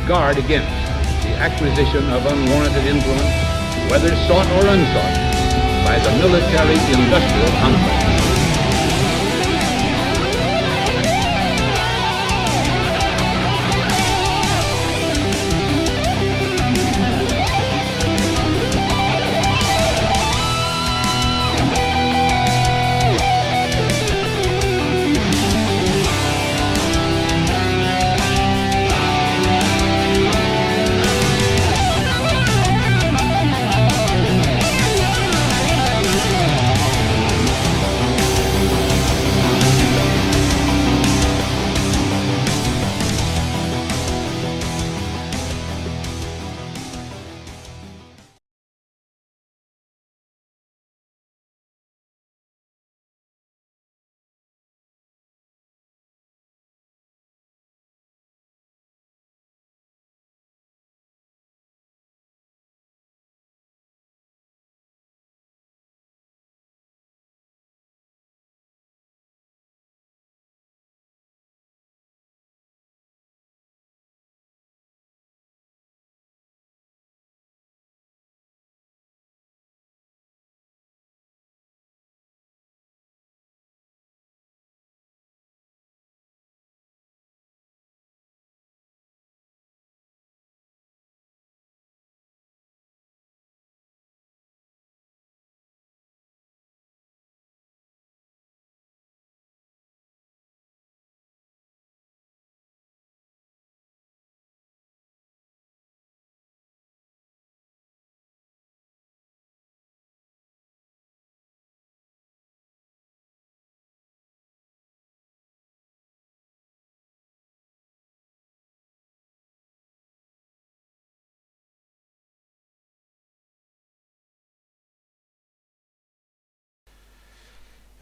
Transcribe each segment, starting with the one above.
guard against the acquisition of unwarranted influence, whether sought or unsought, by the military-industrial complex.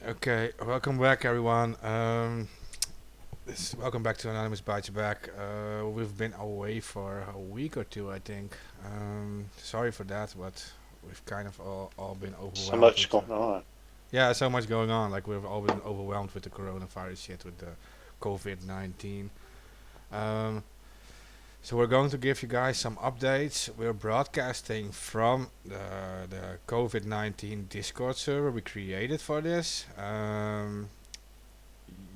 Okay, welcome back, everyone. Welcome back to Anonymous Bites Back. We've been away for a week or two, I think. Sorry for that, but we've kind of all been So overwhelmed much with. going on. Yeah, so much going on. Like we've all been overwhelmed with the coronavirus shit, with the COVID-19. Um, so we're going to give you guys some updates. We're broadcasting from the COVID-19 Discord server we created for this.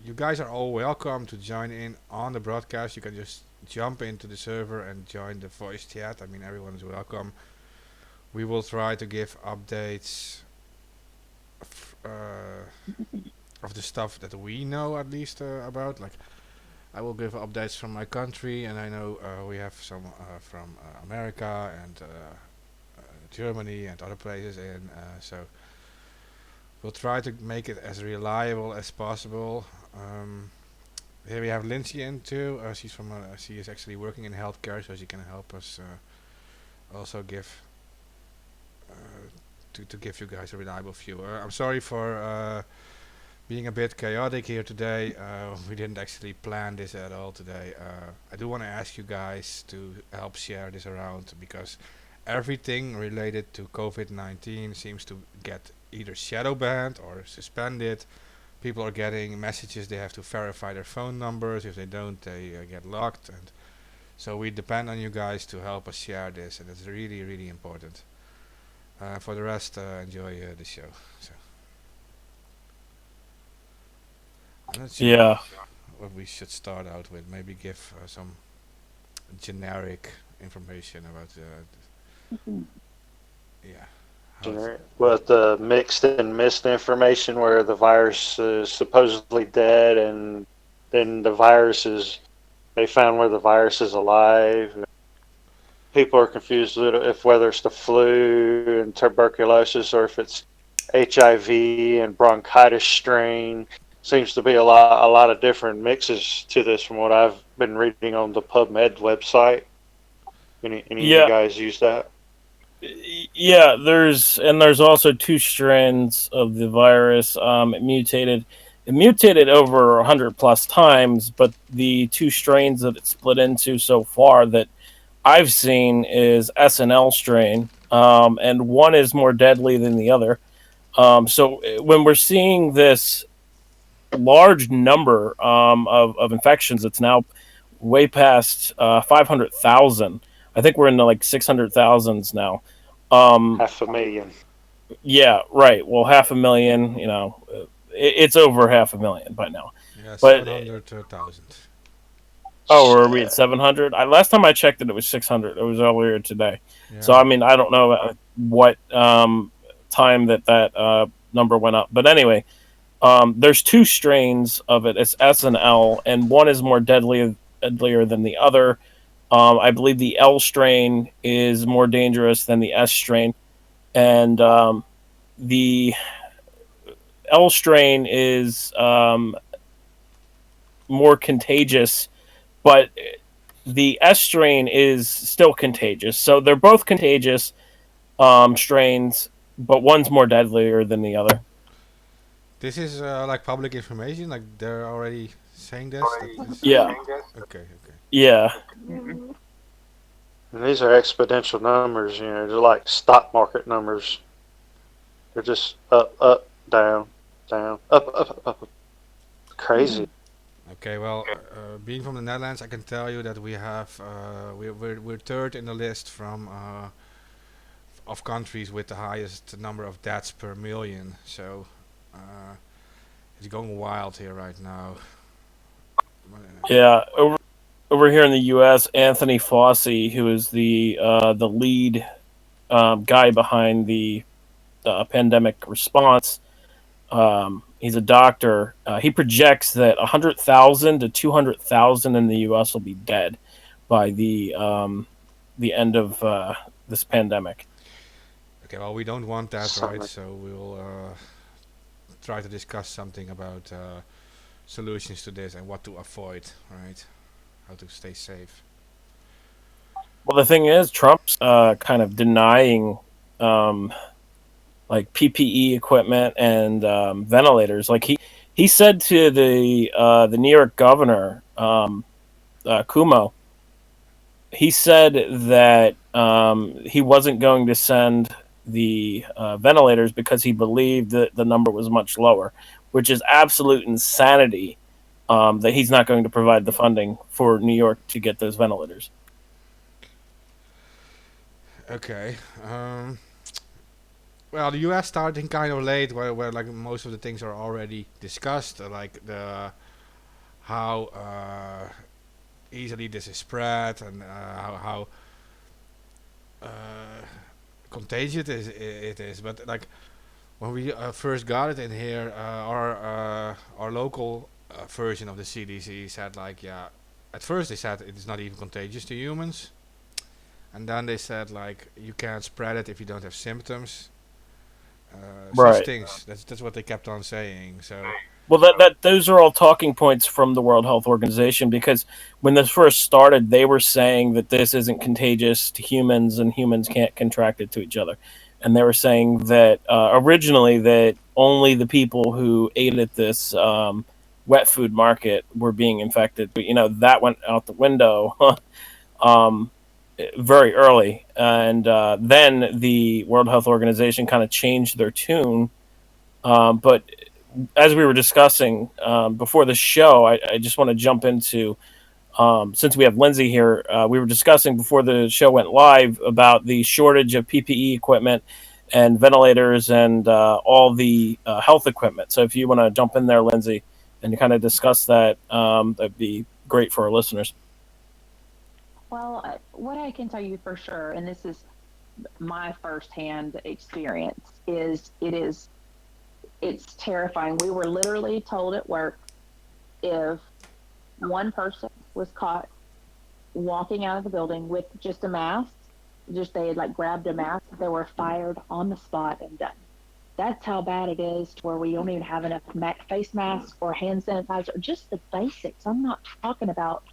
You guys are all welcome to join in on the broadcast. You can just jump into the server and join the voice chat. I mean, everyone is welcome. We will try to give updates of the stuff that we know at least about. Like, I will give updates from my country, and I know we have some from America and Germany and other places, and so we'll try to make it as reliable as possible. Here we have Lindsay in too. She is actually working in healthcare, so she can help us also give uh, to give you guys a reliable view. I'm sorry for being a bit chaotic here today. We didn't actually plan this at all today. I do want to ask you guys to help share this around because everything related to COVID-19 seems to get either shadow banned or suspended. People are getting messages they have to verify their phone numbers. If they don't, they get locked. And so we depend on you guys to help us share this, and it's really, really important. For the rest, enjoy the show. So I'm not sure Yeah. what we should start out with. Maybe give some generic information about yeah, how it's. With the mixed and misinformation where the virus is supposedly dead and then they found where the virus is alive. People are confused if whether it's the flu and tuberculosis or if it's HIV and bronchitis strain. Seems to be a lot of different mixes to this from what I've been reading on the PubMed website. Any of you Yeah. guys use that? Yeah, there's also two strands of the virus. It mutated over 100 plus times, but the two strains that it split into so far that I've seen is SNL strain, and one is more deadly than the other. So when we're seeing this large number of infections, it's now way past 500,000. I think we're in the like 600,000s now. Um, 500,000. yeah, right. Well, half a million. It's over half a million by now. Yeah, But 700,000. oh, are we at Shit. 700? I last time I checked it was 600. It was earlier today. So Yeah. I mean, I don't know what time that number went up. But anyway, there's two strains of it. It's S and L, and one is more deadlier than the other. I believe the L strain is more dangerous than the S strain, and the L strain is more contagious, but the S strain is still contagious. So they're both contagious strains, but one's more deadlier than the other. This is like public information. Like they're already saying this. That is. Yeah, Okay. Okay. yeah, And these are exponential numbers, they're like stock market numbers. They're just up, up, down, down, up, up, up, up. Crazy. Okay. Well, being from the Netherlands, I can tell you that we have we're third in the list from of countries with the highest number of deaths per million. So uh, it's going wild here right now. yeah. Over here in the U.S., Anthony Fauci, who is the lead guy behind the pandemic response, he's a doctor. He projects that 100,000 to 200,000 in the U.S. will be dead by the end of this pandemic. Okay, well, we don't want that, right? Something. So we'll try to discuss something about solutions to this and what to avoid, right? How to stay safe. Well, the thing is, Trump's kind of denying um, like PPE equipment and ventilators. Like he said to the New York governor Cuomo, he said that he wasn't going to send the ventilators because he believed that the number was much lower, which is absolute insanity. That he's not going to provide the funding for New York to get those ventilators. Okay. Well, the U.S. starting kind of late, where like most of the things are already discussed, like the how easily this is spread and how uh, contagious it is. But like when we first got it in here, our local version of the CDC said like, yeah, at first they said it is not even contagious to humans, and then they said like you can't spread it if you don't have symptoms. Such Right. things. That's what they kept on saying. So Well, that those are all talking points from the World Health Organization because when this first started, they were saying that this isn't contagious to humans and humans can't contract it to each other, and they were saying that originally that only the people who ate at this wet food market were being infected. But that went out the window um, very early, and then the World Health Organization kind of changed their tune. But as we were discussing before the show, I just want to jump into since we have Lindsay here. We were discussing before the show went live about the shortage of PPE equipment and ventilators and all the health equipment. So if you want to jump in there, Lindsay, and kind of discuss that, that'd be great for our listeners. Well, what I can tell you for sure, and this is my firsthand experience, is it's terrifying. We were literally told at work if one person was caught walking out of the building with just a mask, just they had like grabbed a mask, they were fired on the spot and done. That's how bad it is to where we don't even have enough face masks or hand sanitizer, just the basics. I'm not talking about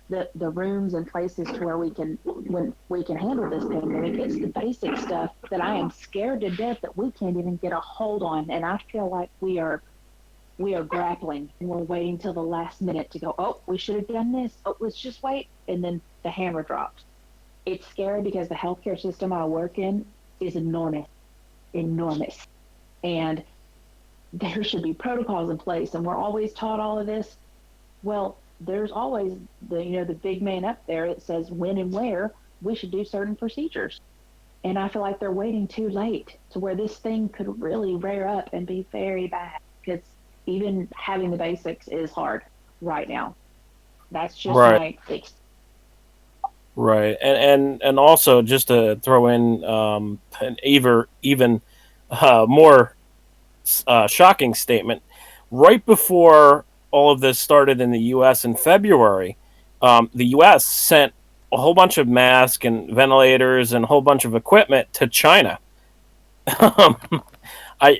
the rooms and places to where we can handle this pandemic. It's the basic stuff that I am scared to death that we can't even get a hold on, and I feel like we are grappling and we're waiting till the last minute to go, oh, we should have done this, oh, let's just wait, and then the hammer drops. It's scary because the healthcare system I work in is enormous, and there should be protocols in place, and we're always taught all of this. Well, there's always the big man up there that says when and where we should do certain procedures. And I feel like they're waiting too late to where this thing could really rear up and be very bad. Because even having the basics is hard right now. That's just Right. my Right, and also just to throw in an even more shocking statement, right before all of this started in the U.S. in February, the U.S. sent a whole bunch of masks and ventilators and a whole bunch of equipment to China. Um, I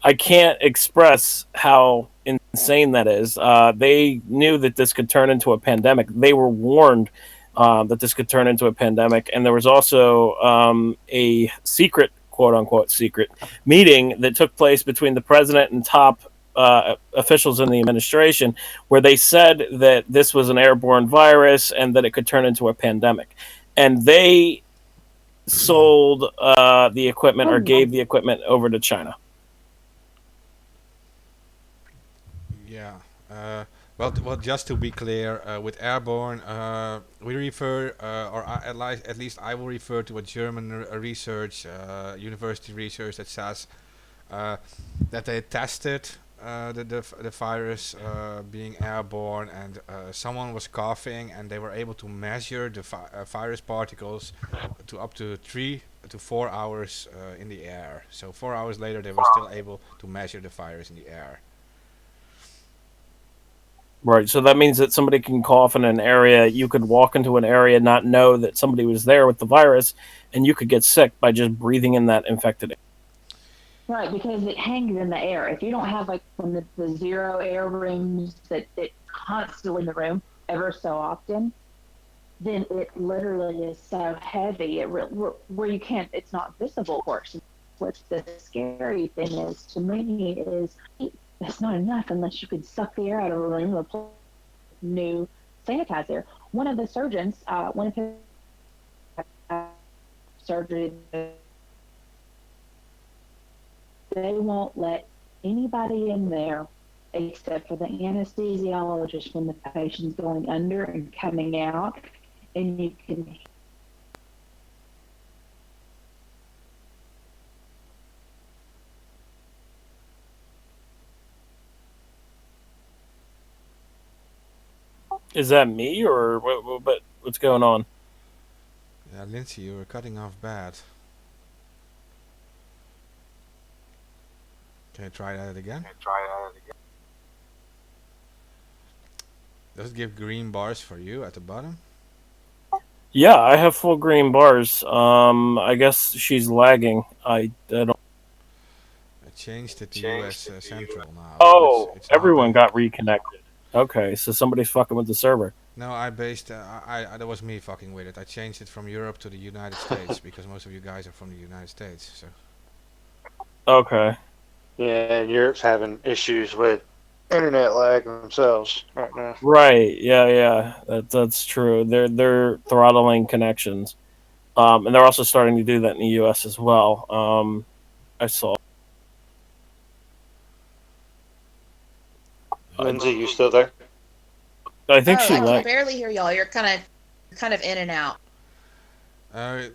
I can't express how insane that is. They knew that this could turn into a pandemic. They were warned that this could turn into a pandemic, and there was also a secret, quote unquote, secret meeting that took place between the president and top officials in the administration, where they said that this was an airborne virus and that it could turn into a pandemic, and they sold the equipment or gave the equipment over to China. Yeah. Well, just to be clear, with airborne, we refer, or at least I will refer to a German research, university research that says that they tested the virus being airborne, and someone was coughing, and they were able to measure the virus particles to up to 3 to 4 hours in the air. So 4 hours later, they were still able to measure the virus in the air. Right. So that means that somebody can cough in an area. You could walk into an area, not know that somebody was there with the virus, and you could get sick by just breathing in that infected air. right, because it hangs in the air. If you don't have like when the zero air rooms that it constantly in the room ever so often, then it literally is so heavy where you can't. It's not visible, of course. What's the scary thing is to me is that's not enough unless you could suck the air out of a room with new sanitized air. One of the surgeons, one of his surgery, they won't let anybody in there except for the anesthesiologist when the patient's going under and coming out, and you can. Is that me or what's going on? Yeah, Lindsay, you were cutting off bad. Can you try that again? Does it give green bars for you at the bottom? Yeah, I have full green bars. I guess she's lagging. I don't. I changed it to US Central now, so Oh, it's now everyone got reconnected. Okay, so somebody's fucking with the server. No, I based. That was me fucking with it. I changed it from Europe to the United States because most of you guys are from the United States. So Okay. Yeah, and Europe's having issues with internet lag themselves right now. Right. Yeah. That's true. They're throttling connections. And they're also starting to do that in the U.S. as well. I saw. Lindsay, you still there? I think Oh, she I can like. barely hear y'all. You're kind of in and out.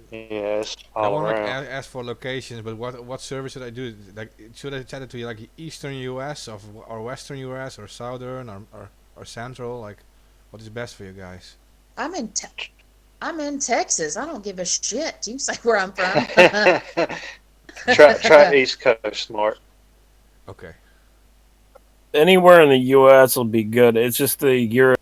Yes, I all want to around. ask for locations, but what service should I do? Like, should I send it to you like Eastern U.S. or Western U.S. or Southern or Central? Like, what is best for you guys? I'm in I'm in Texas. I don't give a shit. You say where I'm from. try East Coast, Mark. Okay. Anywhere in the U.S. will be good. It's just the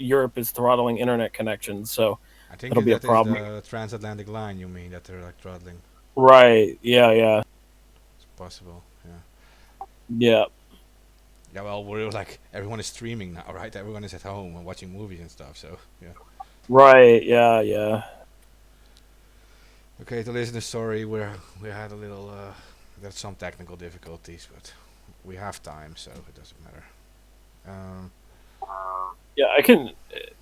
Europe is throttling internet connections, so I think that'll be a that is problem. the transatlantic line. You mean that they're like throttling? Right. Yeah. It's possible. Yeah. Yeah. Yeah. Well, we're like everyone is streaming now, right? Everyone is at home and watching movies and stuff. So yeah. Right. Yeah. Okay, to listen to sorry, we had a little there's some technical difficulties, but we have time, so it doesn't matter. Um, Yeah, I can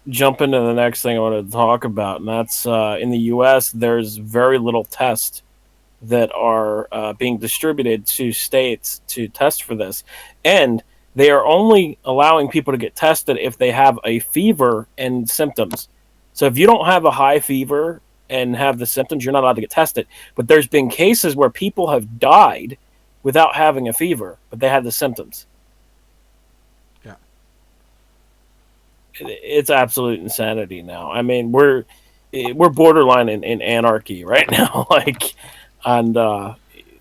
jump into the next thing I wanted to talk about, and that's in the U.S. There's very little tests that are being distributed to states to test for this, and they are only allowing people to get tested if they have a fever and symptoms. So if you don't have a high fever and have the symptoms, you're not allowed to get tested. But there's been cases where people have died without having a fever, but they had the symptoms. Yeah. It's absolute insanity now. I mean, we're borderline in anarchy right now. Like, and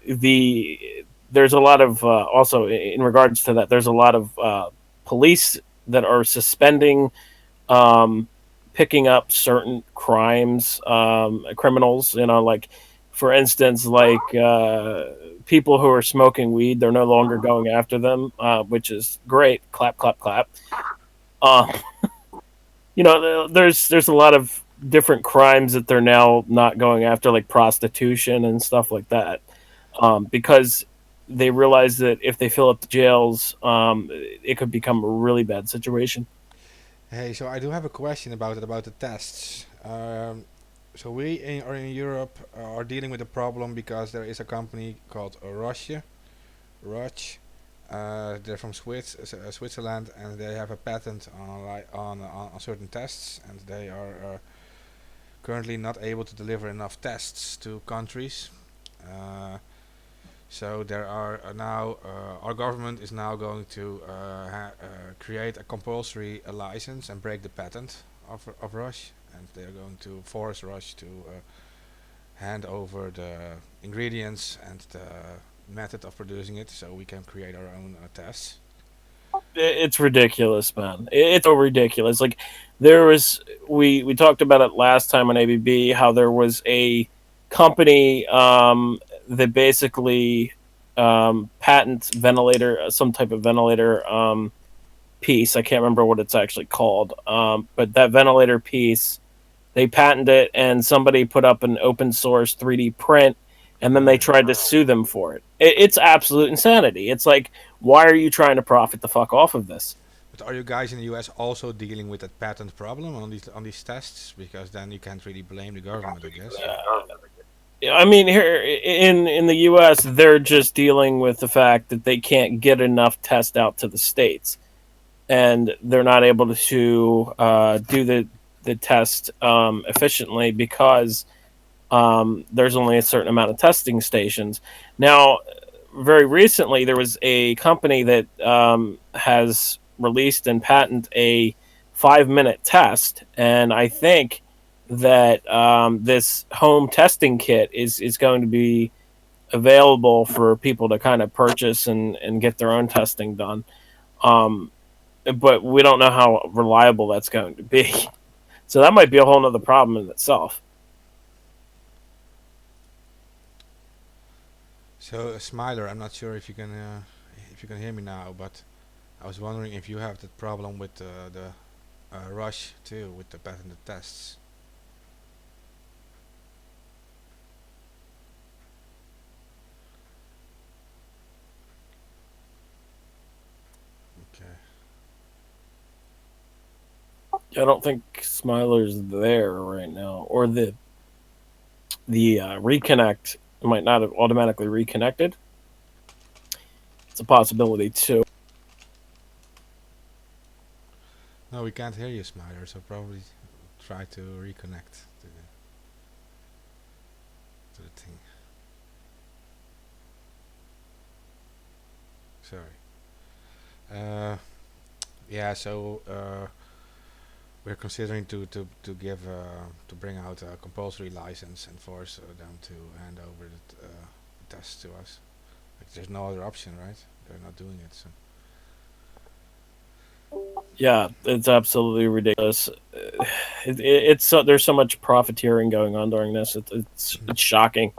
the there's a lot of also in regards to that. There's a lot of police that are suspending, um, picking up certain crimes, criminals. You know, like for instance, like people who are smoking weed, they're no longer going after them, which is great. Clap, clap, clap. Um, there's a lot of different crimes that they're now not going after, like prostitution and stuff like that, because they realize that if they fill up the jails, it could become a really bad situation. Hey, so I do have a question about it, about the tests. So are in Europe are dealing with a problem because there is a company called Roche. They're from Switzerland, and they have a patent on certain tests, and they are currently not able to deliver enough tests to countries. Uh, so there are now our government is now going to create a compulsory license and break the patent of Roche, and they are going to force Roche to hand over the ingredients and the method of producing it, so we can create our own tests. It's ridiculous, man. It's so ridiculous. Like there was, we talked about it last time on ABB, how there was a company that basically patents ventilator, some type of ventilator piece. I can't remember what it's actually called, but that ventilator piece, they patented it, and somebody put up an open source 3D print, and then they tried to sue them for it. It's absolute insanity. It's like, why are you trying to profit the fuck off of this? But are you guys in the US also dealing with that patent problem on these tests? Because then you can't really blame the government, I guess. I mean, here in the U.S., they're just dealing with the fact that they can't get enough tests out to the states, and they're not able to do the test efficiently because there's only a certain amount of testing stations. Now, very recently, there was a company that has released and patent a 5 minute test, and I think that this home testing kit is going to be available for people to kind of purchase and get their own testing done. Um, but we don't know how reliable that's going to be. So that might be a whole other problem in itself. So, Smiler, I'm not sure if you can hear me now, but I was wondering if you have that problem with the Rush too, with the patented tests. Okay. I don't think Smiler's there right now, or the reconnect might not have automatically reconnected. It's a possibility too. No, we can't hear you, Smiler. So probably try to reconnect to the thing. Sorry. Uh, yeah. So we're considering to give to bring out a compulsory license and force them to hand over the tests to us. Like, there's no other option, right? They're not doing it. So Yeah, it's absolutely ridiculous. It's so, there's so much profiteering going on during this. It's shocking.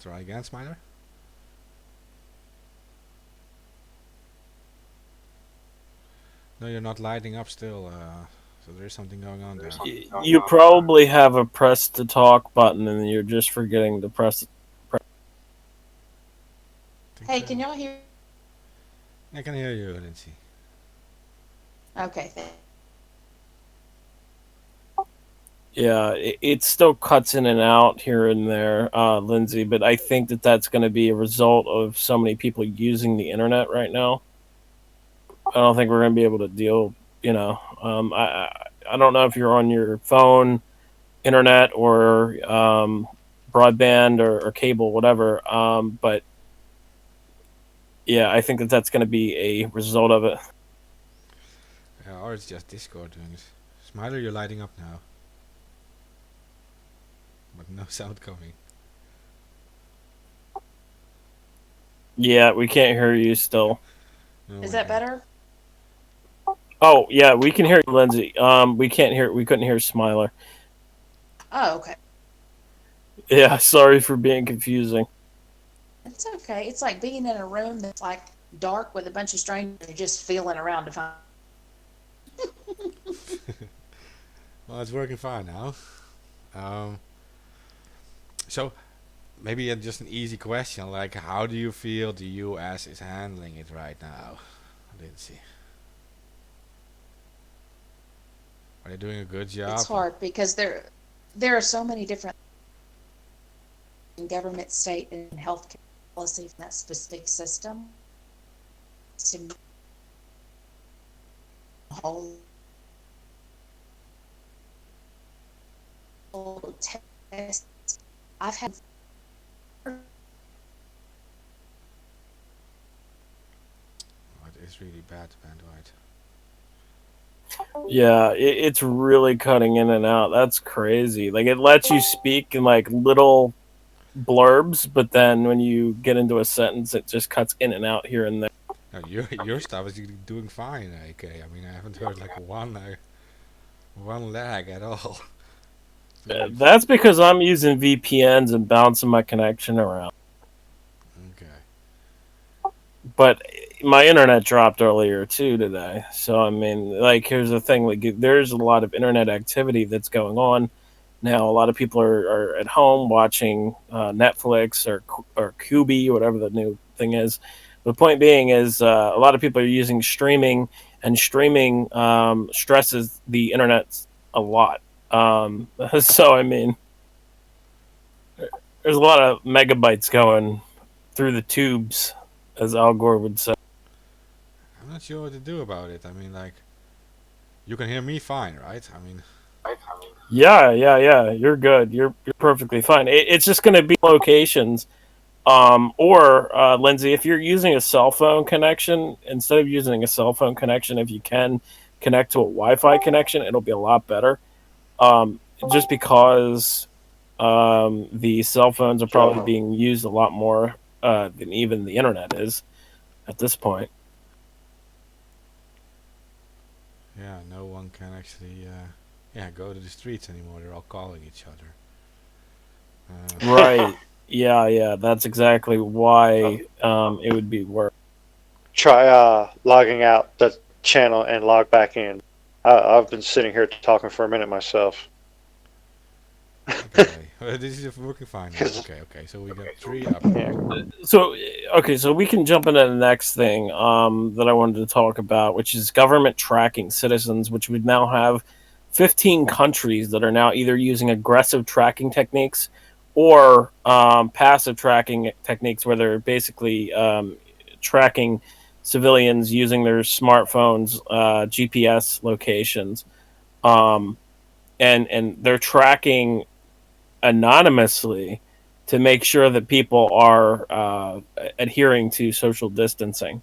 try again, Smiler. No, you're not lighting up still. So there is something going on there. You probably have a press to talk button, and you're just forgetting to press. Think Hey, so? can y'all hear? I can hear you, Lindsay. Okay, Yeah, it still cuts in and out here and there, Lindsay, but I think that that's going to be a result of so many people using the internet right now. I don't think we're going to be able to deal, you know. I don't know if you're on your phone, internet, or broadband or cable, whatever, but yeah, I think that that's going to be a result of it. Or it's just Discord doing it. Smiler, you're lighting up now, but no sound coming. Yeah, we can't hear you still. Oh Is my that god. better? Oh, yeah, we can hear you, Lindsay. We can't hear. We couldn't hear Smiler. Oh, okay. Yeah, sorry for being confusing. It's okay. It's like being in a room that's like dark with a bunch of strangers just feeling around to find. Well, it's working fine now. Um, so maybe just an easy question, like how do you feel the U.S. is handling it right now, Lindsay? Are they doing a good It's job? hard because there are so many different government, state, and healthcare policy from that specific system to whole test. I've had Oh, it is really bad, bandwidth. Yeah, it's really cutting in and out. That's crazy. Like it lets you speak in like little blurbs, but then when you get into a sentence, it just cuts in and out here and there. No, your stuff is doing fine. Okay, I mean I haven't heard like one lag at all. It's really That's because I'm using VPNs and bouncing my connection around. okay. But my internet dropped earlier too today. So I mean, like here's the thing: like there's a lot of internet activity that's going on now. A lot of people are at home watching Netflix or Kubi, whatever the new thing is. The point being is a lot of people are using streaming, and streaming stresses the internet a lot. So I mean, there's a lot of megabytes going through the tubes, as Al Gore would say. I'm not sure what to do about it. I mean, like, you can hear me fine, right? I mean, Yeah. You're good. You're perfectly fine. It's just going to be locations. Or Lindsay, if you're using a cell phone connection, instead of using a cell phone connection, if you can connect to a Wi-Fi connection, it'll be a lot better. Um, just because the cell phones are probably being used a lot more than even the internet is at this point. yeah, no one can actually, yeah, go to the streets anymore. They're all calling each other. Right. Yeah. That's exactly why it would be worse. Try logging out the channel and log back in. I've been sitting here talking for a minute myself. Okay, this is working fine now. 'Cause, Okay. So we got three up. yeah, So okay, so we can jump into the next thing that I wanted to talk about, which is government tracking citizens, which we now have 15 countries that are now either using aggressive tracking techniques or passive tracking techniques, where they're basically tracking civilians using their smartphones, GPS locations, um, and they're tracking anonymously to make sure that people are adhering to social distancing.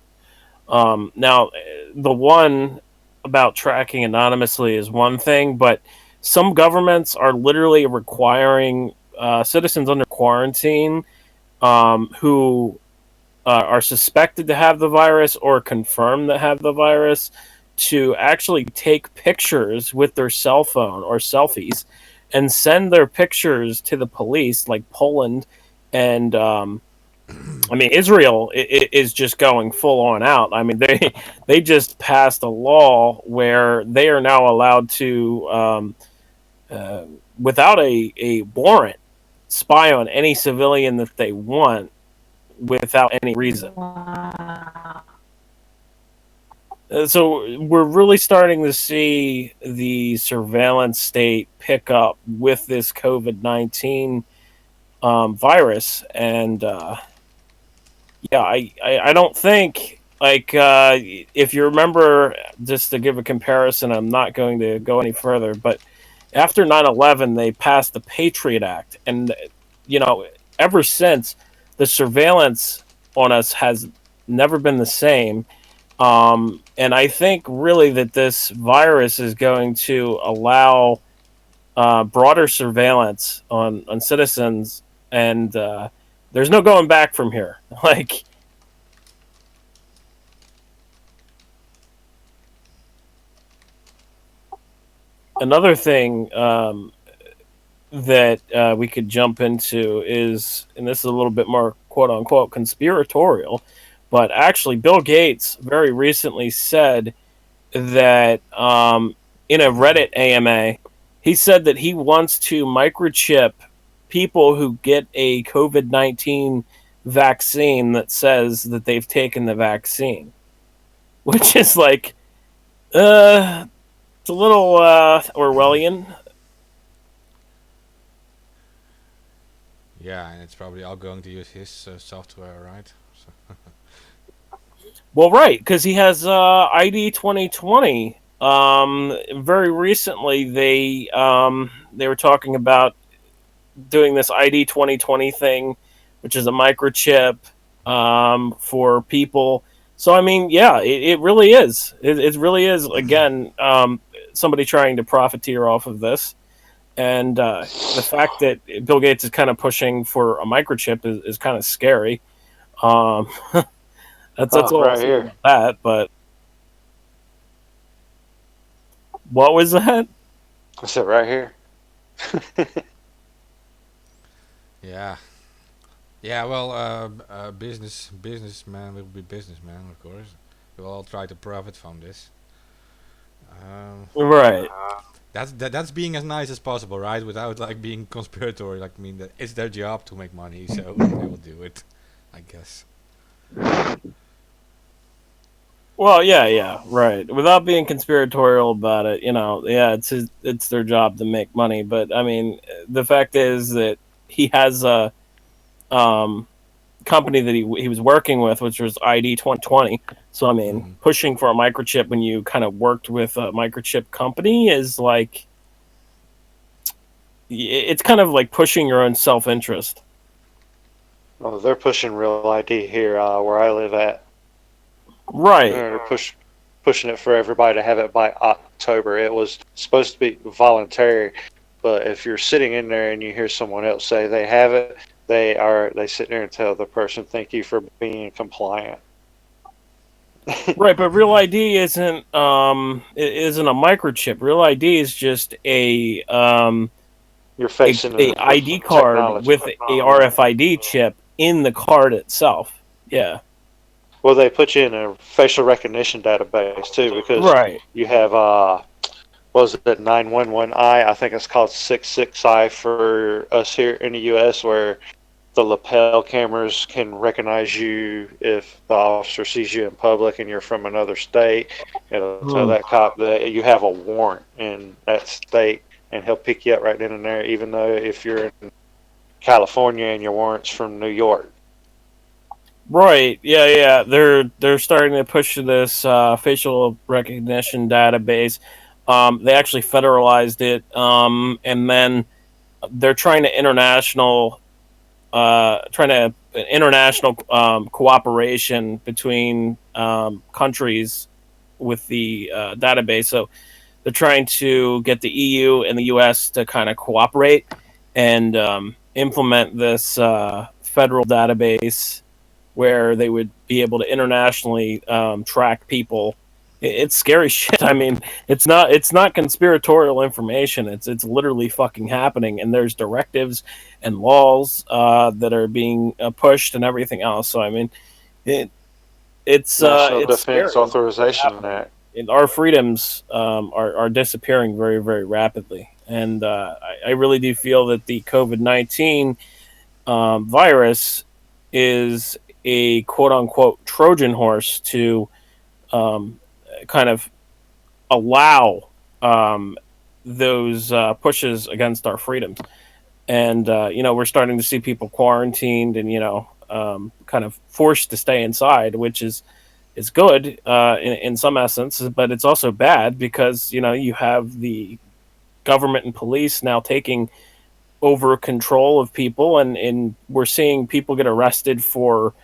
Now, the one about tracking anonymously is one thing, but some governments are literally requiring citizens under quarantine who are suspected to have the virus or confirmed that have the virus to actually take pictures with their cell phone or selfies and send their pictures to the police, like Poland and I mean Israel is just going full on out. I mean they just passed a law where they are now allowed to uh, without a warrant spy on any civilian that they want without any reason. Wow. So we're really starting to see the surveillance state pick up with this COVID-19 virus, and yeah, I don't think like if you remember, just to give a comparison, I'm not going to go any further, but after 9/11, they passed the Patriot Act, and you know, ever since, the surveillance on us has never been the same. And I think really that this virus is going to allow broader surveillance on citizens, and there's no going back from here. Like, another thing that we could jump into is, and this is a little bit more quote unquote conspiratorial, but actually, Bill Gates very recently said that in a Reddit AMA, he said that he wants to microchip people who get a COVID-19 vaccine that says that they've taken the vaccine, which is like, it's a little Orwellian. Yeah, and it's probably all going to use his software, right? So, Well, right, because he has ID 2020. Very recently, they were talking about doing this ID 2020 thing, which is a microchip for people. So I mean, yeah, it really is. It really is. Again, somebody trying to profiteer off of this, and the fact that Bill Gates is kind of pushing for a microchip is kind of scary. Um, that's Oh, all I'll right say here. about that. But what was that? I said right here. yeah, yeah. Well, businessman will be businessman, of course. We'll all try to profit from this. Um, Right. that's being as nice as possible, right? Without like being conspiratorial. Like, I mean, it's their job to make money, so they will do it, I guess. Well, yeah, yeah, right. Without being conspiratorial about it, yeah, it's their job to make money. But I mean, the fact is that he has a um, company that he was working with, which was ID 2020. So I mean, Hmm. pushing for a microchip when you kind of worked with a microchip company is like, it's kind of like pushing your own self interest. Well, they're pushing real ID here where I live at. Right. They're pushing it for everybody to have it by October. It was supposed to be voluntary, but if you're sitting in there and you hear someone else say they have it, they sit there and tell the person thank you for being compliant. Right, but Real ID isn't a microchip. Real ID is just You're facing a it with ID card technology. with a RFID chip in the card itself. Yeah. Well, they put you in a facial recognition database too because Right. you have what was it 911I? I think it's called 66I for us here in the U.S. where the lapel cameras can recognize you if the officer sees you in public and you're from another state. It'll tell Hmm. that cop that you have a warrant in that state, and he'll pick you up right then and there, even though if you're in California and your warrant's from New York. Right. Yeah, yeah. They're starting to push this facial recognition database. They actually federalized it, and then they're trying to international cooperation between countries with the database. So they're trying to get the EU and the US to kind of cooperate and implement this federal database where they would be able to internationally track people. It's scary shit. I mean, it's not conspiratorial information. It's literally fucking happening, and there's directives and laws that are being pushed and everything else. So I mean, it, National it's Defense scary what's Authorization happening. Act. And our freedoms are disappearing very, very rapidly, and I really do feel that the COVID-19 virus is a quote unquote Trojan horse to um, kind of allow um, those pushes against our freedoms. And we're starting to see people quarantined and kind of forced to stay inside, which is good in some essence, but it's also bad because you have the government and police now taking over control of people, and we're seeing people get arrested for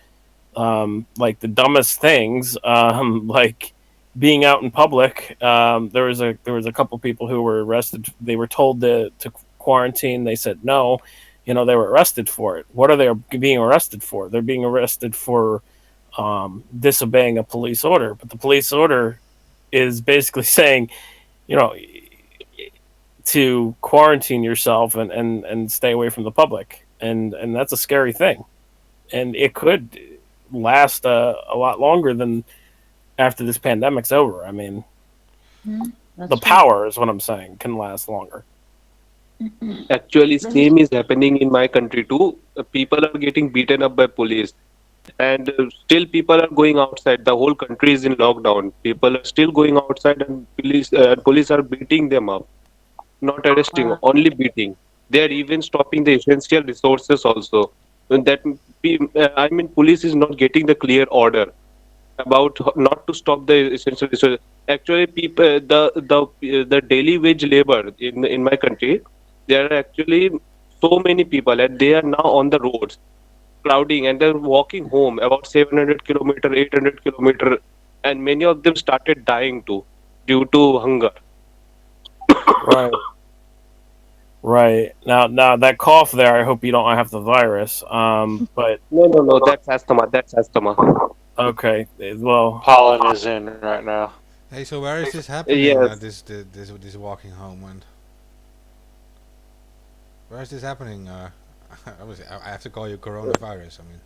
like the dumbest things, like being out in public. There was a couple people who were arrested. They were told to quarantine. They said no. They were arrested for it. What are they being arrested for? They're being arrested for disobeying a police order. But the police order is basically saying, you know, to quarantine yourself and stay away from the public, and that's a scary thing, and it could last a lot longer than after this pandemic's over. I mean, Mhm. That's the true. power is what I'm saying can last longer. Actually, This is same is happening in my country too. People are getting beaten up by police, and still people are going outside. The whole country is in lockdown. People are still going outside, and police are beating them up. Not arresting, uh, only beating. They are even stopping the essential resources also. And I mean, police is not getting the clear order about not to stop the essential resources. Actually, people, the daily wage labor in my country, there are actually so many people, and they are now on the roads, crowding, and they're walking home about 700 kilometer, 800 kilometer, and many of them started dying too due to hunger. Right. Right. Now that cough there, I hope you don't have the virus. But No, no, no, that's asthma. That's asthma. okay. Well, Pollen is in right now. Hey, so where is this happening? Yes. This walking home, and where is this happening? I have to call you coronavirus. I mean,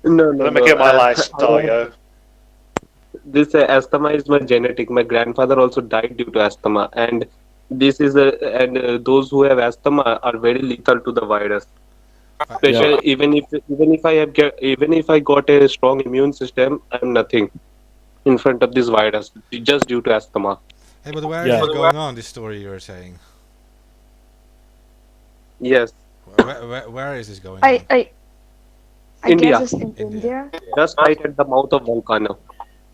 No, no, Let me no. get my Lysol, yo. This asthma is my genetic. My grandfather also died due to asthma, and this is a and those who have asthma are very lethal to the virus. fi- yeah. Especially even if I got a strong immune system, I'm nothing in front of this virus just due to asthma. hey, but where is Yeah. this going on? This story you're saying. Yes, Where is this going I on? I I guess India, it's in India. India. just right at the mouth of volcano.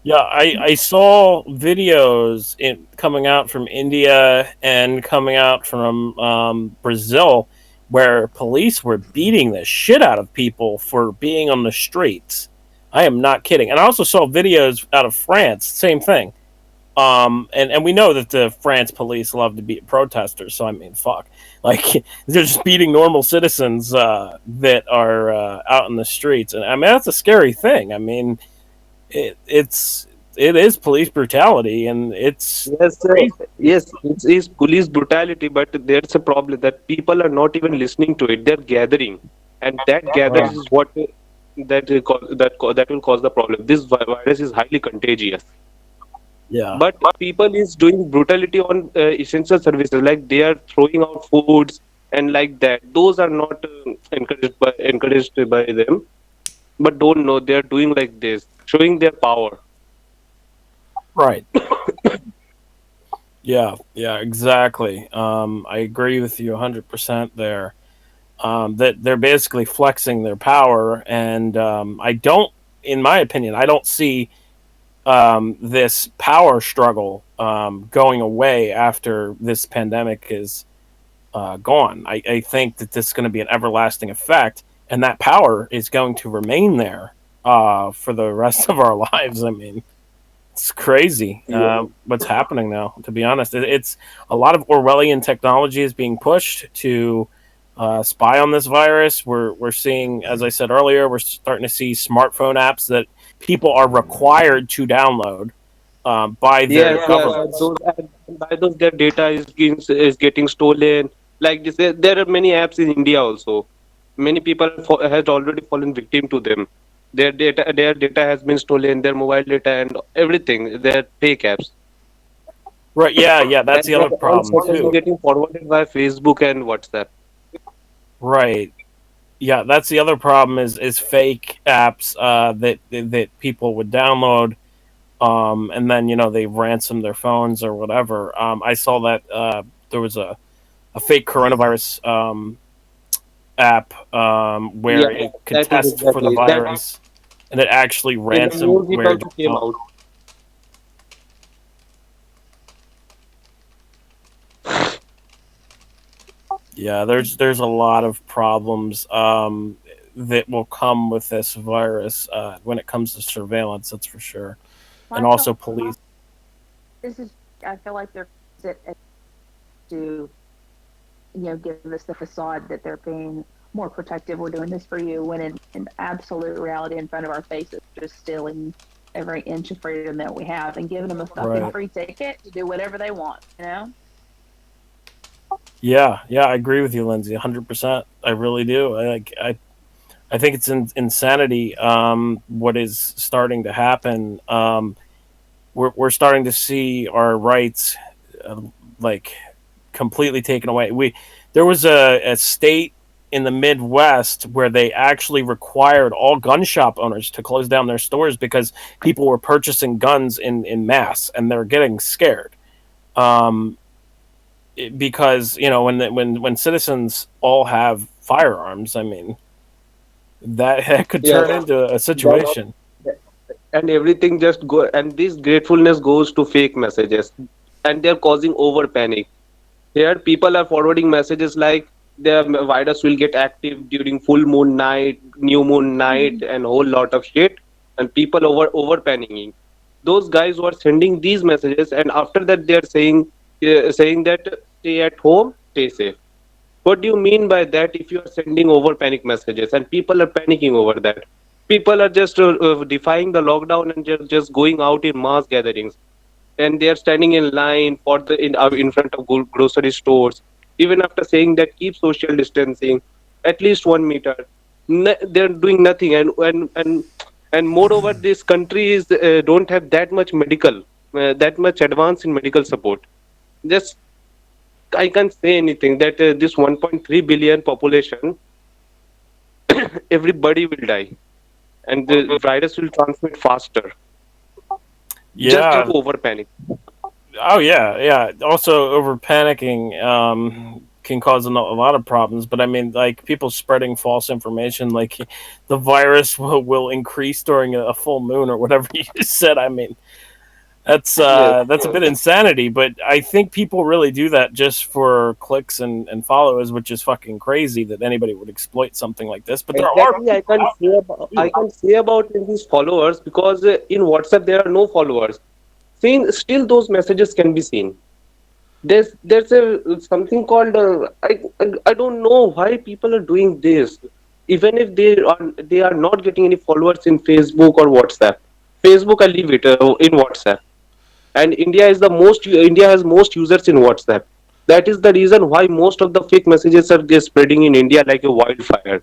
Yeah, I saw videos coming out from India and coming out from Brazil where police were beating the shit out of people for being on the streets. I am not kidding. And I also saw videos out of France, same thing. And we know that the France police love to beat protesters, so I mean, fuck. Like, they're just beating normal citizens that are out in the streets. And I mean, that's a scary thing. I mean, it is police brutality, and it's Yes, crazy. yes, it's police brutality, but there's a problem that people are not even listening to it. They're gathering, and that gathering Right. is what that will cause the problem. This virus is highly contagious, Yeah. but people is doing brutality on essential services, like they are throwing out foods and like that. Those are not encouraged by them, but don't know they are doing like this, showing their power. Right. Yeah. Yeah. Exactly. I agree with you 100% there. That they're basically flexing their power, and I don't, in my opinion, I don't see this power struggle going away after this pandemic is gone. I think that this is going to be an everlasting effect, and that power is going to remain there for the rest of our lives. I mean, it's crazy what's happening now. To be honest, it's a lot of Orwellian technology is being pushed to spy on this virus. We're seeing, as I said earlier, we're starting to see smartphone apps that people are required to download by their Yes, yes, and governments. and by those their data is getting stolen. Like this, there are many apps in India also. Many people has already fallen victim to them. Their data has been stolen, their mobile data and everything. They're fake apps, Right? Yeah, yeah. That's and the they're other all problem suddenly too. getting forwarded by Facebook and WhatsApp. Right. Yeah, that's the other problem is fake apps that people would download, and then they ransom their phones or whatever. I saw that there was a fake coronavirus app Yeah, where it could that is test for the exactly that. virus, and it actually In the news, it ransomware also your came phone. out. Yeah, there's a lot of problems that will come with this virus when it comes to surveillance. That's for sure, and Michael, also police. this is, I feel like they're sit to, give us the facade that they're being more protective. We're doing this for you, when in absolute reality, in front of our faces, just stealing every inch of freedom that we have and giving them a fucking Right. free ticket to do whatever they want. Yeah, yeah, I agree with you, Lindsay. 100%. I really do. I think it's insanity. What is starting to happen? We're starting to see our rights like completely taken away. There was a state in the Midwest where they actually required all gun shop owners to close down their stores because people were purchasing guns in mass and they're getting scared. Um, because when citizens all have firearms, I mean that could Yes, turn into a that situation. and everything just go, and this gratefulness goes to fake messages, and they're causing over panic. Here, people are forwarding messages like the virus will get active during full moon night, new moon night, and whole lot of shit, and people over panicking. Those guys who are sending these messages, and after that they are saying that stay at home, stay safe. What do you mean by that? If you are sending over panic messages and people are panicking over that, people are just defying the lockdown and just going out in mass gatherings, and they are standing in line for the in front of grocery stores, even after saying that keep social distancing at least 1 meter. They're doing nothing, and moreover, this country is don't have that much medical, that much advance in medical support. Just I can't say anything that this 1.3 billion population, everybody will die, and the virus will transmit faster just due Yeah. to over panic. Oh yeah, yeah. Also, over panicking can cause a lot of problems. But I mean, like people spreading false information, like the virus will increase during a full moon or whatever you just said. I mean, Yes. that's a bit insanity. But I think people really do that just for clicks and followers, which is fucking crazy that anybody would exploit something like this. But there are Exactly, I can say about these followers because in WhatsApp there are no followers. Seen still those messages can be seen. There's a something called I don't know why people are doing this. Even if they are not getting any followers in Facebook or WhatsApp. Facebook I leave it in WhatsApp, and India has most users in WhatsApp. That is the reason why most of the fake messages are just spreading in India like a wildfire.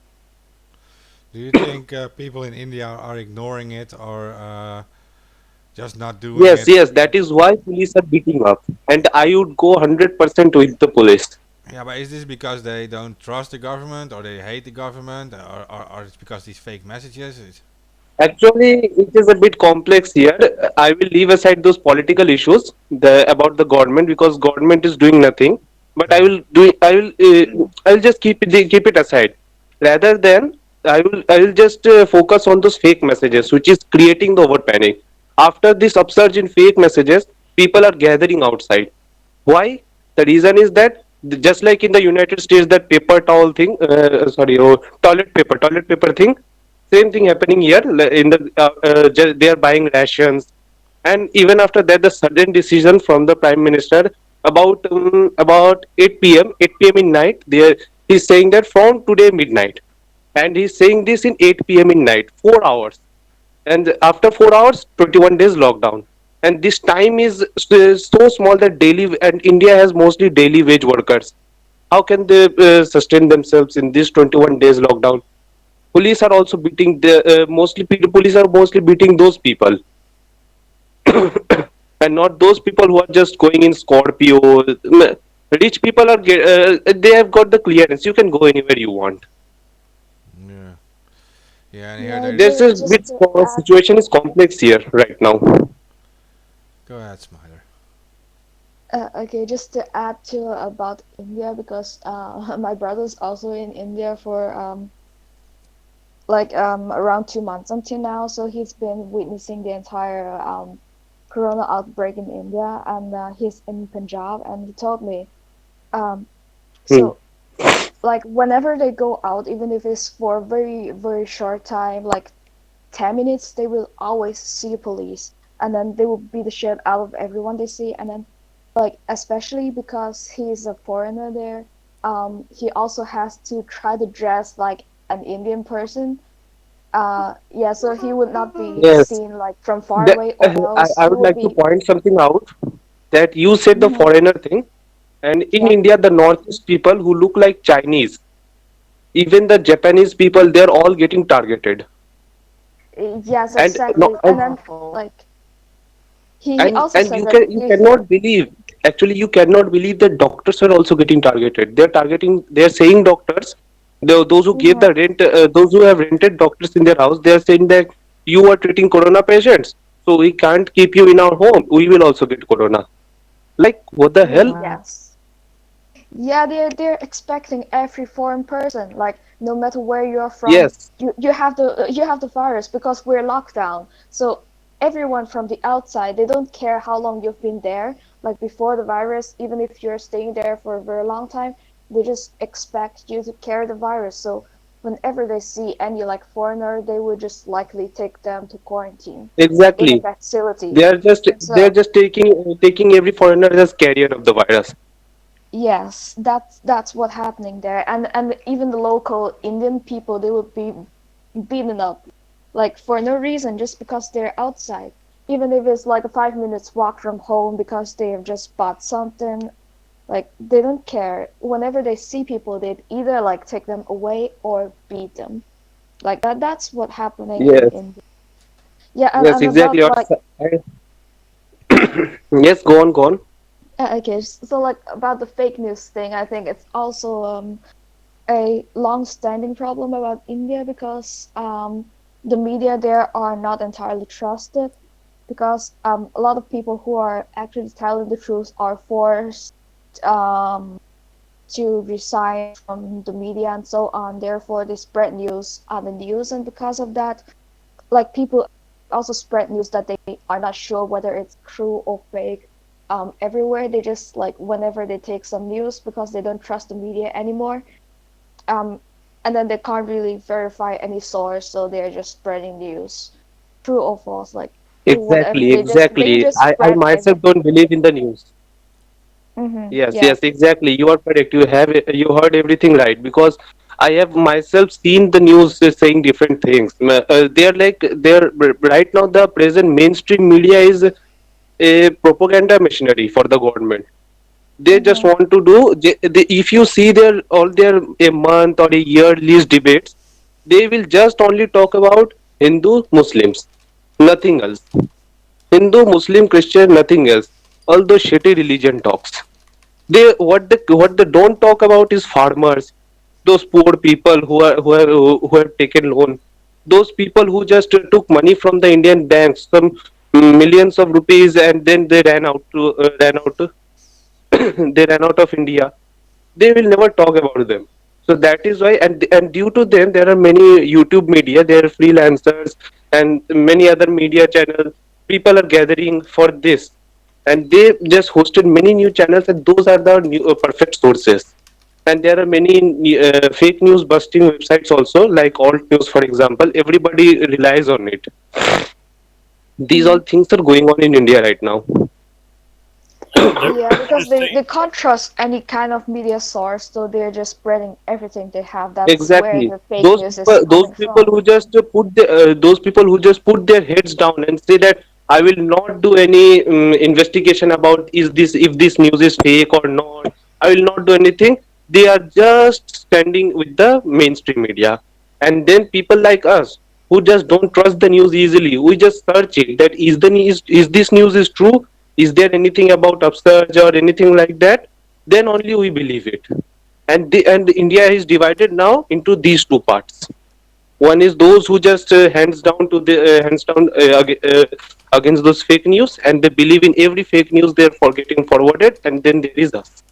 Do you think people in India are ignoring it or just not doing Yes, it? yes, that is why police are beating up. And I would go 100% with the police. Yeah, but is this because they don't trust the government or they hate the government or it's because these fake messages? Actually, it is a bit complex here. I will leave aside those political issues about the government because government is doing nothing. But Yeah. I will just keep it aside. Rather than I will just focus on those fake messages, which is creating the over panic. After this upsurge in fake messages, people are gathering outside. Why? The reason is that just like in the United States, that paper towel thing, toilet paper thing, same thing happening here. In the they are buying rations, and even after that, the sudden decision from the Prime Minister about 8 p.m. 8 p.m. in night, he's saying that from today midnight, and he's saying this in 8 p.m. in night, 4 hours, and after 4 hours 21 days lockdown, and this time is so small that daily, and India has mostly daily wage workers. How can they sustain themselves in this 21 days lockdown? Police are also beating the police are mostly beating those people, and not those people who are just going in Scorpio. Rich people they have got the clearance, you can go anywhere you want. Yeah, and here Yeah, there's. There's a just bit to add, situation is complex here right now. Go ahead, Smiler. okay, just to add to about India because my brother's also in India for around 2 months until now, so he's been witnessing the entire corona outbreak in India, and he's in Punjab, and he told me um Hmm. so like whenever they go out, even if it's for a very very short time, like 10 minutes, they will always see police, and then they will beat the shit out of everyone they see. And then like especially because he's a foreigner there, he also has to try to dress like an Indian person. Yeah, so he would not be Yes. seen like from far That, away, or else I he would would like to be. point something out that you said the Mhm, foreigner thing, and in yeah. India, the Northeast people who look like Chinese, even the Japanese people, they're all getting targeted. Yes, And exactly. no, And then like he also and said that you if. cannot believe, actually you cannot believe that doctors are also getting targeted. They're saying doctors, those who gave Mhm. the rent, those who have rented doctors in their house, they are saying that you are treating corona patients, so we can't keep you in our home, we will also get corona. Like, what the hell? Yes. Yeah, they're expecting every foreign person, like no matter where you're from, Yes, you have the virus because we're locked down. So everyone from the outside, they don't care how long you've been there, like before the virus, even if you're staying there for a very long time, they just expect you to carry the virus. So whenever they see any like foreigner, they would just likely take them to quarantine in a exactly. facility. They're So just taking every foreigner as carrier of the virus. yes, that's what happening there, and even the local Indian people, they would be beaten up, like for no reason, just because they're outside, even if it's like a 5 minutes walk from home because they have just bought something. Like they don't care. Whenever they see people, they'd either like take them away or beat them. Like that's what happening in Yes, India. Yeah, yes, and exactly. about like Yes, go on, go on. okay, so like about the fake news thing, I think it's also a long-standing problem about India because the media there are not entirely trusted because a lot of people who are actually telling the truth are forced um, to resign from the media and so on. Therefore, they spread news on the news, and because of that, like people also spread news that they are not sure whether it's true or fake. Everywhere they just like whenever they take some news because they don't trust the media anymore, um, and then they can't really verify any source, so they're just spreading news, true or false, like whatever. Exactly, They exactly. just I spread myself don't everything. believe in the news. Yes, Yeah. yes, exactly. You are correct. You heard everything right, because I have myself seen the news saying different things. They're right now, the present mainstream media is a propaganda machinery for the government. They just Mm-hmm. want to do. If you see their a month or a yearly debates, they will just only talk about Hindu Muslims, nothing else. Hindu, Muslim, Christian, nothing else. All those shitty religion talks. What they don't talk about is farmers, those poor people who have taken loan, those people who just took money from the Indian banks, some millions of rupees, and then they ran out they ran out of India. They will never talk about them. So that is why, and due to them, there are many YouTube media, there are freelancers and many other media channels. People are gathering for this, and they just hosted many new channels, and those are the perfect sources. And there are many fake news busting websites also, like alt news, for example. Everybody relies on it. These Mm-hmm. all things are going on in India right now. Yeah, They're because just they saying, can't trust any kind of media source, so they're just spreading everything they have. That's where Exactly. the fake news is Those coming people from. who just those people who just put their heads down and say that I will not do any investigation about is this if this news is fake or not. I will not do anything. They are just standing with the mainstream media, and then people like us who just don't trust the news easily. We just search it that is this news is true? Is there anything about upsurge or anything like that? Then only we believe it. And India is divided now into these two parts. One is those who just hands down against those fake news, and they believe in every fake news they're for getting forwarded, and then there is us.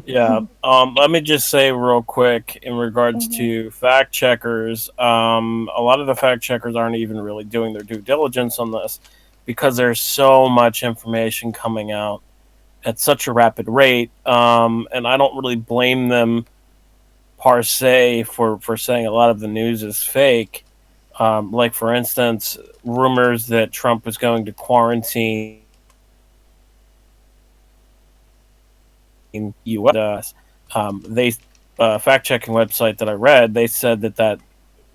Yeah. Let me just say real quick in regards Hmm. to fact checkers. A lot of the fact checkers aren't even really doing their due diligence on this because there's so much information coming out at such a rapid rate. And I don't really blame them per se for saying a lot of the news is fake. Like for instance, rumors that Trump was going to quarantine U.S. They fact checking website that I read, they said that that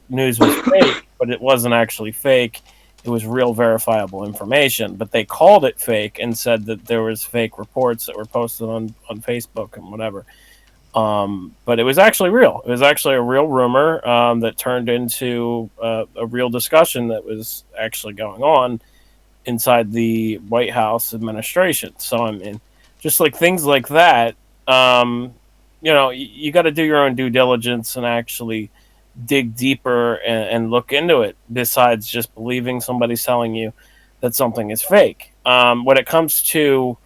news was fake, but it wasn't actually fake. It was real verifiable information, but they called it fake and said that there was fake reports that were posted on Facebook and whatever. But it was actually real. It was actually a real rumor that turned into a real discussion that was actually going on inside the White House administration. So I mean, just like things like that, um, you got to do your own due diligence and actually dig deeper and look into it. Besides just believing somebody's telling you that something is fake. When it comes to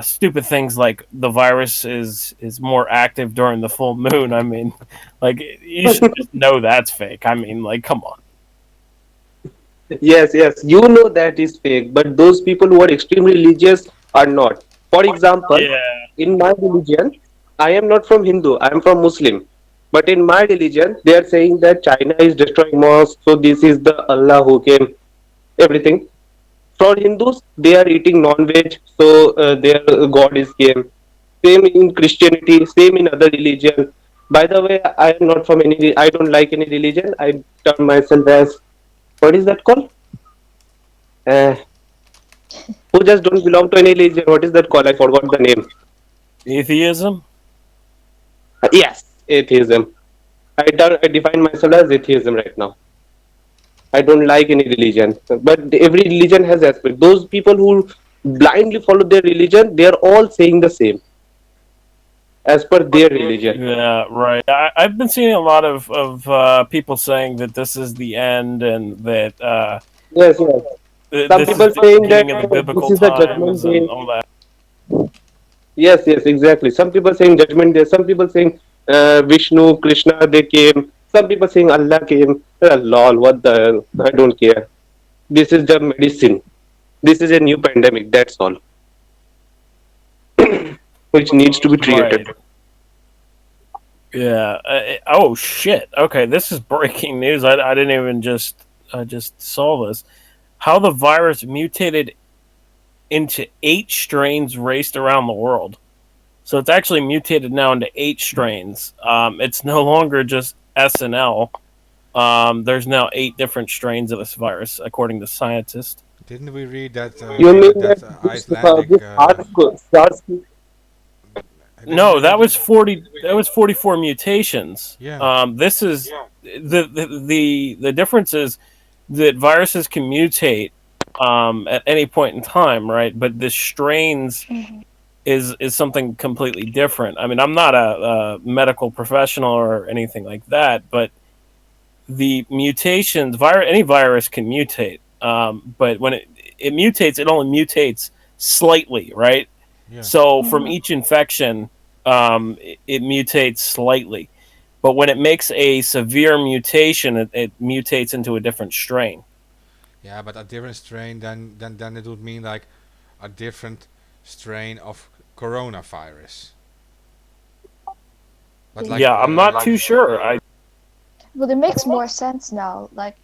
stupid things like the virus is more active during the full moon, I mean, like you should just know that's fake. I mean, like, come on. Yes, yes, you know that is fake, but those people who are extremely religious are not. For example, Yeah. in my religion, I am not from Hindu, I am from Muslim. But in my religion, they are saying that China is destroying mosques, so this is the Allah who came, everything. For Hindus, they are eating non-veg, so their God is came. Same in Christianity, same in other religion. By the way, I am not from any, I don't like any religion. I term myself as, what is that called? Uh, who just don't belong to any religion. What is that called? I forgot the name. Atheism? Yes, atheism. I define myself as atheism right now. I don't like any religion, but every religion has aspect. Those people who blindly follow their religion, they are all saying the same as per their religion. Yeah, right. I've been seeing a lot of people saying that this is the end and that Yes, yes. Some this is people the saying that beginning of the this biblical is the judgment times and day. all that. Yes, yes, exactly. Some people saying judgment day. Some people saying Vishnu, Krishna, they came. Some people saying Allah came. Lol, what the hell? I don't care. This is the medicine. This is a new pandemic. That's all, which needs to be treated. Right. Yeah. Oh shit. Okay, this is breaking news. I didn't even I just saw this. How the virus mutated into 8 strains raced around the world. So it's actually mutated now into 8 strains. It's no longer just SNL. There's now 8 different strains of this virus, according to scientists. Didn't we read that You mean that that Icelandic? this SARS, Didn't we No, read that that? was 40. That was 44 mutations. Yeah. This is the difference is that viruses can mutate at any point in time, right? But the strains Hmm. is something completely different. I mean, I'm not a medical professional or anything like that, but the mutations, any virus can mutate, but when it mutates, it only mutates slightly, right? Yeah. So from Hmm. each infection, it mutates slightly, but when it makes a severe mutation, it mutates into a different strain. Yeah, but a different strain then it would mean like a different strain of coronavirus. But like Yeah, I'm not too sure. I But it makes more sense now, like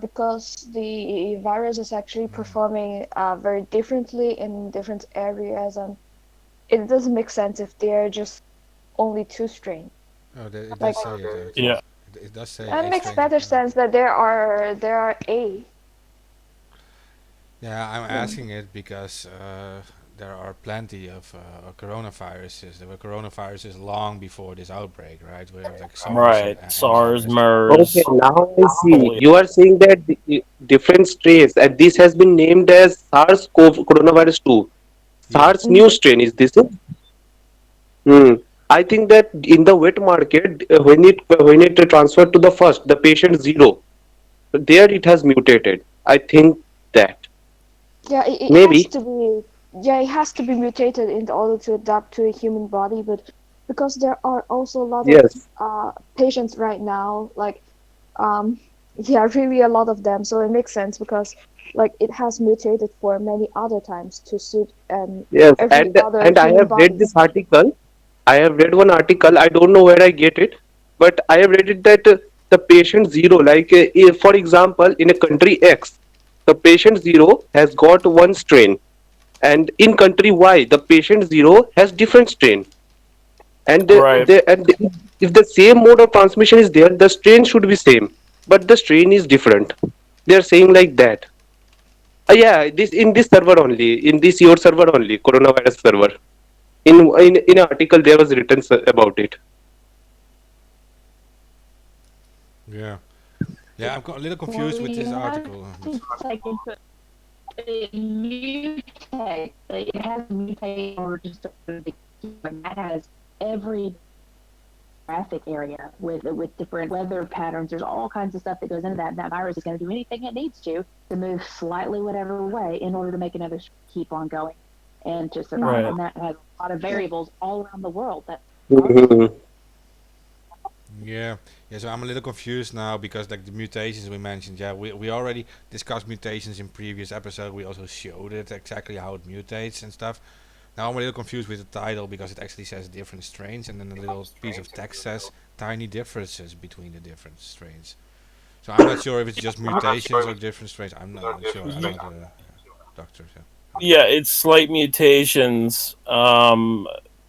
because the virus is actually performing very differently in different areas, and it doesn't make sense if they're just only two strains. oh, it Like does say it actually. Yeah, It does say it eight makes strains of better corona. sense that there are eight. Yeah, I'm Yeah. asking it because there are plenty of coronaviruses. There were coronaviruses long before this outbreak, right? We have like SARS right. and SARS, SARS. okay, MERS, now I see. polio. You are saying that the different strains, and this has been named as SARS-CoV coronavirus 2. Yeah, SARS new strain, is this it? Hmm. I think that in the wet market, when it transferred to the first, the patient zero, there it has mutated. I think that Yeah, it has maybe to be. Yeah, it has to be mutated in order to adapt to a human body, but because there are also a lot of yes, patients right now, like um, yeah, really a lot of them. So it makes sense because like it has mutated for many other times to suit yes, every and other and I human have read body. this article. I have read one article. I don't know where I get it, but I have read it that the patient zero, like if, for example, in a country X, the patient zero has got one strain, and in country Y, the patient zero has different strain, and Right. if the same mode of transmission is there, the strain should be same, but the strain is different. They are saying like that. Yeah, this in this server only, in this your server only, coronavirus server. In an article there was written about it. Yeah. Yeah, I'm a little Well, confused with you this have article, but to take into it mutate. It has to mutate in order to sort of keep going. That has every geographic area with different weather patterns. There's all kinds of stuff that goes into that. And that virus is going to do anything it needs to move slightly whatever way in order to make another keep on going and to survive. Hmm. Right. And that has a lot of Yeah. variables all around the world that cause it. Mhm. yeah, yeah. So I'm a little confused now because like the mutations we mentioned. Yeah, we already discussed mutations in previous episode. We also showed it exactly how it mutates and stuff. Now I'm a little confused with the title because it actually says different strains, and then a little piece of text says tiny differences between the different strains. So I'm not sure if it's just mutations or different strains. I'm not sure. I'm not a doctor. So I don't Yeah, know. it's slight mutations.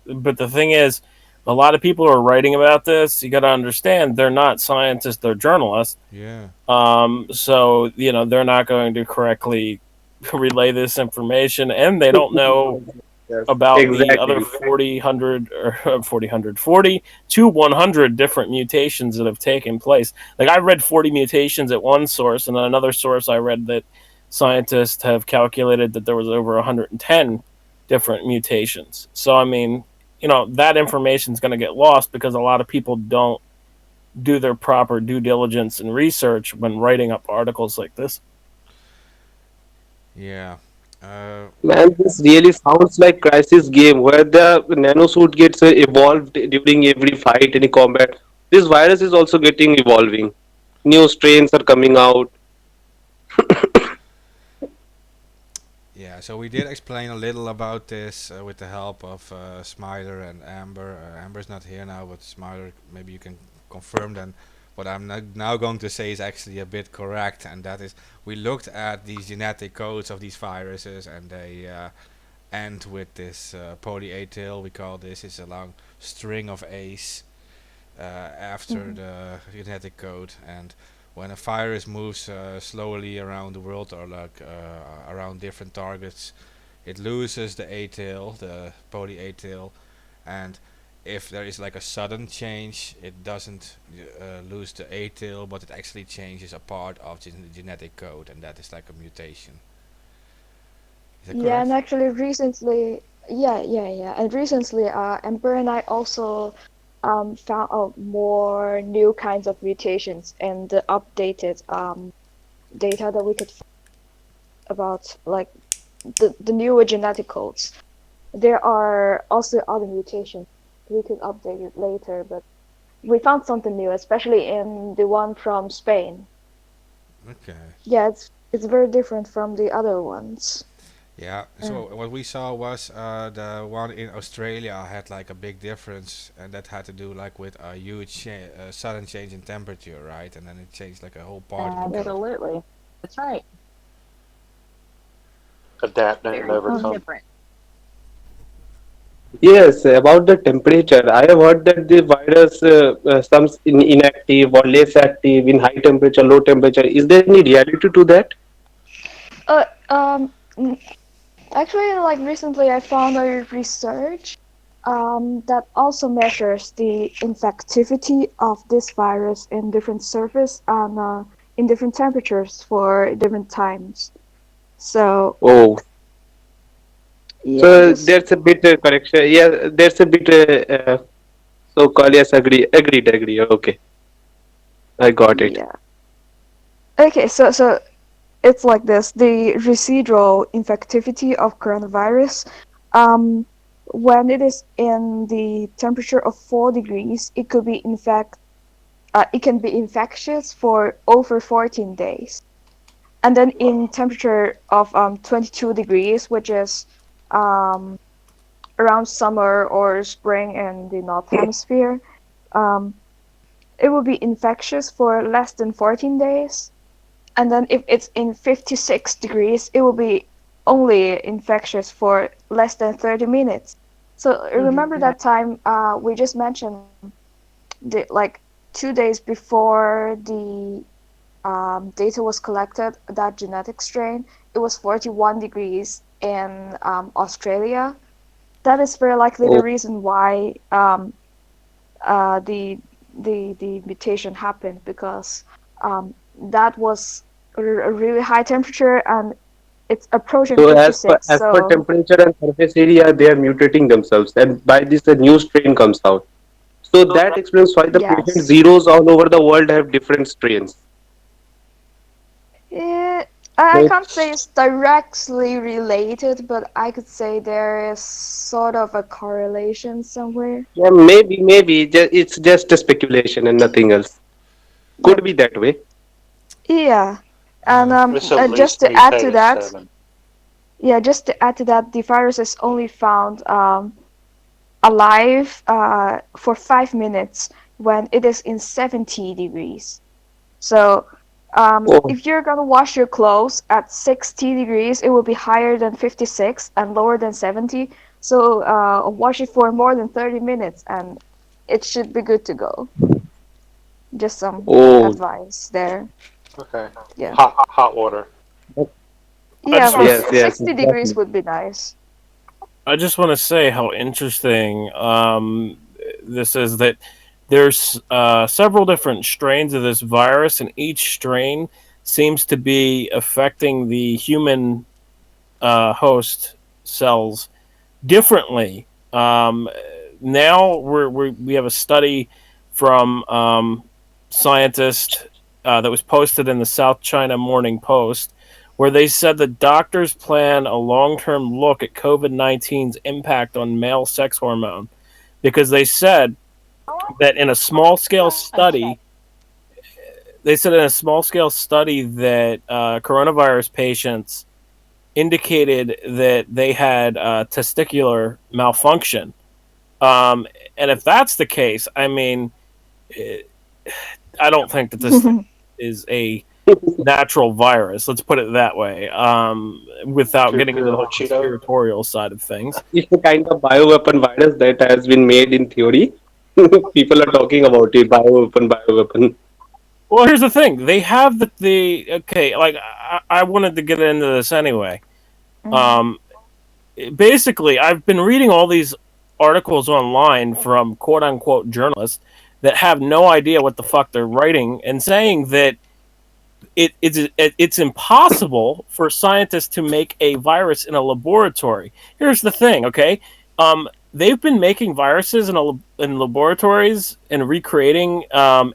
But the thing is, a lot of people are writing about this. You got to understand, they're not scientists; they're journalists. Yeah. So they're not going to correctly relay this information, and they don't know Yes, about the other exactly. 40, 100, or 40, 40 to 100 different mutations that have taken place. Like I read 40 mutations at one source, and then another source I read that scientists have calculated that there was over 110 different mutations. So I mean, that information is going to get lost because a lot of people don't do their proper due diligence and research when writing up articles like this. Yeah. Uh, Man, this really sounds like crisis game where the nanosuit gets evolved during every fight, any combat. This virus is also getting evolving. New strains are coming out. Yeah, so we did explain a little about this with the help of Smiler and Amber. Amber's not here now, but Smiler, maybe you can confirm then what I'm now going to say is actually a bit correct, and that is we looked at these genetic codes of these viruses, and they end with this polya tail. We call this. It's a long string of A's after Hmm. the genetic code, and when a virus moves slowly around the world or like around different targets, it loses the A tail, the poly A tail, and if there is like a sudden change, it doesn't lose the A tail, but it actually changes a part of the genetic code, and that is like a mutation. Is that Yeah, and correct? actually recently, yeah. And recently, Amber and I also found out more new kinds of mutations and the updated data that we could find about like the newer genetic codes. There are also other mutations. We could update it later, but we found something new, especially in the one from Spain. Okay. Yeah, it's very different from the other ones. Yeah, Mm. so what we saw was the one in Australia had like a big difference, and that had to do like with a huge sudden change in temperature, right? And then it changed like a whole part of the Yeah. code. Absolutely. That's right. Adapt and Very Um, overcome. different. Yes, about the temperature. I have heard that the virus some inactive or less active in high temperature, low temperature. Is there any reality to that? uh, um, mm, Actually, like recently, I found a research that also measures the infectivity of this virus in different surface and in different temperatures for different times. So Oh, Yeah, So this. there's a bit correction. Yeah, there's a bit so called, yes, agreed. Okay, I got it. Yeah. Okay, so it's like this. The residual infectivity of coronavirus, um, when it is in the temperature of 4 degrees, it can be infectious for over 14 days. And then in temperature of 22 degrees, which is um, around summer or spring in the north hemisphere, um, it will be infectious for less than 14 days. And then if it's in 56 degrees, it will be only infectious for less than 30 minutes. So remember that time we just mentioned, like 2 days before the data was collected, that genetic strain, it was 41 degrees in Australia. That is very likely the Oh, reason why uh, the the mutation happened, because that was a really high temperature and it's approaching so 56. as per So temperature and surface area, they are mutating themselves, and by this a new strain comes out. So that explains why the patient yes, zeros all over the world have different strains. I So, can't say it's directly related, but I could say there is sort of a correlation somewhere. yeah, it's just a speculation and nothing else. Could Yep. be that way. Yeah. And Uh, It's at just least to add to mutated that, seven. the virus is only found alive for 5 minutes when it is in 70 degrees. So Oh, if you're gonna wash your clothes at 60 degrees, it will be higher than 56 and lower than 70. So wash it for more than 30 minutes and it should be good to go. Just some oh, advice there. Okay. Yeah. Hot water. I Yeah, just want but to yes, yes, 60 degrees exactly. would be nice. I just want to say how interesting this is. That there's several different strains of this virus, and each strain seems to be affecting the human host cells differently. Now we have a study from scientists that was posted in the South China Morning Post, where they said that doctors plan a long-term look at COVID-19's impact on male sex hormone, because they said that in a small-scale study, that coronavirus patients indicated that they had testicular malfunction. And if that's the case, I mean, eh, I don't think that this thing is a natural virus. Let's put it that way. Without Pure getting into pure the whole Cheeto. conspiratorial side of things. It's a kind of bioweapon virus that has been made in theory. People are talking about it, bioweapon. Well, here's the thing: they have the okay. Like I wanted to get into this anyway. Mhm. Um, Basically, I've been reading all these articles online from quote unquote journalists that have no idea what the fuck they're writing, and saying that it's impossible for scientists to make a virus in a laboratory. Here's the thing, okay? They've been making viruses in laboratories and recreating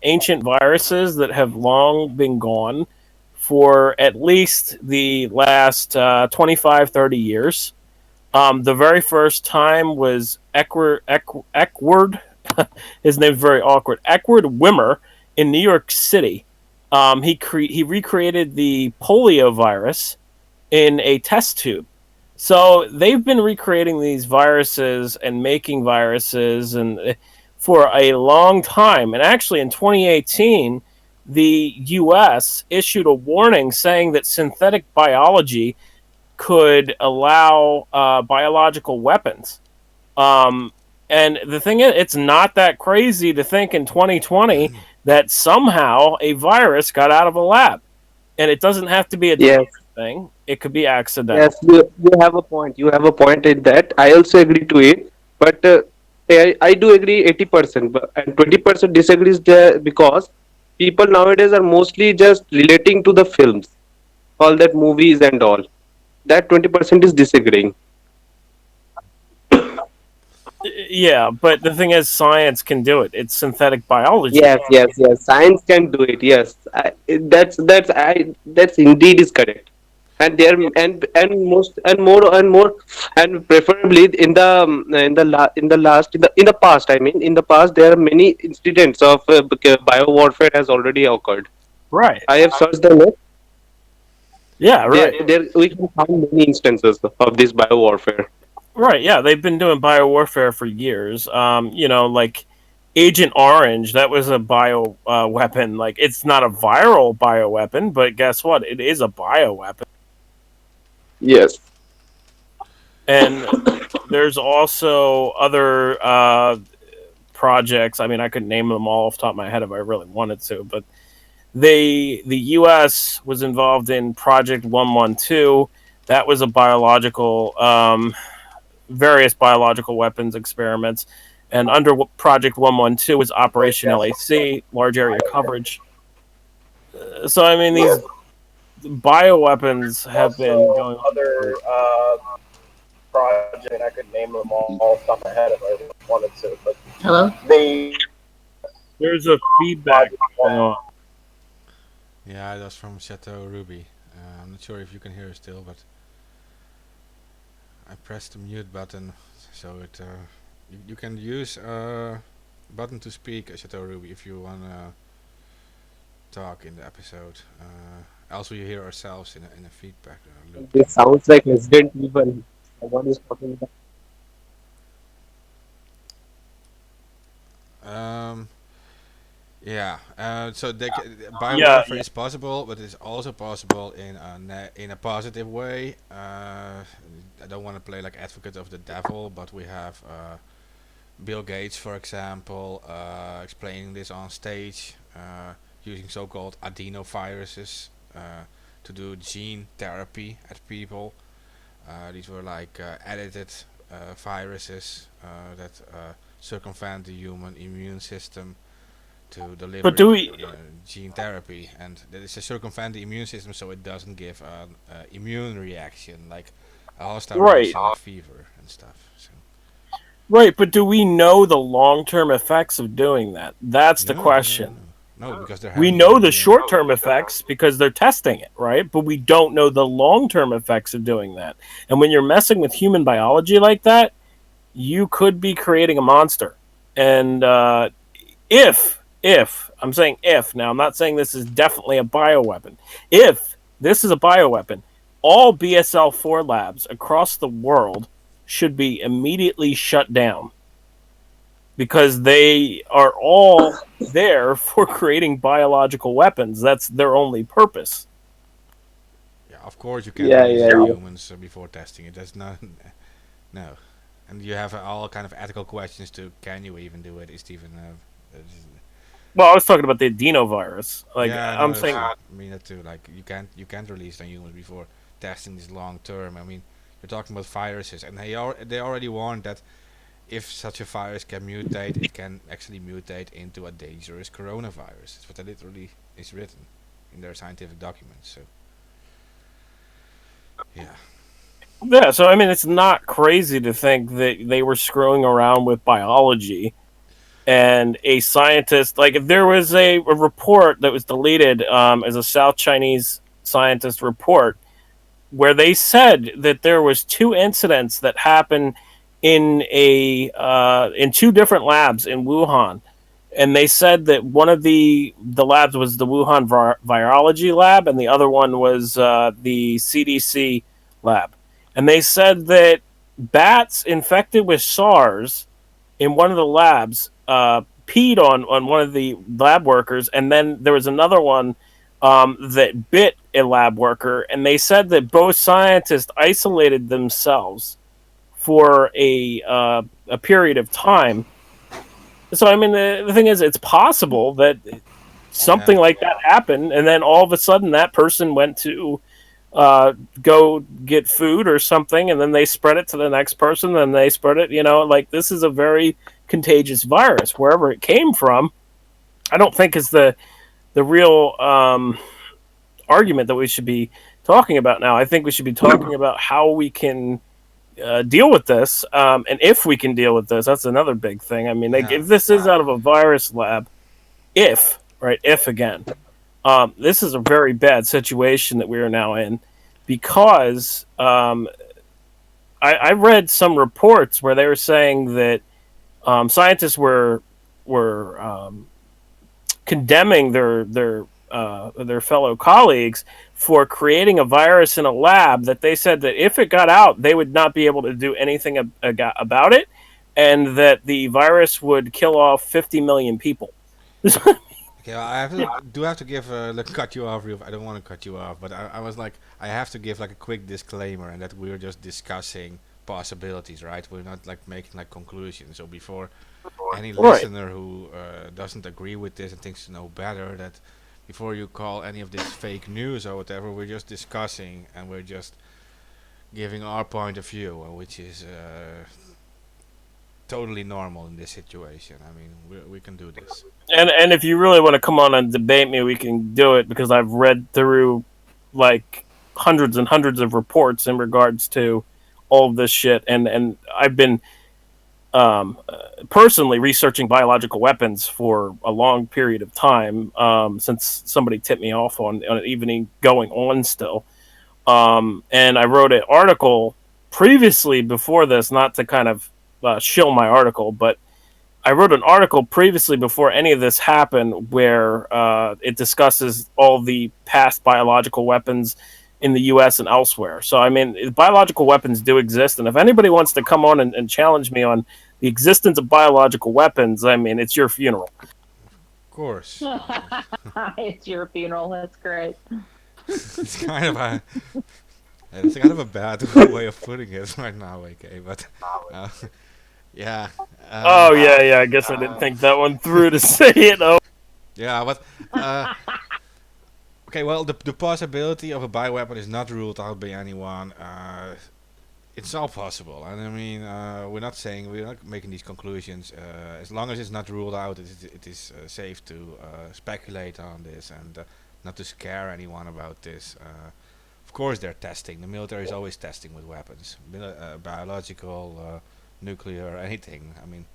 ancient viruses that have long been gone for at least the last 25, 30 years. The very first time was Eckward. His name's very awkward. Eckward Wimmer in New York City. He recreated the polio virus in a test tube. So they've been recreating these viruses and making viruses and for a long time. And actually, in 2018, the U.S. issued a warning saying that synthetic biology could allow biological weapons. Um, and the thing is, it's not that crazy to think in 2020 that somehow a virus got out of a lab. And it doesn't have to be a Yes, deliberate thing, it could be yes, accidental. you have a point. You have a point in that. I also agree to it, but I do agree 80%, but and 20% disagrees there because people nowadays are mostly just relating to the films, all that movies and all. That 20% is disagreeing. Yeah, but the thing is, science can do it. It's synthetic biology. Yes, yes, yes. Science can do it. Yes, that's indeed is correct. And there and most and more and more and preferably in the last in the past. I mean, in the past there are many incidents of bio warfare has already occurred. Right. I have searched the net. Yeah, right. There we can find many instances of this bio warfare. Right, yeah, they've been doing biowarfare for years. Like Agent Orange, that was a bio weapon. Like, it's not a viral bioweapon, but guess what? It is a bioweapon. Yes. And there's also other projects. I mean, I could name them all off the top of my head if I really wanted to, but the U.S. was involved in Project 112. That was a biological various biological weapons experiments. And under Project 112 was Operation LAC, large area coverage. So, I mean, these bioweapons have been going on. Other projects, and I could name them all off the top of my head if I wanted to, but Hello? there's a feedback going on. Yeah, that's from Chateau Ruby. I'm not sure if you can hear us still, but I pressed the mute button, so you can use button to speak, Chateau Ruby, if you wanna talk in the episode. Also, you hear ourselves in a feedback loop. This sounds like Resident Evil. Someone is talking about. Um, yeah. So biowarfare is possible, but it's also possible in a positive way. I don't want to play like advocate of the devil, but we have Bill Gates, for example, explaining this on stage, using so-called adenoviruses to do gene therapy at people. These were like edited viruses that circumvent the human immune system to deliver But do we? gene therapy, and that is to circumvent the immune system so it doesn't give an immune reaction like a hostile Right. reaction like fever and stuff. So Right, but do we know the long-term effects of doing that? That's the question. No, because there We haven't know been the any, short-term effects because they're testing it, right? But we don't know the long-term effects of doing that. And when you're messing with human biology like that, you could be creating a monster. And if I'm saying if now, I'm not saying this is definitely a bioweapon. If this is a bioweapon, all BSL-4 labs across the world should be immediately shut down because they are all there for creating biological weapons. That's their only purpose. yeah, of course you can't Yeah, release yeah, it in yeah. humans before testing it. That's not no, and you have all kind of ethical questions to can you even do it? Is it even Well, I was talking about the adenovirus. Like, yeah, no, I'm saying, I mean that too. Like you can't release it on humans before testing this long term. I mean, you're talking about viruses, and they already warned that if such a virus can mutate, it can actually mutate into a dangerous coronavirus. That's what it literally is written in their scientific documents. So yeah, yeah. So I mean, it's not crazy to think that they were screwing around with biology. And a scientist, like if there was a report that was deleted as a South Chinese scientist report where they said that there was two incidents that happened in two different labs in Wuhan, and they said that one of the labs was the Wuhan virology lab, and the other one was the CDC lab, and they said that bats infected with SARS in one of the labs peed on one of the lab workers, and then there was another one that bit a lab worker, and they said that both scientists isolated themselves for a period of time. So I mean, the thing is, it's possible that something yeah, like that happened, and then all of a sudden that person went to go get food or something, and then they spread it to the next person, and they spread it. Like this is a very contagious virus wherever it came from. I don't think is the real argument that we should be talking about now. I think we should be talking about how we can deal with this, and if we can deal with this, that's another big thing. I mean, Yeah. if this is out of a virus lab, if again, this is a very bad situation that we are now in, because I read some reports where they were saying that scientists were condemning their fellow colleagues for creating a virus in a lab that they said that if it got out, they would not be able to do anything about it, and that the virus would kill off 50 million people. Okay, well, do have to give cut you off. I don't want to cut you off, but I was like, I have to give like a quick disclaimer, and that we're just discussing possibilities, right? We're not like making like conclusions. So before any listener who doesn't agree with this and thinks to know better, that before you call any of this fake news or whatever, we're just discussing and we're just giving our point of view, which is totally normal in this situation. I mean, we can do this. And if you really want to come on and debate me, we can do it, because I've read through like hundreds and hundreds of reports in regards to all of this shit, and I've been personally researching biological weapons for a long period of time, since somebody tipped me off on it even going on still. And I wrote an article previously before this, not to kind of shill my article, but I wrote an article previously before any of this happened, where it discusses all the past biological weapons in the U.S. and elsewhere. So, I mean, biological weapons do exist, and if anybody wants to come on and challenge me on the existence of biological weapons, I mean, it's your funeral. Of course. It's your funeral. That's great. It's kind of a bad way of putting it right now, okay, but yeah. Oh yeah, I guess I didn't think that one through to say it. Oh. Yeah, but okay. Well, the possibility of a bioweapon is not ruled out by anyone. It's all possible, and I mean, we're not making these conclusions. As long as it's not ruled out, it is safe to speculate on this and not to scare anyone about this. Of course, they're testing. The military is always testing with weapons, biological, nuclear, anything. I mean,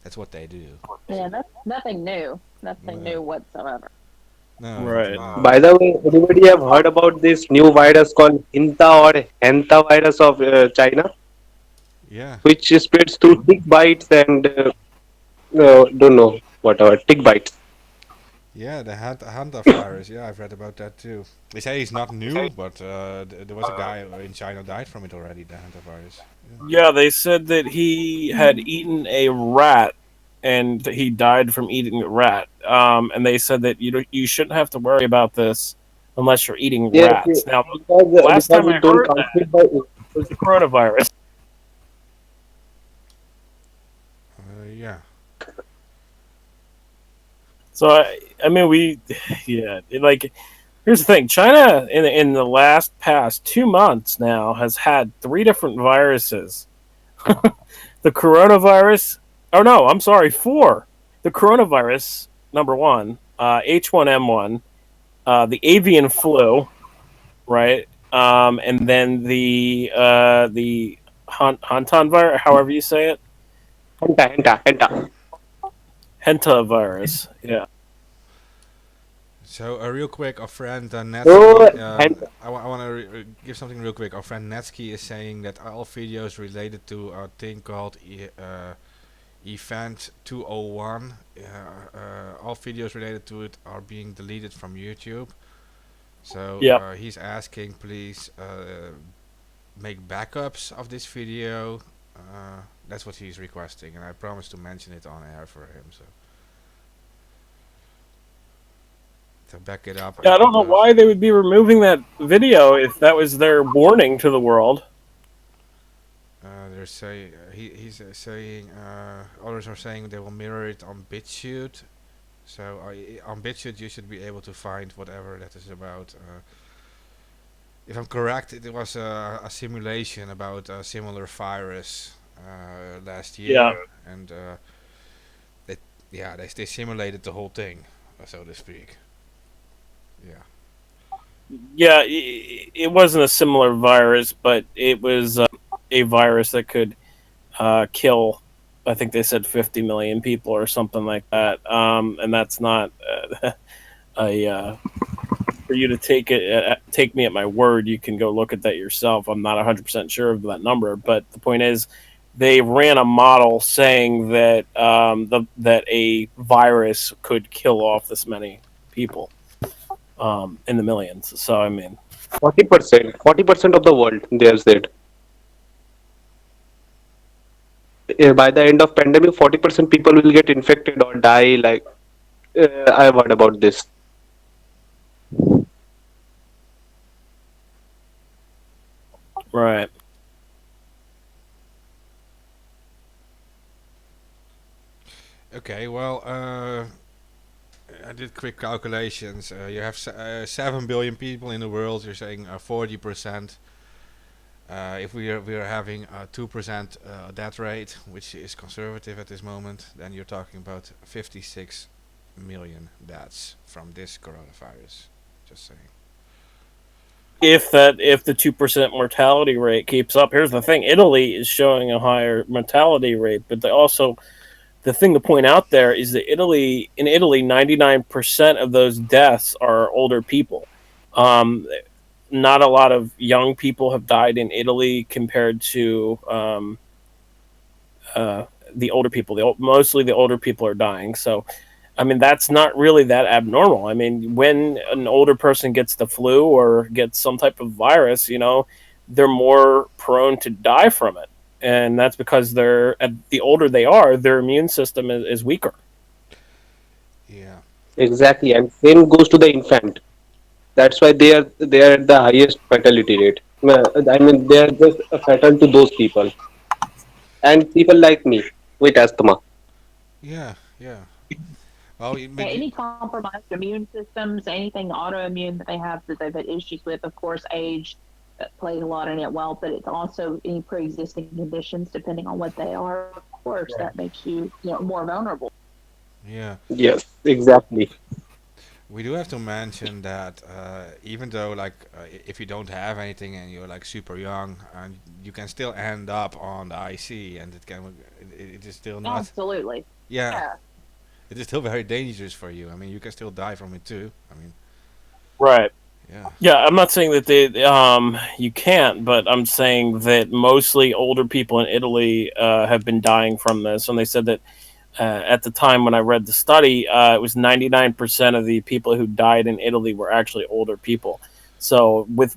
that's what they do. Yeah, that's nothing new. Nothing new whatsoever. No, Right. no. By the way, anybody have heard about this new virus called Hinta or Henta virus of China, Yeah. which spreads through tick bites and don't know whatever tick bites. Yeah, the hantavirus. Yeah, I've read about that too. They say it's not new, but there was a guy in China died from it already. The hantavirus. Yeah, they said that he had eaten a rat, and he died from eating the rat. And they said that you shouldn't have to worry about this unless you're eating Yes, rats. Now, because last time I it don't heard that transmit by. was the coronavirus. Yeah. So I mean, here's the thing: China in the past 2 months now has had 3 different viruses. The coronavirus. Oh no, I'm sorry, 4. The coronavirus, number 1, H1N1, the avian flu, right? And then the Hantan virus, however you say it, Henta. Henta virus. Yeah. So real quick, our friend Netsky, So, I want to give something real quick. Our friend Netsky is saying that all videos related to a thing called Event 201, all videos related to it are being deleted from YouTube. So Yep. he's asking, please make backups of this video. That's what he's requesting, and I promised to mention it on air for him. So to back it up. Yeah, I don't know why they would be removing that video if that was their warning to the world. They're saying he's saying others are saying they will mirror it on BitChute. So on BitChute you should be able to find whatever that is about. If I'm correct, it was a simulation about a similar virus last year, Yeah. and they simulated the whole thing, so to speak. Yeah. Yeah, it wasn't a similar virus, but it was a virus that could kill. I think they said 50 million people or something like that. And that's not a for you to take me at my word. You can go look at that yourself. I'm not 100% sure of that number, but the point is, they ran a model saying that that a virus could kill off this many people in the millions. So I mean, 40% of the world, they have said. By the end of pandemic, 40% people will get infected or die. Like I have heard about this. right. Okay, well, I did quick calculations. You have 7 billion people in the world. You're saying 40%. If we are having a 2% death rate, which is conservative at this moment, then you're talking about 56 million deaths from this coronavirus. Just saying. If the 2% mortality rate keeps up, here's the thing: Italy is showing a higher mortality rate, but they also the thing to point out there is that in Italy, 99% of those deaths are older people. Um, Not a lot of young people have died in Italy compared to uh, the older people. Mostly the older people are dying. So, I mean, that's not really that abnormal. I mean, when an older person gets the flu or gets some type of virus, they're more prone to die from it. And that's because the older they are, their immune system is weaker. Yeah. Exactly, and same goes to the infant. That's why they are at the highest fatality rate. I mean, they are just fatal to those people and people like me with asthma. Yeah, yeah. Well, Yeah, but any compromised immune systems, anything autoimmune that they have that they've had issues with, of course, age plays a lot in it. Well, but it's also any pre-existing conditions, depending on what they are. Of course, that makes you, more vulnerable. yeah, Yes, exactly. we do have to mention that even though like if you don't have anything and you're like super young, you can still end up on the IC, and it is still not. Absolutely. Yeah, Yeah. it is still very dangerous for you. I mean, you can still die from it too. I mean, Right. yeah. Yeah, I'm not saying that you can't, but I'm saying that mostly older people in Italy have been dying from this, and they said that at the time when I read the study, it was 99% of the people who died in Italy were actually older people. So with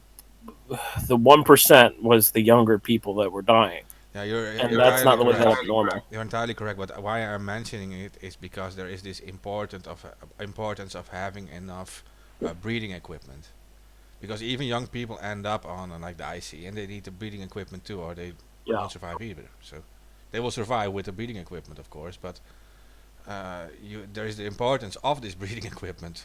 the 1% was the younger people that were dying, Yeah, you're and that's entirely not really correct. that abnormal. You're entirely correct. But why I'm mentioning it is because there is this importance of having enough breathing equipment. Because even young people end up on like the IC, and they need the breathing equipment too, or they Yeah. won't survive either. So they will survive with the breathing equipment, of course. But there is the importance of this breathing equipment.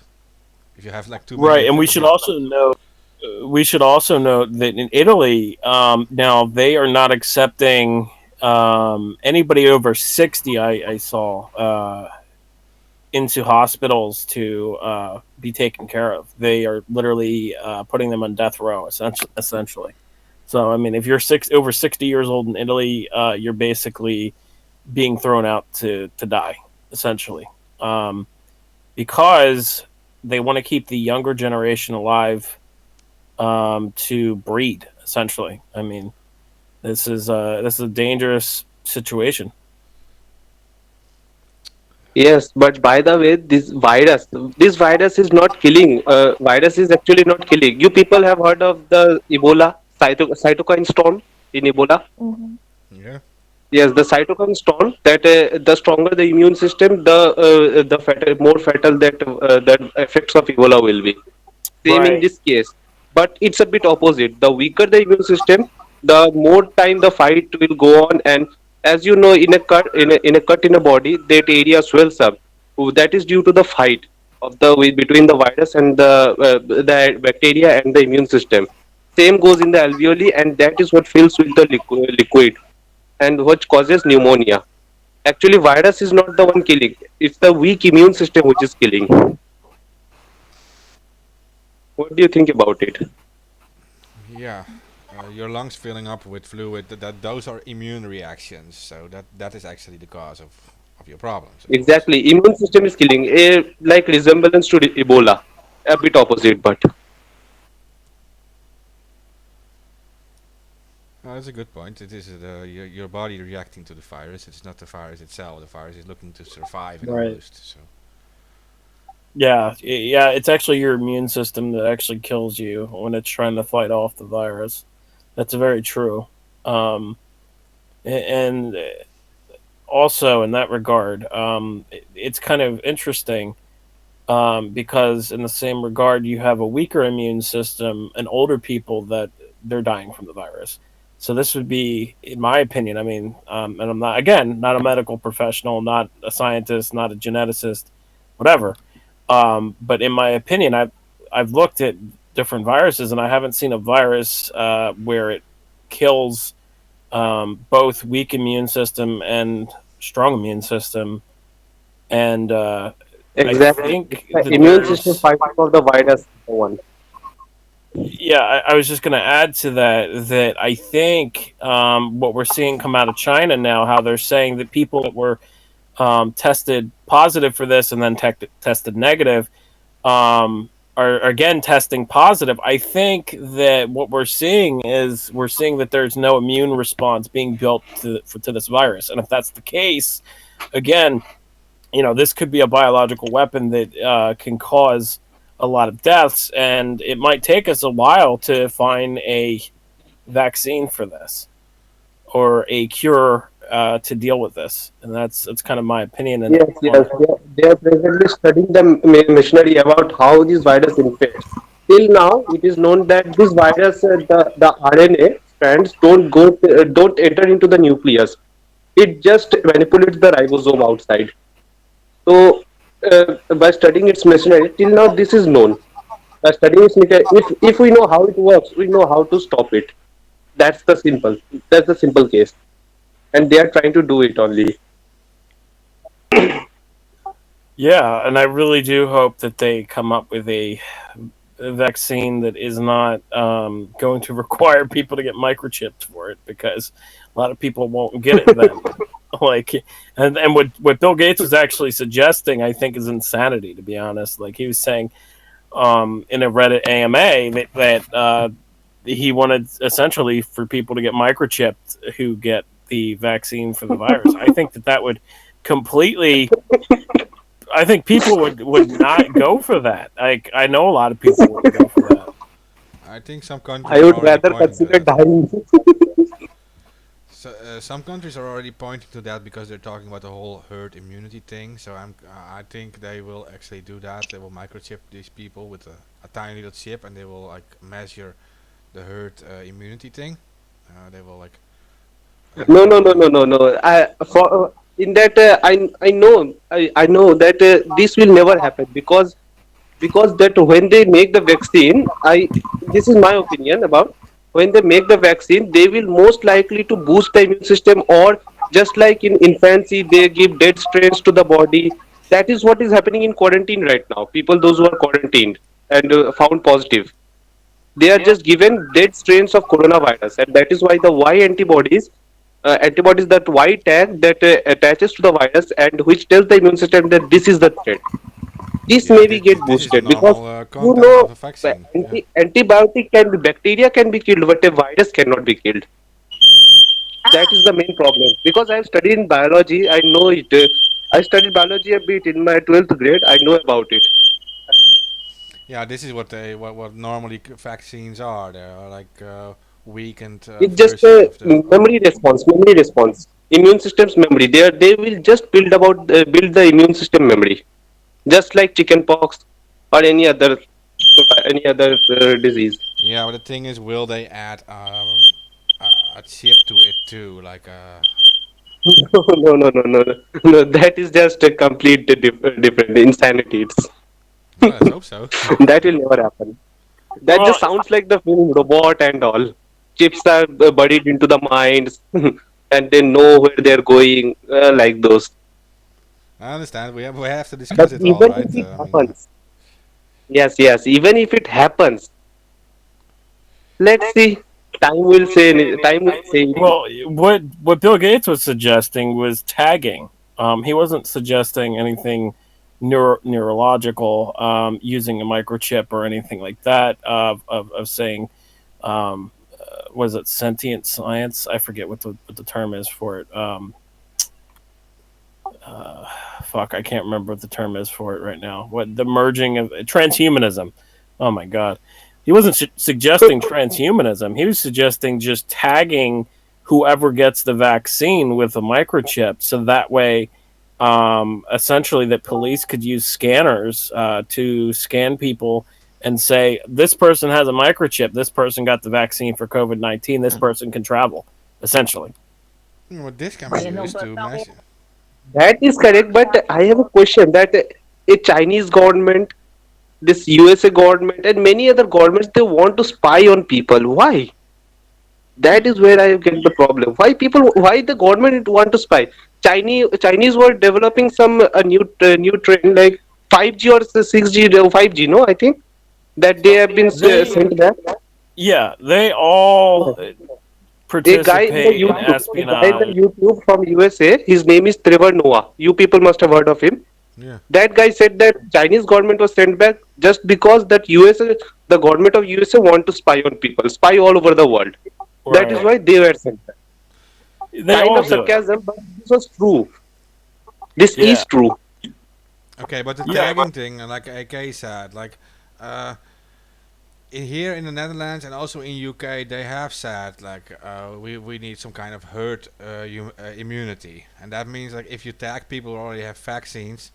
If you have like too many Right, and equipment, yeah. we should also note that in Italy, now they are not accepting anybody over 60. I saw into hospitals to be taken care of. They are literally putting them on death row, essentially. So, I mean, if you're over 60 years old in Italy, you're basically being thrown out to die, essentially, because they want to keep the younger generation alive to breed. Essentially, I mean, this is a dangerous situation. Yes, but by the way, this virus is not killing. Virus is actually not killing. You people have heard of the Ebola cytokine storm in Ebola? Hmm. Yeah. Yes, the cytokine storm. That the stronger the immune system, the more fatal that effects of Ebola will be. Same in Right. this case, but it's a bit opposite. The weaker the immune system, the more time the fight will go on. And as you know, in a cut in a body, that area swells up. That is due to the fight of the between the virus and the bacteria and the immune system. Same goes in the alveoli, and that is what fills with the liquid and which causes pneumonia. Actually, virus is not the one killing; it's the weak immune system which is killing. What do you think about it? Yeah. your lungs filling up with fluid, that those are immune reactions. So that is actually the cause of your problems, of course. Exactly. Immune system is killing. Like resemblance to Ebola. A bit opposite, but That's a good point. It is your body reacting to the virus. It's not the virus itself. The virus is looking to survive at Right. most. So Yeah, yeah. It's actually your immune system that actually kills you when it's trying to fight off the virus. That's very true. Um, and also in that regard, it's kind of interesting because in the same regard, you have a weaker immune system and older people that they're dying from the virus. So this would be, in my opinion, I mean, and I'm not again not a medical professional, not a scientist, not a geneticist, whatever. But in my opinion, I've looked at different viruses and I haven't seen a virus where it kills both weak immune system and strong immune system. And I exactly. It's think the that immune system there's fighting off the virus. One. yeah, I was just going to add to that that I think what we're seeing come out of China now, how they're saying that people that were tested positive for this and then tested negative are again testing positive. I think that what we're seeing is we're seeing that there's no immune response being built to this virus, and if that's the case, again, this could be a biological weapon that can cause a lot of deaths, and it might take us a while to find a vaccine for this or a cure to deal with this. And that's kind of my opinion Yes, yes. on. They are presently studying the machinery about how this virus infects. Till now, it is known that this virus, the RNA strands don't enter into the nucleus. It just manipulates the ribosome outside. So, by studying its machinery, till now this is known. By studying its machinery, if we know how it works, we know how to stop it. That's the simple. That's the simple case, and they are trying to do it only. Yeah, and I really do hope that they come up with a vaccine that is not going to require people to get microchipped for it because a lot of people won't get it then. Like, and what Bill Gates was actually suggesting, I think, is insanity. To be honest, like he was saying in a Reddit AMA that he wanted essentially for people to get microchipped who get the vaccine for the virus. I think that would completely. I think people would not go for that. Like I know a lot of people wouldn't go for that. I think some I countries are would already rather pointing to consider that. dying. So, some countries are already pointing to that because they're talking about the whole herd immunity thing. So I think they will actually do that. They will microchip these people with a tiny little chip, and they will like measure the herd immunity thing. They will like No, no, no, probably. no, no, no. In that, I know that this will never happen because that when they make the vaccine, this is my opinion about when they make the vaccine, they will most likely to boost the immune system, or just like in infancy, they give dead strains to the body. That is what is happening in quarantine right now. People, those who are quarantined and found positive, they are just given dead strains of coronavirus, and that is why the Y antibodies, that Y tag that attaches to the virus and which tells the immune system that this is the threat. This Yeah, maybe get this is the boosted because normal you content know of a vaccine. Yeah. antibiotic can be, bacteria can be killed, but a virus cannot be killed. That is the main problem. Because I have studied in biology, I know it. I studied biology a bit in my 12th grade. I know about it. Yeah, this is what normally vaccines are. They are like weakened It's just versions a of the. memory response, immune system's memory. They will just build the immune system memory, just like chickenpox or any other disease. Yeah, but the thing is, will they add a chip to it too? Like No, no, no, no, no, no. No, that is just a complete different insanity. well, let's hope so. That will never happen. That Well, just sounds like the film Robot and all. Chips are buried into the minds, and they know where they're going, like those. I understand. We have to But discuss it all, even right? if it I mean, happens, yes, yes, even if it happens, let's see. Time will say it. Well, what Bill Gates was suggesting was tagging. He wasn't suggesting anything neurological, using a microchip or anything like that. Of saying, was it sentient science? I forget what the term is for it. Fuck, I can't remember what the term is for it right now. What the merging of transhumanism? Oh my god, he wasn't suggesting transhumanism. He was suggesting just tagging whoever gets the vaccine with a microchip, so that way, essentially, that police could use scanners to scan people and say this person has a microchip, this person got the vaccine for COVID-19, this person can travel. Essentially, Well, this can be Right, and used to they'll be mass. able That is to correct, but track. I have a question that a Chinese government, this USA government, and many other governments, they want to spy on people. Why? That is where I get the problem. Why the government want to spy? Chinese were developing some new trend like 5G or 6G, 5G. No, I think that they have been they sent back. yeah, they all A guy in the participate in YouTube, a guy in the espionage. YouTube from USA. His name is Trevor Noah. You people must have heard of him. Yeah. That guy said that Chinese government was sent back just because that USA, the government of USA want to spy on people, spy all over the world. That is Right. why they were sent back. They Kind all of do it. sarcasm, but this was true. This Yeah. is true. Okay, but the Yeah. tagging thing, like AK said, like uh, here in the Netherlands and also in UK, they have said like we need some kind of herd immunity, and that means like if you tag people who already have vaccines,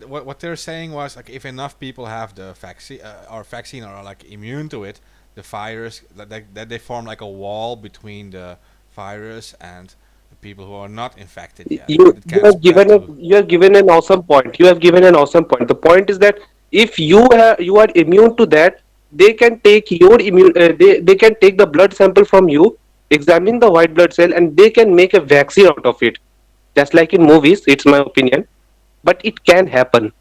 what they're saying was like if enough people have the vaccine or are like immune to it, the virus that they form like a wall between the virus and the people who are not infected yet, You and it you can't have spread given a to. you have given an awesome point. You have given an awesome point. The point is that if you are immune to that, they can take your immune. They can take the blood sample from you, examine the white blood cell, and they can make a vaccine out of it. Just like in movies, it's my opinion, but it can happen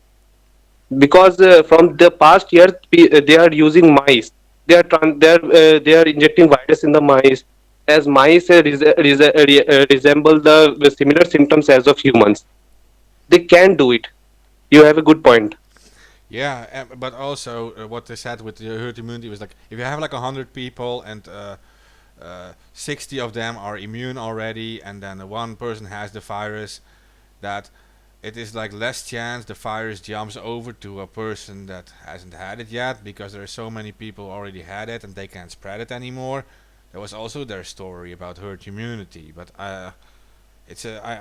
because from the past years they are using mice. They are injecting virus in the mice, as mice resemble the similar symptoms as of humans. They can do it. You have a good point. Yeah, but also what they said with the herd immunity was like if you have like 100 people and 60 of them are immune already, and then one person has the virus, that it is like less chance the virus jumps over to a person that hasn't had it yet because there are so many people already had it and they can't spread it anymore. That was also their story about herd immunity, but I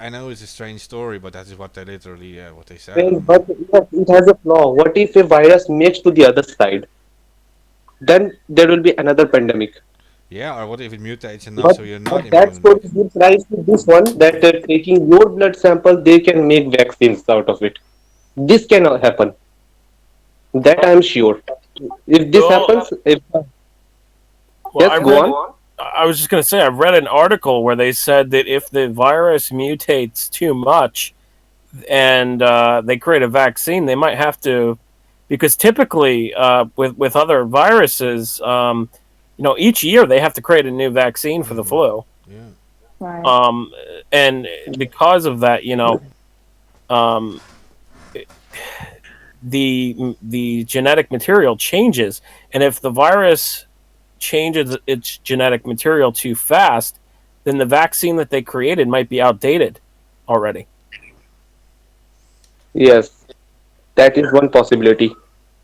know it's a strange story, but that is what they literally what they said. I Well, don't know. but it has a flaw. What if a virus makes to the other side? Then there will be another pandemic. Yeah, or what if it mutates enough But, so you're not but that immune? story Like, gives rise to this one that taking your blood sample, they can make vaccines out of it. This cannot happen. That I am sure. If this Well, happens, if well, yes, go on. I was just going to say, I read an article where they said that if the virus mutates too much and they create a vaccine, they might have to, because typically with other viruses, each year they have to create a new vaccine for the flu, yeah. Right. um, and because of that, um, the genetic material changes, and if the virus changes its genetic material too fast, then the vaccine that they created might be outdated already. Yes, that is one possibility.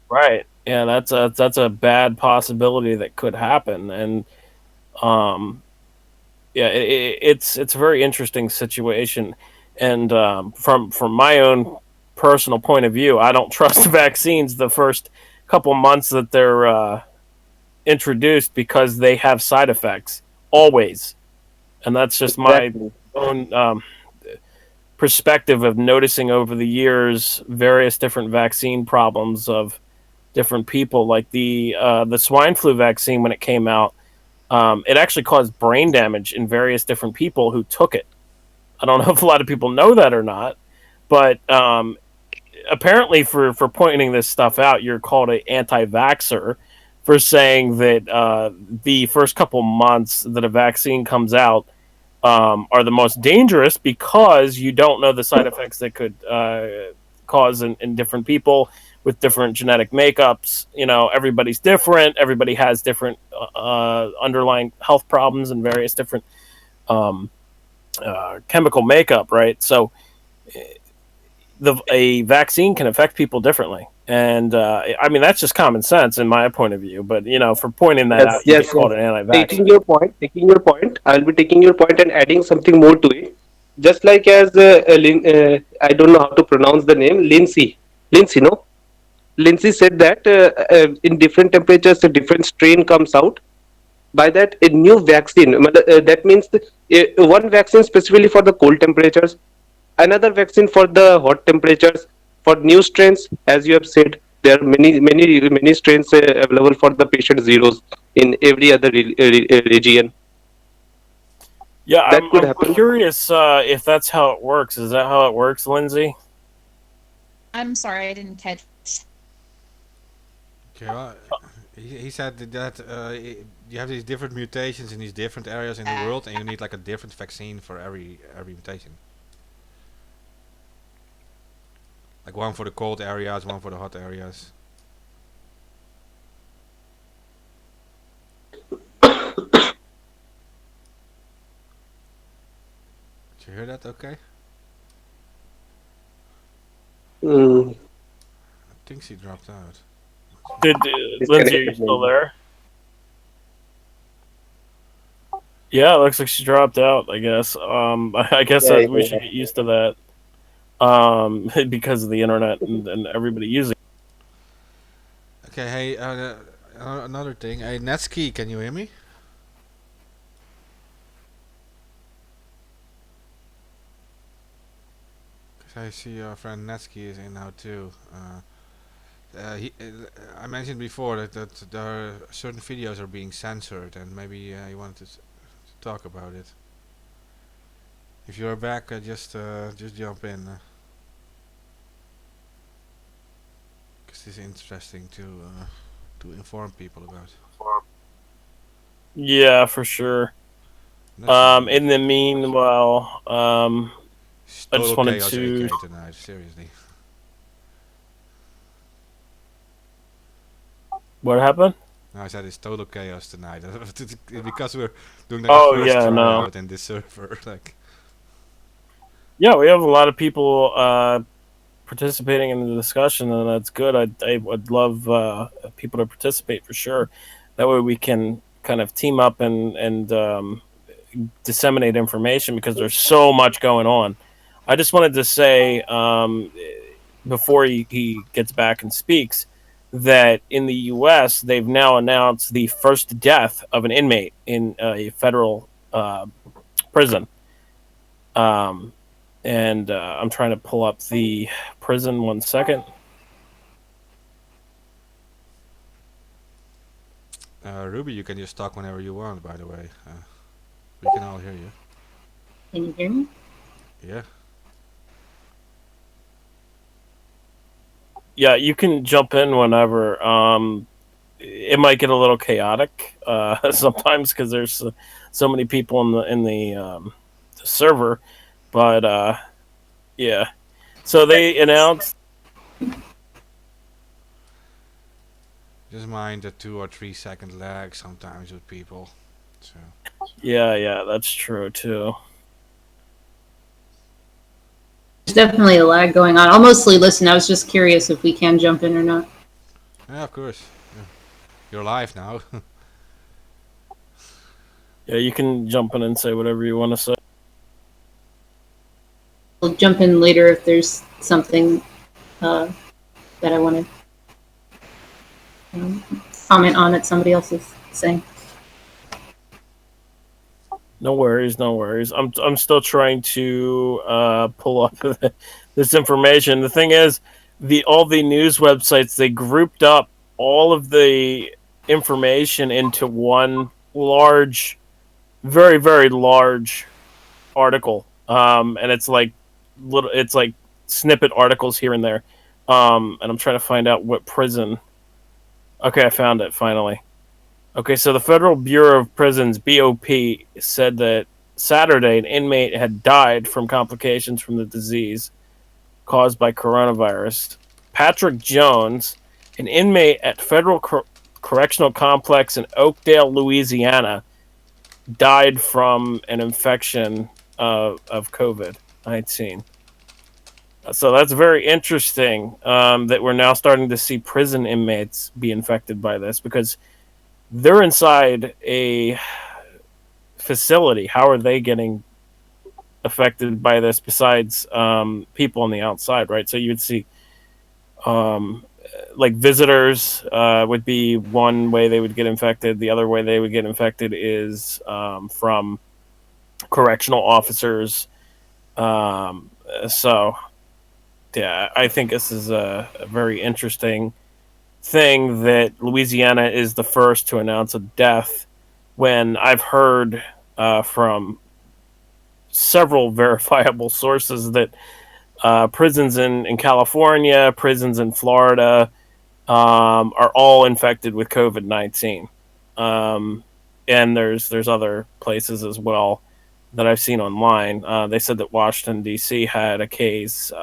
Right. Yeah, that's a bad possibility that could happen, and um, yeah, it's a very interesting situation, and from my own personal point of view, I don't trust vaccines the first couple months that they're introduced because they have side effects always, and that's just my Exactly. own perspective of noticing over the years various different vaccine problems of different people. Like the swine flu vaccine when it came out, it actually caused brain damage in various different people who took it. I don't know if a lot of people know that or not, but apparently for pointing this stuff out, you're called an anti-vaxxer for saying that the first couple months that a vaccine comes out are the most dangerous because you don't know the side effects that could cause in different people with different genetic makeups. You know, everybody's different. Everybody has different underlying health problems and various different um, chemical makeup, right? So a vaccine can affect people differently. And I mean, that's just common sense in my point of view. But, you know, for pointing that Yes, out, you yes, get yes. called an anti Taking vaxxer. your point, taking your point. I'll be taking your point and adding something more to it. Just like as I don't know how to pronounce the name, Lindsay, no? Lindsay said that in different temperatures, a different strain comes out. By that, a new vaccine, that means one vaccine specifically for the cold temperatures, another vaccine for the hot temperatures. For new strains, as you have said, there are many strains available for the patient zeros in every other region. Yeah, That could I'm happen. curious if that's how it works. Is that how it works, Lindsay? I'm sorry, I didn't catch. Okay, well, he said that you have these different mutations in these different areas in the world, and you need like a different vaccine for every mutation. Like one for the cold areas, one for the hot areas. Did you hear that? Okay. I Mm, think she dropped out. Did Lindsay, are you disconnected still maybe. there? Yeah, it looks like she dropped out. I guess. I guess Yeah, that we yeah, should yeah. get used to that. Because of the internet and everybody using. Okay, hey, another thing. Hey, Netsky, can you hear me? 'Cause I see your friend Netsky is in now too. I mentioned before that there are certain videos are being censored, and maybe you wanted to talk about it. If you're back, just jump in, because this is interesting to inform people about. Yeah, for sure. That's In the meanwhile, it's I total just wanted chaos to. AK tonight. Seriously. What happened? No, I said it's total chaos tonight because we're doing like a Oh first yeah, no. tryout in this server. Like, Yeah, we have a lot of people participating in the discussion, and that's good. I would love people to participate for sure. That way, we can kind of team up and disseminate information because there's so much going on. I just wanted to say before he gets back and speaks that in the U.S. they've now announced the first death of an inmate in a federal prison. Um, and I'm trying to pull up the prison. 1 second. Ruby, you can just talk whenever you want. By the way, we can all hear you. Can you hear me? Yeah. Yeah, you can jump in whenever. It might get a little chaotic sometimes because there's so many people the server, but yeah. So they announced. Just mind the 2 or 3 second lag sometimes with people. So Yeah, that's true too. There's definitely a lag going on. I'll mostly listen. I was just curious if we can jump in or not. yeah, of course. Yeah. You're live now. Yeah, you can jump in and say whatever you want to say. We'll jump in later if there's something that I want to comment on that somebody else is saying. No worries, no worries. I'm still trying to pull up this information. The thing is, all the news websites they grouped up all of the information into one large, very large article. And it's like it's like snippet articles here and there. And I'm trying to find out what prison Okay, I found it finally. Okay, so the Federal Bureau of Prisons (BOP) said that Saturday an inmate had died from complications from the disease caused by coronavirus. Patrick Jones, an inmate at Federal Correctional Complex in Oakdale, Louisiana, died from an infection of COVID-19. So that's very interesting that we're now starting to see prison inmates be infected by this because they're inside a facility. How are they getting affected by this besides people on the outside, right? So you would see like visitors would be one way they would get infected. The other way they would get infected is from correctional officers. So, yeah, I think this is a very interesting thing that Louisiana is the first to announce a death when I've heard from several verifiable sources that prisons in California, prisons in Florida are all infected with COVID-19. And there's other places as well that I've seen online. They said that Washington, D.C. had a case.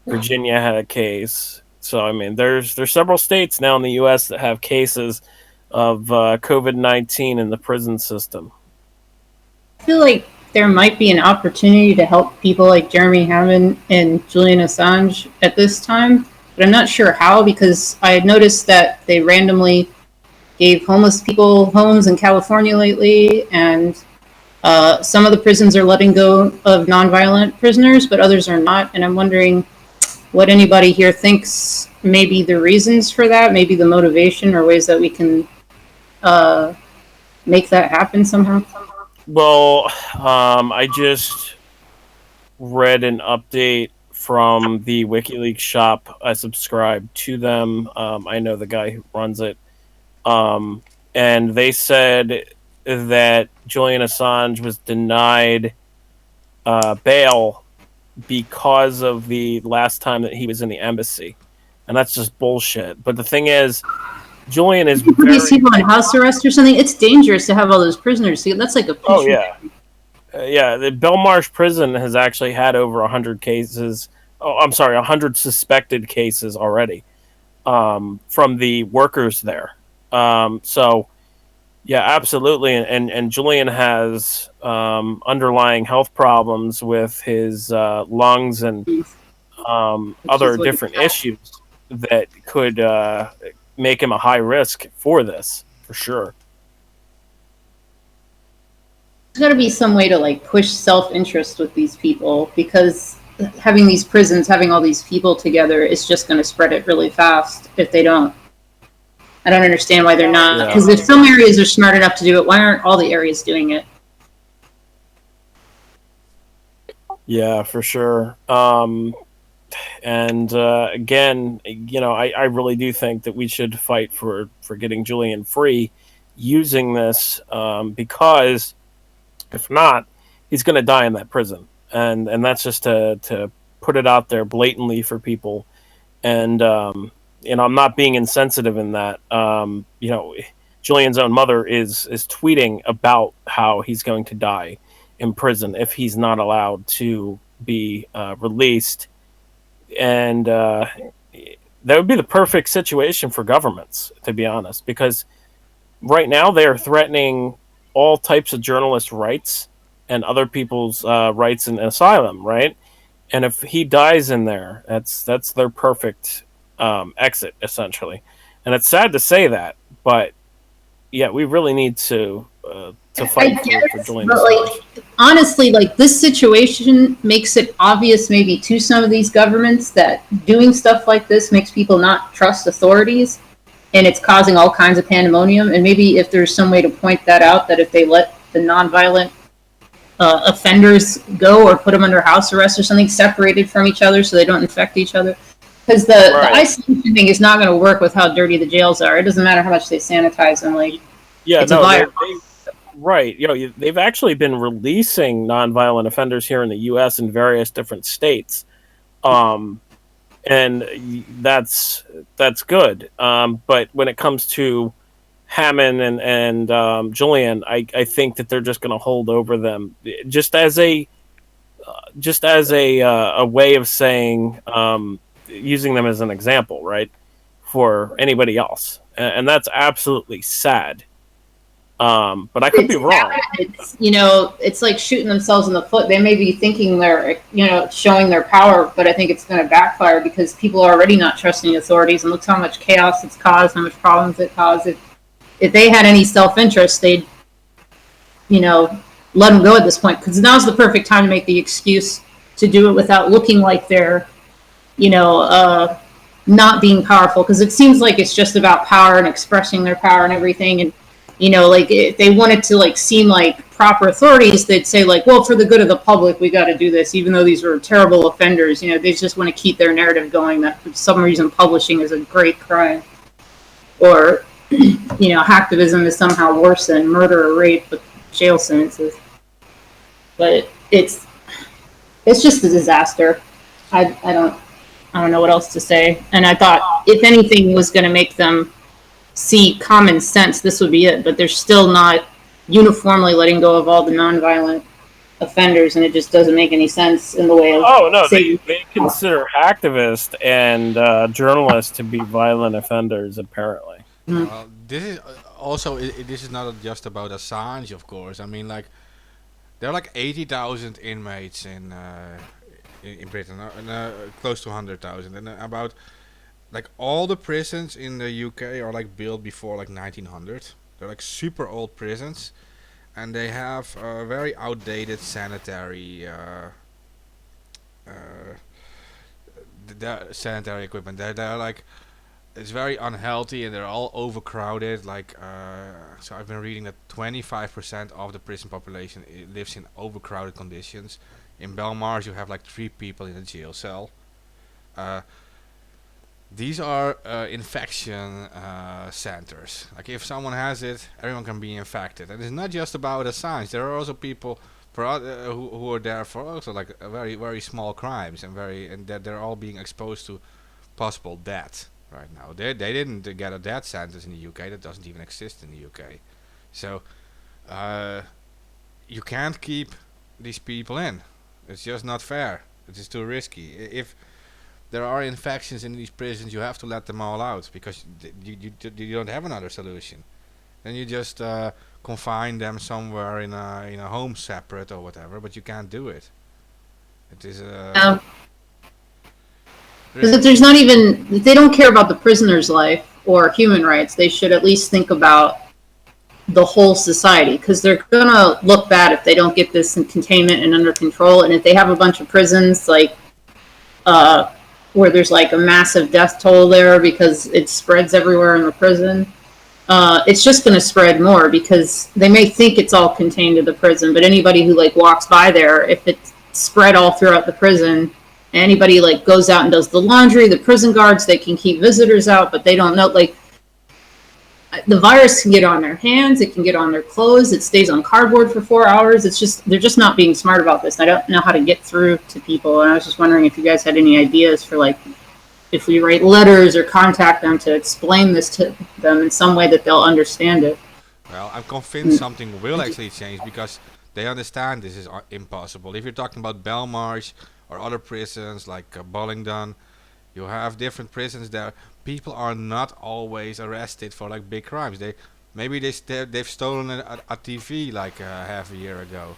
Virginia had a case. So, I mean, there's several states now in the U.S. that have cases of COVID-19 in the prison system. I feel like there might be an opportunity to help people like Jeremy Hammond and Julian Assange at this time, but I'm not sure how because I had noticed that they randomly gave homeless people homes in California lately, and some of the prisons are letting go of nonviolent prisoners, but others are not, and I'm wondering what anybody here thinks maybe the reasons for that, maybe the motivation or ways that we can make that happen somehow. Well, I just read an update from the WikiLeaks shop. I subscribe to them. I know the guy who runs it. And they said that Julian Assange was denied bail because of the last time that he was in the embassy. And that's just bullshit. But the thing is, Julian is put these people on house arrest or something. It's dangerous to have all those prisoners. See, that's like a oh yeah, the Belmarsh prison has actually had over 100 cases. Oh, I'm sorry, 100 suspected cases already from the workers there. So yeah, absolutely. And Julian has underlying health problems with his lungs and other different issues that could make him a high risk for this, for sure. There's got to be some way to like push self-interest with these people because having these prisons, having all these people together is just going to spread it really fast if they don't. I don't understand why they're not, because if some areas are smart enough to do it, why aren't all the areas doing it? Yeah, for sure. And again, you know, I really do think that we should fight for getting Julian free using this because if not, he's going to die in that prison. And that's just to put it out there blatantly for people. And, you know, I'm not being insensitive in that. You know, Julian's own mother is tweeting about how he's going to die in prison if he's not allowed to be released. And that would be the perfect situation for governments, to be honest, because right now they are threatening all types of journalist rights and other people's rights in asylum, right? And if he dies in there, that's their perfect exit, essentially. And it's sad to say that, but yeah, we really need to fight for Julian Assange. Like, honestly, like this situation makes it obvious maybe to some of these governments that doing stuff like this makes people not trust authorities, and it's causing all kinds of pandemonium. And maybe if there's some way to point that out, that if they let the nonviolent offenders go or put them under house arrest or something, separated from each other so they don't infect each other. Because the isolation thing is not going to work with how dirty the jails are. It doesn't matter how much they sanitize them. Like, yeah, it's a virus. Right. You know, they've actually been releasing nonviolent offenders here in the U.S. in various different states. And and that's good. But when it comes to Hammond and Julian, I think that they're just going to hold over them just as a way of saying, using them as an example, right, for anybody else, and that's absolutely sad. But I could be wrong. It's like shooting themselves in the foot. They may be thinking they're, showing their power, but I think it's going to backfire because people are already not trusting authorities, and look how much chaos it's caused, how much problems it caused. If they had any self-interest, they'd, let them go at this point, because now's the perfect time to make the excuse to do it without looking like they're, not being powerful, because it seems like it's just about power and expressing their power and everything. And like if they wanted to like seem like proper authorities, they'd say like, well, for the good of the public, we got to do this, even though these were terrible offenders. They just want to keep their narrative going that for some reason publishing is a great crime, or hacktivism is somehow worse than murder or rape with jail sentences. But it's just a disaster. I don't know what else to say. And I thought if anything was going to make them see common sense, this would be it. But they're still not uniformly letting go of all the nonviolent offenders, and it just doesn't make any sense in the way of. Oh no, they consider activists and journalists to be violent offenders, apparently. Well, this is also this is not just about Assange, of course. I mean, like there are like 80,000 inmates in Britain, close to 100,000, and about like all the prisons in the UK are like built before like 1900. They're like super old prisons, and they have very outdated sanitary sanitary equipment. They're like, it's very unhealthy, and they're all overcrowded. Like so I've been reading that 25% of the prison population lives in overcrowded conditions. In Belmarsh you have like 3 people in a jail cell. These are infection centers. Like if someone has it, everyone can be infected. And it's not just about Assange. There are also people who are there for also like very, very small crimes, and that they're all being exposed to possible death right now. They didn't get a death sentence in the UK. That doesn't even exist in the UK. So you can't keep these people in. It's just not fair. It is too risky. If there are infections in these prisons, you have to let them all out, because you don't have another solution. Then you just confine them somewhere in a home separate or whatever, but you can't do it. It is because there's not even, if they don't care about the prisoner's life or human rights, they should at least think about the whole society, because they're gonna look bad if they don't get this in containment and under control. And if they have a bunch of prisons like where there's like a massive death toll there because it spreads everywhere in the prison, it's just going to spread more, because they may think it's all contained to the prison, but anybody who like walks by there, if it's spread all throughout the prison, anybody like goes out and does the laundry, the prison guards, they can keep visitors out, but they don't know, like the virus can get on their hands, it can get on their clothes, it stays on cardboard for 4 hours. It's just, they're just not being smart about this. I don't know how to get through to people, and I was just wondering if you guys had any ideas for like, if we write letters or contact them to explain this to them in some way that they'll understand it. Well, I'm convinced something will actually change, because they understand this is impossible. If you're talking about Belmarsh or other prisons like Bullingdon, you have different prisons there. People are not always arrested for like big crimes. They've stolen a TV like half a year ago,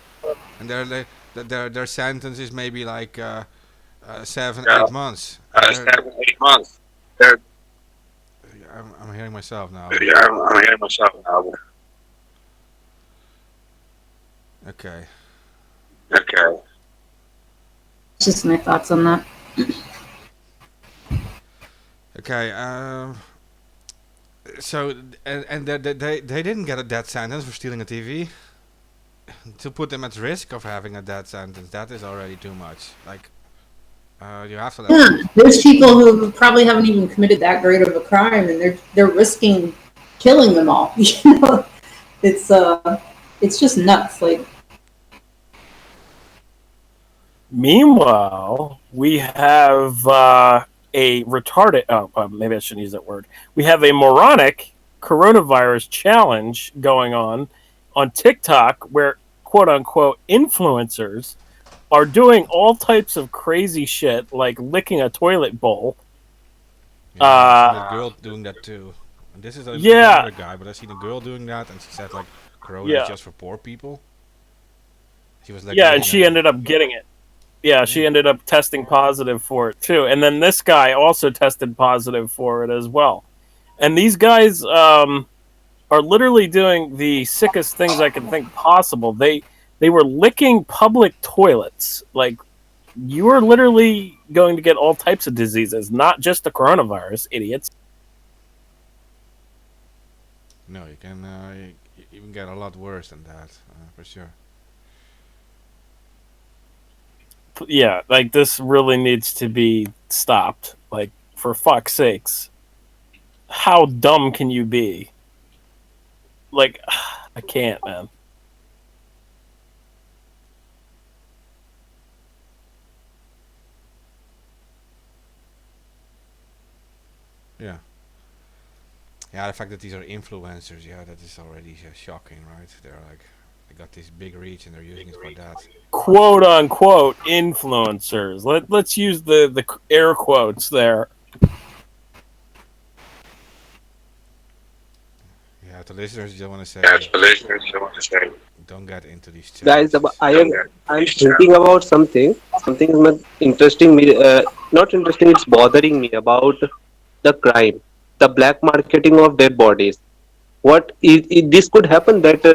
and their sentence is maybe like 7-8 months. 7-8 months. I'm hearing myself now. I'm hearing myself now. Okay. Just my thoughts on that. Okay. So and they didn't get a death sentence for stealing a TV. To put them at risk of having a death sentence, that is already too much. Like, you have to. There's people who probably haven't even committed that great of a crime, and they're risking killing them all. It's just nuts. Like, meanwhile, we have a retarded. Oh, maybe I shouldn't use that word. We have a moronic coronavirus challenge going on TikTok, where quote unquote influencers are doing all types of crazy shit, like licking a toilet bowl. Yeah, I've seen a girl doing that too. And this is Yeah, another guy, but I've seen a girl doing that, and she said like Corona is yeah, just for poor people. She was like yeah, and licking she a ended up getting it. Yeah, yeah. she ended up testing positive for it too, and then this guy also tested positive for it as well. And these guys are literally doing the sickest things I can think possible. They were licking public toilets. Like, you are literally going to get all types of diseases, not just the coronavirus, idiots. No, you can you even get a lot worse than that, for sure. Yeah, like this really needs to be stopped. Like, for fuck's sakes, how dumb can you be? Like, I can't, man. Yeah. Yeah, the fact that these are influencers, yeah, that is already shocking, right? They're like, they got this big reach and they're using it for that. Quote unquote influencers. Let's use the air quotes there. Yeah, to listeners, you want to say, don't get into these Guys, challenges. I'm thinking about something. Something is not interesting me. Not interesting. It's bothering me about the crime, the black marketing of dead bodies. This could happen that,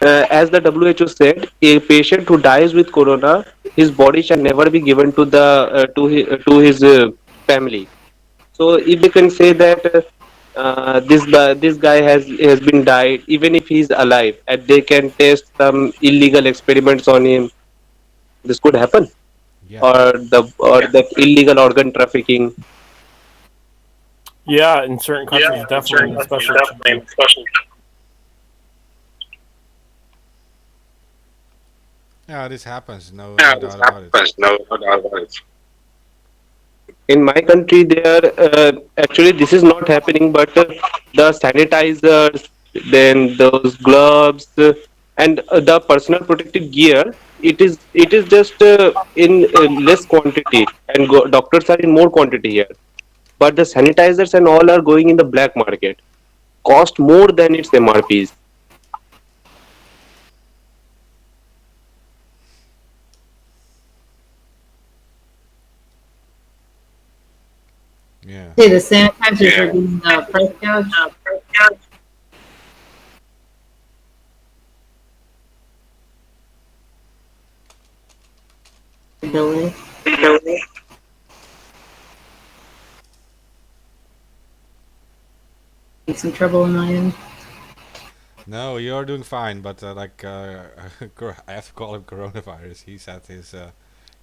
as the WHO said, a patient who dies with corona, his body shall never be given to the to his family. So if they can say that this guy has been died, even if he's alive, and they can test some illegal experiments on him, this could happen, Yeah. or the illegal organ trafficking. Yeah, in certain countries, definitely, especially China. Yeah, this happens. No doubt about it. In my country, there actually this is not happening, but the sanitizers, then those gloves, and the personal protective gear, it is just in less quantity, and doctors are in more quantity here. But the sanitizers and all are going in the black market, cost more than its MRPs. Yeah. Say the sanitizers are getting price gouged. Billy. Some trouble in my end. No, you're doing fine, but I have to call him coronavirus. He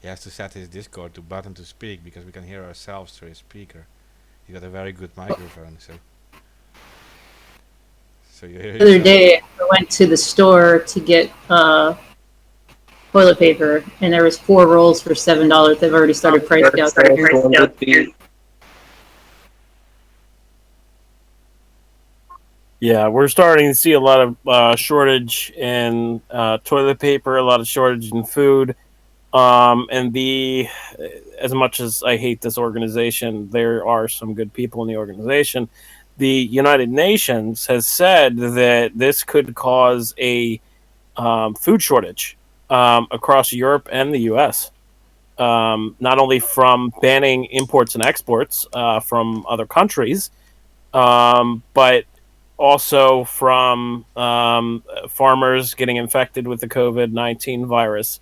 has to set his Discord to button to speak because we can hear ourselves through his speaker. He got a very good microphone, so you hear The other yourself. day, I went to the store to get toilet paper, and there was 4 rolls for $7. They've already started price gouging here. 1 to 3. Yeah, we're starting to see a lot of shortage in toilet paper, a lot of shortage in food. And as much as I hate this organization, there are some good people in the organization. The United Nations has said that this could cause a food shortage across Europe and the U.S. Not only from banning imports and exports from other countries, but also from farmers getting infected with the COVID-19 virus.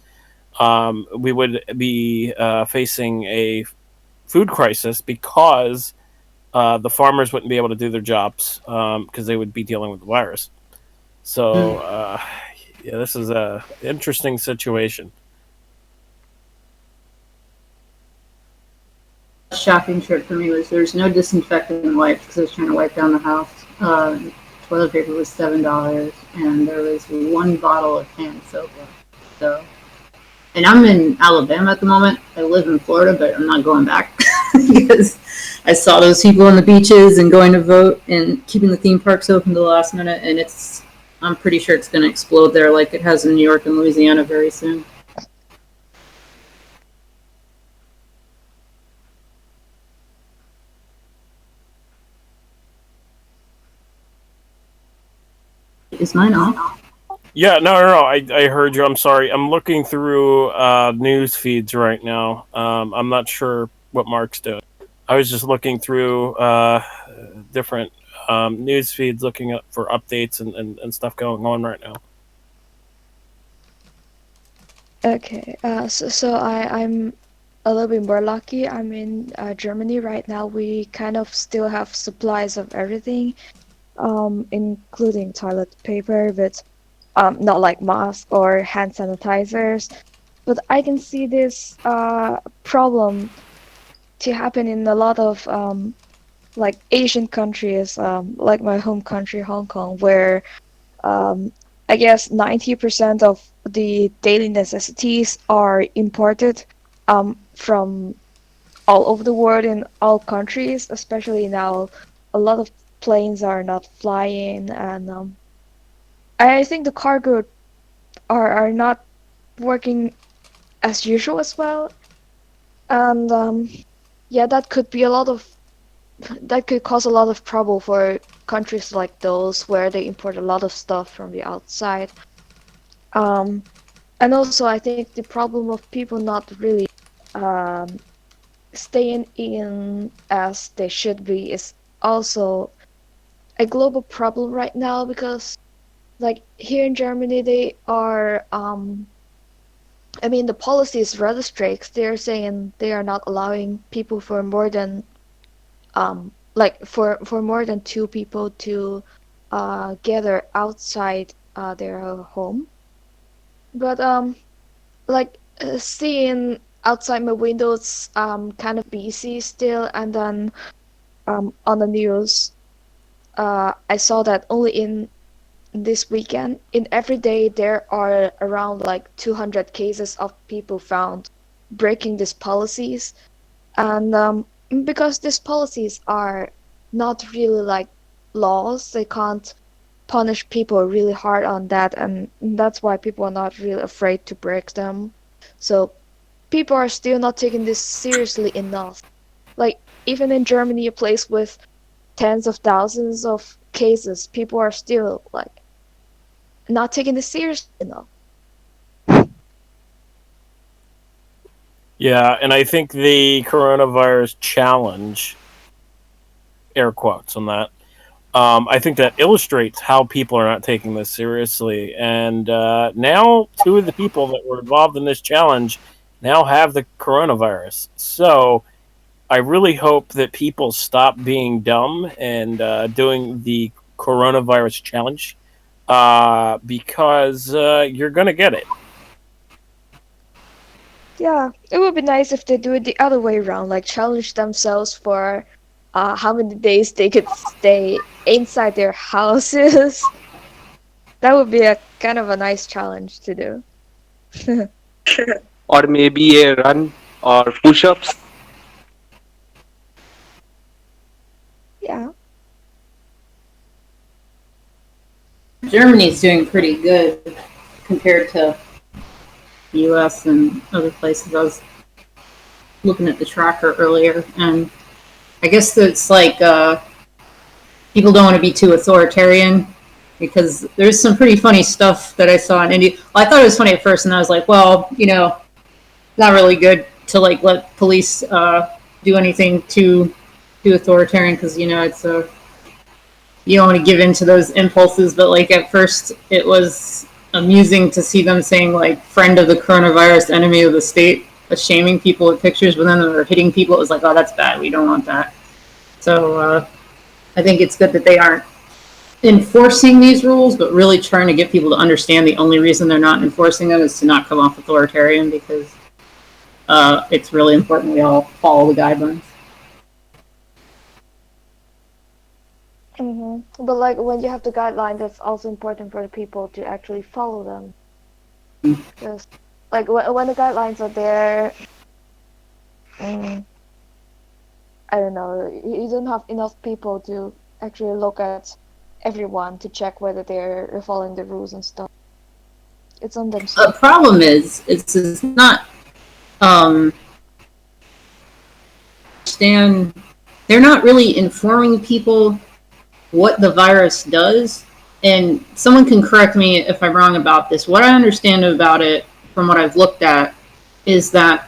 We would be facing a food crisis because the farmers wouldn't be able to do their jobs because they would be dealing with the virus. So, yeah, this is a interesting situation. Shopping trip for me was there's no disinfectant wipes because I was trying to wipe down the house. Toilet paper was $7, and there was 1 bottle of hand soap left. So, and I'm in Alabama at the moment. I live in Florida, but I'm not going back. because I saw those people on the beaches and going to vote and keeping the theme parks open to the last minute, and I'm pretty sure it's going to explode there like it has in New York and Louisiana very soon. Is mine off? Yeah, no. I heard you. I'm sorry. I'm looking through news feeds right now. I'm not sure what Mark's doing. I was just looking through different news feeds, looking up for updates and stuff going on right now. Okay, so I'm a little bit more lucky. I'm in Germany right now. We kind of still have supplies of everything, including toilet paper, but not like masks or hand sanitizers. But I can see this problem to happen in a lot of like Asian countries, like my home country, Hong Kong, where um, I guess 90% of the daily necessities are imported from all over the world in all countries, especially now a lot of planes are not flying, and I think the cargo are not working as usual as well. And yeah, that could cause a lot of trouble for countries like those where they import a lot of stuff from the outside. Um, and also, I think the problem of people not really um, staying in as they should be is also a global problem right now because, like here in Germany, they are. I mean, the policy is rather strict. They're saying they are not allowing people for more than like for more than two people to gather outside their home. But like seeing outside my window, it's kind of busy still, and then on the news, I saw that only in this weekend, in every day, there are around like 200 cases of people found breaking these policies. And because these policies are not really like laws, they can't punish people really hard on that, and that's why people are not really afraid to break them. So people are still not taking this seriously enough. Like even in Germany, a place with tens of thousands of cases, people are still like not taking this seriously enough. Yeah, and I think the coronavirus challenge, air quotes on that, I think that illustrates how people are not taking this seriously. And now, two of the people that were involved in this challenge now have the coronavirus. So I really hope that people stop being dumb and doing the coronavirus challenge because you're going to get it. Yeah, it would be nice if they do it the other way around, like challenge themselves for how many days they could stay inside their houses. That would be a kind of a nice challenge to do. Or maybe a run or push-ups. Yeah. Germany's doing pretty good compared to the US and other places. I was looking at the tracker earlier, and I guess it's like people don't want to be too authoritarian because there's some pretty funny stuff that I saw in India. Well, I thought it was funny at first, and I was like, well, not really good to like let police do anything too authoritarian because it's a you don't want to give in to those impulses. But like at first, it was amusing to see them saying like "friend of the coronavirus, enemy of the state," shaming people with pictures, but then they were hitting people. It was like, oh, that's bad. We don't want that. So I think it's good that they aren't enforcing these rules, but really trying to get people to understand the only reason they're not enforcing them is to not come off authoritarian because it's really important we all follow the guidelines. But like when you have the guidelines, it's also important for the people to actually follow them. Because like when the guidelines are there, I don't know, you don't have enough people to actually look at everyone to check whether they're following the rules and stuff. It's on The themselves. problem is, it's not, um, stand, they're not really informing people what the virus does. And someone can correct me if I'm wrong about this. What I understand about it, from what I've looked at, is that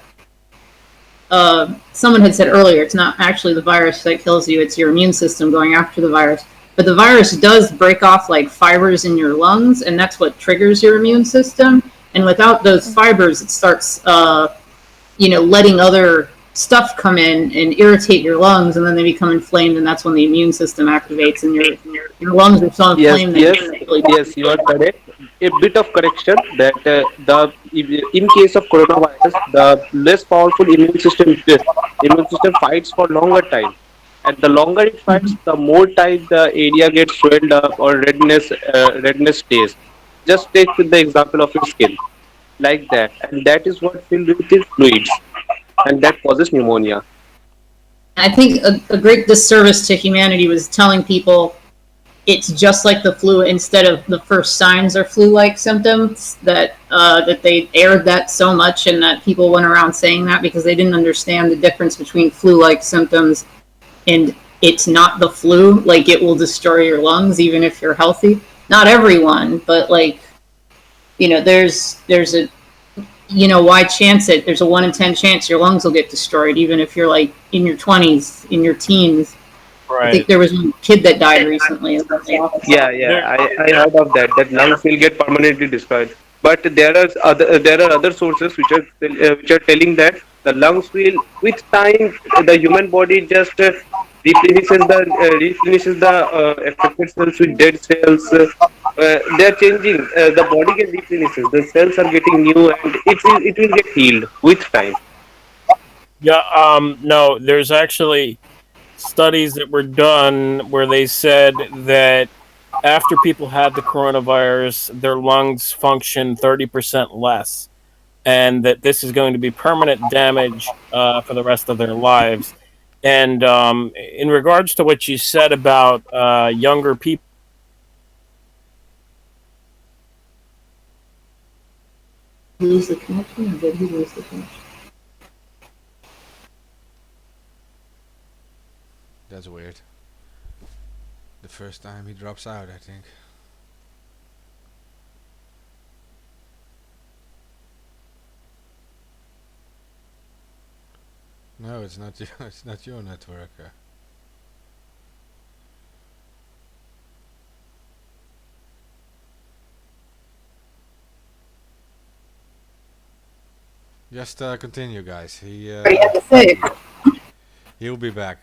someone had said earlier, it's not actually the virus that kills you, it's your immune system going after the virus. But the virus does break off like fibers in your lungs, and that's what triggers your immune system. And without those fibers, it starts, letting other stuff come in and irritate your lungs, and then they become inflamed, and that's when the immune system activates, and your lungs are so Yes, inflamed that yes, you can't really. yes, you are correct. A bit of correction that in case of coronavirus, the less powerful immune system fights for longer time, and the longer it fights, the more time the area gets swelled up or redness stays. Just take the example of your skin, like that, and that is what filled with the fluids, and that causes pneumonia. I think a great disservice to humanity was telling people it's just like the flu instead of the first signs are flu-like symptoms. That they aired that so much, and that people went around saying that because they didn't understand the difference between flu-like symptoms and it's not the flu. Like, it will destroy your lungs even if you're healthy. Not everyone, but like, there's a, why chance it? There's a 1 in 10 chance your lungs will get destroyed, even if you're like in your 20s, in your teens. I think Right. there was one kid that died recently. Yeah, yeah, There, I heard of that. That lungs will get permanently destroyed. But there are other sources which are telling that the lungs will, with time, the human body just replenishes the affected cells with dead cells. They are changing. The body get replenishes. The cells are getting new, and it will get healed with time. yeah. No, there's actually studies that were done where they said that after people had the coronavirus, their lungs function 30% less, and that this is going to be permanent damage for the rest of their lives. And in regards to what you said about younger people, Lose the connection, or did he lose the connection? That's weird. The first time he drops out, I think. No, it's not you. It's not your network. Just continue, guys. What you have to say? He'll be back.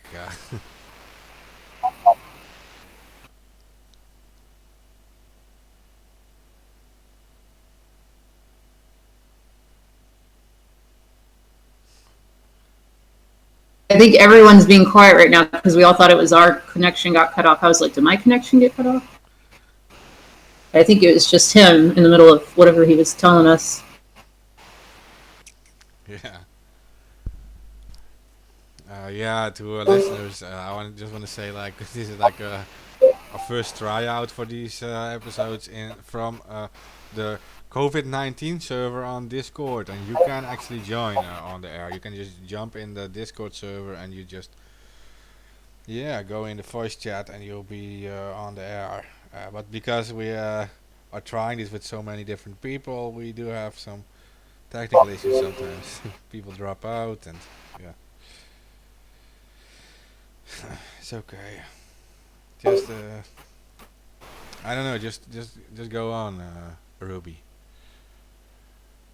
I think everyone's being quiet right now because we all thought it was our connection got cut off. I was like, did my connection get cut off? I think it was just him in the middle of whatever he was telling us. Yeah. Yeah, to our listeners, just want to say, like, this is like a first tryout for these episodes from the Covid-19 server on Discord, and you can actually join on the air. You can just jump in the Discord server and you just go in the voice chat and you'll be on the air. But because we are trying this with so many different people, we do have some technical issues sometimes. People drop out, and yeah. It's okay. Just I don't know. Just go on, Ruby.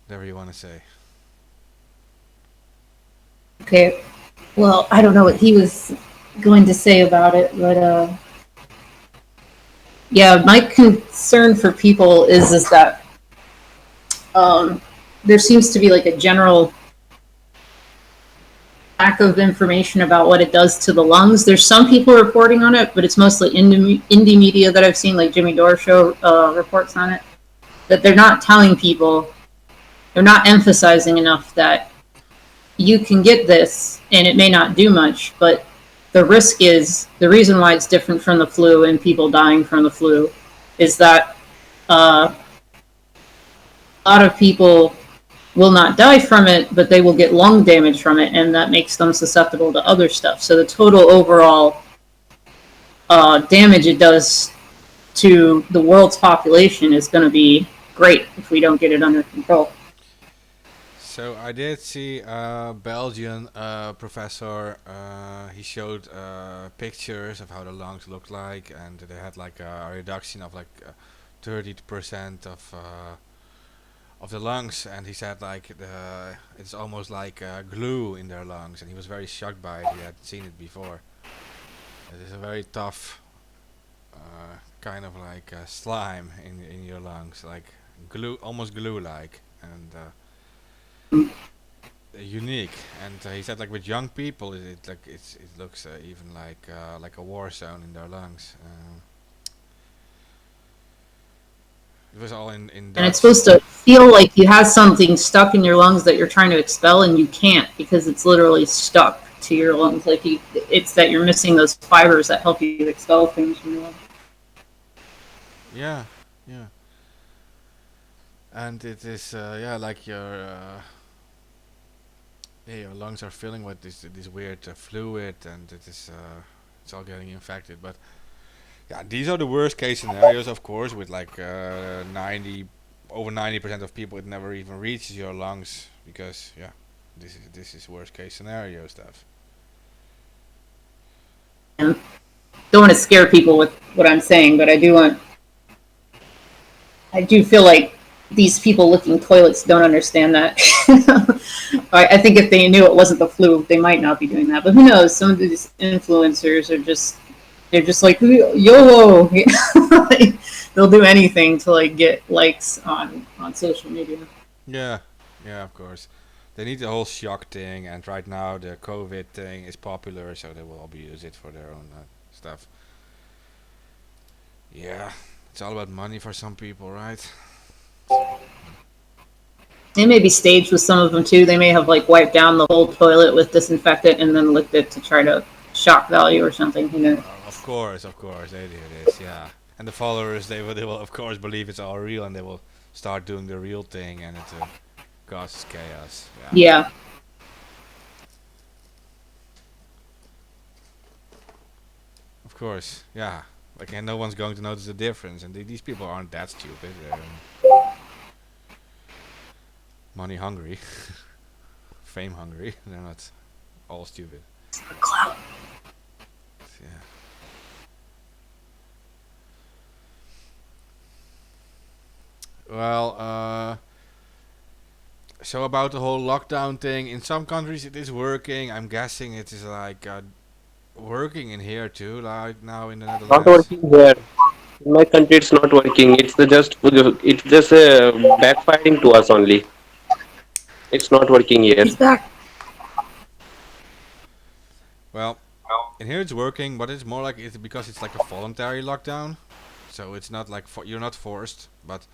Whatever you want to say. Okay. Well, I don't know what he was going to say about it, but yeah, my concern for people is that there seems to be like a general lack of information about what it does to the lungs. There's some people reporting on it, but it's mostly indie media that I've seen, like Jimmy Dore show reports on it. That they're not telling people, they're not emphasizing enough that you can get this and it may not do much, but the risk is the reason why it's different from the flu and people dying from the flu is that a lot of people will not die from it, but they will get lung damage from it, and that makes them susceptible to other stuff. So the total overall damage it does to the world's population is going to be great if we don't get it under control. So I did see a Belgian professor. He showed pictures of how the lungs looked like, and they had like a reduction of like 30% of the lungs. And he said like it's almost like glue in their lungs, and he was very shocked by it. He had seen it before. It is a very tough kind of like slime in your lungs, like glue, almost glue-like, and unique. And he said like with young people, it looks even like a war zone in their lungs. It was all in And Dutch. it's supposed to feel like you have something stuck in your lungs that you're trying to expel, and you can't because it's literally stuck to your lungs. Like it's that you're missing those fibers that help you expel things from your lungs. Yeah, yeah. And it is like your lungs are filling with this weird fluid, and it's all getting infected. But yeah, these are the worst case scenarios, of course, with like over 90% of people it never even reaches your lungs, because yeah, this is worst case scenario stuff. And don't want to scare people with what I'm saying, but I do feel like these people licking toilets don't understand that. I think if they knew it wasn't the flu, they might not be doing that. But who knows? Some of these influencers they're just like YOLO. They'll do anything to like get likes on social media. Yeah, yeah, of course. They need the whole shock thing, and right now the COVID thing is popular, so they will abuse it for their own stuff. Yeah, it's all about money for some people, right? It may be staged with some of them too. They may have like wiped down the whole toilet with disinfectant and then licked it to try to shock value or something. You know. Of course, they do this, yeah. And the followers, they will of course believe it's all real, and they will start doing the real thing, and it causes chaos. Yeah. Of course, yeah. Like, and no one's going to notice the difference, and these people aren't that stupid. They're money hungry, fame hungry. They're not all stupid. Clout. Yeah. Well, so about the whole lockdown thing, in some countries it is working. I'm guessing it is like working in here too, like now in the Not Netherlands. working here. In my country, it's not working. It's just backfiring to us only. It's not working here. He's back. Well, in here it's working, but it's more like it's because it's like a voluntary lockdown. So it's not like you're not forced, but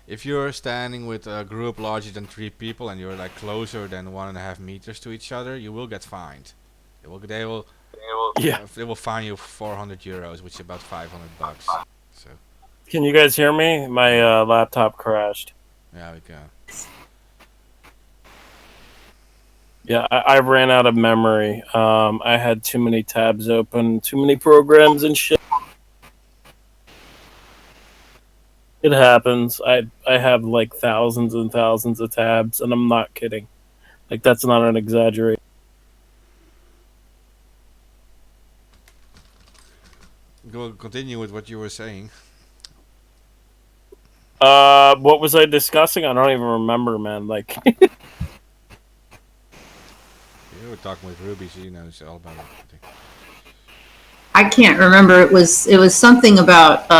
if you're standing with a group larger than 3 people and you're like closer than 1.5 meters to each other, you will get fined. They will fine you €400, which is about $500. So Can you guys hear me? My laptop crashed. yeah, we can. Yeah, I ran out of memory. I had too many tabs open, too many programs and shit. It happens. I have like thousands and thousands of tabs, and I'm not kidding. Like, that's not an exaggeration. Go continue with what you were saying. What was I discussing? I don't even remember, man. Like, You were talking with Ruby, she knows all about it. I think. I can't remember. It was something about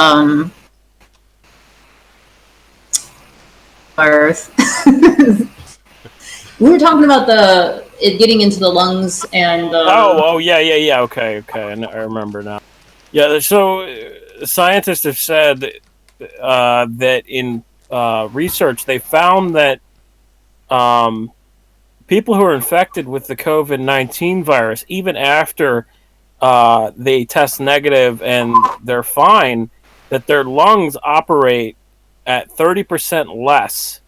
Earth. We were talking about it getting into the lungs and. yeah. Okay. I remember now. Yeah. So scientists have said that in research they found that people who are infected with the COVID-19 virus, even after they test negative and they're fine, that their lungs operate at 30% less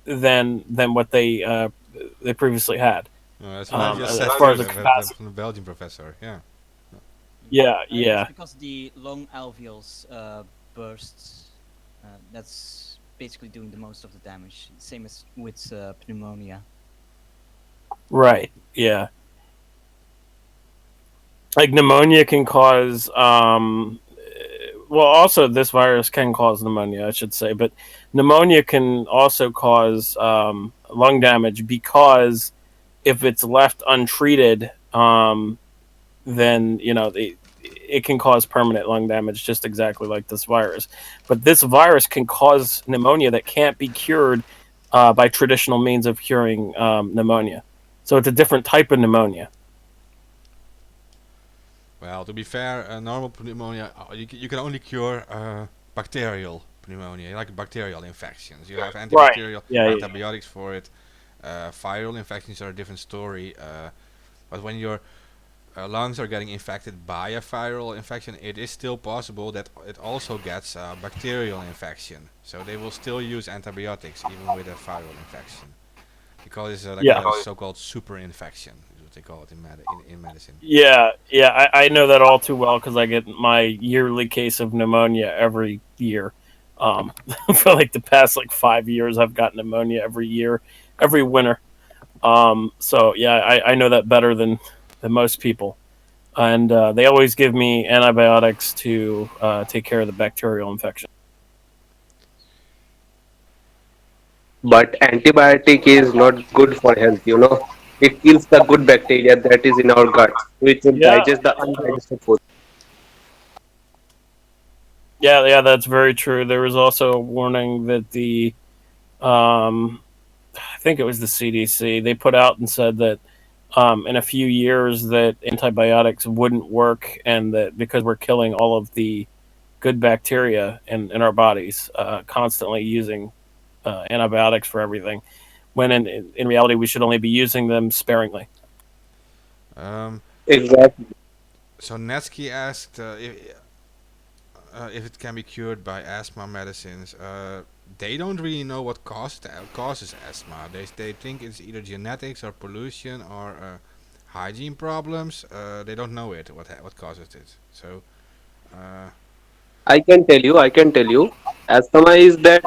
than what they previously had. That's what I just said As to far you, as the the, capacity. from the Belgian professor. Yeah. Yeah, It's yeah, because the lung alveoles bursts. That's basically doing the most of the damage. Same as with pneumonia. right, yeah. Like pneumonia can cause well, also this virus can cause pneumonia, I should say, but pneumonia can also cause lung damage because if it's left untreated, then it can cause permanent lung damage, just exactly like this virus. But this virus can cause pneumonia that can't be cured by traditional means of curing pneumonia. So it's a different type of pneumonia. Well, to be fair, normal pneumonia, you can only cure bacterial pneumonia, like bacterial infections. You have Right. antibacterial Yeah. Yeah. antibiotics for it. Viral infections are a different story. But when your lungs are getting infected by a viral infection, it is still possible that it also gets a bacterial infection. So they will still use antibiotics even with a viral infection, because it's like Yeah. a so-called super infection, is what they call it in medicine. Yeah, yeah, I know that all too well because I get my yearly case of pneumonia every year. Um, for like the past like 5 years, I've got pneumonia every year, every winter. So yeah, I know that better than most people, and they always give me antibiotics to take care of the bacterial infection. But antibiotic is not good for health, you know. It kills the good bacteria that is in our guts, which will Yeah, digest the undigested food. yeah, yeah, that's very true. There was also a warning that um, I think it was the CDC, they put out and said that in a few years that antibiotics wouldn't work, and that because we're killing all of the good bacteria in our bodies, constantly using antibiotics for everything, when in reality we should only be using them sparingly. Um, Exactly. so Netsky asked if it can be cured by asthma medicines. They don't really know what causes asthma. They think it's either genetics or pollution or hygiene problems. They don't know what causes it. So uh, I can tell you. Asthma is that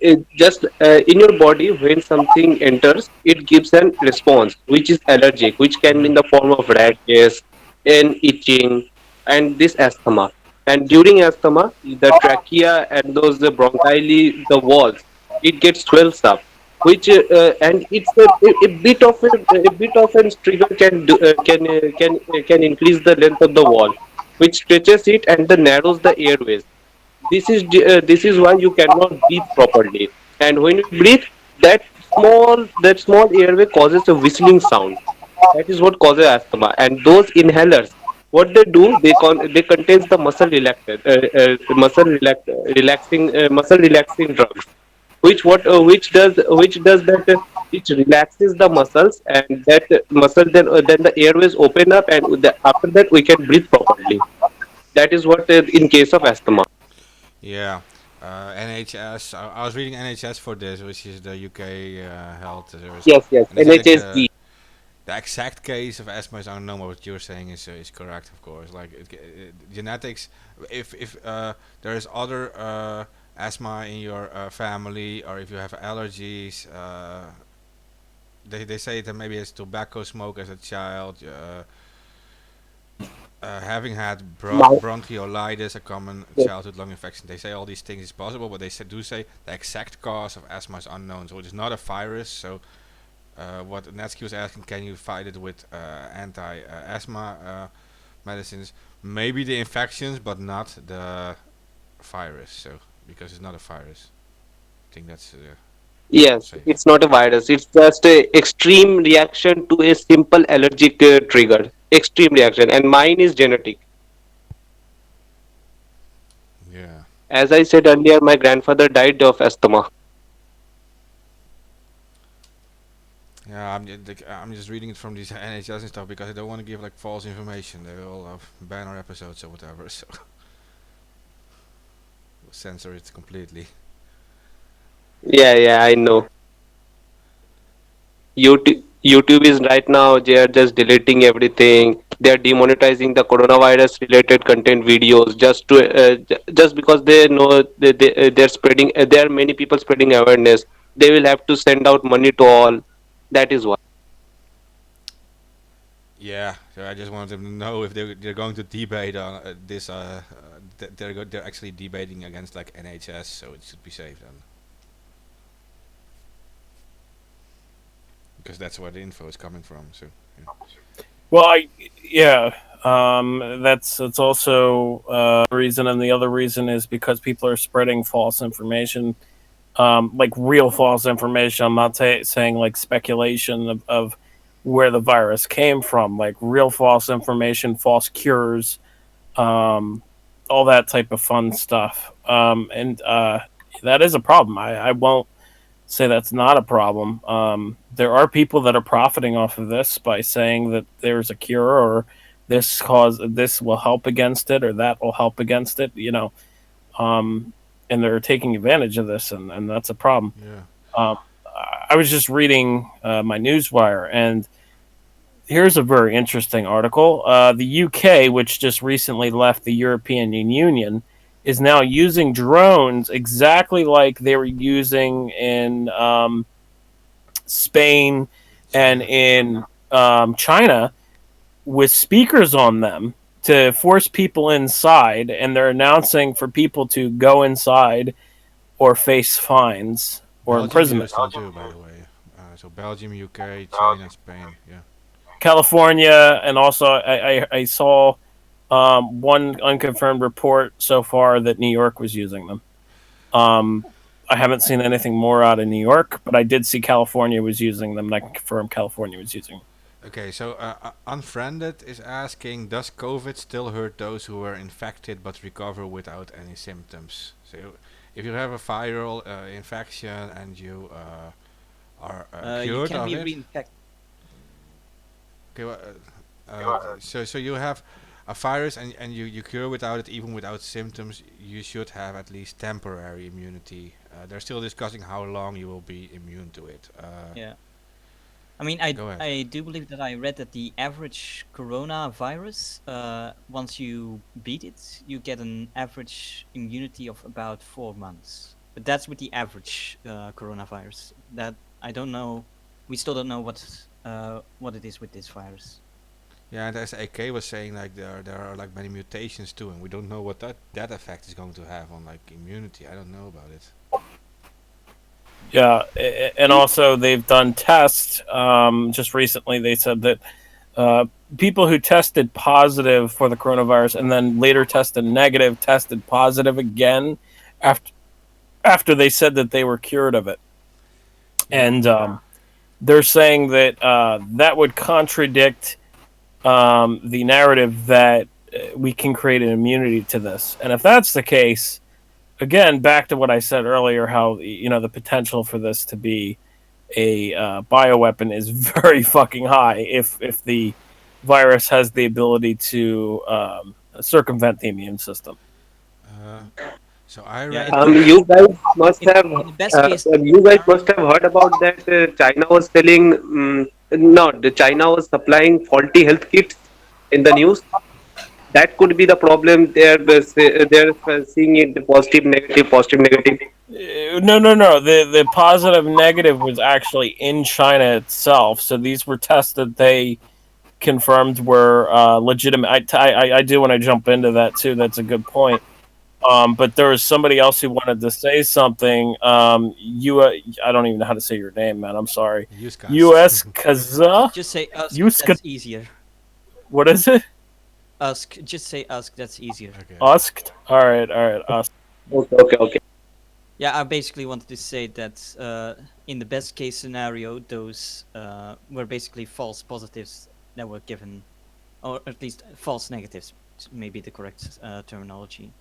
it just in your body when something enters, it gives an response which is allergic, which can be in the form of rashes and itching, and this asthma. And during asthma, the trachea and those bronchi, the walls, it gets swells up, which and it's a bit of a bit of a trigger can increase the length of the wall, which stretches it and then narrows the airways. This is why you cannot breathe properly. And when you breathe, that small airway causes a whistling sound. That is what causes asthma. And those inhalers, what they do, they contains the muscle relaxing drugs, which does that. It relaxes the muscles, and that muscle then the airways open up, and after that we can breathe properly. That is what in case of asthma. yeah, NHS. I was reading NHS for this, which is the UK health service, Yes, yes, and they say like NHSG. the exact case of asthma is unknown. But what you're saying is correct, of course. Like genetics, if there is other asthma in your family, or if you have allergies, they say that maybe it's tobacco smoke as a child. Having had My, bronchiolitis, a common yes, childhood lung infection, they say all these things is possible, but they do say the exact cause of asthma is unknown. So it is not a virus. So what Netsky was asking, can you fight it with anti-asthma medicines? Maybe the infections, but not the virus. So because it's not a virus, I think that's yes, safe. it's not a virus. It's just a extreme reaction to a simple allergic trigger. Extreme reaction, and mine is genetic. Yeah. As I said earlier, my grandfather died of asthma. Yeah, I'm just reading it from these NHS and stuff because I don't want to give like false information. They will ban our episodes or whatever, so we'll censor it completely. Yeah, yeah, I know. YouTube is right now they are just deleting everything. They are demonetizing the coronavirus related content videos just to just because they know they're spreading. There are many people spreading awareness. They will have to send out money to all. That is why. Yeah, so I just wanted them to know if they're going to debate on this. They're actually debating against like NHS, so it should be safe then, because that's where the info is coming from. So yeah. Well, yeah, that's also a reason, and the other reason is because people are spreading false information, like real false information. I'm not saying like speculation of where the virus came from, like real false information, false cures, all that type of fun stuff. And that is a problem. I won't say that's not a problem. There are people that are profiting off of this by saying that there's a cure, or this will help against it, or that will help against it. And they're taking advantage of this, and that's a problem. Yeah. Um, I was just reading my newswire, and here's a very interesting article. The UK, which just recently left the European Union, is now using drones exactly like they were using in Spain and in China, with speakers on them to force people inside, and they're announcing for people to go inside or face fines or Belgium imprisonment. used them too, by the way. So Belgium, UK, China, Spain. Yeah. California, and also I saw one unconfirmed report so far that New York was using them. I haven't seen anything more out of New York, but I did see California was using them, and I can confirm California was using them. Okay, so Unfriended is asking, does COVID still hurt those who were infected but recover without any symptoms? So if you have a viral infection and you are You cured can of be it, reinfected. okay, so you have a virus and you cure without it, even without symptoms, you should have at least temporary immunity. They're still discussing how long you will be immune to it. Yeah. I mean, Go ahead. I do believe that I read that the average coronavirus, once you beat it, you get an average immunity of about 4 months. But that's with the average coronavirus. That I don't know. We still don't know what it is with this virus. Yeah, and as AK was saying, like there are like many mutations too, and we don't know what that effect is going to have on like immunity. I don't know about it. Yeah, and also they've done tests. Just recently, they said that people who tested positive for the coronavirus and then later tested negative tested positive again after they said that they were cured of it. And they're saying that that would contradict the narrative that we can create an immunity to this. And if that's the case, again, back to what I said earlier, how the potential for this to be a bioweapon is very fucking high if the virus has the ability to circumvent the immune system. So I Yeah, read. You guys must have in the best case you guys must scenario, have heard about that. China was selling. No, the China was supplying faulty health kits in the news. That could be the problem. They're seeing it the positive, negative, positive, negative. No. The positive negative was actually in China itself. So these were tests that they confirmed were legitimate. I do want to jump into that too. That's a good point. But there was somebody else who wanted to say something. I don't even know how to say your name, man. I'm sorry. Yuskas. U.S. Kaza? just say Usk. Yuska- That's easier. What is it? Usk. Just say Usk. That's easier. Okay. Usked? All right. Usked. Okay. Yeah, I basically wanted to say that in the best case scenario, those were basically false positives that were given, or at least false negatives, may be the correct terminology.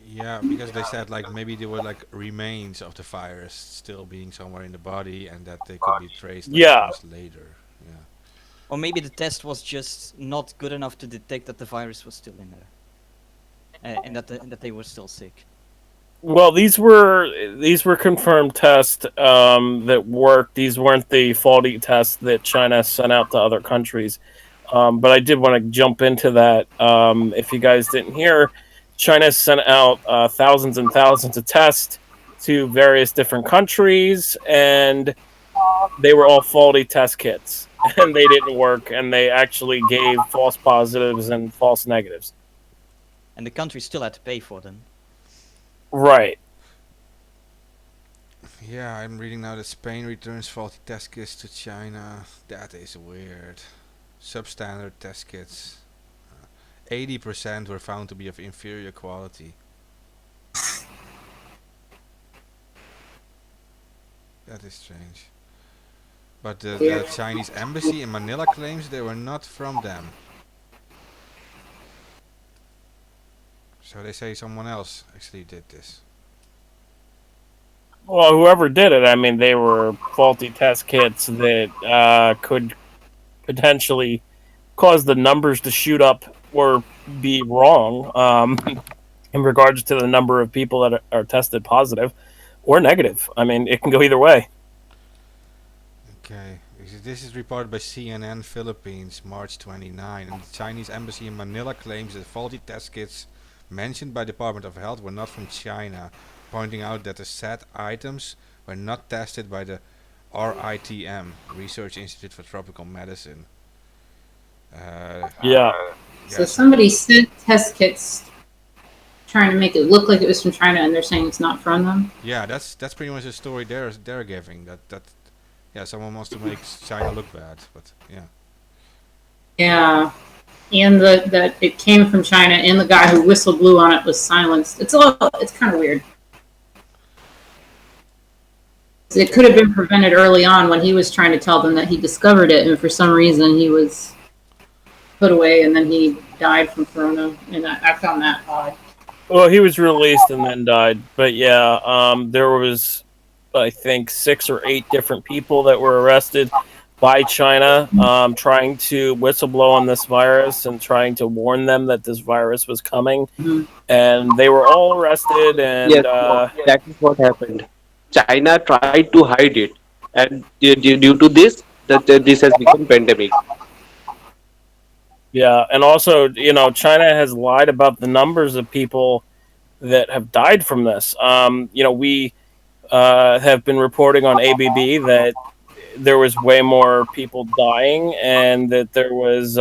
Yeah, because they said like maybe there were like remains of the virus still being somewhere in the body, and that they could be traced like Yeah. months later. Yeah. Or maybe the test was just not good enough to detect that the virus was still in there, and that they were still sick. Well, these were confirmed tests that worked. These weren't the faulty tests that China sent out to other countries. But I did want to jump into that. If you guys didn't hear, China sent out thousands and thousands of tests to various different countries, and they were all faulty test kits, and they didn't work, and they actually gave false positives and false negatives. And the country still had to pay for them. Right. Yeah, I'm reading now that Spain returns faulty test kits to China. That is weird. Substandard test kits. 80% were found to be of inferior quality. That is strange. But the Chinese embassy in Manila claims they were not from them. So they say someone else actually did this. Well, whoever did it, I mean, they were faulty test kits that could potentially cause the numbers to shoot up or be wrong in regards to the number of people that are tested positive or negative. I mean, it can go either way. Okay, this is reported by CNN Philippines, March 29, and the Chinese embassy in Manila claims that faulty test kits mentioned by Department of Health were not from China, pointing out that the said items were not tested by the RITM, Research Institute for Tropical Medicine. Yeah. So somebody sent test kits trying to make it look like it was from China, and they're saying it's not from them. Yeah, that's pretty much the story they're giving. Yeah, someone wants to make China look bad, but yeah. Yeah, and that it came from China, and the guy who whistle blew on it was silenced. It's kind of weird. It could have been prevented early on when he was trying to tell them that he discovered it, and for some reason he was put away, and then he died from corona, and I found that odd. Well, he was released and then died. But yeah, there was, I think, 6 or 8 different people that were arrested by China trying to whistleblow on this virus and trying to warn them that this virus was coming. Mhm. And they were all arrested, and Yes, that is what happened. China tried to hide it, and due to this, this has become pandemic. yeah, and also, China has lied about the numbers of people that have died from this. We have been reporting on ABB that there was way more people dying, and that there was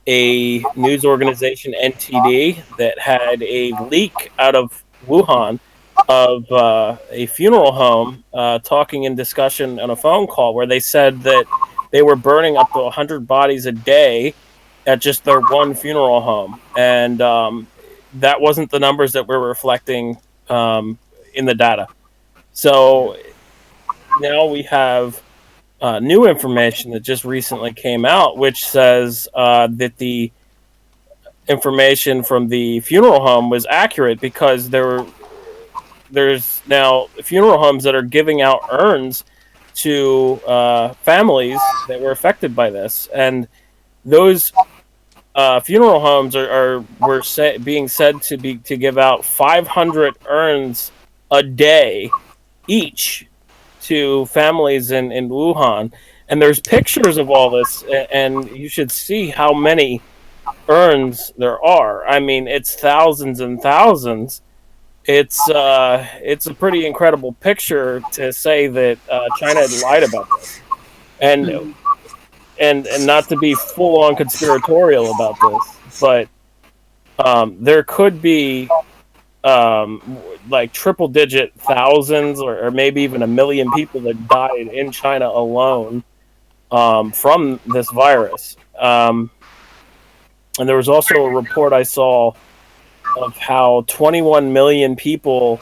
a news organization, NTD, that had a leak out of Wuhan of a funeral home talking in discussion on a phone call where they said that they were burning up to 100 bodies a day at just their one funeral home. And that wasn't the numbers that we're reflecting in the data. So now we have new information that just recently came out, which says that the information from the funeral home was accurate, because there's now funeral homes that are giving out urns to families that were affected by this, and those funeral homes being said to give out 500 urns a day each to families in Wuhan. And there's pictures of all this, and you should see how many urns there are. I mean, it's thousands and thousands. It's a pretty incredible picture to say that China had lied about this, and Mhm. and not to be full on conspiratorial about this, but there could be like triple digit thousands, or maybe even 1 million people that died in China alone from this virus. And there was also a report I saw of how 21 million people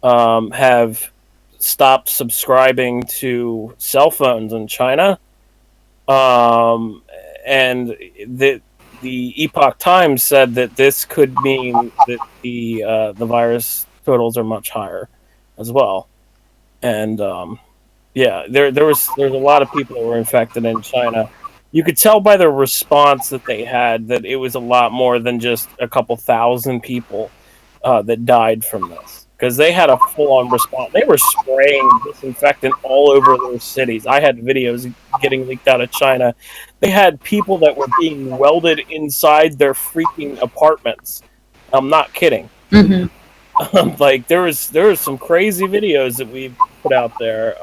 have stopped subscribing to cell phones in China, um, and the the Epoch Times said that this could mean that the virus totals are much higher as well. And yeah, there's a lot of people that were infected in China. You could tell by the response that they had that it was a lot more than just a couple thousand people that died from this, because they had a full-on response. They were spraying disinfectant all over their cities. I had videos getting leaked out of China. They had people that were being welded inside their freaking apartments. I'm not kidding. Hmm. Like there was some crazy videos that we put out there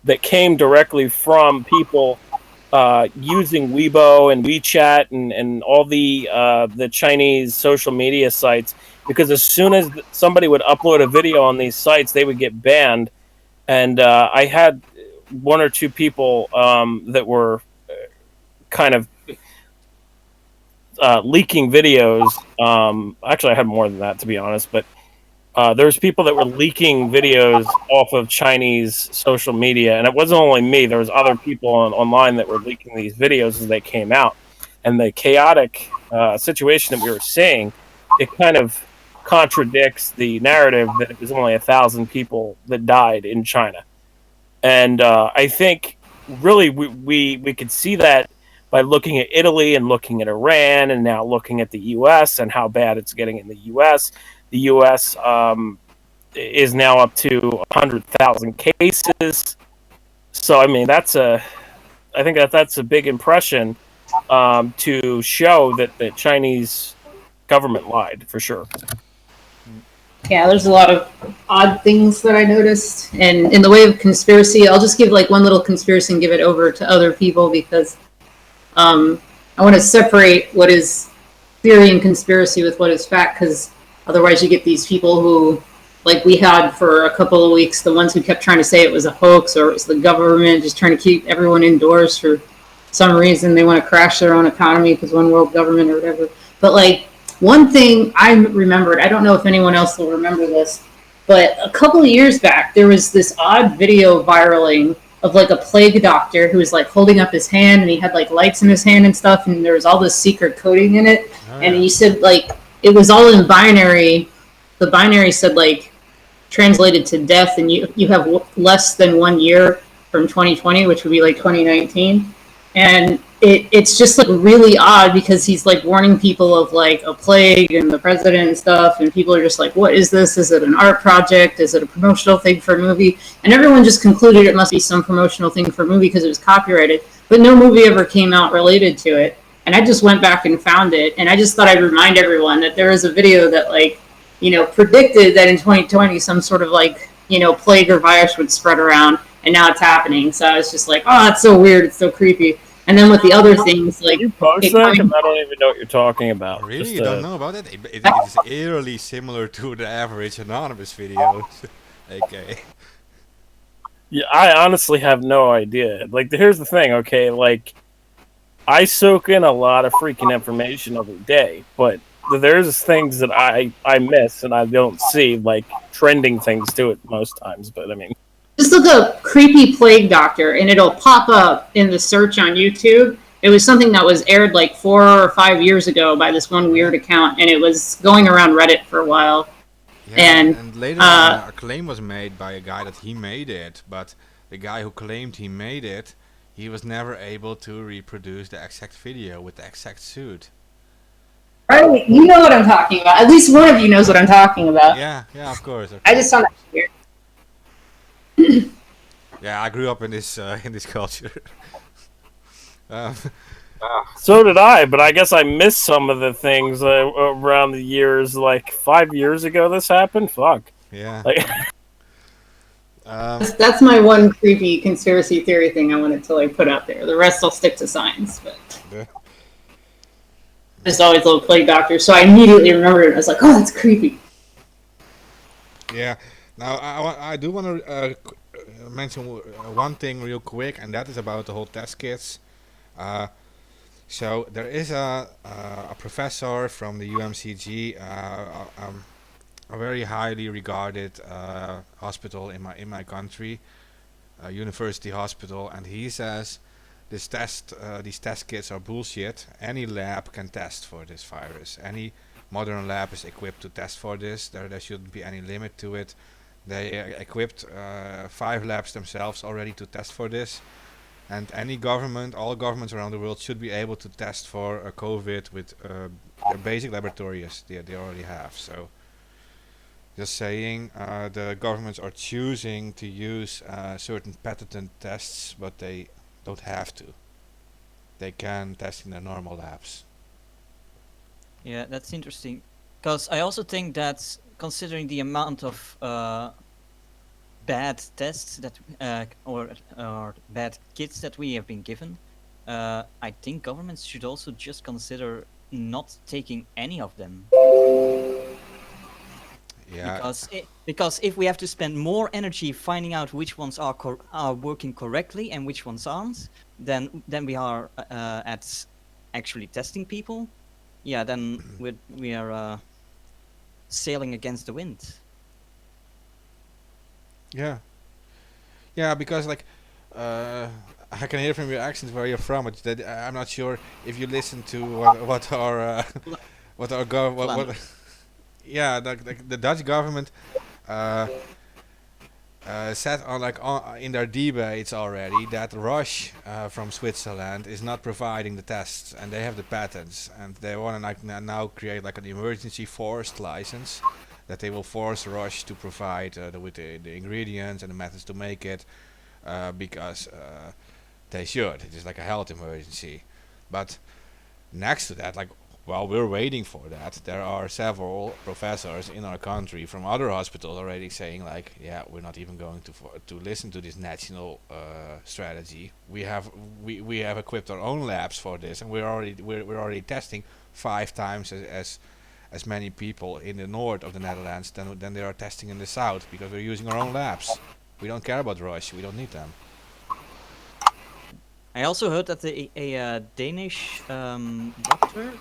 that came directly from people using Weibo and WeChat and all the Chinese social media sites, because as soon as somebody would upload a video on these sites, they would get banned. And I had one or two people that were kind of leaking videos. Actually, I had more than that, to be honest, but there's people that were leaking videos off of Chinese social media, and it wasn't only me. There was other people online that were leaking these videos as they came out. And the chaotic situation that we were seeing, it kind of contradicts the narrative that it was only 1,000 people that died in China. And I think really we could see that by looking at Italy and looking at Iran and now looking at the U.S. and how bad it's getting in the U.S. The U.S. Is now up to 100,000 cases. So I mean, I think that's a big impression to show that the Chinese government lied for sure. Yeah, there's a lot of odd things that I noticed. And in the way of conspiracy, I'll just give like one little conspiracy and give it over to other people because I want to separate what is theory and conspiracy with what is fact, because otherwise you get these people who, like we had for a couple of weeks, the ones who kept trying to say it was a hoax or it was the government just trying to keep everyone indoors for some reason. They want to crash their own economy because one world government or whatever. But like one thing I remembered, I don't know if anyone else will remember this, but a couple of years back, there was this odd video viraling of like a plague doctor who was like holding up his hand and he had like lights in his hand and stuff, and there was all this secret coding in it. And he said like it was all in binary. The binary said like translated to death, and you have less than 1 year from 2020, which would be like 2019. And it's just like really odd because he's like warning people of like a plague and the president and stuff, and people are just like, what is this? Is it an art project? Is it a promotional thing for a movie? And everyone just concluded it must be some promotional thing for a movie because it was copyrighted, but no movie ever came out related to it. And I just went back and found it, and I just thought I'd remind everyone that there is a video that like, predicted that in 2020 some sort of like, plague or virus would spread around, and now it's happening. So I was just like, oh, it's so weird, it's so creepy. And then with the other things, like... You post that? Because I don't even know what you're talking about. Really? Just, You don't know about it? It is eerily similar to the average anonymous videos. Okay. Yeah, I honestly have no idea. Like, here's the thing, okay? Like, I soak in a lot of freaking information every day, but there's things that I miss and I don't see, like trending things to it most times. But I mean, just look up creepy plague doctor and it'll pop up in the search on YouTube. It was something that was aired like 4 or 5 years ago by this one weird account, and it was going around Reddit for a while. Yeah, and later on, a claim was made by a guy that he made it, but the guy who claimed he made it, he was never able to reproduce the exact video with the exact suit. Right, you know what I'm talking about. At least one of you knows what I'm talking about. Yeah, of course. I just found that weird. Yeah, I grew up in this culture. So did I, but I guess I missed some of the things around the years. Like 5 years ago, this happened. Fuck. Yeah. Like, that's my one creepy conspiracy theory thing I wanted to like put out there. The rest I'll stick to science, but. Yeah. I just always loved plague doctors, so I immediately remembered it. I was like, "Oh, that's creepy." Yeah. Now I do want to mention one thing real quick, and that is about the whole test kits. So there is a professor from the UMCG, a very highly regarded hospital in my country, a university hospital, and he says these test kits are bullshit. Any lab can test for this virus. Any modern lab is equipped to test for this. There shouldn't be any limit to it. They equipped 5 labs themselves already to test for this. And any government, all governments around the world should be able to test for a COVID with basic laboratories they already have. So just saying, the governments are choosing to use certain patented tests, but they don't have to. They can test in their normal labs. Yeah, that's interesting. Because I also think that considering the amount of bad tests that or bad kits that we have been given, I think governments should also just consider not taking any of them. Yeah. Because if we have to spend more energy finding out which ones are working correctly and which ones aren't, then we are at actually testing people. Yeah, then we are sailing against the wind. Yeah. Yeah, because like I can hear from your accent where you're from. It's that I'm not sure if you listen to what our yeah, the Dutch government said in their debates already that Roche from Switzerland is not providing the tests, and they have the patents, and they want to now create like an emergency forced license that they will force Roche to provide with the ingredients and the methods to make it because they should. It is like a health emergency, but next to that, like while we're waiting for that, there are several professors in our country from other hospitals already saying like, yeah, we're not even going to listen to this national strategy. We have equipped our own labs for this, and we're already testing 5 times as many people in the north of the Netherlands than they are testing in the south, because we're using our own labs. We don't care about Roche. We don't need them. I also heard that a Danish doctor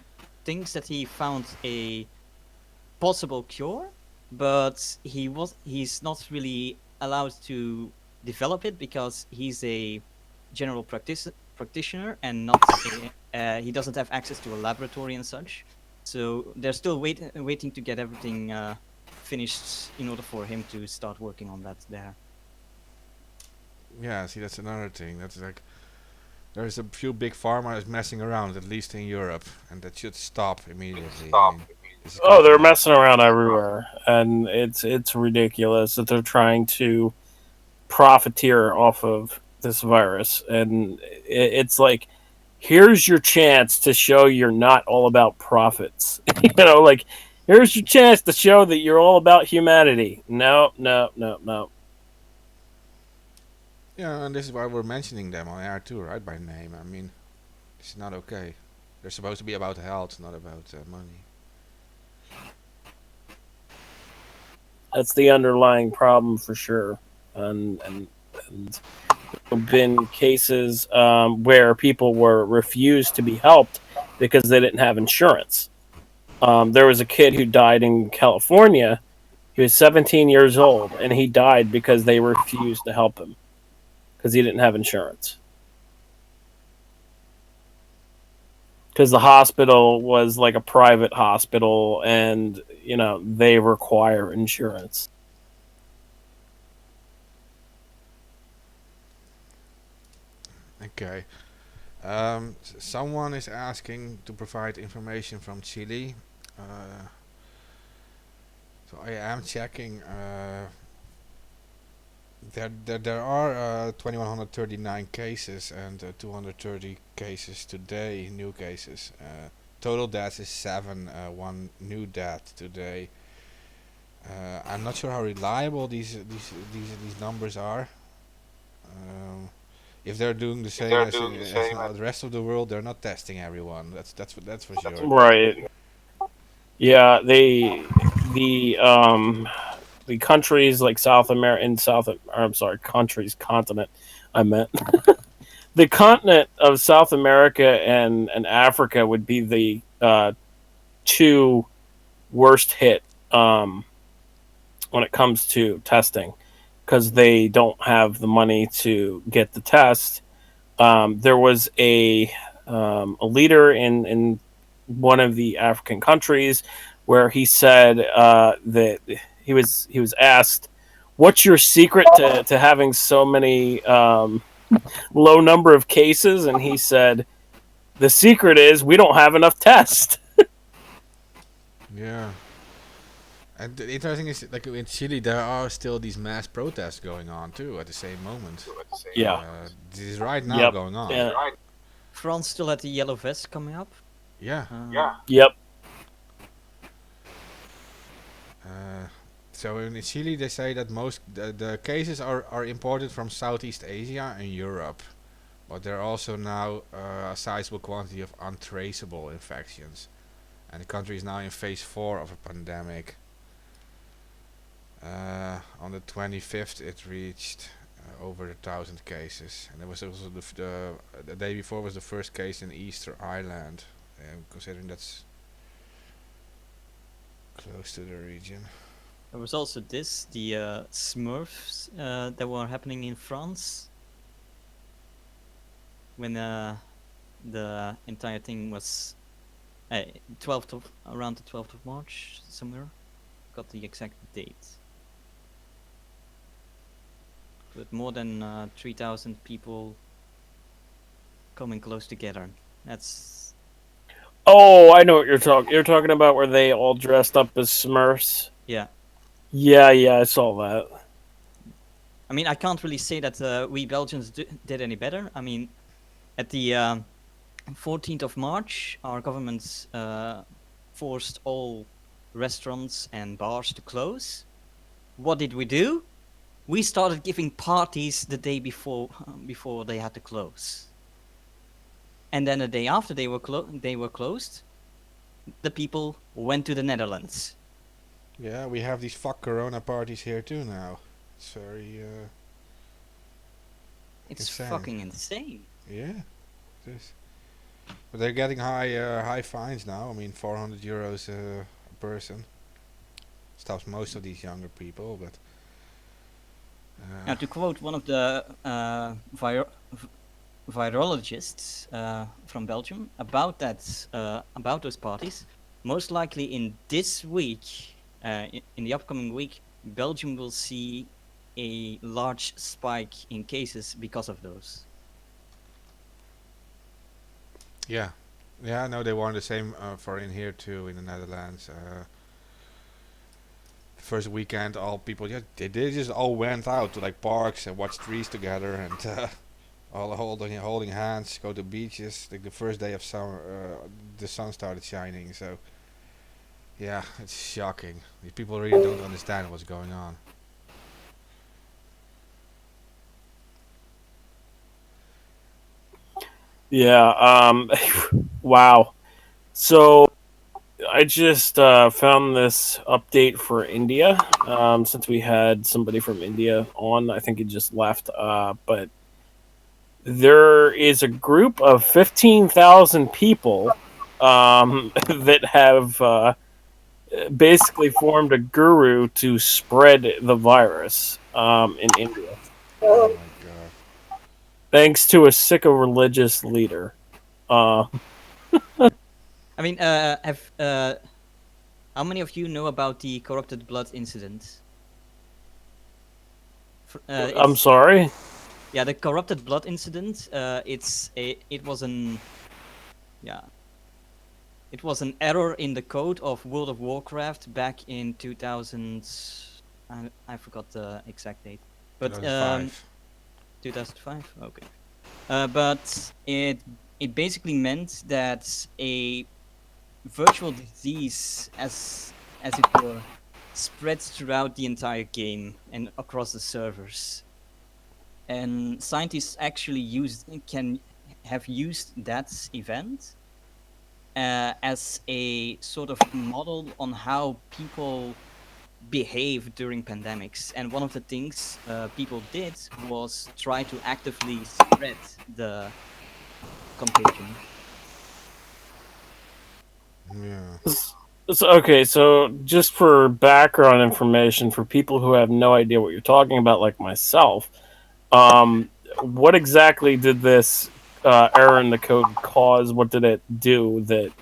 thinks that he found a possible cure, but he's not really allowed to develop it because he's a general practitioner and not he doesn't have access to a laboratory and such. So they're still waiting to get everything finished in order for him to start working on that there. Yeah, see, that's another thing. That's like there's a few big pharma messing around, at least in Europe, and that should stop immediately. I mean, oh, they're messing around everywhere, and it's ridiculous that they're trying to profiteer off of this virus, and it's like, here's your chance to show you're not all about profits. Like, here's your chance to show that you're all about humanity. No. Yeah, and this is why we're mentioning them on air too, right, by name. I mean, it's not okay. They're supposed to be about health, not about money. That's the underlying problem for sure, and there have been cases where people were refused to be helped because they didn't have insurance. There was a kid who died in California. He was 17 years old, and he died because they refused to help him because he didn't have insurance. Because the hospital was like a private hospital, and they require insurance. Okay. Someone is asking to provide information from Chile. So I am checking. There are 2,139 cases and 230 cases today, new cases. Total deaths is 7, 1 new death today. I'm not sure how reliable these numbers are. If they're doing the same as the rest of the world, they're not testing everyone. That's for sure. Right. Yeah, the countries like South America continent. I meant the continent of South America and Africa would be the 2 worst hit when it comes to testing, because they don't have the money to get the test. there was a leader in one of the African countries where he said that he was asked, "What's your secret to having so many low number of cases?" And he said, "The secret is we don't have enough tests." Yeah. And the interesting is, like in Chile, there are still these mass protests going on too at the same moment. Yeah. This is right now Yep. going on. Yeah. France still had the yellow vest coming up. Yeah. Yep. Uh, so in Chile, they say that most the cases are imported from Southeast Asia and Europe, but there are also now a sizable quantity of untraceable infections, and the country is now in phase 4 of a pandemic. On the 25th, it reached over 1,000 cases, and there was also the day before was the first case in Easter Island, considering that's close to the region. There was also the Smurfs that were happening in France when the entire thing was 12th of around the 12th of March somewhere. Got the exact date. But more than 3,000 people coming close together. That's Oh, I know what you're talking. You're talking about where they all dressed up as Smurfs. yeah. Yeah, I saw that. I mean, I can't really say that we Belgians did any better. I mean, at the 14th of March, our government forced all restaurants and bars to close. What did we do? We started giving parties the day before they had to close. And then the day after they were closed, the people went to the Netherlands. Yeah, we have these fuck corona parties here too now. It's very It's insane. fucking insane. Yeah, it is. But they're getting high fines now. I mean, 400 euros a person. Stops most of these younger people, but. Now, to quote one of the virologists from Belgium about those parties, most likely in this week, in the upcoming week, Belgium will see a large spike in cases because of those. Yeah, no, they warned the same for in here too in the Netherlands. The first weekend, all people they just all went out to like parks and watch trees together and all holding hands, go to beaches. Like the first day of summer, the sun started shining. So yeah, it's shocking. These people really don't understand what's going on. Yeah. Wow. So I just found this update for India. Since we had somebody from India on, I think he just left. But there is a group of 15,000 people that have basically formed a guru to spread the virus in India, Oh my god. thanks to a sicko religious leader. I mean, how many of you know about the corrupted blood incident? I'm sorry. Yeah, the corrupted blood incident. It was an error in the code of World of Warcraft back in 2000. I forgot the exact date, but 2005. 2005. Okay, but it basically meant that a virtual disease, as it were, spreads throughout the entire game and across the servers. And scientists actually can have used that event as a sort of model on how people behave during pandemics. And one of the things people did was try to actively spread the contagion. Yeah. So just for background information for people who have no idea what you're talking about, like myself, what exactly did this error in the code cause? What did it do that?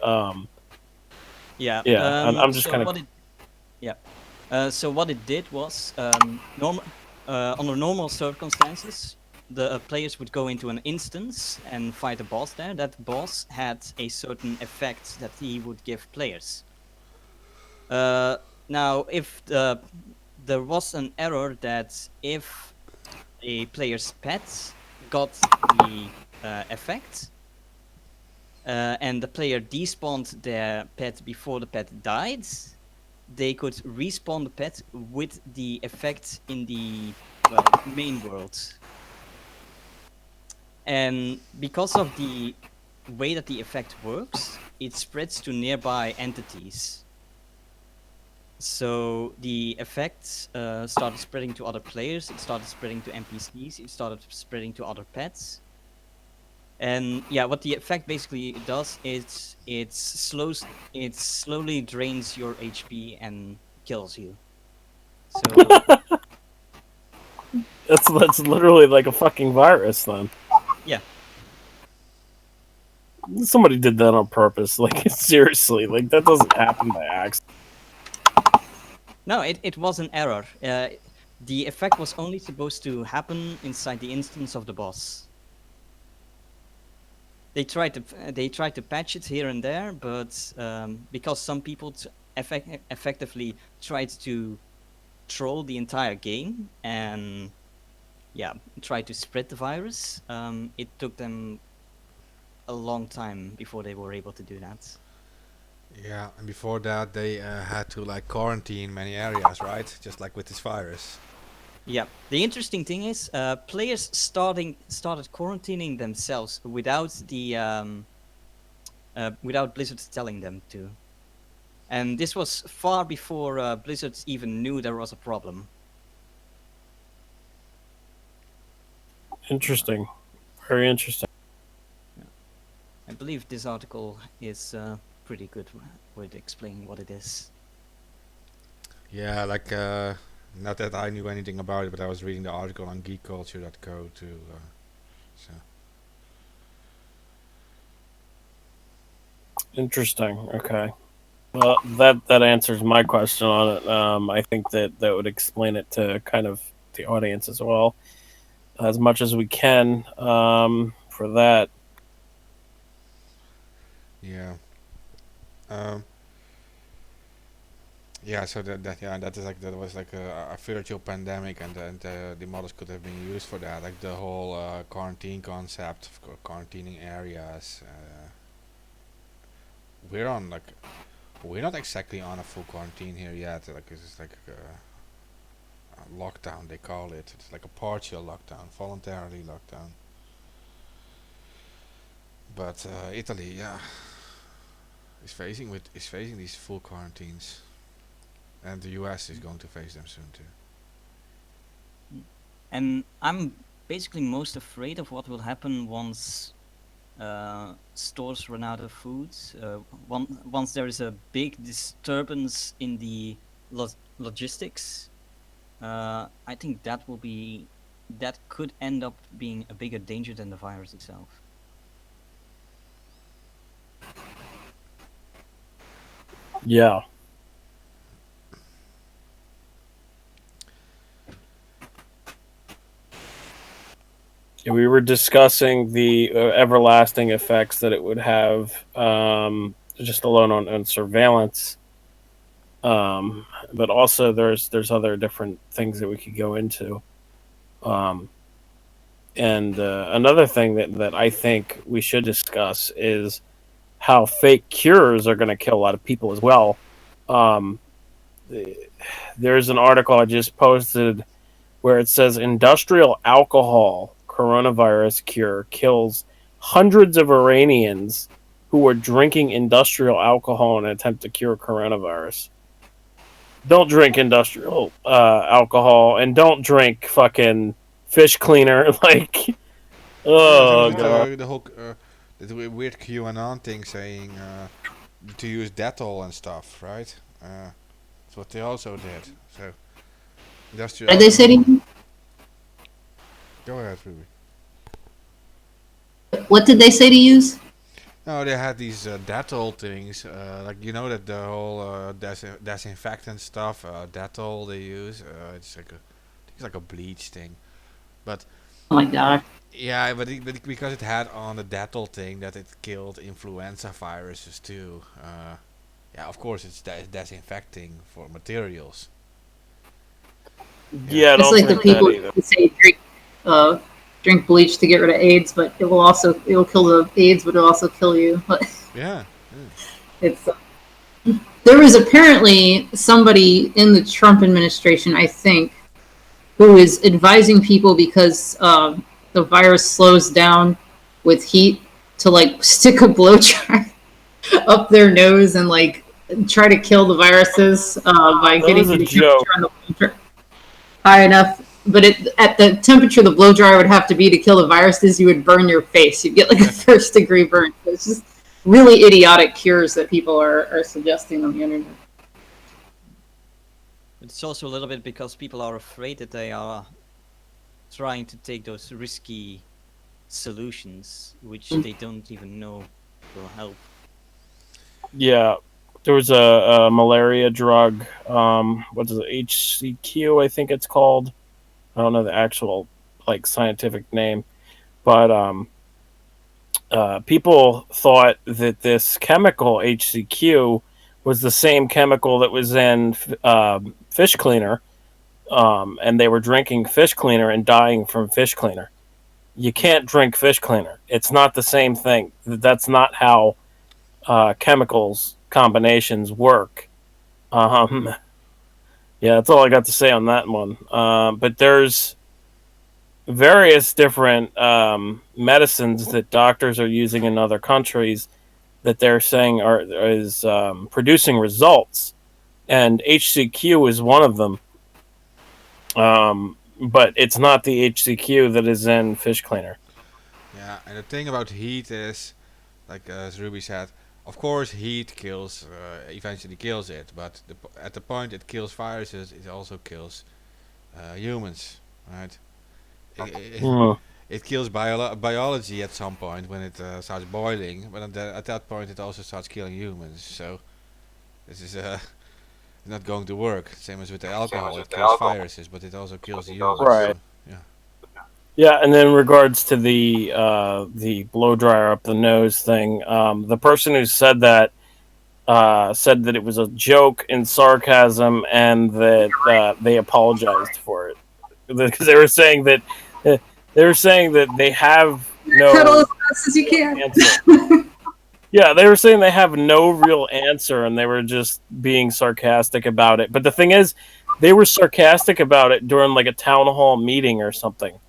Yeah. Yeah, I'm just So kind of. what it yeah. So what it did was under normal circumstances, the players would go into an instance and fight a boss there. That boss had a certain effect that he would give players. Now, if there was an error that if a player's pet got the effect, and the player despawned their pet before the pet died, they could respawn the pet with the effect in the main world. And because of the way that the effect works, it spreads to nearby entities. So the effect started spreading to other players, it started spreading to NPCs, it started spreading to other pets. And yeah, what the effect basically does is it slowly drains your HP and kills you. So That's literally like a fucking virus. Then yeah, somebody did that on purpose. Like seriously, like that doesn't happen by accident. no, it was an error. The effect was only supposed to happen inside the instance of the boss. They tried to patch it here and there, but because some people effectively tried to troll the entire game and tried to spread the virus, it took them a long time before they were able to do that. Yeah, and before that they had to like quarantine many areas, right? Just like with this virus. Yeah, the interesting thing is, players started quarantining themselves without without Blizzard telling them to, and this was far before Blizzard even knew there was a problem. Interesting, very interesting. I believe this article is pretty good with explaining what it is. Yeah, like not that I knew anything about it, but I was reading the article on geekculture.co too. So Interesting. Okay. Well, that answers my question on it. I think that would explain it to kind of the audience as well, as much as we can. For that, yeah. Yeah, so that is like that was like a virtual pandemic, and the models could have been used for that, like the whole quarantine concept of quarantining areas. We're on like we're not exactly on a full quarantine here yet. Like it's like a lockdown they call it. It's like a partial lockdown, voluntarily lockdown. But Italy, yeah, is facing these full quarantines. And the US is going to face them soon too. And I'm basically most afraid of what will happen once stores run out of food. Once there is a big disturbance in the logistics, I think that could end up being a bigger danger than the virus itself. yeah. We were discussing the everlasting effects that it would have, just alone on surveillance. But also there's other different things that we could go into. And another thing that I think we should discuss is how fake cures are going to kill a lot of people as well. Um, there's an article I just posted where it says industrial alcohol coronavirus cure kills hundreds of Iranians who were drinking industrial alcohol in an attempt to cure coronavirus. Don't drink industrial alcohol, and don't drink fucking fish cleaner. Like, Yeah, same oh as god. the whole the weird QAnon thing saying to use Dettol and stuff, right? That's what they also did. So industrial. Are they saying? Go ahead, Ruby. What did they say to use? No, they had these Dettol things, like that the whole disinfectant stuff, Dettol they use. It's like a bleach thing, but Oh my god. yeah, but because it had on the Dettol thing that it killed influenza viruses too. Yeah, of course it's disinfecting for materials. Yeah, I It's don't like the think that people either. who say drink bleach to get rid of AIDS, but it'll kill the AIDS, but it'll also kill you. Yeah. It's there was apparently somebody in the Trump administration, I think, who is advising people because the virus slows down with heat to like stick a blow dry up their nose and like try to kill the viruses by That getting was a the joke. temperature on the blow dryer high enough. But at the temperature the blow dryer would have to be to kill the viruses, you would burn your face. You'd get like a first degree burn. So it's just really idiotic cures that people are suggesting on the internet. It's also a little bit because people are afraid that they are trying to take those risky solutions, which they don't even know will help. Yeah, there was a malaria drug. What is it? HCQ, I think it's called. I don't know the actual like scientific name, but people thought that this chemical HCQ was the same chemical that was in fish cleaner, and they were drinking fish cleaner and dying from fish cleaner. You can't drink fish cleaner. It's not the same thing. That's not how chemicals combinations work. Yeah, that's all I got to say on that one. But there's various different medicines that doctors are using in other countries that they're saying is producing results, and HCQ is one of them. But it's not the HCQ that is in fish cleaner. Yeah, and the thing about heat is, like as Ruby said, of course heat kills, eventually kills it, but at the point it kills viruses, it also kills humans, right? Mm. It kills biology at some point when it starts boiling, but at that point it also starts killing humans. So this is not going to work. Same as with the alcohol, it kills viruses, but it also kills humans. Right. So, yeah. Yeah, and then in regards to the blow dryer up the nose thing, the person who said that it was a joke and sarcasm, and that they apologized for it because they were saying that they have Cuddle no as fast as you can. answer. Yeah, they were saying they have no real answer, and they were just being sarcastic about it. But the thing is, they were sarcastic about it during like a town hall meeting or something.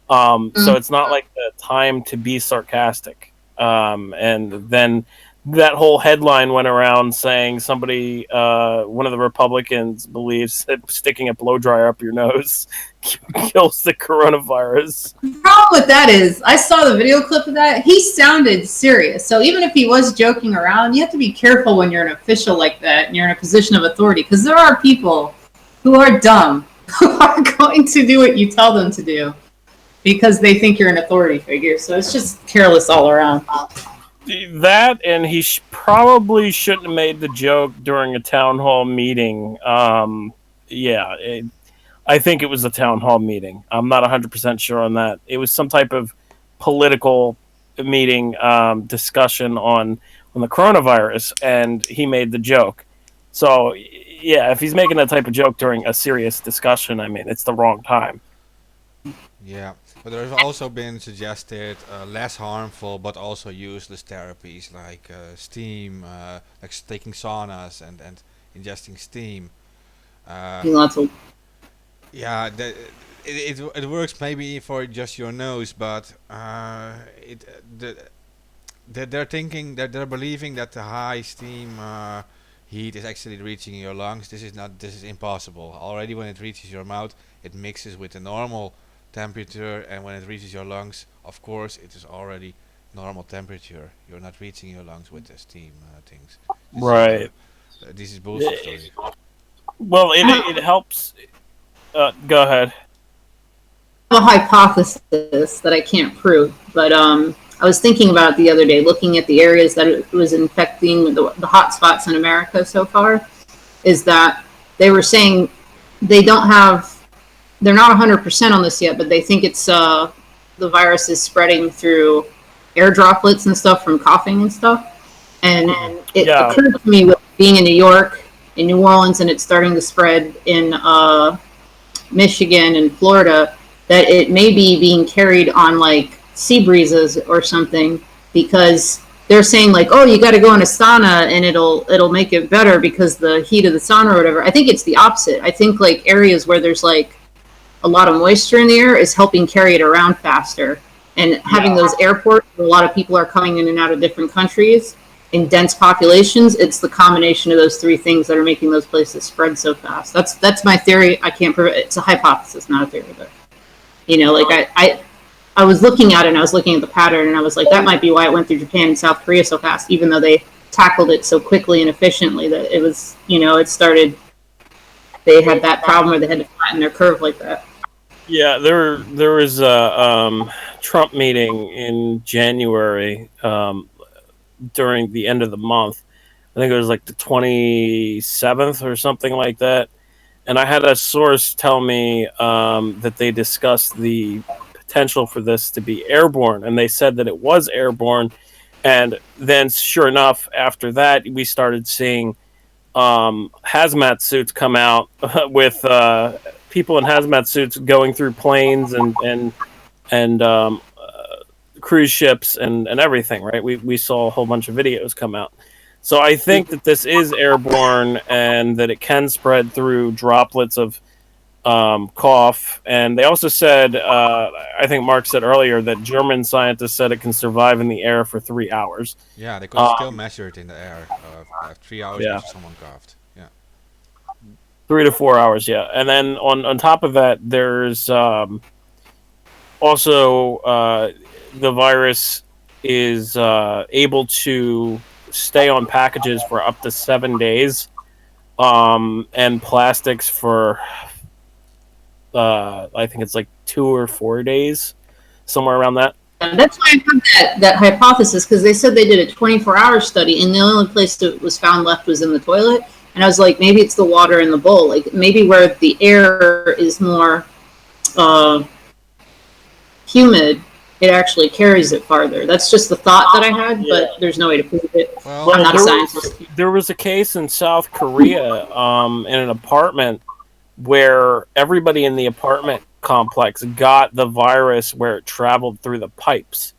So it's not like the time to be sarcastic. And then that whole headline went around saying somebody, one of the Republicans, believes that sticking a blow dryer up your nose kills the coronavirus. The problem with that is, I saw the video clip of that. He sounded serious. So even if he was joking around, you have to be careful when you're an official like that and you're in a position of authority, because there are people who are dumb who are going to do what you tell them to do because they think you're an authority figure. So it's just careless all around. That, and he probably shouldn't have made the joke during a town hall meeting. I think it was a town hall meeting. I'm not 100% sure on that. It was some type of political meeting, discussion on the coronavirus, and he made the joke. So, yeah, if he's making that type of joke during a serious discussion, I mean, it's the wrong time. Yeah, but there have also been suggested less harmful but also useless therapies like steam, like taking saunas and ingesting steam. Lots of Yeah, it works maybe for just your nose, but they're thinking that they're believing that the high steam heat is actually reaching your lungs. This is impossible. Already when it reaches your mouth, it mixes with the normal temperature, and when it reaches your lungs, of course, it is already normal temperature. You're not reaching your lungs with the steam things. Right. This is bullshit story. Well, it helps. Go ahead. a hypothesis that I can't prove, but I was thinking about it the other day, looking at the areas that it was infecting, the hot spots in America so far, is that they were saying they don't have, they're not 100% on this yet, but they think it's the virus is spreading through air droplets and stuff from coughing and stuff. And it Yeah. occurred to me with being in New York, in New Orleans, and it's starting to spread in Michigan and Florida, that it may be being carried on like sea breezes or something, because they're saying like, oh, you got to go in a sauna and it'll make it better because the heat of the sauna or whatever. I think it's the opposite. I think like areas where there's like a lot of moisture in the air is helping carry it around faster. And having those airports where a lot of people are coming in and out of different countries in dense populations, it's the combination of those three things that are making those places spread so fast. That's my theory. I can't prove it. It's a hypothesis, not a theory. But like I was looking at it and I was looking at the pattern and I was like, that might be why it went through Japan and South Korea so fast, even though they tackled it so quickly and efficiently that it was, it started. They had that problem where they had to flatten their curve like that. Yeah, there was a Trump meeting in January during the end of the month. I think it was like the 27th or something like that. And I had a source tell me that they discussed the potential for this to be airborne, and they said that it was airborne. And then, sure enough, after that, we started seeing hazmat suits come out with people in hazmat suits going through planes and cruise ships and everything. Right? We saw a whole bunch of videos come out. So I think that this is airborne and that it can spread through droplets of cough. And they also said, I think Mark said earlier, that German scientists said it can survive in the air for 3 hours. Yeah, they could still measure it in the air. 3 hours Yeah. after someone coughed. Yeah. 3 to 4 hours, yeah. And then on top of that, there's also the virus is able to stay on packages for up to 7 days, and plastics for I think it's like 2 or 4 days, somewhere around that. That's why I have that hypothesis, because they said they did a 24-hour study and the only place that was found left was in the toilet. And I was like, maybe it's the water in the bowl. Like maybe where the air is more humid, it actually carries it farther. That's just the thought that I had, but there's no way to prove it. Well, I'm not a scientist. There was a case in South Korea in an apartment where everybody in the apartment complex got the virus where it traveled through the pipes.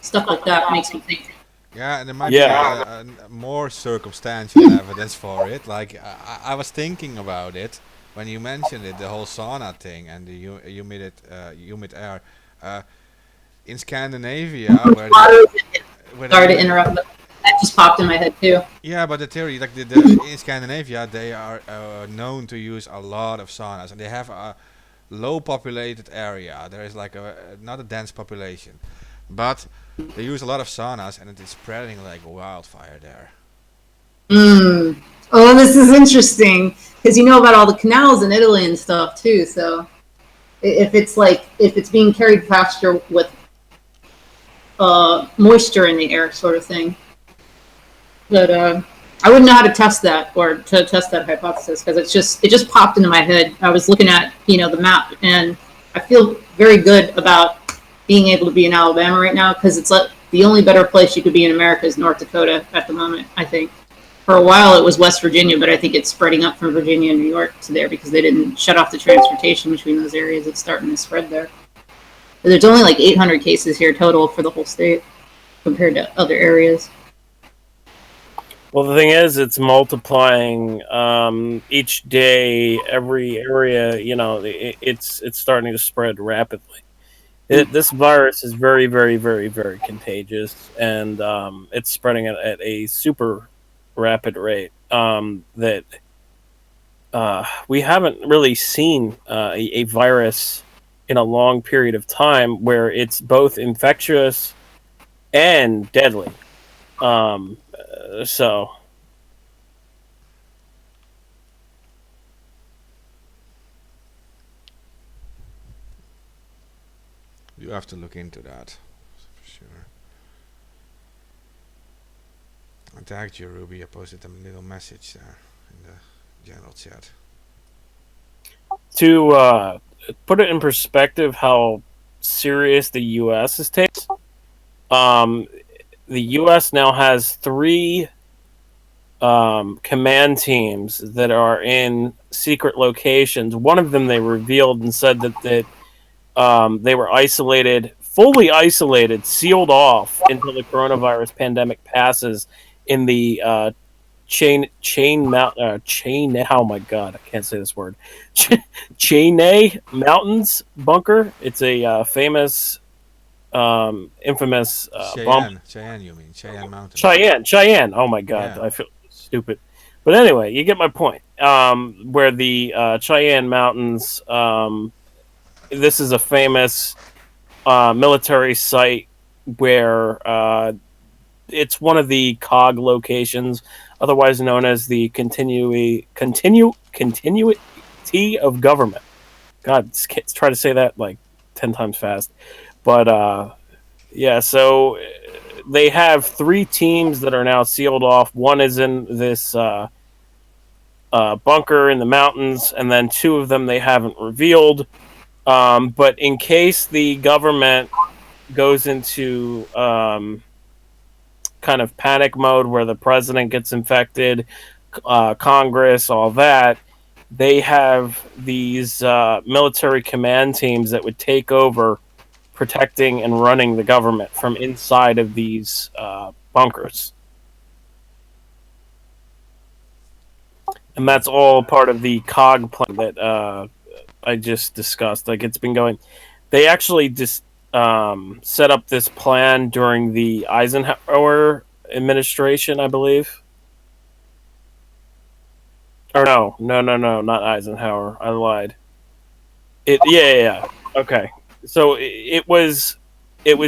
Stuff like that makes me think. yeah, and there might be more circumstantial evidence for it. Like, I was thinking about it when you mentioned it, the whole sauna thing and the humid air. In Scandinavia, Sorry to interrupt, but that just popped in my head too. yeah, but the theory, like in Scandinavia, they are known to use a lot of saunas, and they have a low populated area. There is like not a dense population, but they use a lot of saunas, and it is spreading like wildfire there. Oh, this is interesting because you know about all the canals in Italy and stuff too. So if it's being carried faster with moisture in the air, sort of thing. But I wouldn't know how to test that or to test that hypothesis because it just popped into my head. I was looking at the map, and I feel very good about being able to be in Alabama right now because it's like the only better place you could be in America is North Dakota at the moment. I think for a while it was West Virginia, but I think it's spreading up from Virginia and New York to there because they didn't shut off the transportation between those areas. It's starting to spread there. But there's only like 800 cases here total for the whole state compared to other areas. Well, the thing is, it's multiplying each day. Every area, it's starting to spread rapidly. This virus is very, very, very, very contagious, and it's spreading at a super rapid rate that we haven't really seen a virus in a long period of time where it's both infectious and deadly. So You have to look into that for sure. I tagged you, Ruby. I posted a little message there in the general chat. To put it in perspective, how serious the U.S. is taking, the U.S. now has 3 command teams that are in secret locations. One of them they revealed and said that they were isolated, fully isolated, sealed off until the coronavirus pandemic passes in the chain. Oh my god, I can't say this word. Chainay Mountains bunker. It's a famous, infamous bump. Cheyenne, you mean Cheyenne Mountain? Cheyenne. Oh my god, Yeah. I feel stupid. But anyway, you get my point. Where the Cheyenne Mountains. This is a famous military site where it's one of the COG locations, otherwise known as the continuity of government. God, try to say that like 10 times fast. But yeah, so they have 3 teams that are now sealed off. One is in this bunker in the mountains, and then 2 of them they haven't revealed. But in case the government goes into kind of panic mode where the president gets infected, Congress, all that, they have these military command teams that would take over protecting and running the government from inside of these bunkers. And that's all part of the COG plan that I just discussed. Like, it's been going. They actually just set up this plan during the Eisenhower administration, I believe. Or no, not Eisenhower. I lied. Yeah. Okay. So it was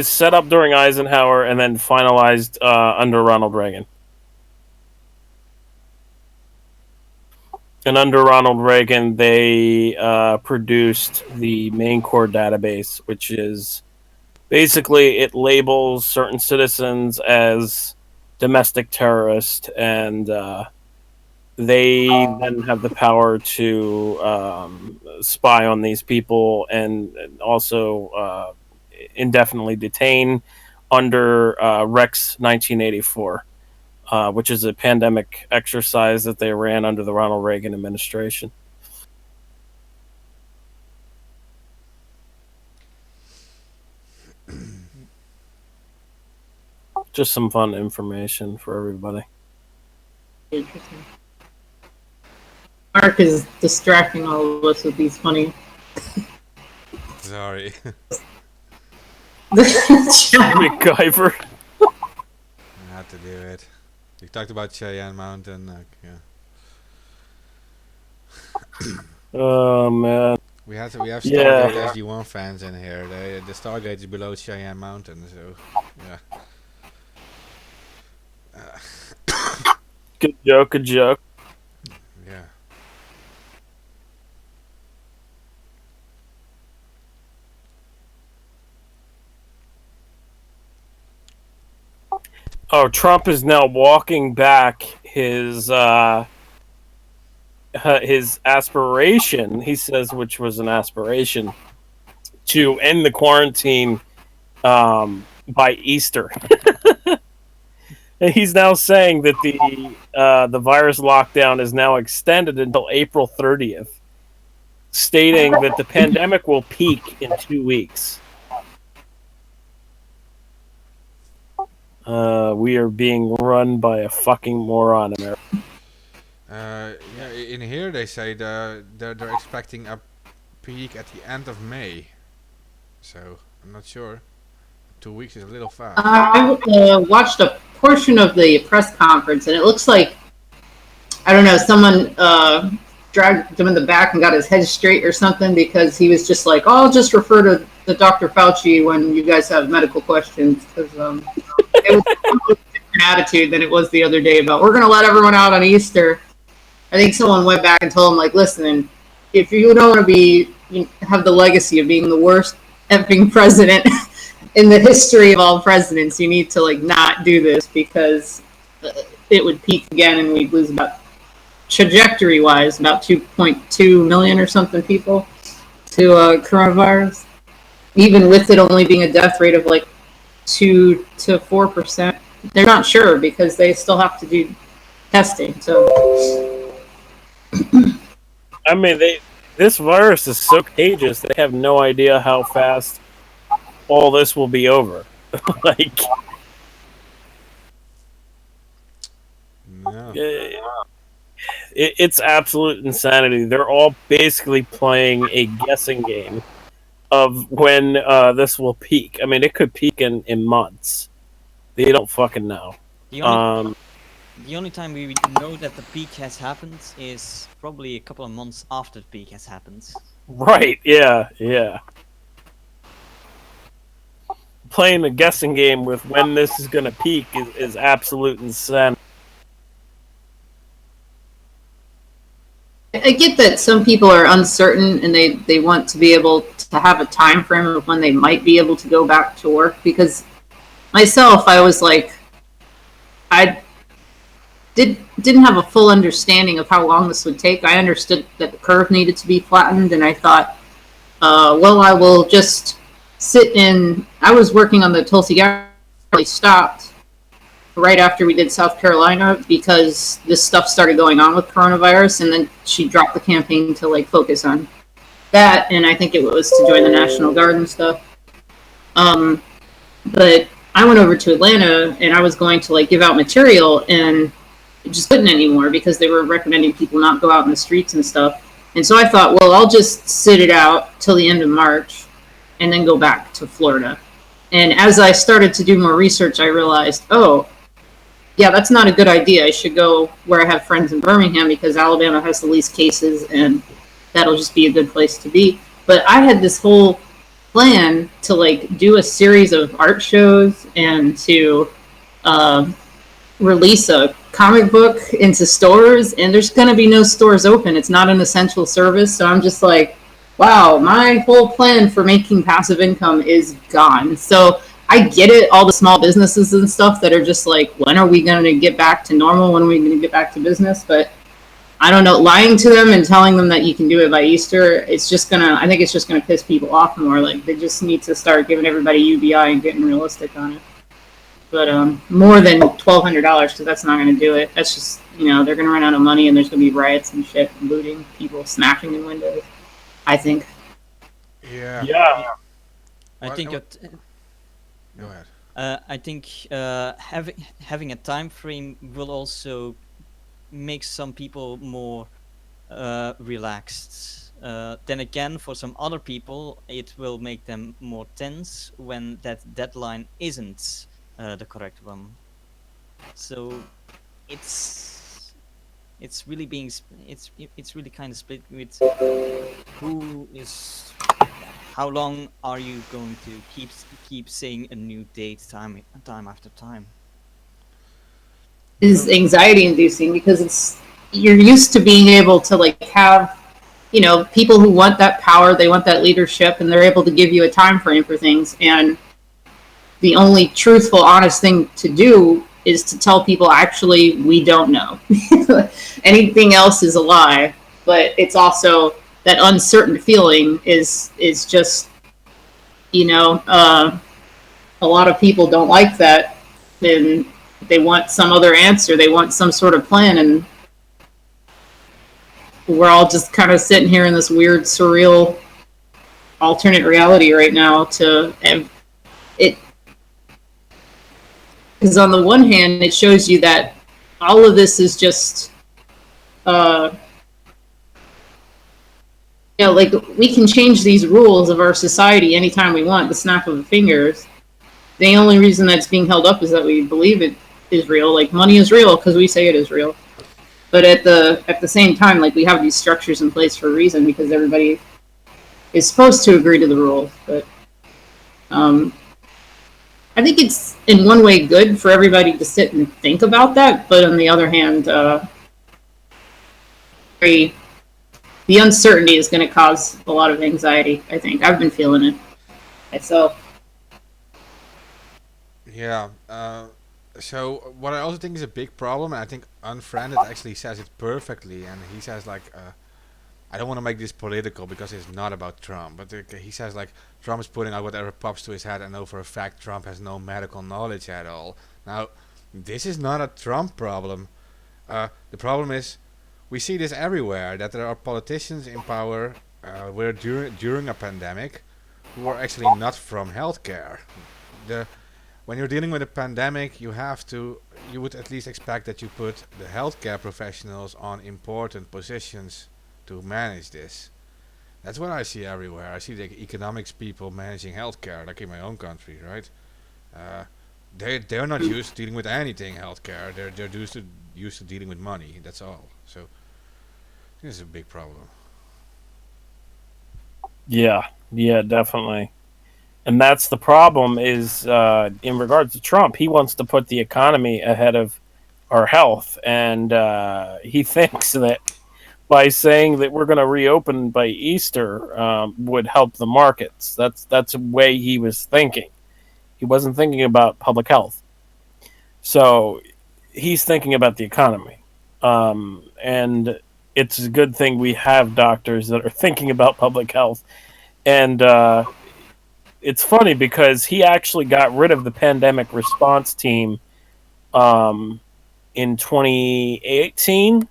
set up during Eisenhower and then finalized under Ronald Reagan. And under Ronald Reagan, they produced the main core database, which is basically it labels certain citizens as domestic terrorists, and they then have the power to spy on these people and also indefinitely detain under Rex 1984. Which is a pandemic exercise that they ran under the Ronald Reagan administration. Just some fun information for everybody. Interesting. Mark is distracting all of us with these funny. Sorry. MacGyver. I had to do it. You talked about Cheyenne Mountain, yeah. Oh man. We have Stargate SG1 fans in here. The Stargate is below Cheyenne Mountain, so yeah. Good joke. Yeah. Oh, Trump is now walking back his aspiration, he says, which was an aspiration, to end the quarantine by Easter. And he's now saying that the virus lockdown is now extended until April 30th, stating that the pandemic will peak in 2 weeks. We are being run by a fucking moron, America. Yeah, in here they say they're expecting a peak at the end of May. So I'm not sure. 2 weeks is a little fast. I watched a portion of the press conference, and it looks like, I don't know, someone dragged him in the back and got his head straight or something, because he was just like, oh, I'll just refer to the Dr. Fauci when you guys have medical questions, because it was a different attitude than it was the other day about, we're going to let everyone out on Easter. I think someone went back and told him, like, listen, if you don't want to have the legacy of being the worst effing president in the history of all presidents. You need to like not do this because it would peak again and we'd lose about trajectory wise about 2.2 million or something people to coronavirus, even with it only being a death rate of like 2 to 4%. They're not sure because they still have to do testing. So I mean, this virus is so contagious. They have no idea how fast all this will be over. Like, No. it's absolute insanity. They're all basically playing a guessing game of when this will peak. I mean, it could peak in months. They don't fucking know. The only time we know that the peak has happened is probably a couple of months after the peak has happened. Right? Yeah. Playing a guessing game with when this is going to peak is absolute insanity. I get that some people are uncertain and they want to be able to have a time frame of when they might be able to go back to work, because myself, I was like, I didn't have a full understanding of how long this would take. I understood that the curve needed to be flattened, and I thought, well, I will just sit in. I was working on the Tulsi Gabbard, really stopped right after we did South Carolina because this stuff started going on with coronavirus, and then she dropped the campaign to like focus on that, and I think it was to join the National Guard and stuff. But I went over to Atlanta and I was going to like give out material, and just couldn't anymore because they were recommending people not go out in the streets and stuff. And so I thought, well, I'll just sit it out till the end of March and then go back to Florida. And as I started to do more research, I realized, oh, yeah, that's not a good idea. I should go where I have friends in Birmingham because Alabama has the least cases and that'll just be a good place to be. But I had this whole plan to like do a series of art shows and to release a comic book into stores, and there's going to be no stores open. It's not an essential service. So I'm just like, wow, my whole plan for making passive income is gone. So I get it, all the small businesses and stuff that are just like, when are we going to get back to normal? When are we going to get back to business? But I don't know, lying to them and telling them that you can do it by Easter, I think it's just going to piss people off more. Like, they just need to start giving everybody UBI and getting realistic on it. But more than $1,200, because that's not going to do it. That's just, they're going to run out of money and there's going to be riots and shit, and looting, people smashing in windows, I think. Yeah. I think that. Go ahead. I think having a time frame will also make some people more relaxed. Then again, for some other people, it will make them more tense when that deadline isn't the correct one. So it's really it's really kind of split with who is. How long are you going to keep saying a new date time after time? Is anxiety inducing because you're used to being able to like have, people who want that power, they want that leadership, and they're able to give you a time frame for things. And the only truthful, honest thing to do is to tell people, actually, we don't know. Anything else is a lie. But it's also that uncertain feeling is just, a lot of people don't like that, and they want some other answer. They want some sort of plan, and we're all just kind of sitting here in this weird, surreal, alternate reality right now. Because on the one hand, it shows you that all of this is just, like, we can change these rules of our society anytime we want, the snap of the fingers. The only reason that's being held up is that we believe it is real. Like, money is real because we say it is real. But at the same time, like, we have these structures in place for a reason because everybody is supposed to agree to the rules. But I think it's in one way good for everybody to sit and think about that. But on the other hand, the uncertainty is going to cause a lot of anxiety, I think. I've been feeling it. myself. Yeah. So what I also think is a big problem, and I think Unfriended actually says it perfectly, and he says like, I don't want to make this political because it's not about Trump, but he says like Trump is putting out whatever pops to his head, and know for a fact Trump has no medical knowledge at all. Now, this is not a Trump problem. The problem is we see this everywhere, that there are politicians in power where during a pandemic who are actually not from healthcare. The When you're dealing with a pandemic, you would at least expect that you put the healthcare professionals on important positions to manage this. That's what I see everywhere. I see the economics people managing healthcare, like in my own country, right? Uh, they're not used to dealing with anything healthcare. They're used to dealing with money. That's all. So this is a big problem. Yeah, yeah, definitely. And that's the problem is in regards to Trump, he wants to put the economy ahead of our health. And he thinks that by saying that we're going to reopen by Easter would help the markets. That's the way he was thinking. He wasn't thinking about public health. So he's thinking about the economy. And it's a good thing we have doctors that are thinking about public health. And it's funny because he actually got rid of the pandemic response team um, in 2018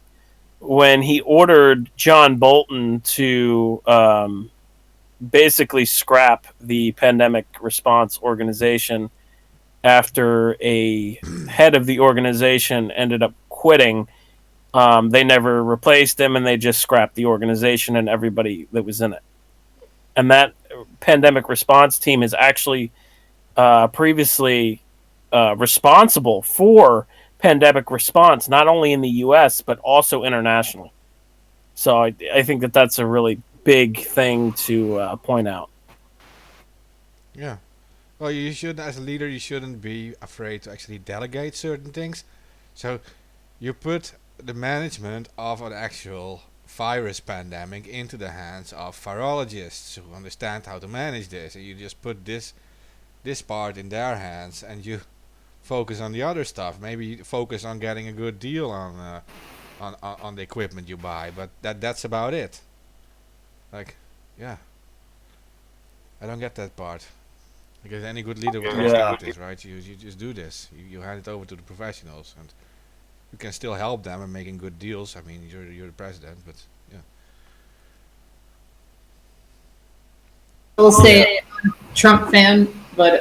when he ordered John Bolton to basically scrap the pandemic response organization after a head of the organization ended up quitting. They never replaced him, and they just scrapped the organization and everybody that was in it. And that pandemic response team is actually previously responsible for pandemic response, not only in the U.S. but also internationally. So I think that that's a really big thing to point out. Yeah. Well, you should, as a leader, you shouldn't be afraid to actually delegate certain things. So you put the management of an actual virus pandemic into the hands of virologists who understand how to manage this, and you just put this part in their hands, and you focus on the other stuff. Maybe you focus on getting a good deal on the equipment you buy, but that's about it. Like, yeah, I don't get that part. Because any good leader would understand this, right? You just do this. You hand it over to the professionals, and you can still help them in making good deals. I mean, you're the president, but yeah. I will say I'm a Trump fan, but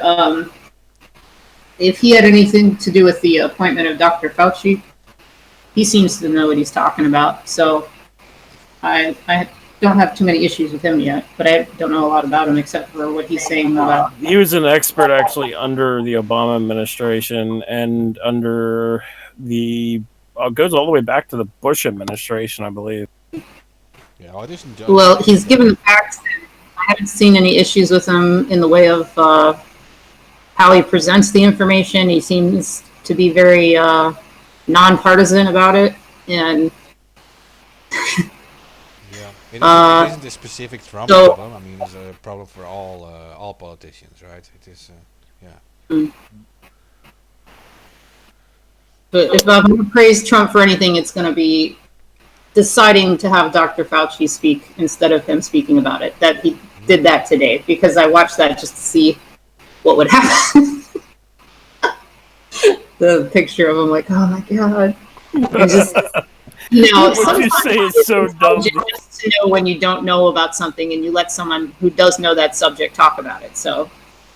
if he had anything to do with the appointment of Dr. Fauci, he seems to know what he's talking about. So I don't have too many issues with him yet, but I don't know a lot about him except for what he's saying about. He was an expert actually under the Obama administration and under the goes all the way back to the Bush administration, I believe. Yeah, well, it isn't just. Well, he's given the facts. I haven't seen any issues with him in the way of how he presents the information. He seems to be very nonpartisan about it, and Yeah, it isn't a specific Trump problem. I mean, it's a problem for all politicians, right? It is, yeah. But if I'm going to praise Trump for anything, it's going to be deciding to have Dr. Fauci speak instead of him speaking about it. That he did that today because I watched that just to see what would happen. The picture of him, like, oh my god, and just what you say is so dumb. Just to know when you don't know about something and you let someone who does know that subject talk about it. So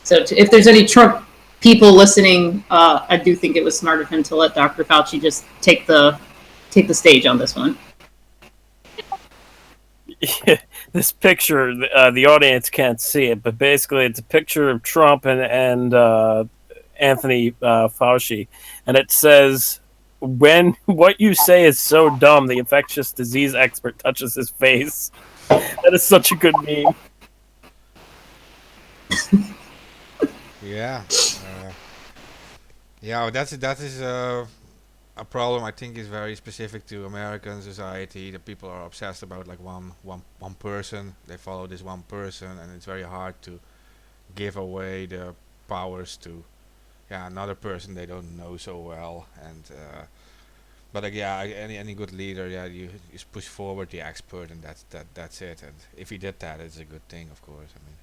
if there's any Trump people listening, I do think it was smart of him to let Dr. Fauci just take the stage on this one. This picture, the audience can't see it, but basically it's a picture of Trump and Anthony Fauci, and it says, "When what you say is so dumb, the infectious disease expert touches his face." That is such a good meme. Yeah, yeah. That is a problem. I think is very specific to American society. That people are obsessed about like one person. They follow this one person, and it's very hard give away the powers to another person they don't know so well. And but yeah, any good leader, you just push forward the expert, and that's it. And if he did that, it's a good thing, of course. I mean,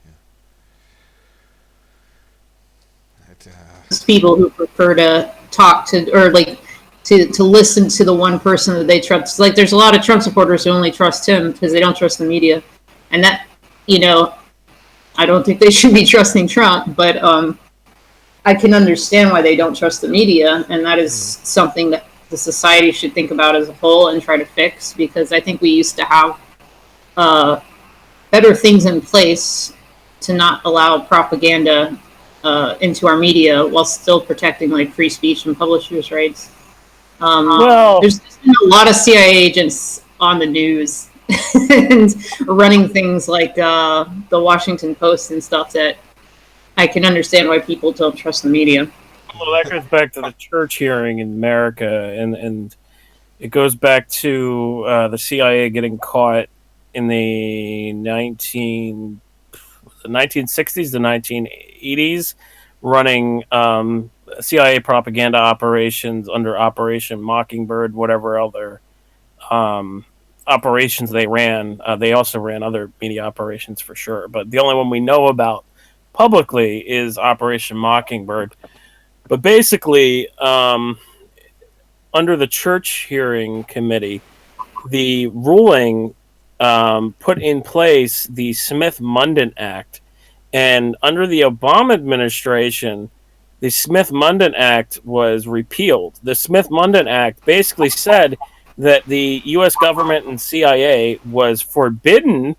People who prefer to talk to or like to listen to the one person that they trust. Like there's a lot of Trump supporters who only trust him because they don't trust the media, and that I don't think they should be trusting Trump, but I can understand why they don't trust the media, and that is something that the society should think about as a whole and try to fix, because I think we used to have better things in place to not allow propaganda into our media while still protecting like free speech and publishers' rights. There's been a lot of CIA agents on the news and running things like the Washington Post and stuff that I can understand why people don't trust the media. Well, that goes back to the church hearing in America, and it goes back to the CIA getting caught in the 1960s, the 1980s, running CIA propaganda operations under Operation Mockingbird, whatever other operations they ran. They also ran other media operations for sure, but the only one we know about publicly is Operation Mockingbird. But basically, under the church hearing committee, the ruling put in place the Smith-Mundt Act, and under the Obama administration, the Smith-Mundt Act was repealed. The Smith-Mundt Act basically said that the U.S. government and CIA was forbidden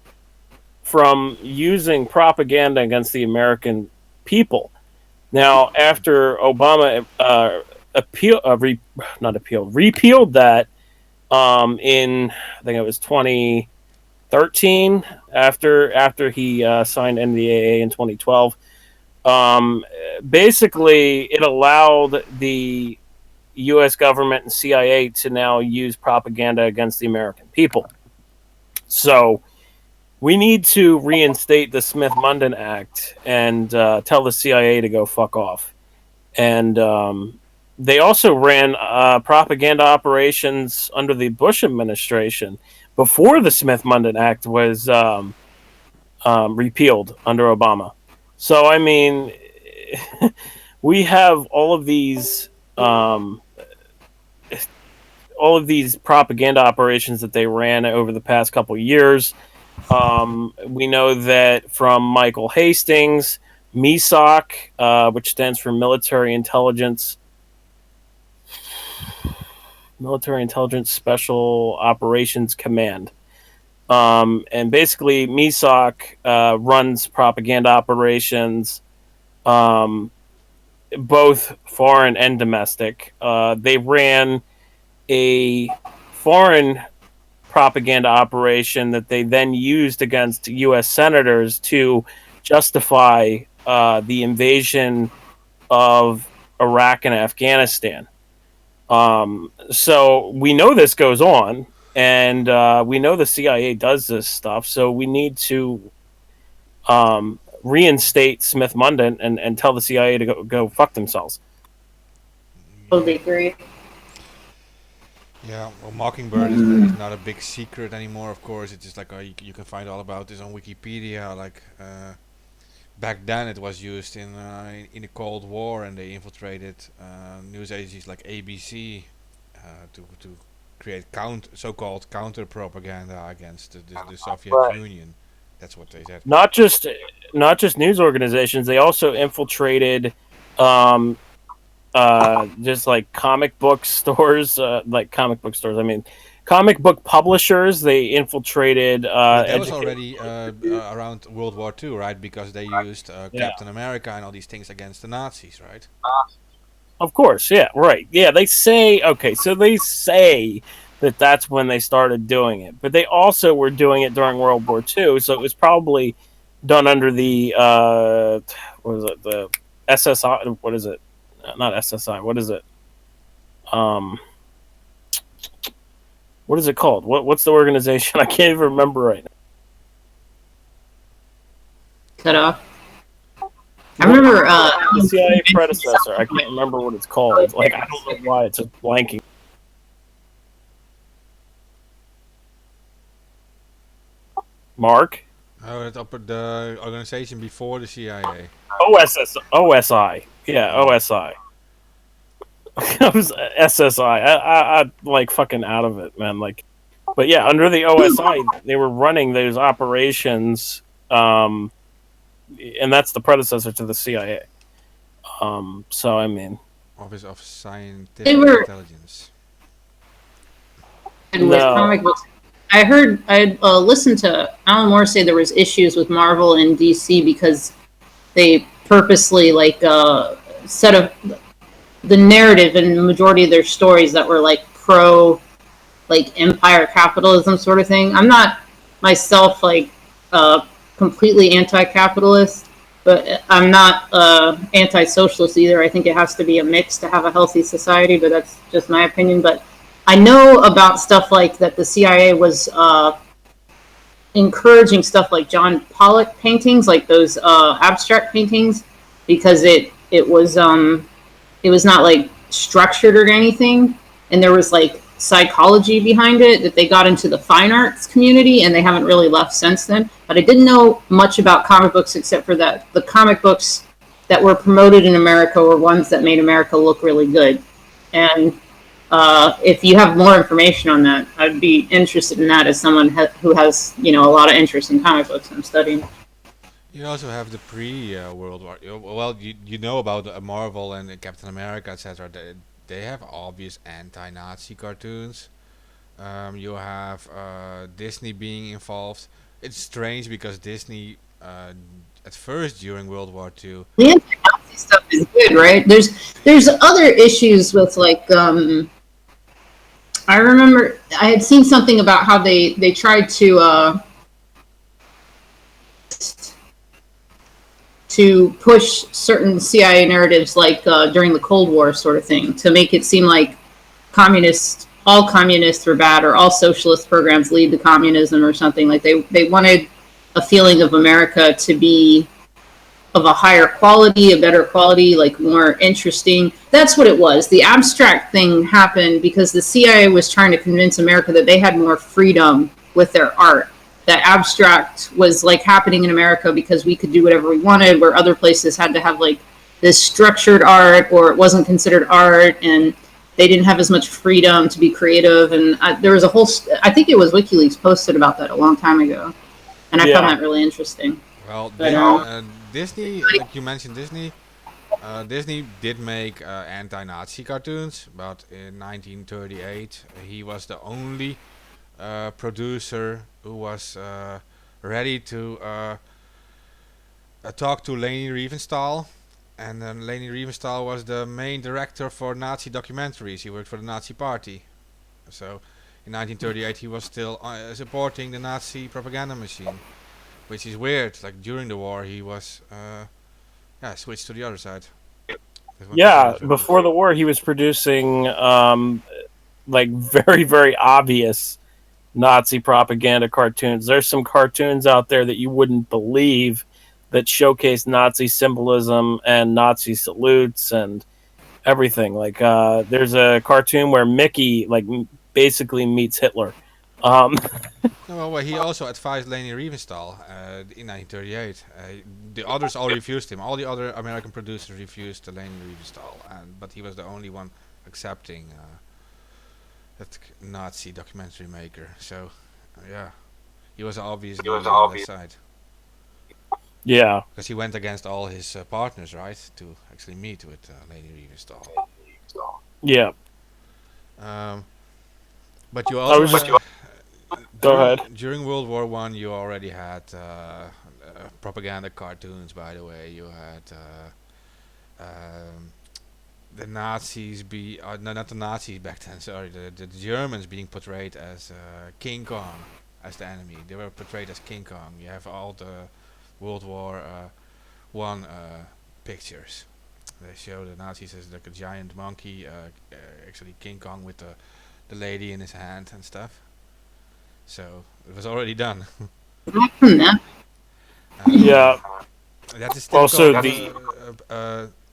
from using propaganda against the American people. Now, after Obama repealed that in, I think it was 2013, after he signed NDAA in 2012. Basically, it allowed the U.S. government and CIA to now use propaganda against the American people. So we need to reinstate the Smith-Mundt Act and tell the CIA to go fuck off. And they also ran propaganda operations under the Bush administration before the Smith-Mundt Act was repealed under Obama. So, I mean, we have all of these propaganda operations that they ran over the past couple years. We know that from Michael Hastings, MISOC, which stands for Military Intelligence Special Operations Command. And basically, MISOC runs propaganda operations, both foreign and domestic. They ran a foreign propaganda operation that they then used against U.S. senators to justify the invasion of Iraq and Afghanistan. So we know this goes on, and we know the CIA does this stuff. So we need to reinstate Smith-Mundt and tell the CIA to go fuck themselves. Totally agree. Yeah, well, Mockingbird is not a big secret anymore, of course. It's just like you can find all about this on Wikipedia. Like back then, it was used in the Cold War, and they infiltrated news agencies like ABC to create so-called counter propaganda against the Soviet Union. That's what they said. Not just news organizations. They also infiltrated just like comic book stores, I mean, comic book publishers. They infiltrated. That was already around World War II, right? Because they used Captain America and all these things against the Nazis, right? Of course, yeah, right. Yeah, they say that that's when they started doing it, but they also were doing it during World War II. So it was probably done under the what is it? The SSI? What is it? Not SSI. What is it? What is it called? What's the organization? I can't even remember right now. Cut off. I remember The CIA predecessor. I can't remember what it's called. Like, I don't know why it's just blanking. Mark? Oh, that upper the organization before the CIA. OSI. Yeah, OSI. I was SSI. I like fucking out of it, man. Like, but yeah, under the OSI, they were running those operations, and that's the predecessor to the CIA. So I mean, Office of Scientific they were Intelligence. with no, comic books. I listened to Alan Moore say there was issues with Marvel and DC because they purposely set up the narrative in the majority of their stories that were like pro like empire capitalism sort of thing. I'm not myself like completely anti-capitalist, but I'm not anti-socialist either. I think it has to be a mix to have a healthy society, but that's just my opinion. But I know about stuff like that the CIA was encouraging stuff like John Pollock paintings, like those abstract paintings, because it was not like structured or anything, and there was like psychology behind it that they got into the fine arts community, and they haven't really left since then. But I didn't know much about comic books except for that the comic books that were promoted in America were ones that made America look really good. And if you have more information on that, I'd be interested in that as someone who has a lot of interest in comic books and studying. You also have the pre-World War. Well, you know about Marvel and Captain America, etc. They have obvious anti-Nazi cartoons. You have Disney being involved. It's strange because Disney, at first during World War II, The anti-Nazi stuff is good, right? There's other issues with like I remember I had seen something about how they tried to push certain CIA narratives like during the Cold War sort of thing to make it seem like all communists were bad or all socialist programs lead to communism or something. Like they wanted a feeling of America to be of a higher quality, a better quality, like more interesting. That's what it was. The abstract thing happened because the CIA was trying to convince America that they had more freedom with their art. That abstract was like happening in America because we could do whatever we wanted, where other places had to have like this structured art or it wasn't considered art, and they didn't have as much freedom to be creative. And there was a whole, I think it was WikiLeaks posted about that a long time ago, and I found that really interesting. well, But, Disney, like you mentioned, Disney did make anti-Nazi cartoons, but in 1938 he was the only producer who was ready to talk to Leni Riefenstahl, and then Leni Riefenstahl was the main director for Nazi documentaries. He worked for the Nazi Party, so in 1938 he was still supporting the Nazi propaganda machine, which is weird. Like during the war he was switched to the other side. yeah. Before the war, he was producing like very very obvious Nazi propaganda cartoons. There's some cartoons out there that you wouldn't believe that showcase Nazi symbolism and Nazi salutes and everything. Like there's a cartoon where Mickey basically meets Hitler. No, well, he also advised Leni Riefenstahl in 1938. The others all refused him. All the other American producers refused Leni Riefenstahl, but he was the only one accepting that Nazi documentary maker. So, yeah, he was obviously on the side. Yeah, because he went against all his partners, right, to actually meet with Leni Riefenstahl. Yeah. But you also Go ahead. During World War One, you already had propaganda cartoons. By the way, you had the Nazis no, not the Nazis back then. Sorry, the Germans being portrayed as King Kong as the enemy. They were portrayed as King Kong. You have all the World War One pictures. They show the Nazis as like a giant monkey, actually King Kong with the lady in his hand and stuff. So it was already done. Yeah. That is typical. Also,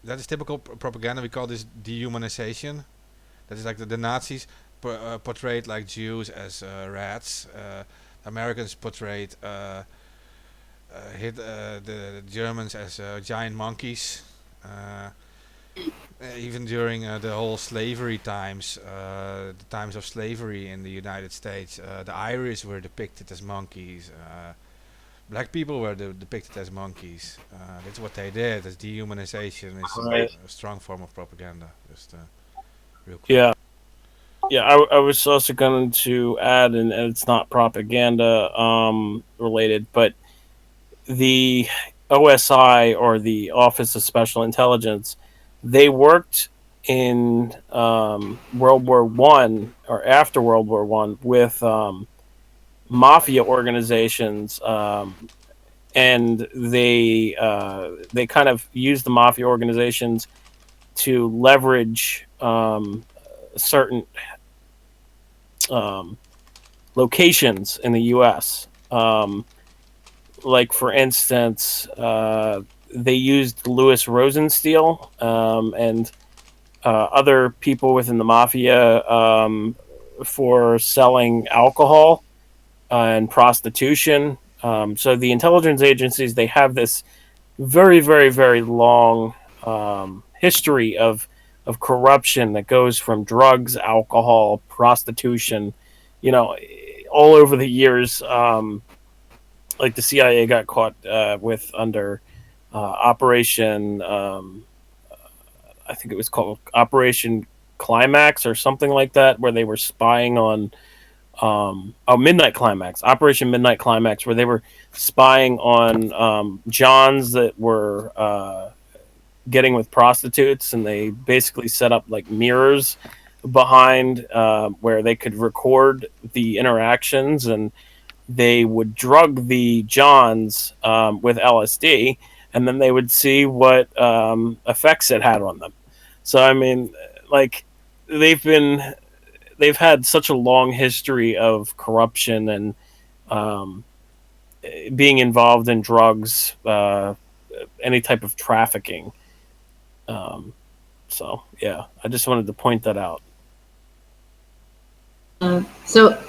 That is typical propaganda. We call this dehumanization. That is like the Nazis portrayed like Jews as rats. Americans portrayed the Germans as giant monkeys. Even during the whole slavery times, the times of slavery in the United States, the Irish were depicted as monkeys. Black people were depicted as monkeys. That's what they did. That's dehumanization. Is Right. a strong form of propaganda. Just real quick. yeah, yeah. I was also going to add, and it's not propaganda related, but the OSI, or the Office of Special Intelligence, they worked in World War One or after World War One with mafia organizations, and they kind of used the mafia organizations to leverage certain locations in the U.S. Like, for instance, they used Louis Rosensteel and other people within the mafia for selling alcohol and prostitution. So the intelligence agencies, they have this very, very, very long history of corruption that goes from drugs, alcohol, prostitution, all over the years. Like the CIA got caught with under Operation, I think it was called Operation Climax or something like that, where they were spying on Midnight Climax, Operation Midnight Climax, where they were spying on Johns that were getting with prostitutes, and they basically set up like mirrors behind where they could record the interactions, and they would drug the Johns with LSD, and then they would see what effects it had on them. So I mean, like, they've had such a long history of corruption and being involved in drugs, any type of trafficking. So yeah, I just wanted to point that out. So,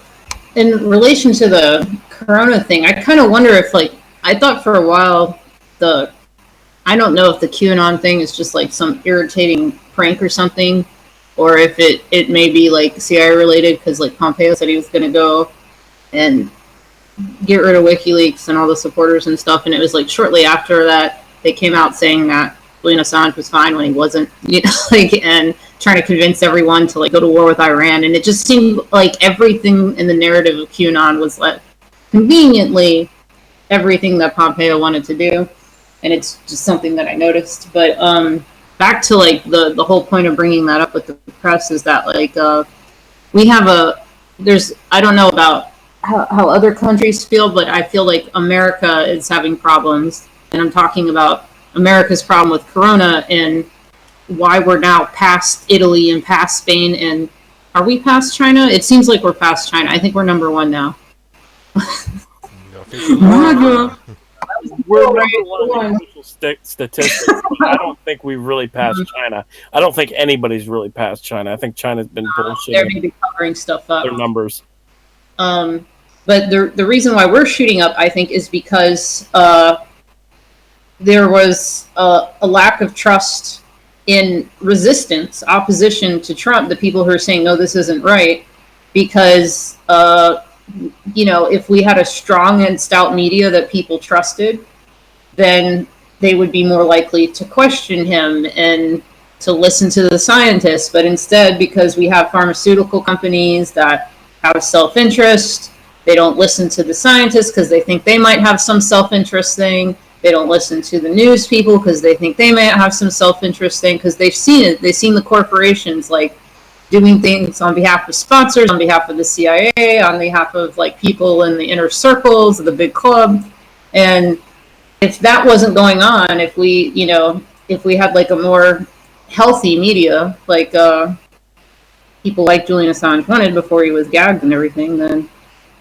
in relation to the Corona thing, I kind of wonder if, like, I thought for a while I don't know if the QAnon thing is just like some irritating prank or something, or if it may be like CIA related, because like Pompeo said he was going to go and get rid of WikiLeaks and all the supporters and stuff, and it was like shortly after that they came out saying that Julian Assange was fine when he wasn't, and trying to convince everyone to like go to war with Iran, and it just seemed like everything in the narrative of QAnon was like conveniently everything that Pompeo wanted to do, and it's just something that I noticed. But back to like the whole point of bringing that up with the press is that like we have I don't know about how other countries feel, but I feel like America is having problems, and I'm talking about America's problem with Corona and why we're now past Italy and past Spain, and are we past China? It seems like we're past China. I think we're number one now. We're number one in official statistics, but I don't think we really passed China. I don't think anybody's really passed China. I think China's been They're bullshitting maybe covering stuff up. their numbers. But the reason why we're shooting up, I think, is because there was a lack of trust in resistance, opposition to Trump, the people who are saying, no, this isn't right, because, if we had a strong and stout media that people trusted, then they would be more likely to question him and to listen to the scientists. But instead, because we have pharmaceutical companies that have self-interest, they don't listen to the scientists because they think they might have some self-interest thing. They don't listen to the news people because they think they might have some self-interest thing, because they've seen it. They've seen the corporations like doing things on behalf of sponsors, on behalf of the CIA, on behalf of like people in the inner circles of the big club. And if that wasn't going on, if we had like a more healthy media, like people like Julian Assange wanted before he was gagged and everything, then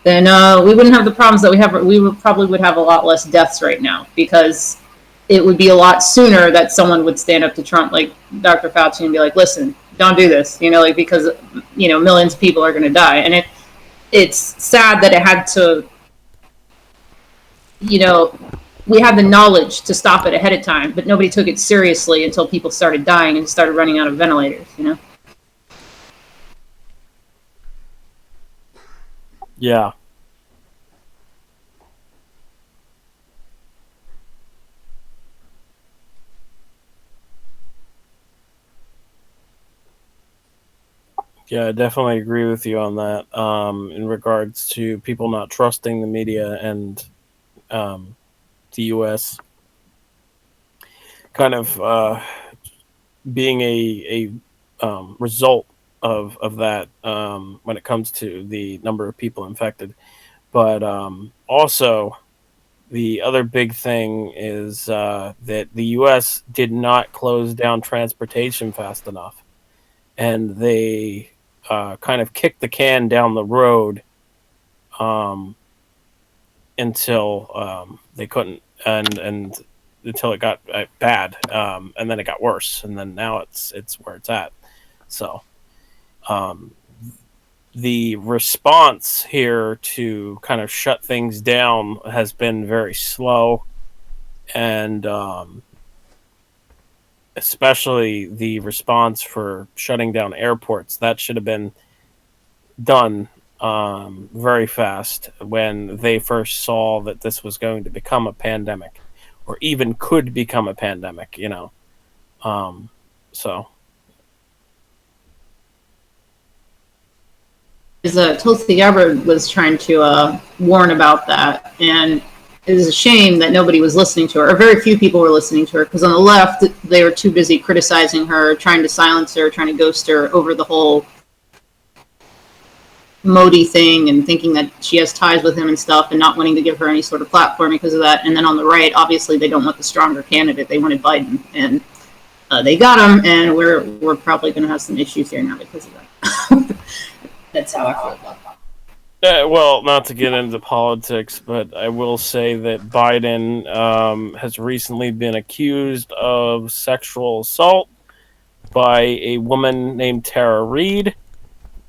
we wouldn't have the problems that we have. We probably would have a lot less deaths right now, because it would be a lot sooner that someone would stand up to Trump, like Dr. Fauci, and be like, "Listen, don't do this," like because millions of people are going to die, and it's sad that it had to, we had the knowledge to stop it ahead of time, but nobody took it seriously until people started dying and started running out of ventilators. Yeah. Yeah, I definitely agree with you on that. In regards to people not trusting the media and the U.S. kind of being a result of that when it comes to the number of people infected. But also, the other big thing is that the U.S. did not close down transportation fast enough, and they kind of kicked the can down the road um, until they couldn't, and until it got bad, and then it got worse, and then now it's where it's at. So um, the response here to kind of shut things down has been very slow, and especially the response for shutting down airports, that should have been done very fast when they first saw that this was going to become a pandemic, or even could become a pandemic. So Tulsi Gabbard was trying to warn about that, and it is a shame that nobody was listening to her, or very few people were listening to her, because on the left, they were too busy criticizing her, trying to silence her, trying to ghost her over the whole Modi thing, and thinking that she has ties with him and stuff, and not wanting to give her any sort of platform because of that. And then on the right, obviously, they don't want the stronger candidate. They wanted Biden, and they got him, and we're probably going to have some issues here now because of that. That's how I feel about that. well, not to get into politics, but I will say that Biden has recently been accused of sexual assault by a woman named Tara Reid.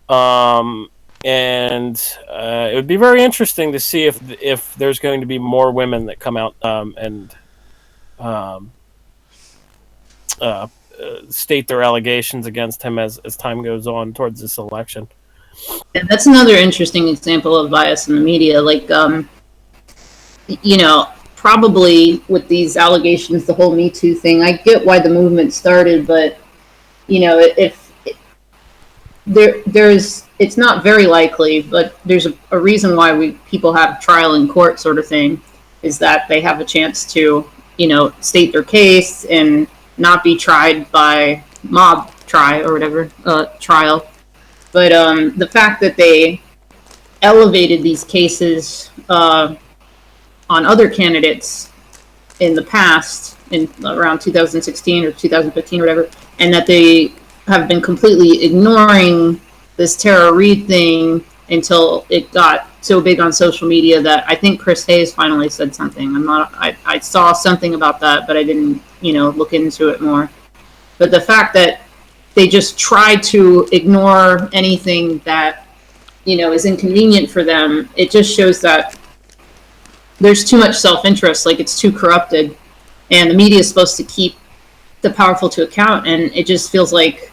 And it would be very interesting to see if there's going to be more women that come out and state their allegations against him as time goes on towards this election. And that's another interesting example of bias in the media. Like, probably with these allegations, the whole Me Too thing, I get why the movement started, but, if there's, it's not very likely, but there's a reason why people have trial in court sort of thing, is that they have a chance to, state their case and not be tried by mob trial or whatever, trial. But the fact that they elevated these cases on other candidates in the past, in around 2016 or 2015 or whatever, and that they have been completely ignoring this Tara Reid thing until it got so big on social media that I think Chris Hayes finally said something. I saw something about that, but I didn't, look into it more. But the fact that they just try to ignore anything that, is inconvenient for them, it just shows that there's too much self-interest, like it's too corrupted, and the media is supposed to keep the powerful to account, and it just feels like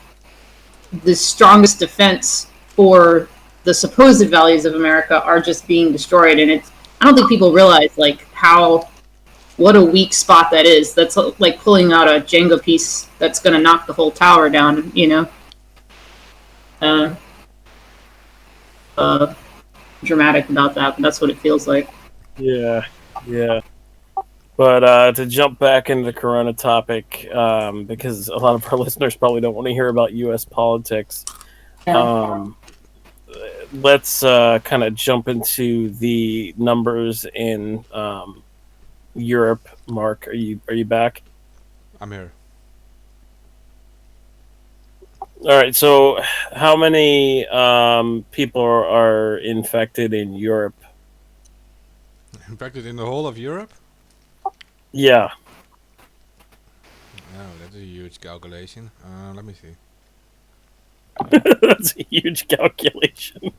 the strongest defense for the supposed values of America are just being destroyed. And I don't think people realize what a weak spot that is. That's like pulling out a Jenga piece that's going to knock the whole tower down, dramatic about that, but that's what it feels like. Yeah. But to jump back into the Corona topic, because a lot of our listeners probably don't want to hear about U.S. politics, let's kind of jump into the numbers in Europe. Mark, are you back? I'm here. All right. So, how many people are infected in Europe? Infected in the whole of Europe? Yeah. Oh, that's a huge calculation. Let me see. That's a huge calculation.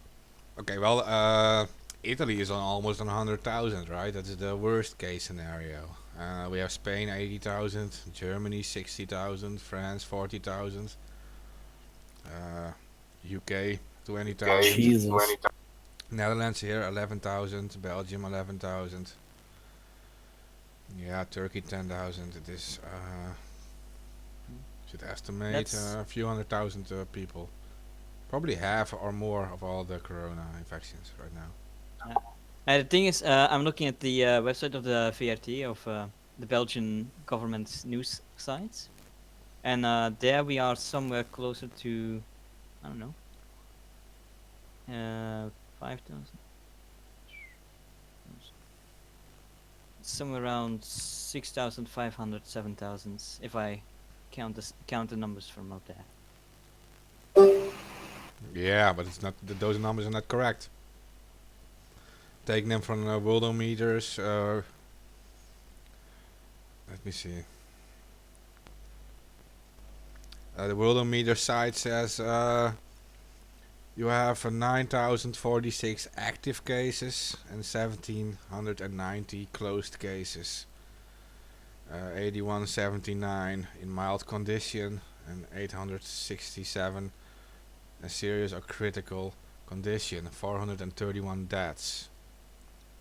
Okay, well, Italy is on almost on 100,000, right? That is the worst case scenario. We have Spain 80,000, Germany 60,000, France 40,000, UK 20,000, Jesus. Netherlands here 11,000, Belgium 11,000. Yeah, Turkey 10,000. It is. Should estimate That's a few 100,000 people. Probably half or more of all the corona infections right now. the thing is, I'm looking at the website of the VRT of the Belgian government news sites, and there we are somewhere closer to, I don't know, 5,000, somewhere around 6,500, 7,000, if I count the numbers from out there. Yeah, but it's not. Those numbers are not correct. Taking them from worldometers. Let me see. The worldometer site says you have 9,046 active cases and 1,790 closed cases. 8179 in mild condition and 867 in serious or critical condition. 431 deaths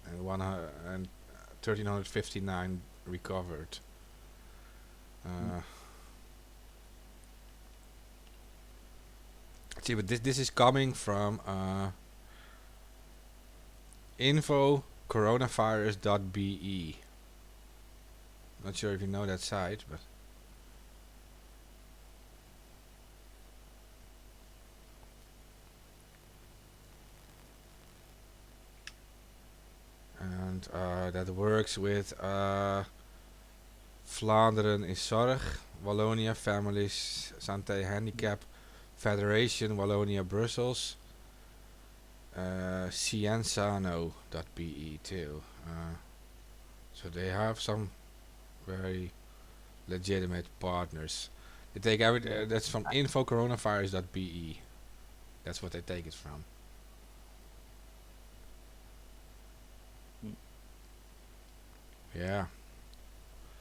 and 1,359 recovered. See, but this is coming from info coronavirus.be. Not sure if you know that site, but and that works with Vlaanderen is Zorg, Wallonia Families Santé Handicap Federation, Wallonia Brussels, cienzano.be too. So they have some very legitimate partners. They take that's from infocoronavirus.be. That's what they take it from. Yeah.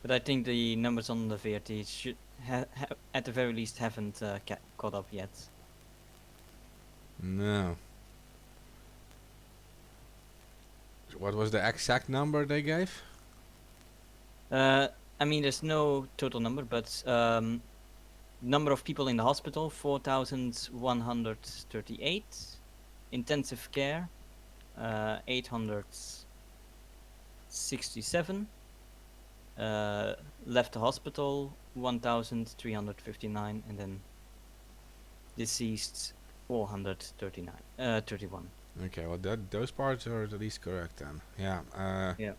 But I think the numbers on the VRT should at the very least haven't caught up yet. No. What was the exact number they gave? I mean, there's no total number, but number of people in the hospital 4,138, intensive care 867, left the hospital 1,359, and then deceased 431. Okay, well those parts are at least correct then. Yeah. Yeah.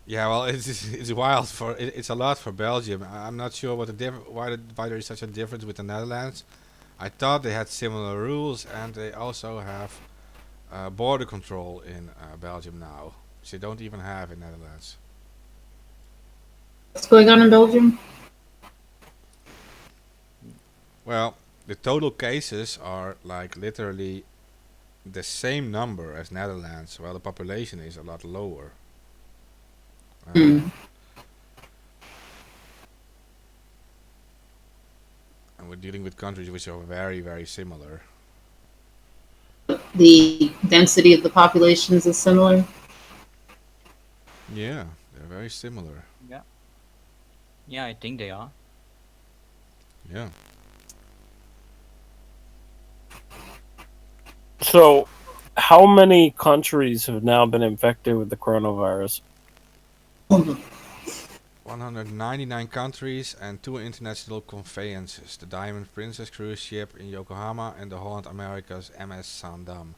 Yeah, well, it's wild for it's a lot for Belgium. I'm not sure what why there is such a difference with the Netherlands. I thought they had similar rules, and they also have border control in Belgium now, which they don't even have in Netherlands. What's going on in Belgium? Well, the total cases are like literally the same number as Netherlands, while the population is a lot lower. And we're dealing with countries which are very, very similar. The density of the populations is similar. Yeah, they're very similar. Yeah. Yeah, I think they are. Yeah. So, how many countries have now been infected with the coronavirus? 199 countries and 2 international conveyances. The Diamond Princess cruise ship in Yokohama and the Holland America's MS Sandam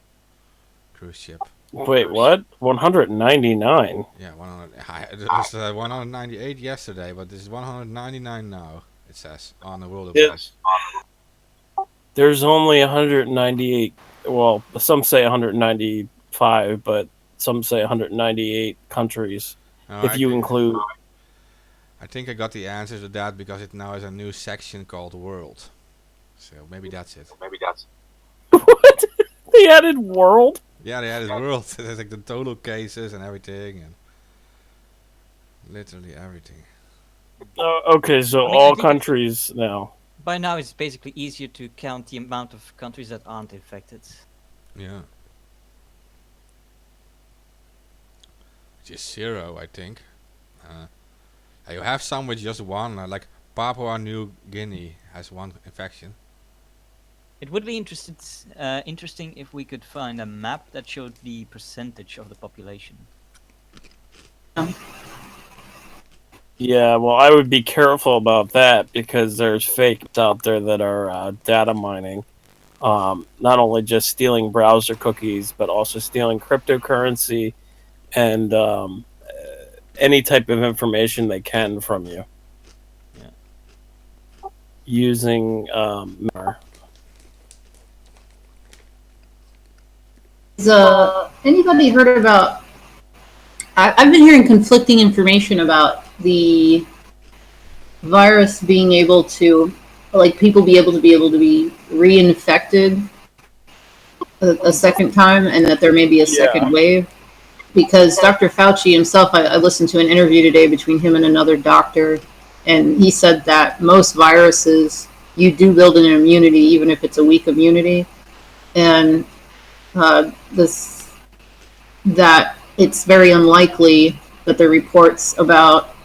cruise ship. Wait, what? 199? Yeah, 100. It was 198 yesterday, but this is 199 now, it says, on the World of Yes. There's only 198. Well, some say 195, but some say 198 countries if you include. I think I got the answer to that because it now has a new section called World. So maybe that's it. What? They added world? Yeah, they added World. There's like the total cases and everything, and literally everything. Okay, so I mean, I all think countries now. by now it's basically easier to count the amount of countries that aren't infected. Yeah. Which is 0, I think. You have some with just one, like Papua New Guinea has 1 infection. It would be interesting if we could find a map that showed the percentage of the population. Yeah, well, I would be careful about that because there's fakes out there that are data mining. Not only just stealing browser cookies, but also stealing cryptocurrency and any type of information they can from you. Yeah. Using Has anybody heard about? I've been hearing conflicting information about the virus being able to, like, people be able to be reinfected a second time, and that there may be a second wave. Because Dr. Fauci himself, I listened to an interview today between him and another doctor, and he said that most viruses, you do build an immunity, even if it's a weak immunity, and that it's very unlikely that the reports about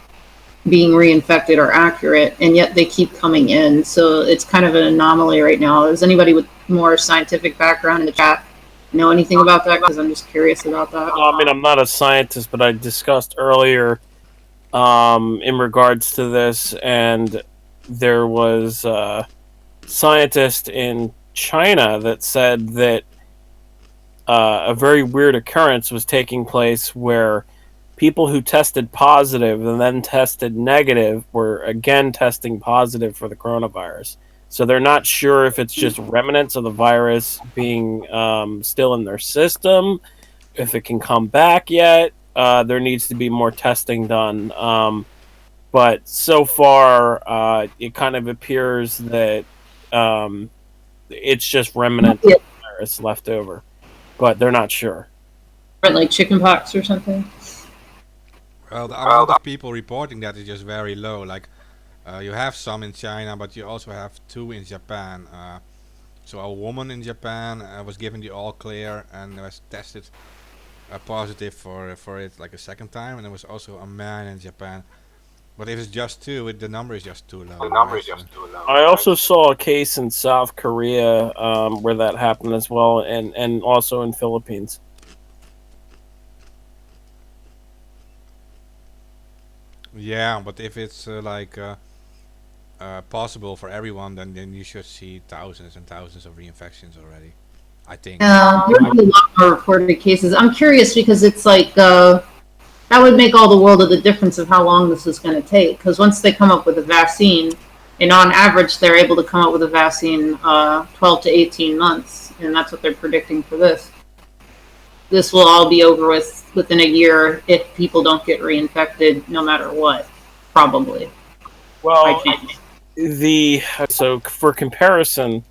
being reinfected are accurate, and yet they keep coming in. So it's kind of an anomaly right now. Does anybody with more scientific background in the chat know anything about that? Because I'm just curious about that. I mean, I'm not a scientist, but I discussed earlier in regards to this, and there was a scientist in China that said that a very weird occurrence was taking place where people who tested positive and then tested negative were again testing positive for the coronavirus. So they're not sure if it's just remnants of the virus being still in their system, if it can come back yet. There needs to be more testing done. But so far, it kind of appears that it's just remnants of the virus left over. But they're not sure. Like chickenpox or something? Well, the amount of people reporting that is just very low. Like, you have some in China, but you also have 2 in Japan. So a woman in Japan was given the all clear and was tested positive for it like a second time, and there was also a man in Japan. But if it's just 2, the number is just too low. I also saw a case in South Korea where that happened as well, and also in Philippines. Yeah, but if it's possible for everyone, then you should see thousands and thousands of reinfections already, I think. There would be a lot more reported cases. I'm curious because it's like that would make all the world of the difference of how long this is going to take. Because once they come up with a vaccine, and on average they're able to come up with a vaccine 12 to 18 months, and that's what they're predicting for this. This will all be over with within a year if people don't get reinfected, no matter what, probably. Well, so for comparison,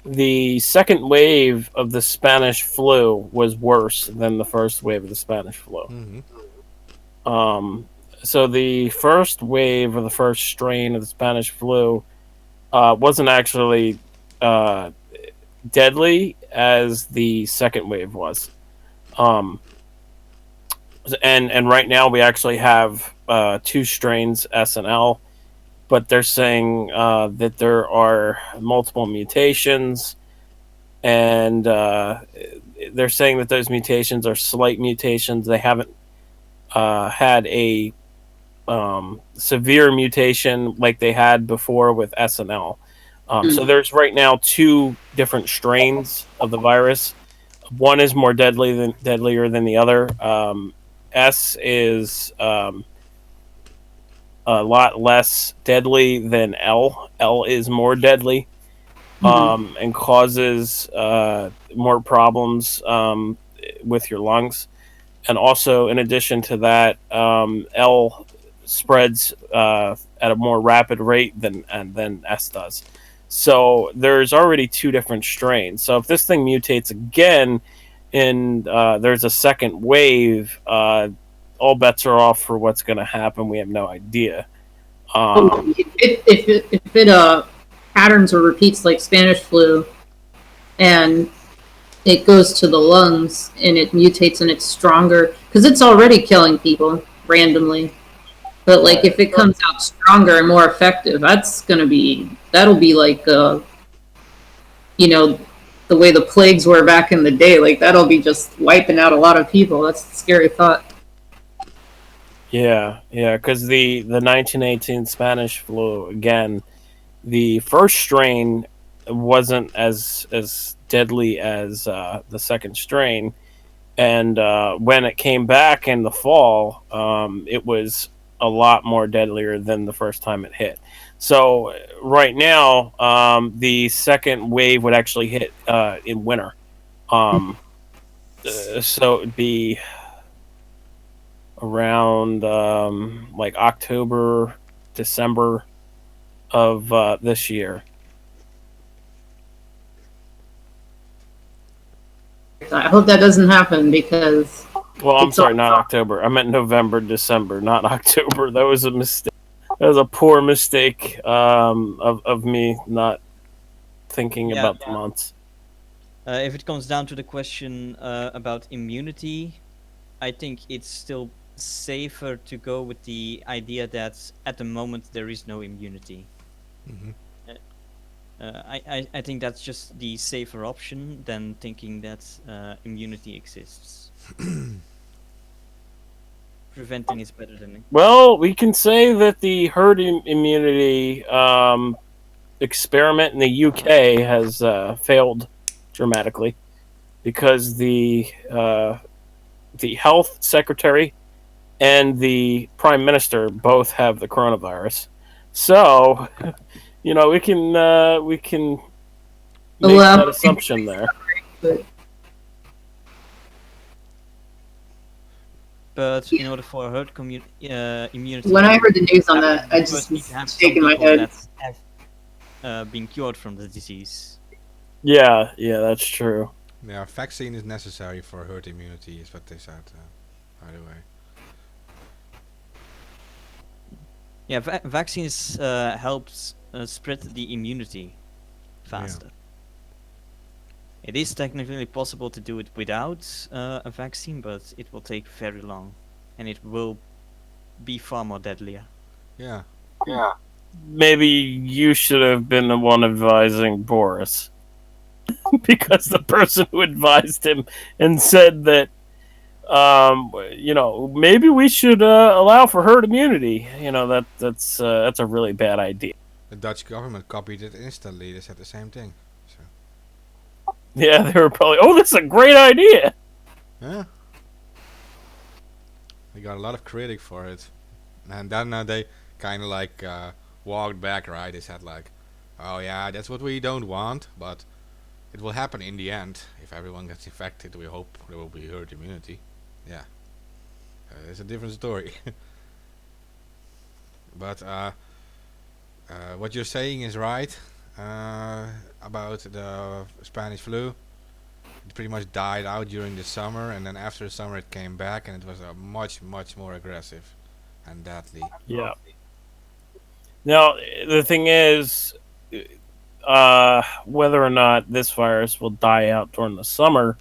the second wave of the Spanish flu was worse than the first wave of the Spanish flu. So the first wave or the first strain of the Spanish flu wasn't actually deadly as the second wave was. And right now we actually have 2 strains S and L, but they're saying that there are multiple mutations, and they're saying that those mutations are slight mutations. They haven't had a severe mutation like they had before with S and L. So there's right now 2 different strains of the virus. One is more deadlier than the other. S is a lot less deadly than L. L is more deadly and causes more problems with your lungs. And also, in addition to that, L spreads at a more rapid rate than S does. So there's already two different strains. So if this thing mutates again and there's a second wave, all bets are off for what's going to happen. We have no idea. If it patterns or repeats like Spanish flu, and it goes to the lungs and it mutates and it's stronger because it's already killing people randomly. But like if it comes out stronger and more effective, that'll be like you know, the way the plagues were back in the day. Like that'll be just wiping out a lot of people. That's a scary thought. Yeah, because the 1918 Spanish flu, again, the first strain wasn't as deadly as the second strain, and when it came back in the fall, it was a lot more deadlier than the first time it hit. So right now, the second wave would actually hit in winter. So it'd be around like October, December of this year. I hope that doesn't happen because. Well, I'm sorry, not October. I meant November, December, not October. That was a mistake. That was a poor mistake of me not thinking about the months. If it comes down to the question about immunity, I think it's still safer to go with the idea that at the moment there is no immunity. Mm-hmm. I think that's just the safer option than thinking that immunity exists. Preventing is better than. Well, we can say that the herd immunity experiment in the UK has failed dramatically because the health secretary and the prime minister both have the coronavirus. So, we can make that assumption there. But in order for herd immunity, when I heard the news on that, I just was shaking my head. That have been cured from the disease. Yeah, that's true. Yeah, vaccine is necessary for herd immunity, is what they said. By the way. Yeah, vaccines helps spread the immunity faster. Yeah. It is technically possible to do it without a vaccine, but it will take very long, and it will be far more deadlier. Yeah. Maybe you should have been the one advising Boris, because the person who advised him and said that, maybe we should allow for herd immunity. That's a really bad idea. The Dutch government copied it instantly. They said the same thing. Yeah, they were probably, this is a great idea. Yeah. They got a lot of critic for it. And then they kind of like walked back, right? They said like, oh yeah, that's what we don't want, but it will happen in the end. If everyone gets infected, we hope there will be herd immunity. Yeah. It's a different story. But what you're saying is right. About the Spanish flu. It pretty much died out during the summer, and then after the summer it came back, and it was much more aggressive and deadly. Yeah. Now the thing is, whether or not this virus will die out during the summer,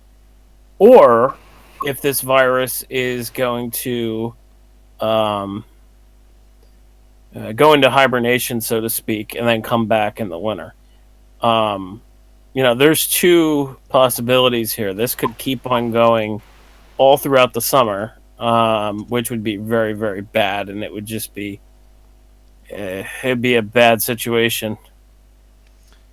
or if this virus is going to go into hibernation, so to speak, and then come back in the winter. There's two possibilities here. This could keep on going all throughout the summer, which would be very, very bad, and it would just be it'd be a bad situation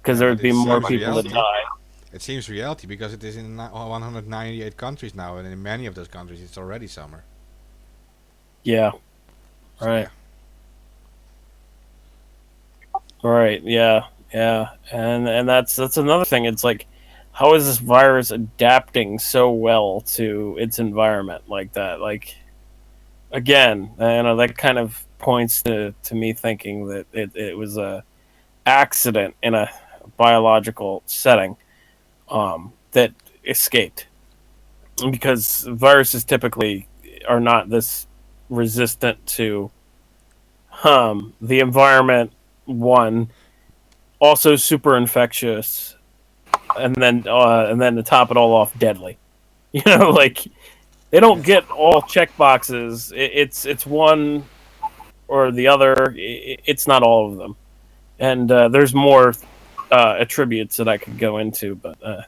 because there would be more people that die. It seems reality because it is in 198 countries now, and in many of those countries it's already summer. Yeah. Right. Right. Yeah. And that's another thing. It's like, how is this virus adapting so well to its environment like that? Like, again, that kind of points to me thinking that it was a accident in a biological setting that escaped, because viruses typically are not this resistant to the environment. One, also super infectious, and then to top it all off, deadly. You know, like they don't get all check boxes. It's one or the other. It's not all of them, and there's more attributes that I could go into, but.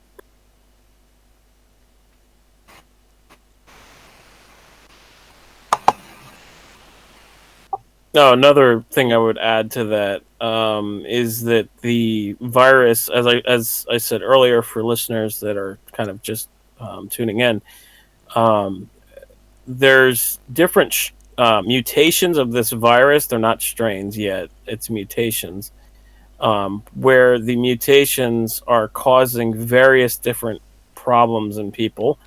No, another thing I would add to that is that the virus, as I said earlier, for listeners that are kind of just tuning in, um, there's different mutations of this virus. They're not strains yet; it's mutations, where the mutations are causing various different problems in people.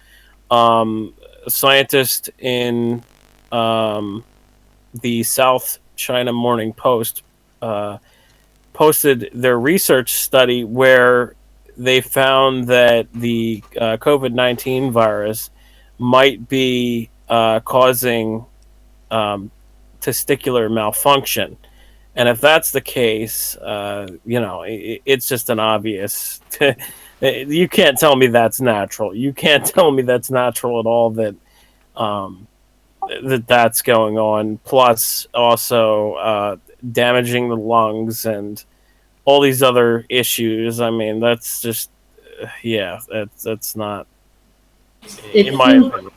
A scientist in the South China Morning Post posted their research study where they found that the COVID-19 virus might be causing testicular malfunction. And if that's the case, it's just an obvious. You can't tell me that's natural. You can't tell me that's natural at all that that's going on. Plus, also damaging the lungs and all these other issues. I mean, that's just that's not, in my opinion,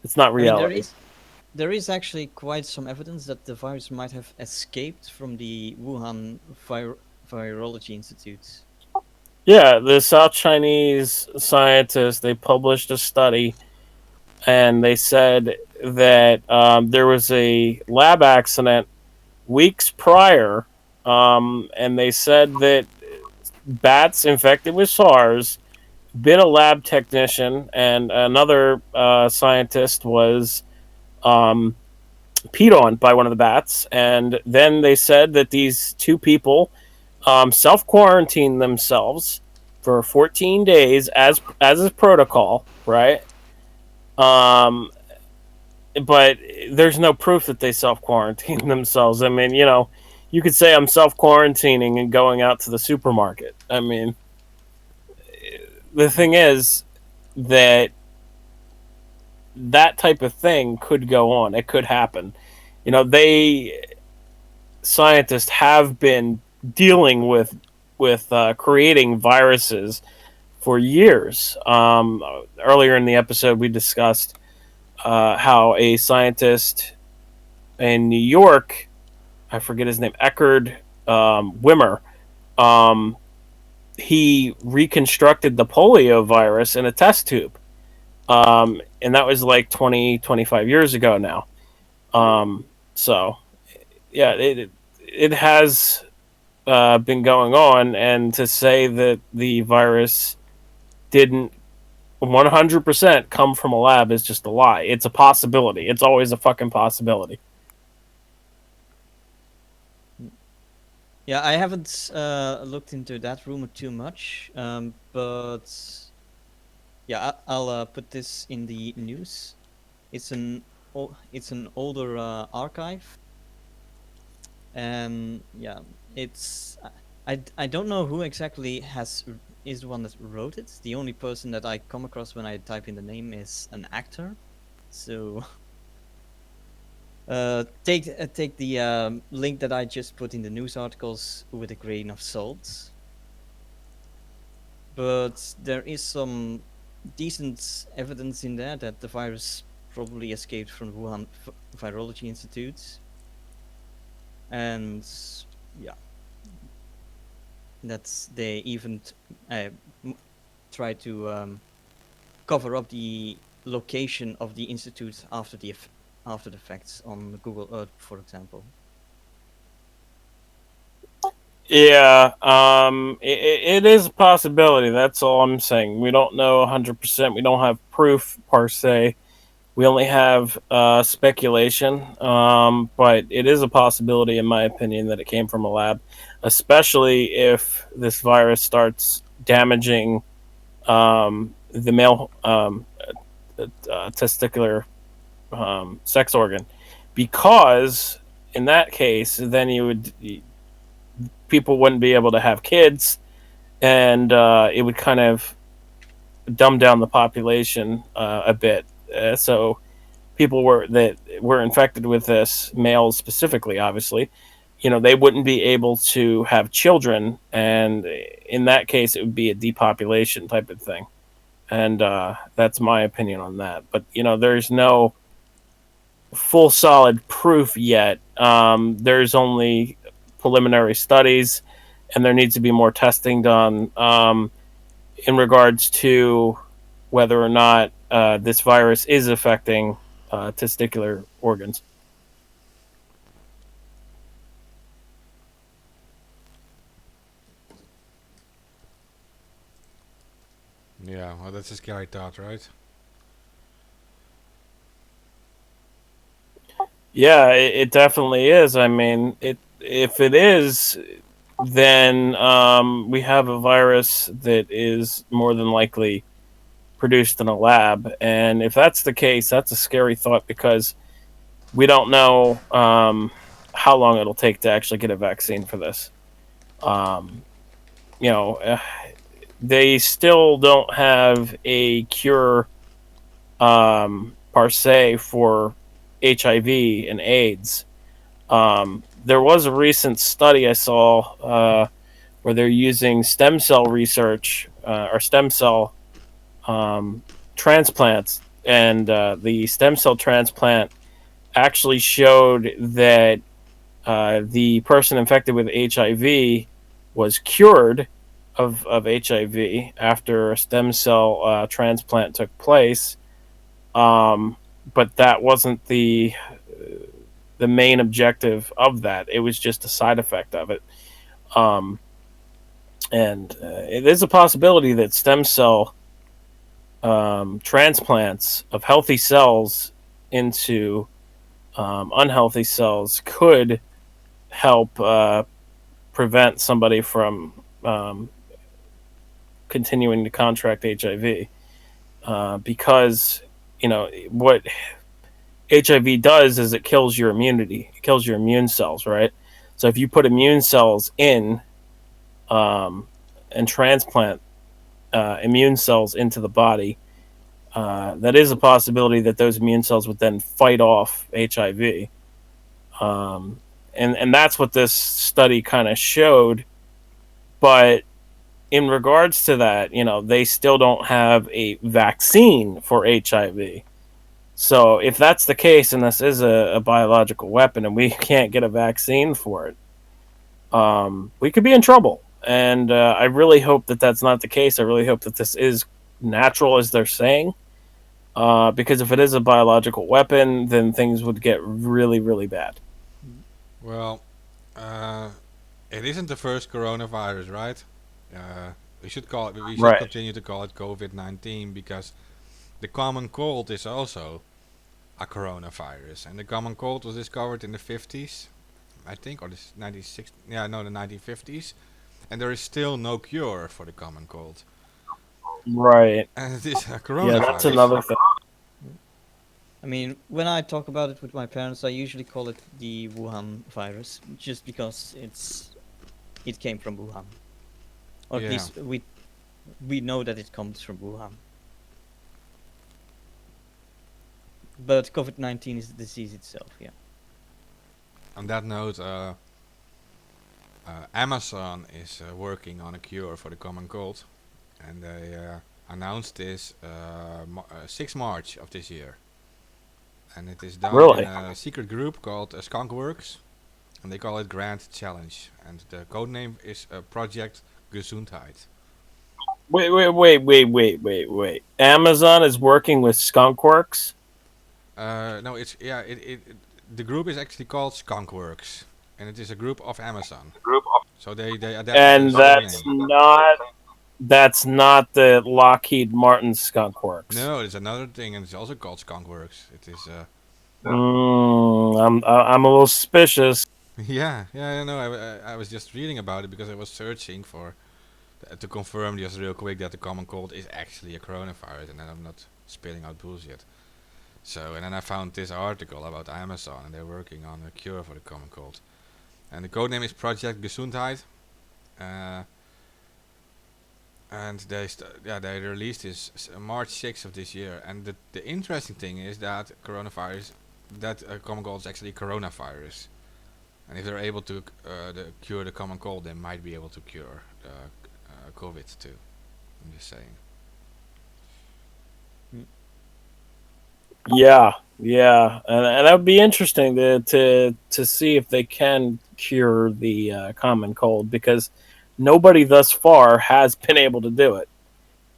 it's not I mean, reality. there is actually quite some evidence that the virus might have escaped from the Wuhan Virology Institute. Yeah, the South Chinese scientists, they published a study, and they said that there was a lab accident weeks prior, and they said that bats infected with SARS bit a lab technician, and another scientist was peed on by one of the bats. And then they said that these two people self quarantined themselves for 14 days as is protocol, right? But there's no proof that they self quarantined themselves. I mean, you could say I'm self quarantining and going out to the supermarket. I mean, the thing is that type of thing could go on. It could happen. Scientists have been dealing with creating viruses for years. Earlier in the episode, we discussed how a scientist in New York, I forget his name, Eckerd Wimmer, he reconstructed the polio virus in a test tube. And that was like 25 years ago now. So, yeah, it has been going on, and to say that the virus didn't 100% come from a lab is just a lie. It's a possibility. It's always a fucking possibility. Yeah, I haven't looked into that rumor too much, but yeah, I'll put this in the news. It's an older archive, and yeah, I don't know who exactly is the one that wrote it. The only person that I come across when I type in the name is an actor, so take the link that I just put in the news articles with a grain of salt. But there is some decent evidence in there that the virus probably escaped from Wuhan Virology Institute, and yeah, that's they even try to cover up the location of the institute after the facts on Google Earth, for example. Yeah, it is a possibility. That's all I'm saying. We don't know 100%. We don't have proof per se, We only have speculation, but it is a possibility, in my opinion, that it came from a lab, especially if this virus starts damaging the male testicular sex organ, because in that case, then people wouldn't be able to have kids, and it would kind of dumb down the population a bit. So people that were infected with this, males specifically, obviously, they wouldn't be able to have children, and in that case, it would be a depopulation type of thing. And that's my opinion on that. But there's no full solid proof yet. There's only preliminary studies, and there needs to be more testing done in regards to whether or not this virus is affecting testicular organs. Yeah, well, that's a scary thought, right? Yeah, it definitely is. I mean, if it is, then we have a virus that is more than likely produced in a lab. And if that's the case, that's a scary thought, because we don't know how long it'll take to actually get a vaccine for this. Um, you know, uh, they still don't have a cure per se for HIV and AIDS. There was a recent study I saw where they're using stem cell research or stem cell transplants, and the stem cell transplant actually showed that the person infected with HIV was cured of HIV after a stem cell transplant took place. But that wasn't the main objective of that. It was just a side effect of it. And it is a possibility that stem cell transplants of healthy cells into unhealthy cells could help prevent somebody from continuing to contract HIV, because what HIV does is it kills your immunity. It kills your immune cells, right? So if you put immune cells in and transplant immune cells into the body, that is a possibility that those immune cells would then fight off HIV. And that's what this study kind of showed. But in regards to that, they still don't have a vaccine for HIV. So if that's the case, and this is a biological weapon, and we can't get a vaccine for it, we could be in trouble. And I really hope that that's not the case. I really hope that this is natural, as they're saying, because if it is a biological weapon, then things would get really, really bad. Well, it isn't the first coronavirus, right? We should call it. We should Right. continue to call it COVID-19, because the common cold is also a coronavirus, and the common cold was discovered in the 50s, I think, or the 96. Yeah, no, the 1950s, and there is still no cure for the common cold, Right. and it is a Yeah, coronavirus. that's another thing. I mean, when I talk about it with my parents, I usually call it the Wuhan virus, just because it came from Wuhan, or at Yeah. least we know that it comes from Wuhan. But COVID-19 is the disease itself, yeah. On that note, Amazon is working on a cure for the common cold, and they announced this 6 March of this year. And it is done Really? in a secret group called Skunkworks, and they call it Grand Challenge. And the code name is Project Gesundheit. Wait. Amazon is working with Skunkworks? No, the group is actually called Skunkworks, and it is a group of Amazon. So they adapted And the story that's name. not That's not the Lockheed Martin Skunk Works. No, it's another thing, and it's also called skunkworks. It is. I'm a little suspicious. Yeah. No, I was just reading about it because I was searching for to confirm just real quick that the common cold is actually a coronavirus, and then I'm not spitting out bullshit. So, and then I found this article about Amazon, and they're working on a cure for the common cold. And the codename is Project Gesundheit. And they released this March 6th of this year. And the interesting thing is that common cold is actually coronavirus. And if they're able to cure the common cold, they might be able to cure COVID too. I'm just saying. Yeah, and that would be interesting to see if they can cure the common cold, because nobody thus far has been able to do it.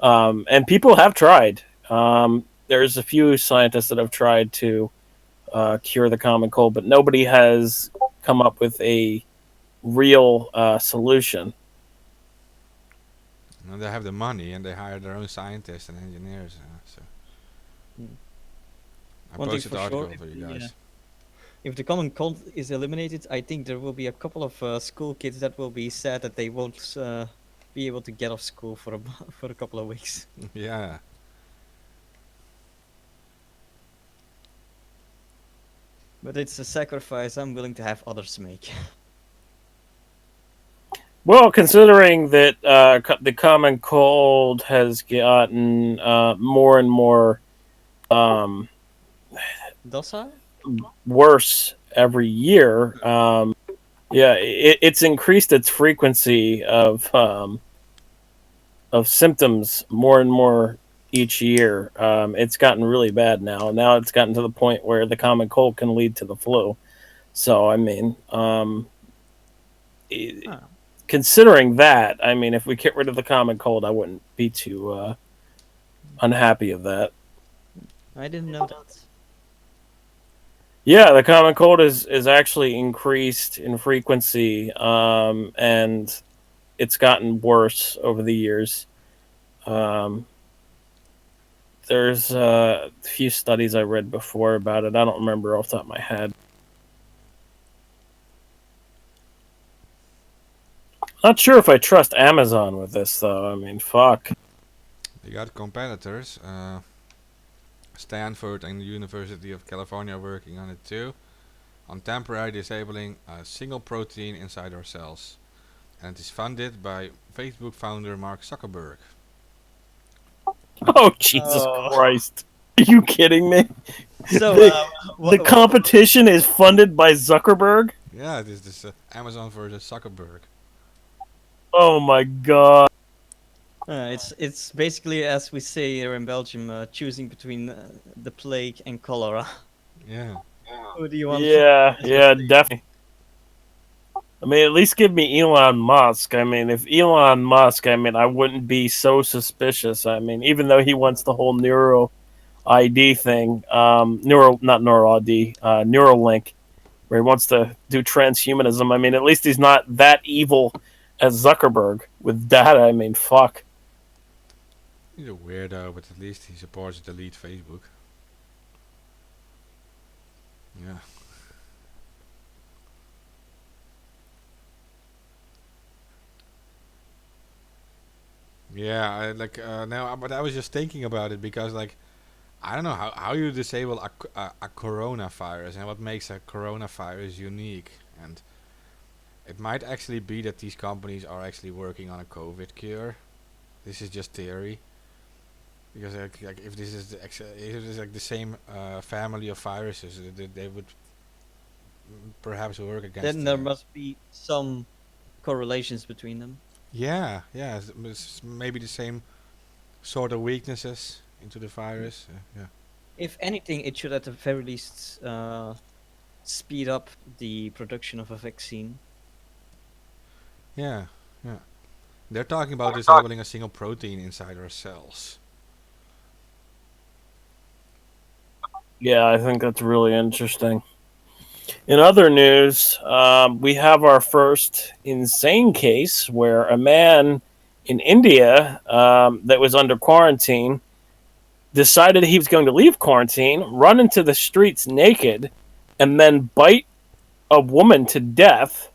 And people have tried. There's a few scientists that have tried to cure the common cold, but nobody has come up with a real solution. And they have the money, and they hire their own scientists and engineers. So I One thing posted for the article sure, for you guys. if the common cold is eliminated, I think there will be a couple of school kids that will be sad that they won't be able to get off school for for a couple of weeks. Yeah. But it's a sacrifice I'm willing to have others make. Well, considering that the common cold has gotten more and more Docile? worse every year, it's increased its frequency of symptoms more and more each year. It's gotten really bad now. Now it's gotten to the point where the common cold can lead to the flu. So, I mean, considering that, I mean, if we get rid of the common cold, I wouldn't be too unhappy of that. I didn't know that. Yeah, the common cold is actually increased in frequency, and it's gotten worse over the years. There's a few studies I read before about it. I don't remember off the top of my head. Not sure if I trust Amazon with this, though. I mean, fuck. They got competitors. Stanford and the University of California are working on it too, on temporarily disabling a single protein inside our cells. And it is funded by Facebook founder Mark Zuckerberg. Oh, Jesus Christ. Are you kidding me? So, the competition is funded by Zuckerberg? Yeah, this is Amazon versus Zuckerberg. Oh my god. It's basically, as we say here in Belgium, choosing between the plague and cholera. Yeah. Who do you want? Yeah, definitely. I mean, at least give me Elon Musk. I mean, if Elon Musk, I mean, I wouldn't be so suspicious. I mean, even though he wants the whole neural ID thing, Neuralink, where he wants to do transhumanism. I mean, at least he's not that evil as Zuckerberg with data. I mean, fuck. He's a weirdo, but at least he supports delete Facebook. Yeah. Yeah, but I was just thinking about it because, like, I don't know how you disable a coronavirus and what makes a coronavirus unique. And it might actually be that these companies are actually working on a COVID cure. This is just theory. Because like if this is if it is like the same family of viruses, they would perhaps work against. Then there must be some correlations between them. Yeah, it's maybe the same sort of weaknesses into the virus. Yeah. If anything, it should at the very least speed up the production of a vaccine. Yeah. They're talking about disabling a single protein inside our cells. Yeah, I think that's really interesting. In other news, we have our first insane case where a man in India that was under quarantine decided he was going to leave quarantine, run into the streets naked, and then bite a woman to death.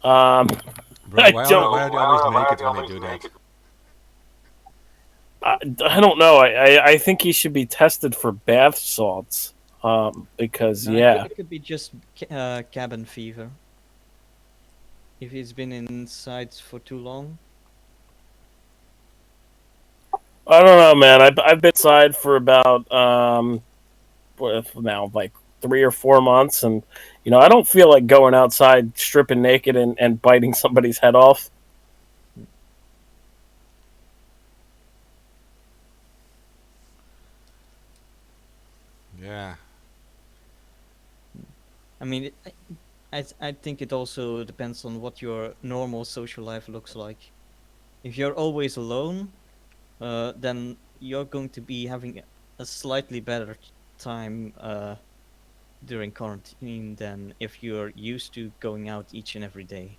Bro, I why are don't. they always naked when they do that? I don't know. I think he should be tested for bath salts. Because No, it yeah, could be just cabin fever. If he's been inside for too long. I don't know, man. I've been inside for about now like 3 or 4 months, and I don't feel like going outside stripping naked and biting somebody's head off. Yeah. I mean, I think it also depends on what your normal social life looks like. If you're always alone, then you're going to be having a slightly better time during quarantine than if you're used to going out each and every day.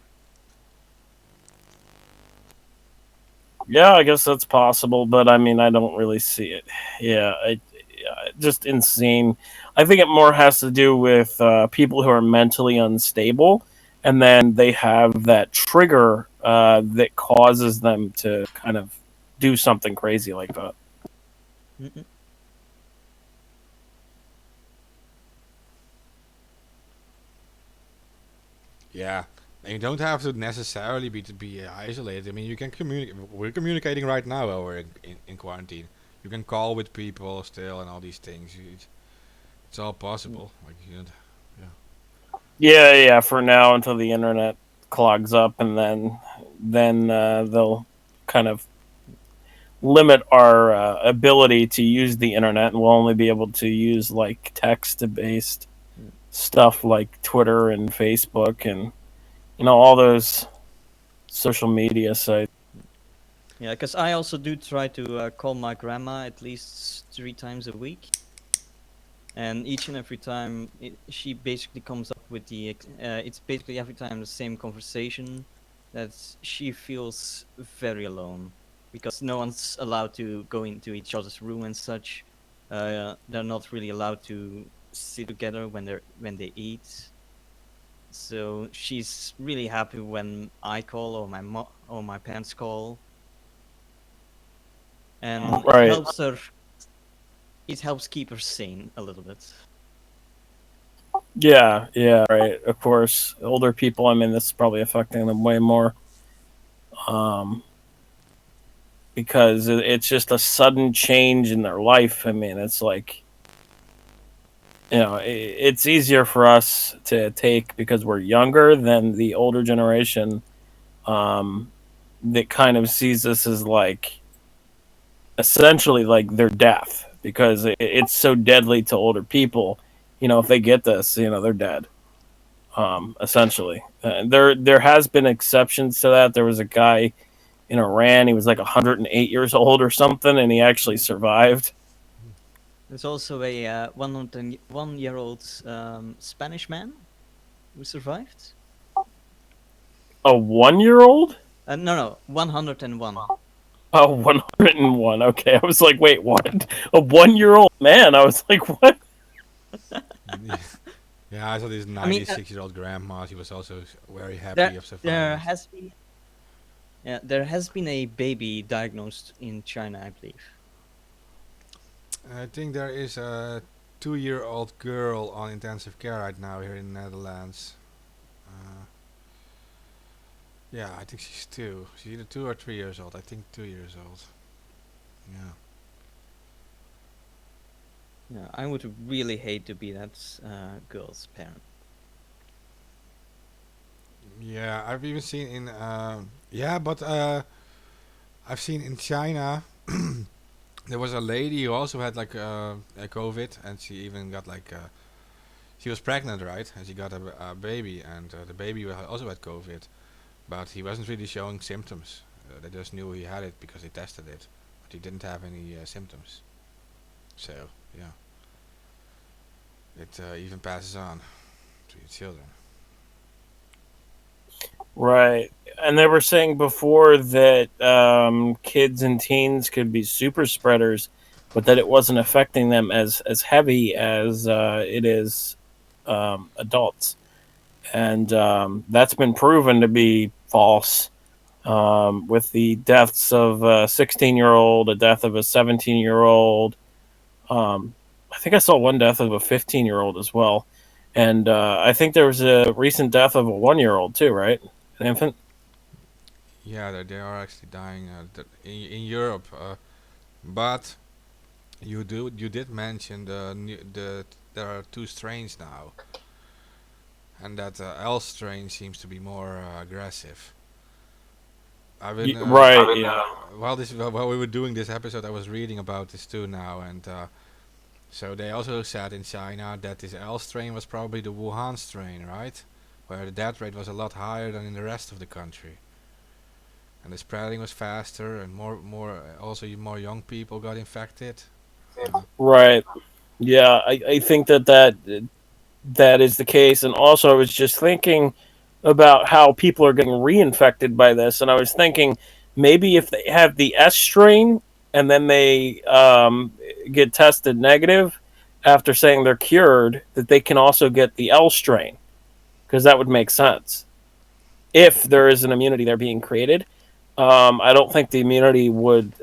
Yeah, I guess that's possible, but I mean, I don't really see it. Yeah, just insane. I think it more has to do with people who are mentally unstable, and then they have that trigger that causes them to kind of do something crazy like that. Mm-mm. Yeah. And you don't have to necessarily be isolated. I mean, you can communicate. We're communicating right now while we're in quarantine. You can call with people still and all these things. It's all possible. Like you don't, yeah. Yeah, for now until the internet clogs up, and then they'll kind of limit our ability to use the internet, and we'll only be able to use like text based Mm. stuff like Twitter and Facebook and all those social media sites. Yeah, because I also do try to call my grandma at least 3 times a week, and each and every time she basically comes up with it's basically every time the same conversation, that she feels very alone because no one's allowed to go into each other's room and such. They're not really allowed to sit together when they eat. So she's really happy when I call or or my parents call, and Right. it helps keep her sane a little bit. Yeah, right. Of course, older people. I mean, this is probably affecting them way more, um, because it's just a sudden change in their life. I mean, it's like it's easier for us to take because we're younger than the older generation, um, that kind of sees this as like essentially like their death because it's so deadly to older people. If they get this, they're dead. Essentially, there has been exceptions to that. There was a guy in Iran. He was like 108 years old or something, and he actually survived. There's also a 101-year-old Spanish man who survived. A 1 year old? No, 101. Oh, 101. Okay, I was like, wait, what? A 1 year old man? I was like, what? Yeah, I saw this I mean, 96-year-old grandma. She was also very happy there of there surviving. has been there has been a baby diagnosed in China, I believe. I think there is a 2-year-old girl on intensive care right now here in the Netherlands. Uh, yeah, I think she's 2. She's either 2 or 3 years old. I think 2 years old. Yeah. Yeah, I would really hate to be that girl's parent. Yeah, I've even seen in yeah, but I've seen in China there was a lady who also had like a COVID, and she even got like she was pregnant, right? And she got a baby, and the baby also had COVID, but he wasn't really showing symptoms. They just knew he had it because they tested it, but he didn't have any symptoms. So yeah, it even passes on to your children. Right. And they were saying before that kids and teens could be super spreaders, but that it wasn't affecting them as heavy as it is adults, and that's been proven to be false. With the deaths of a 16-year-old, a death of a 17-year-old. I think I saw one death of a 15-year-old as well. And I think there was a recent death of a 1-year-old too, right? An infant? Yeah, they are actually dying in Europe. But you did mention there are two strains now, and that L strain seems to be more aggressive. I've been Right, yeah. while we were doing this episode, I was reading about this too now, and so they also said in China that this L strain was probably the Wuhan strain, right? Where the death rate was a lot higher than in the rest of the country, and the spreading was faster, and also more young people got infected. Right. Yeah, I think that is the case. And also, I was just thinking about how people are getting reinfected by this, and I was thinking maybe if they have the S strain and then they get tested negative after saying they're cured, that they can also get the L strain, because that would make sense if there is an immunity there being created. I don't think the immunity would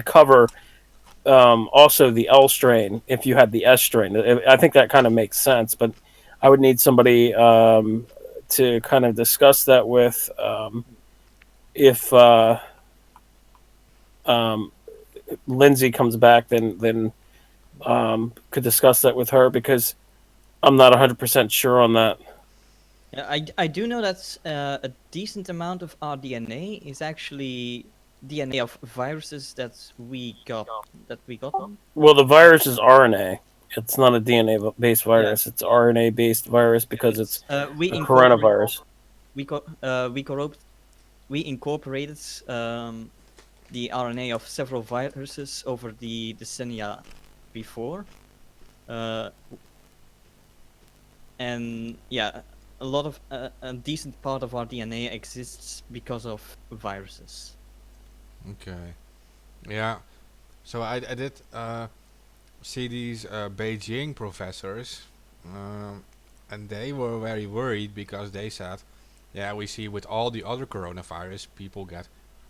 cover also the L strain if you had the S strain. I think that kind of makes sense, but I would need somebody to kind of discuss that with if um, Lindsay comes back, then could discuss that with her, because I'm not 100% sure on that. Yeah, I do know that a decent amount of our DNA is actually DNA of viruses that we got. Well, the virus is RNA. It's not a DNA based Yeah, virus. It's RNA based virus because it's it's we a incorporate coronavirus. we co- we corrupt we incorporated the RNA of several viruses over the decennia before, uh, and yeah, a decent part of our DNA exists because of viruses. Okay. Yeah. So I did see these Beijing professors, and they were very worried because they said, yeah, we see with all the other coronavirus, people get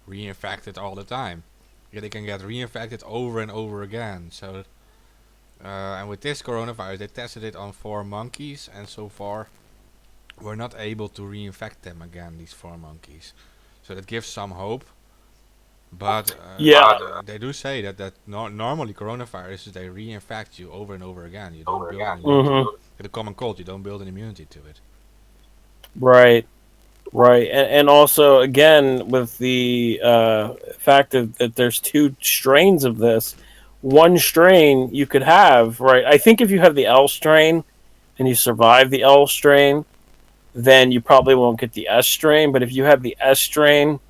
reinfected all the time. Yeah, they can get reinfected over and over again. So, and with this coronavirus, they tested it on 4 monkeys, and so far, we're not able to reinfect them again, these 4 monkeys. So that gives some hope. But Yeah. they do say that normally coronaviruses, they reinfect you over and over again. You don't build an immunity. Hmm. With a common cold, you don't build an immunity to it. Right. Right, and also again with the fact that there's two strains of this, one strain you could have, right. I think if you have the L strain and you survive the L strain, then you probably won't get the S strain. But if you have the S strain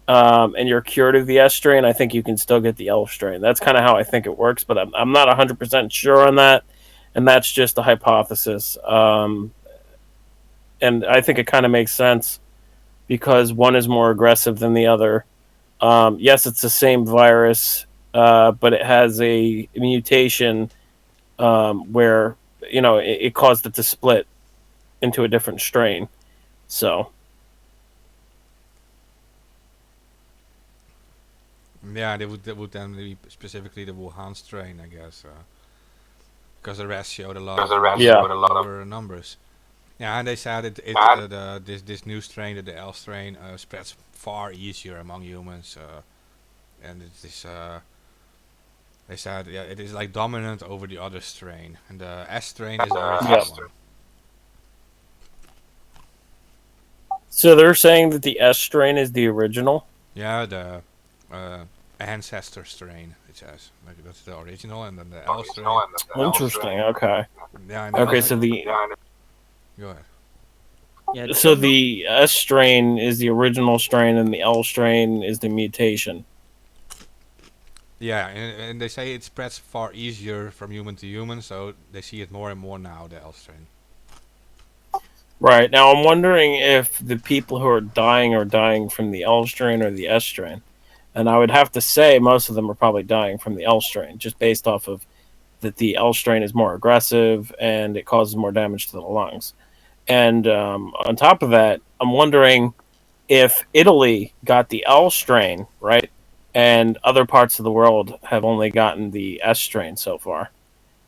and you're cured of the S strain, I think you can still get the L strain. That's kind of how I think it works, but I'm not 100% sure on that, and that's just a hypothesis. And I think it kind of makes sense because one is more aggressive than the other. Yes, it's the same virus, but it has a mutation where it caused it to split into a different strain. So Yeah, they would then be specifically the Wuhan strain, I guess, because the rest showed a lot of yeah, lower numbers. Yeah, and they said this new strain, the L strain, spreads far easier among humans, and it is they said, yeah, it is like dominant over the other strain, and the S strain is the original yeah. one. So they're saying that the S strain is the original. Yeah, the uh, ancestor strain, it says. Like that's the original, and then the L strain. Interesting. Okay. Yeah, and Okay. also, So the go ahead. Yeah, so the S strain is the original strain, and the L strain is the mutation. Yeah, and they say it spreads far easier from human to human, so they see it more and more now, the L strain. Right. Now I'm wondering if the people who are dying from the L strain or the S strain. And I would have to say most of them are probably dying from the L strain, just based off of that the L strain is more aggressive and it causes more damage to the lungs. And on top of that, I'm wondering if Italy got the L strain, right, and other parts of the world have only gotten the S strain so far.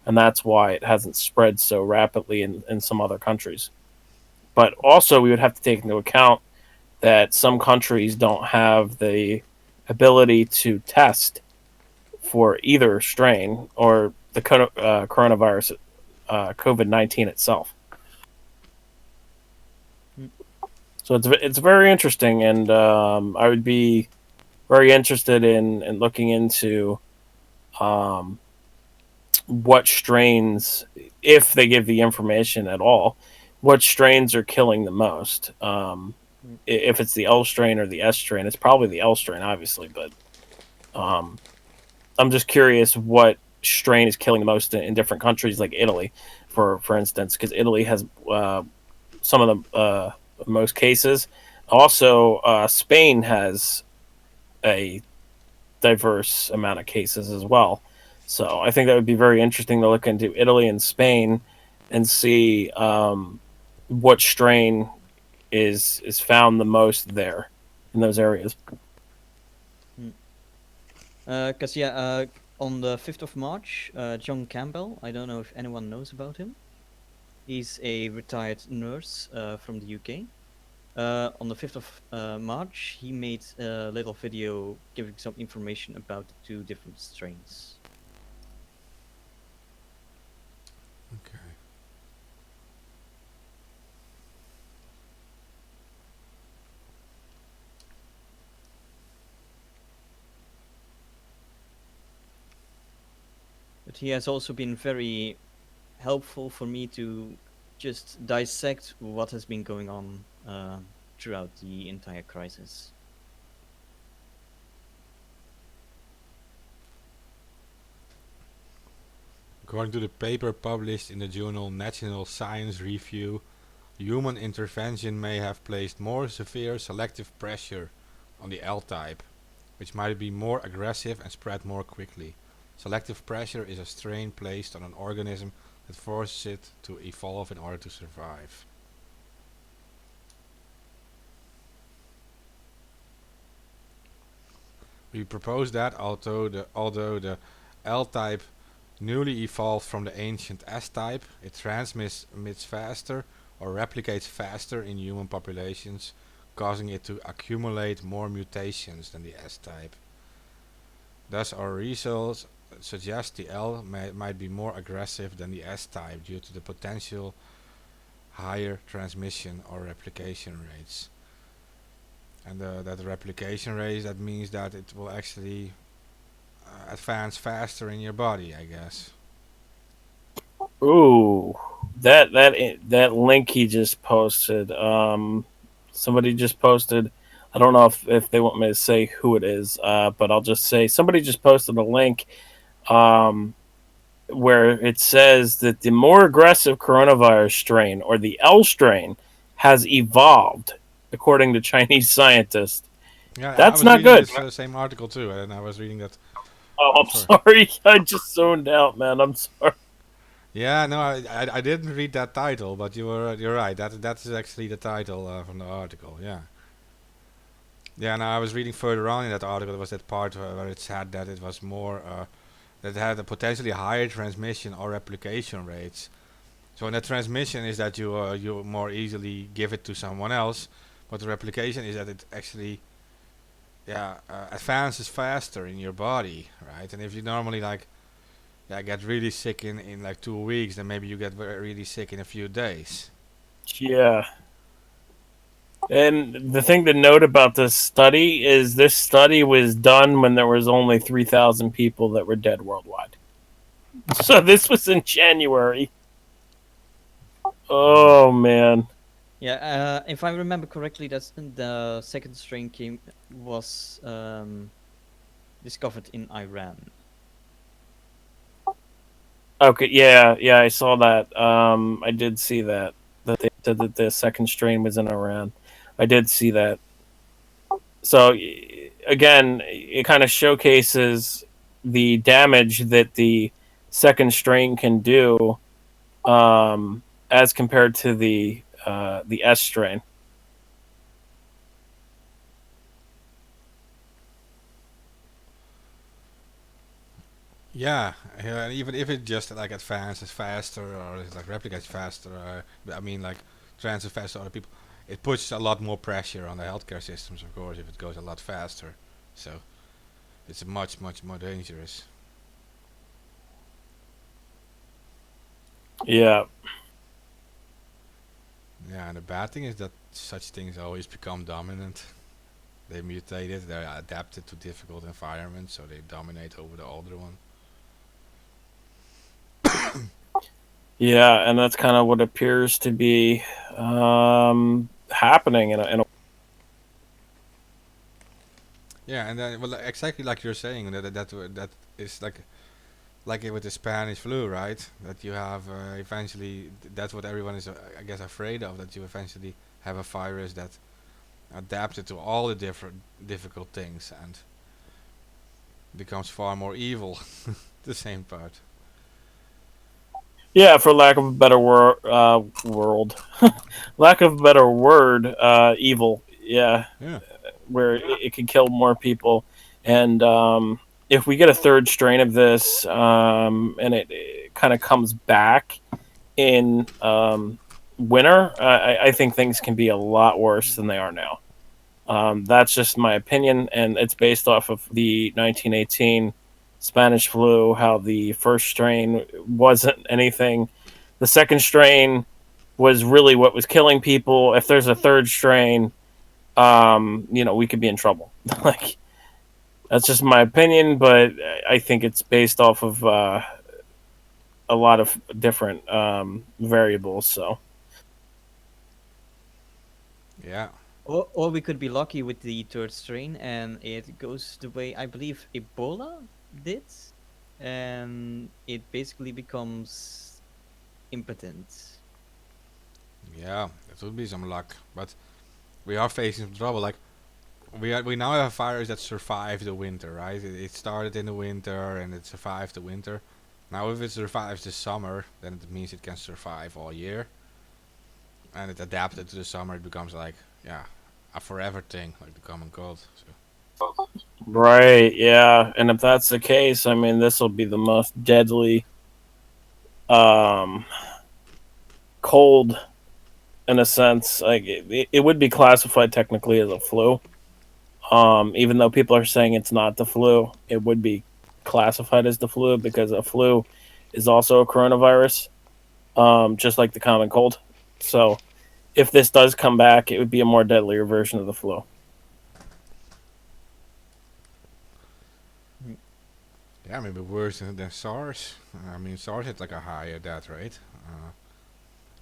And that's why it hasn't spread so rapidly in some other countries. But also, we would have to take into account that some countries don't have the ability to test for either strain or the coronavirus, COVID-19 itself. Mm. So it's very interesting, and I would be very interested in looking into um, what strains, if they give the information at all, what strains are killing the most. Mm. If it's the L strain or the S strain, it's probably the L strain, obviously, but um, I'm just curious what strain is killing the most in different countries, like Italy, for instance, because Italy has some of the most cases. Also, Spain has a diverse amount of cases as well. So I think that would be very interesting to look into Italy and Spain and see what strain is found the most there in those areas. Because on the 5th of March, John Campbell, I don't know if anyone knows about him. He's a retired nurse from the UK. On the 5th of March, he made a little video giving some information about the two different strains. Okay. But he has also been very helpful for me to just dissect what has been going on throughout the entire crisis. According to the paper published in the journal National Science Review, human intervention may have placed more severe selective pressure on the L type, which might be more aggressive and spread more quickly. Selective pressure is a strain placed on an organism that forces it to evolve in order to survive. We propose that although the L type newly evolved from the ancient S type, it transmits faster or replicates faster in human populations, causing it to accumulate more mutations than the S type. Thus, our results suggest the L might be more aggressive than the S type due to the potential higher transmission or replication rates. And that replication rate, that means that it will actually advance faster in your body, I guess. Ooh, that link he just posted. Somebody just posted. I don't know if they want me to say who it is, but I'll just say somebody just posted a link um, where it says that the more aggressive coronavirus strain, or the L strain, has evolved, according to Chinese scientists. Yeah, I That's was not reading good. this same article too, and I was reading that Oh, I'm before. sorry. I just zoned out, man. I'm sorry. Yeah, no, I didn't read that title, but you're right. That is actually the title from the article. Yeah. Yeah, no, I was reading further on in that article. There was that part where it said that it was more that had a potentially higher transmission or replication rates. So in the transmission is that you more easily give it to someone else, but the replication is that it actually advances faster in your body, right? And if you normally get really sick in like 2 weeks, then maybe you get really sick in a few days. Yeah. And the thing to note about this study is this study was done when there was only 3,000 people that were dead worldwide. So this was in January. Oh man. Yeah, if I remember correctly, that's the second strain was discovered in Iran. Okay, yeah, I saw that. I did see that they said that the second strain was in Iran. I did see that. So again, it kind of showcases the damage that the second strain can do, as compared to the S strain. Yeah, yeah, even if it just like advances faster or it like replicates faster, I mean like transfers faster to other people, it puts a lot more pressure on the healthcare systems, of course, if it goes a lot faster. So it's much more dangerous. Yeah, Yeah, and the bad thing is that such things always become dominant. They mutated, they're adapted to difficult environments, so they dominate over the older one. yeah, and that's kind of what appears to be happening in a. Yeah, and then well, exactly like you're saying, that is like it with the Spanish flu, right? That you have eventually, that's what everyone is, I guess, afraid of. That you eventually have a virus that adapted to all the different difficult things and becomes far more evil. The same part. Yeah, for lack of a better world, lack of a better word, evil. Yeah, Yeah. where it can kill more people. And if we get a third strain of this, and it kind of comes back in winter, I think things can be a lot worse than they are now. That's just my opinion, and it's based off of the 1918 Spanish flu, how the first strain wasn't anything. The second strain was really what was killing people. If there's a third strain, we could be in trouble. Like, that's just my opinion, but I think it's based off of a lot of different variables. So, Yeah. Or we could be lucky with the third strain and it goes the way I believe Ebola did, and it basically becomes impotent. Yeah, it would be some luck, but we are facing some trouble. Like we now have a virus that survived the winter, right? It started in the winter and it survived the winter. Now, if it survives the summer, then it means it can survive all year. And it adapted to the summer, it becomes like, yeah, a forever thing, like the common cold. So. right, yeah, and if that's the case, I mean, this will be the most deadly um, cold in a sense. Like it would be classified technically as a flu. Even though people are saying it's not the flu, it would be classified as the flu because a flu is also a coronavirus, just like the common cold. So if this does come back, it would be a more deadlier version of the flu. Mm. Yeah, maybe worse than SARS. I mean, SARS had like a higher death rate.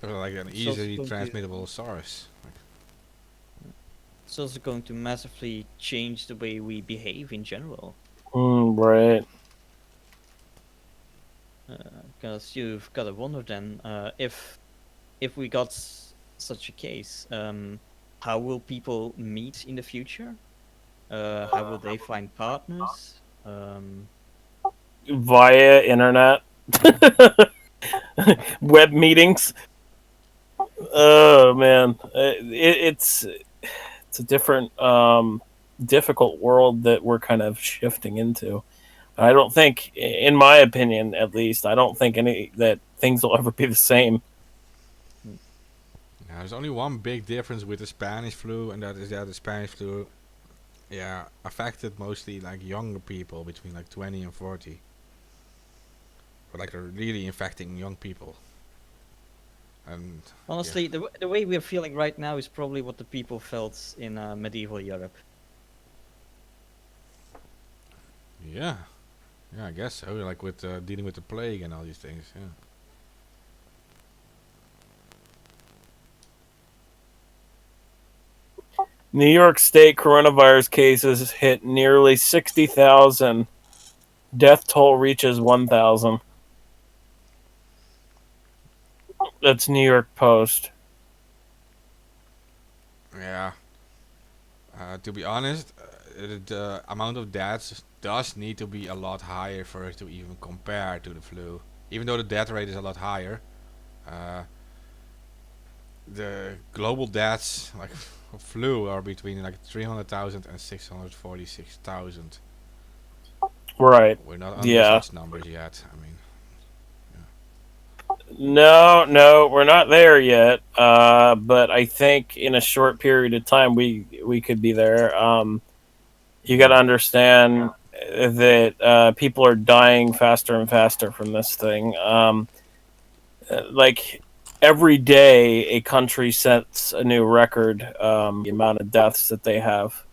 Like an It's also easily going to transmittable SARS. it's also going to massively change the way we behave in general. Right. Because you've got to wonder then, if we got such a case, how will people meet in the future? How will they find partners? Via internet, web meetings. Oh man, it's a different, difficult world that we're kind of shifting into. I don't think, in my opinion, at least, I don't think any that things will ever be the same. Mm. Now, there's only one big difference with the Spanish flu, and that is that the Spanish flu, yeah, affected mostly like younger people between like 20 and 40. Or like really infecting young people. And Honestly, the way we're feeling right now is probably what the people felt in medieval Europe. yeah, yeah, I guess so. Like with dealing with the plague and all these things. Yeah. New York State coronavirus cases hit nearly 60,000. Death toll reaches 1,000. That's New York Post. Yeah. To be honest, the amount of deaths does need to be a lot higher for it to even compare to the flu. Even though the death rate is a lot higher, uh, the global deaths like of flu are between like 300,000 and 646,000. Right. We're not under Yeah. such numbers yet. I mean, No, no, we're not there yet. But I think in a short period of time we could be there. You got to understand that people are dying faster and faster from this thing. Like every day, a country sets a new record. The amount of deaths that they have.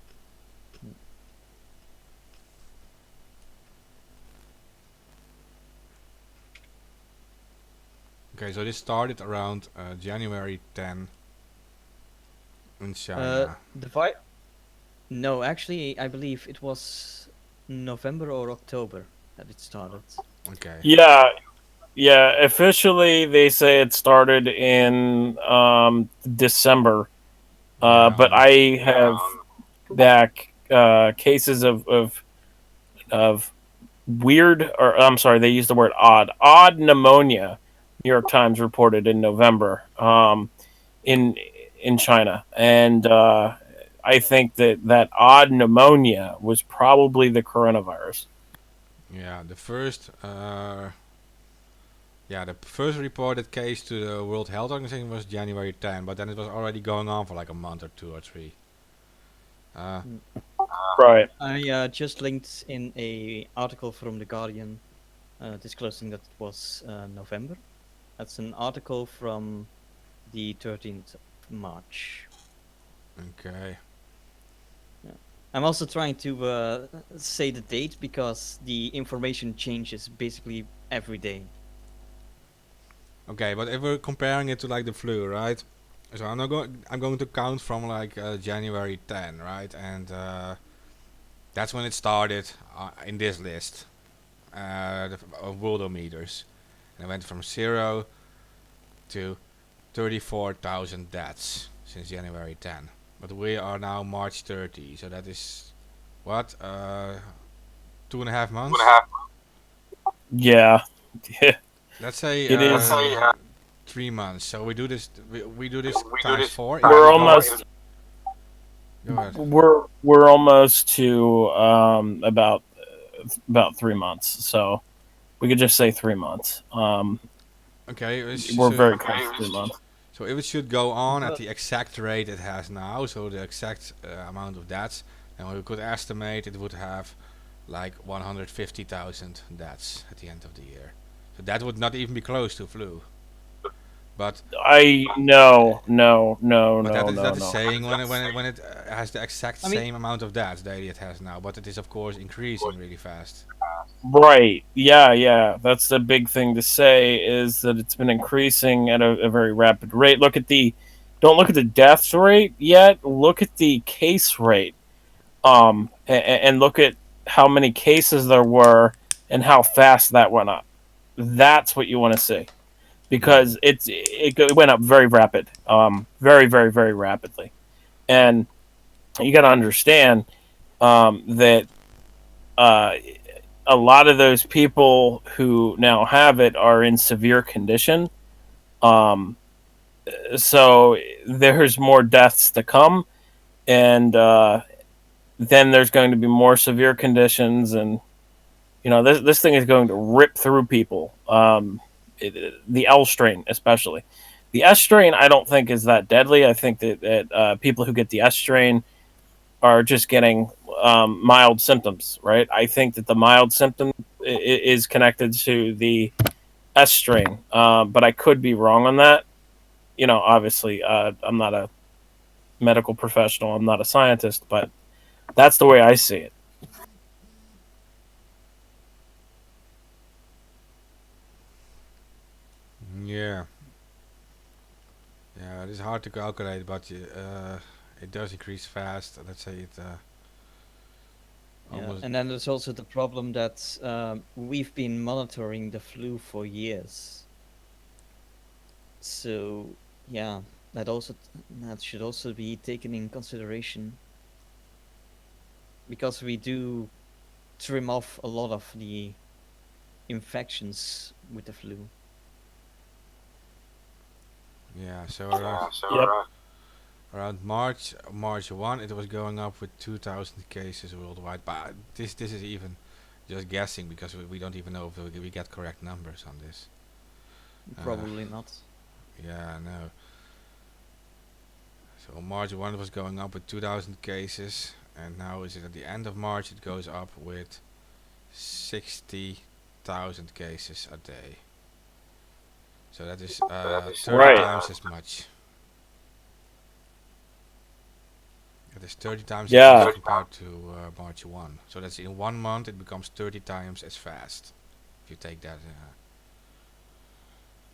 okay, so this started around January 10 in Uh, China. the vi- No, actually, I believe it was November or October that it started. Okay. Yeah, yeah. Officially, they say it started in December. Yeah. But I have back cases of weird, or I'm sorry, they used the word odd pneumonia. New York Times reported in November in China, and I think that odd pneumonia was probably the coronavirus. Yeah. The first reported case to the World Health Organization was January 10, but then it was already going on for like a month or two or three. Uh, Mm. Right. I just linked in a article from The Guardian disclosing that it was November. That's an article from the 13th of March. okay. Yeah. I'm also trying to say the date because the information changes basically every day. Okay, but if we're comparing it to like the flu, right? So I'm not going. I'm going to count from like January 10, right? And that's when it started in this list of worldometers, and it went from 0 to 34,000 deaths since January 10. But we are now March 30, so that is what 2.5 months. Yeah. Let's say It is. 3 months. So we do this. We do this times four. If We're we go. almost. Go ahead. We're almost to about 3 months. So we could just say 3 months. Okay. We're very close to 3 months. So if it should go on at But the exact rate it has now, so the exact amount of deaths, then we could estimate it would have like 150,000 deaths at the end of the year. So that would not even be close to flu. But No, that is no. saying when it has the exact I mean, same amount of deaths daily it has now, but it is of course increasing really fast. Right. Yeah, yeah. That's the big thing to say is that it's been increasing at a very rapid rate. Don't look at the death rate yet. Look at the case rate. And look at how many cases there were and how fast that went up. That's what you want to see because it went up very rapid. Very, very, very rapidly. And you got to understand that uh, a lot of those people who now have it are in severe condition. Um, so there's more deaths to come, and then there's going to be more severe conditions, and this thing is going to rip through people. The L strain, especially. The S strain, I don't think is that deadly. I think that people who get the S strain are just getting mild symptoms, right? I think that the mild symptom is connected to the S strain, but I could be wrong on that. Obviously, I'm not a medical professional, I'm not a scientist, but that's the way I see it. Yeah. Yeah, it is hard to calculate, but it does increase fast. Let's say it yeah, almost. and then there's also the problem that we've been monitoring the flu for years. So, yeah, that should also be taken in consideration, because we do trim off a lot of the infections with the flu. Yeah, so Yep. around March 1, it was going up with 2,000 cases worldwide. But this is even just guessing, because we don't even know if we get correct numbers on this. Probably not. Yeah, no. So March 1 was going up with 2,000 cases, and now is it at the end of March it goes up with 60,000 cases a day. So that is 30 Right. times as much. That is 30 times as Yeah. much compared to March 1. So that's in 1 month it becomes 30 times as fast. If you take that.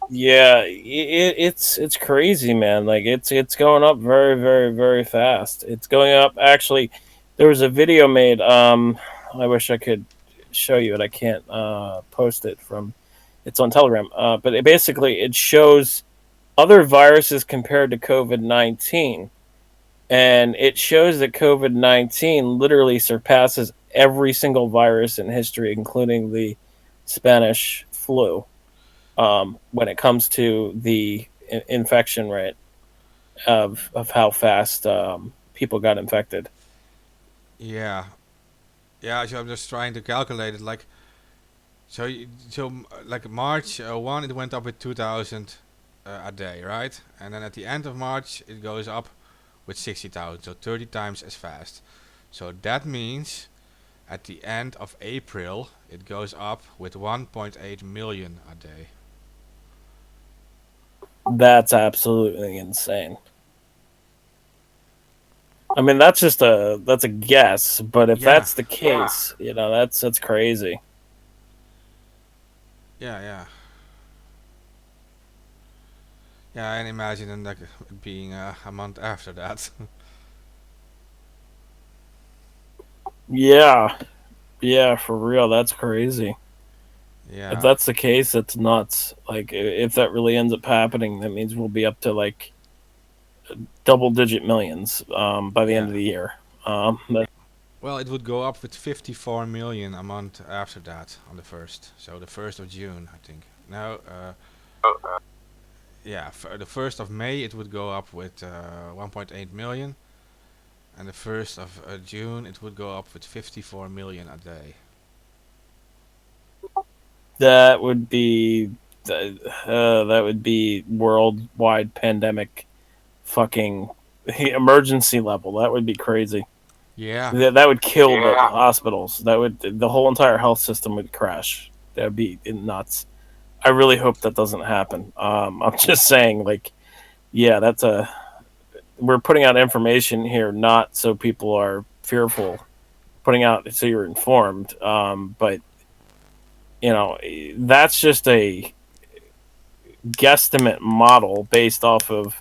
Yeah, it's crazy, man. Like it's going up very, very, very fast. It's going up. Actually, there was a video made. I wish I could show you it. I can't post it from. It's on Telegram. But it shows other viruses compared to COVID-19, and it shows that COVID-19 literally surpasses every single virus in history, including the Spanish flu, when it comes to the infection rate of how fast people got infected. Yeah. Yeah, so I'm just trying to calculate it. Like, like March 1, it went up with 2,000 a day, right? And then at the end of March, it goes up with 60,000, so 30 times as fast. So that means at the end of April, it goes up with 1.8 million a day. That's absolutely insane. I mean, that's a guess, but if Yeah. that's the case, that's crazy. Yeah. Yeah, and imagine then like being a month after that. Yeah, yeah, for real, that's crazy. If Yeah. that's the case, it's nuts. Like, if that really ends up happening, that means we'll be up to like double-digit millions by the end Yeah. of the year. Well, it would go up with 54 million a month after that on the first. So the 1st of June, I think. Now, yeah, the 1st of May it would go up with 1.8 million, and the 1st of June it would go up with 54 million a day. That would be that would be worldwide pandemic, fucking emergency level. That would be crazy. Yeah. That would kill the hospitals. The whole entire health system would crash. That would be nuts. I really hope that doesn't happen. I'm just saying, like, yeah, we're putting out information here, not so people are fearful, putting out so you're informed. But that's just a guesstimate model based off of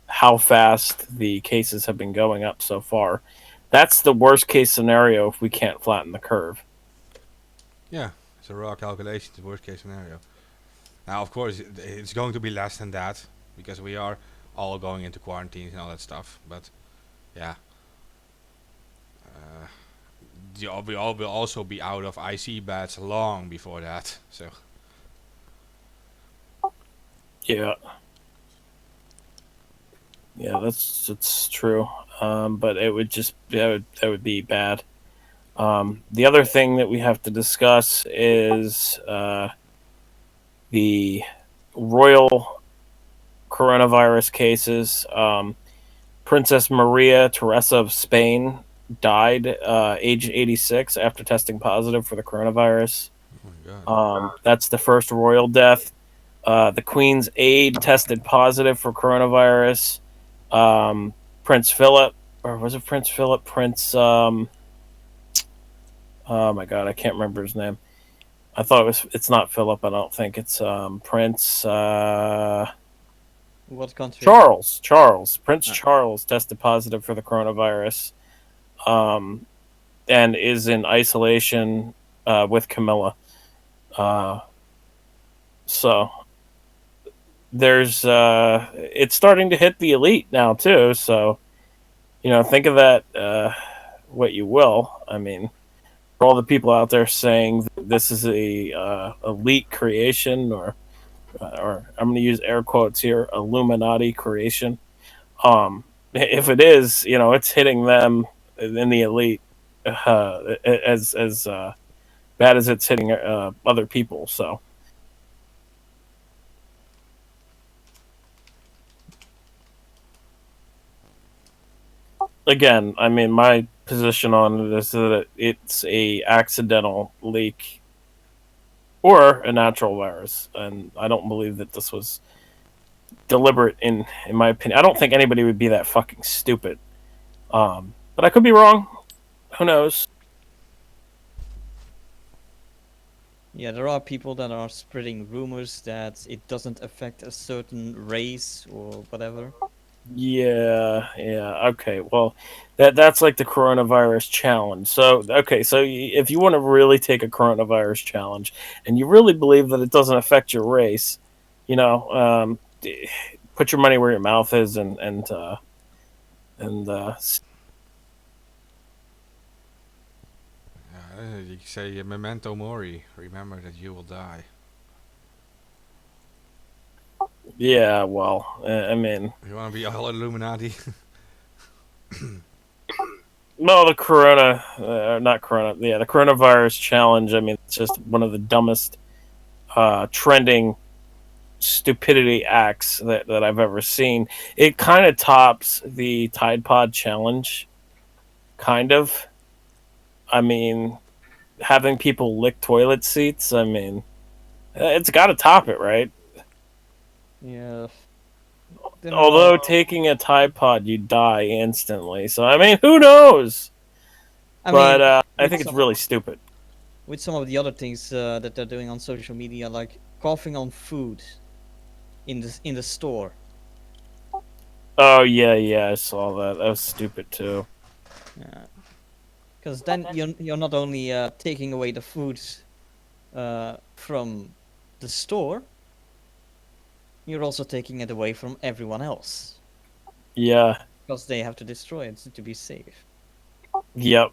how fast the cases have been going up so far. That's the worst case scenario if we can't flatten the curve. Yeah, it's a raw calculation, the worst case scenario. Now, of course, it's going to be less than that because we are all going into quarantines and all that stuff. But yeah, we all will also be out of IC beds long before that. So Yeah. Yeah, that's true. But it would just that would be bad. The other thing that we have to discuss is the royal coronavirus cases. Princess Maria Teresa of Spain died, age 86, after testing positive for the coronavirus. oh my god. That's the first royal death. The Queen's aide tested positive for coronavirus. Prince Philip, or was it Prince Philip? Oh my god, I can't remember his name. I thought it's not Philip. I don't think it's Prince What country? Prince Ah. Charles tested positive for the coronavirus, and is in isolation with Camilla. So there's it's starting to hit the elite now too. So think of that what you will. I mean, for all the people out there saying this is a elite creation, or I'm going to use air quotes here, Illuminati creation. If it is, it's hitting them in the elite as bad as it's hitting other people. So again, I mean, my position on it is that it's a accidental leak or a natural virus, and I don't believe that this was deliberate. In my opinion, I don't think anybody would be that fucking stupid. But I could be wrong. Who knows? Yeah, there are people that are spreading rumors that it doesn't affect a certain race or whatever. Yeah. Okay. Well, that's like the coronavirus challenge. So, okay, so if you want to really take a coronavirus challenge and you really believe that it doesn't affect your race, put your money where your mouth is and You say memento mori. Remember that you will die. yeah. Well, I mean, You want to be all Illuminati? no, the not corona. Yeah, the coronavirus challenge. I mean, it's just one of the dumbest trending stupidity acts that I've ever seen. It kind of tops the Tide Pod challenge, kind of. I mean, having people lick toilet seats. I mean, it's got to top it, right? Yeah. There Although are, taking a Tide Pod, you die instantly. So I mean, who knows? I But mean, I with think it's some really stupid. with some of the other things that they're doing on social media, like coughing on food in the store. Oh yeah, I saw that. That was stupid too. Yeah, because then you're not only taking away the food from the store, you're also taking it away from everyone else Yeah. because they have to destroy it to be safe. Yep.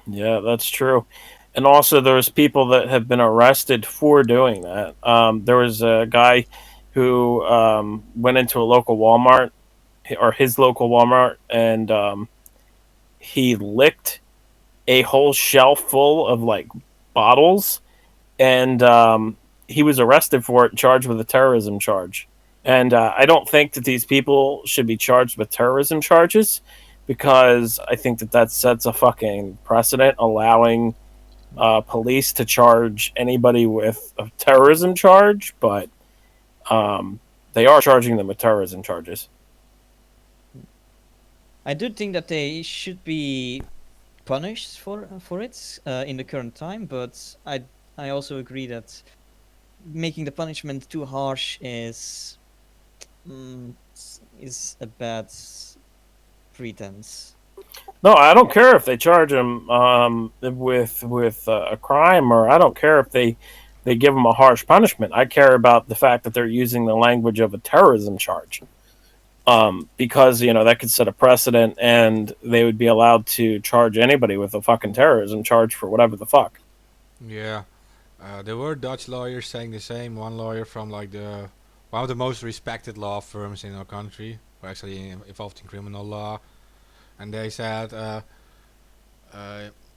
Yeah, that's true. And also, there's people that have been arrested for doing that. There was a guy who went into a local Walmart, or his local Walmart, and he licked a whole shelf full of like bottles, and he was arrested for it, charged with a terrorism charge. And I don't think that these people should be charged with terrorism charges because I think that sets a fucking precedent, allowing police to charge anybody with a terrorism charge, but they are charging them with terrorism charges. I do think that they should be punished for it in the current time, but I also agree that making the punishment too harsh is a bad pretense. No, I don't care if they charge them with a crime, or I don't care if they give them a harsh punishment. I care about the fact that they're using the language of a terrorism charge. Because that could set a precedent, and they would be allowed to charge anybody with a fucking terrorism charge for whatever the fuck. Yeah. There were Dutch lawyers saying the same. One lawyer from like one of the most respected law firms in our country, who actually involved in criminal law, and they said,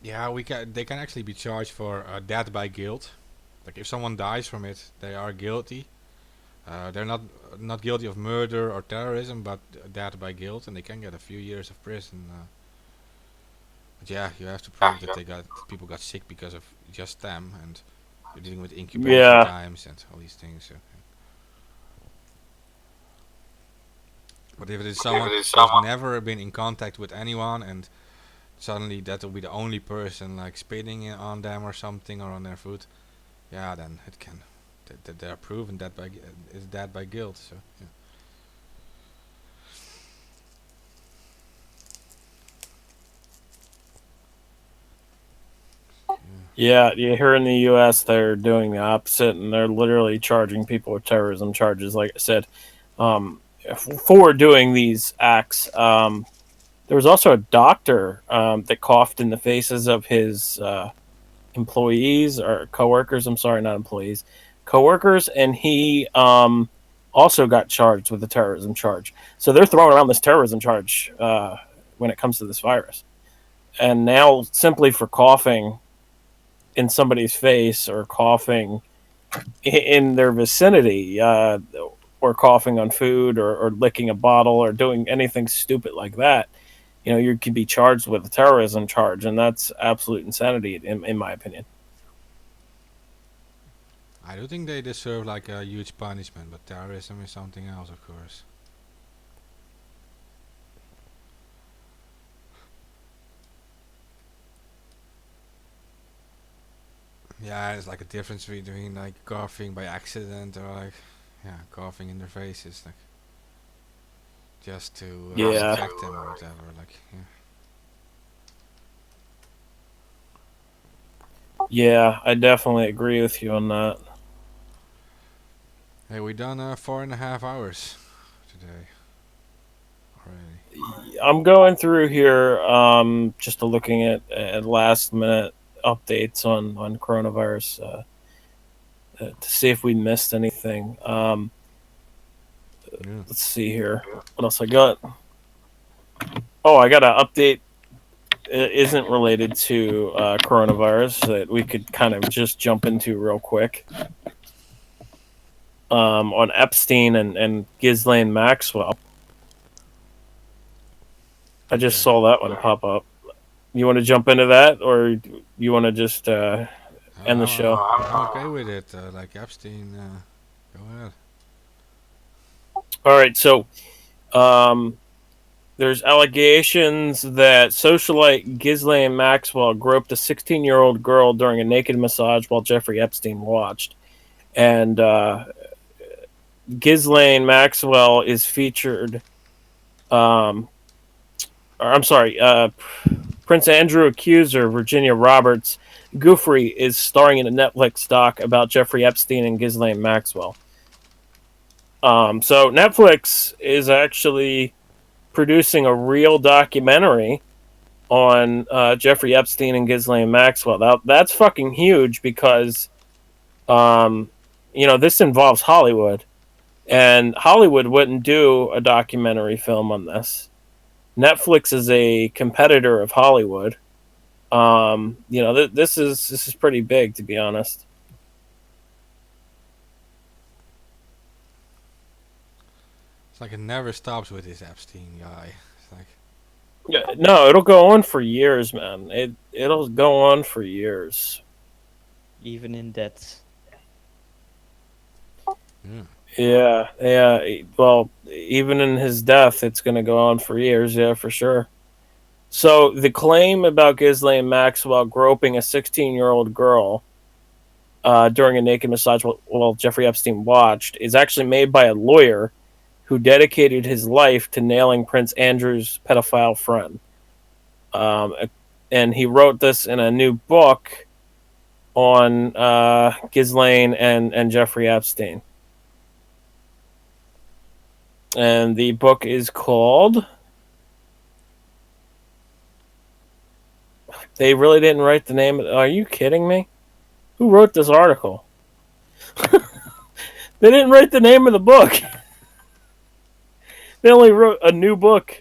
yeah, they can actually be charged for death by guilt. Like if someone dies from it, they are guilty. They're not guilty of murder or terrorism, but death by guilt, and they can get a few years of prison. But yeah, you have to prove that people got sick because of just them, and you're dealing with incubation Yeah. times and all these things. So. But if it is someone who's never been in contact with anyone, and suddenly that will be the only person like spitting on them or something, or on their food, yeah, then it can. They are proven that is that by guilt. So yeah. Yeah. Yeah, here in the U.S. they're doing the opposite, and they're literally charging people with terrorism charges. Like I said, for doing these acts. There was also a doctor that coughed in the faces of his employees or coworkers. I'm sorry, not employees, coworkers, and he also got charged with a terrorism charge. So they're throwing around this terrorism charge when it comes to this virus, and now simply for coughing in somebody's face or coughing in their vicinity, or coughing on food, or licking a bottle, or doing anything stupid like that, you could be charged with a terrorism charge, and that's absolute insanity, in my opinion. I do think they deserve like a huge punishment, but terrorism is something else, of course. Yeah, it's like a difference between like coughing by accident or like, yeah, coughing in their faces, like just to Yeah. infect them or whatever. Like, yeah. Yeah, I definitely agree with you on that. Hey, we done 4.5 hours today already. I'm going through here, just looking at last minute updates on coronavirus, to see if we missed anything. Yeah. Let's see here. What else I got? Oh, I got an update. It isn't related to coronavirus that we could kind of just jump into real quick. On Epstein and Ghislaine Maxwell. I just saw that one pop up. You want to jump into that, or you want to just end the show? I'm okay with it. Like Epstein, go ahead. All right, so there's allegations that socialite Ghislaine Maxwell groped a 16-year-old girl during a naked massage while Jeffrey Epstein watched. And Ghislaine Maxwell is featured. Prince Andrew accuser Virginia Roberts Giuffre is starring in a Netflix doc about Jeffrey Epstein and Ghislaine Maxwell. So Netflix is actually producing a real documentary on Jeffrey Epstein and Ghislaine Maxwell. That's fucking huge because, this involves Hollywood, and Hollywood wouldn't do a documentary film on this. Netflix is a competitor of Hollywood. This is pretty big, to be honest. It's like it never stops with this Epstein guy. It's like, Yeah, no, it'll go on for years, man. It'll go on for years. Even in that. yeah. Yeah. Well, even in his death, it's going to go on for years. Yeah, for sure. So the claim about Ghislaine Maxwell groping a 16-year-old girl during a naked massage while Jeffrey Epstein watched is actually made by a lawyer who dedicated his life to nailing Prince Andrew's pedophile friend. And he wrote this in a new book on Ghislaine and Jeffrey Epstein. And the book is called... They really didn't write the name. Are you kidding me? Who wrote this article? They didn't write the name of the book. They only wrote a new book.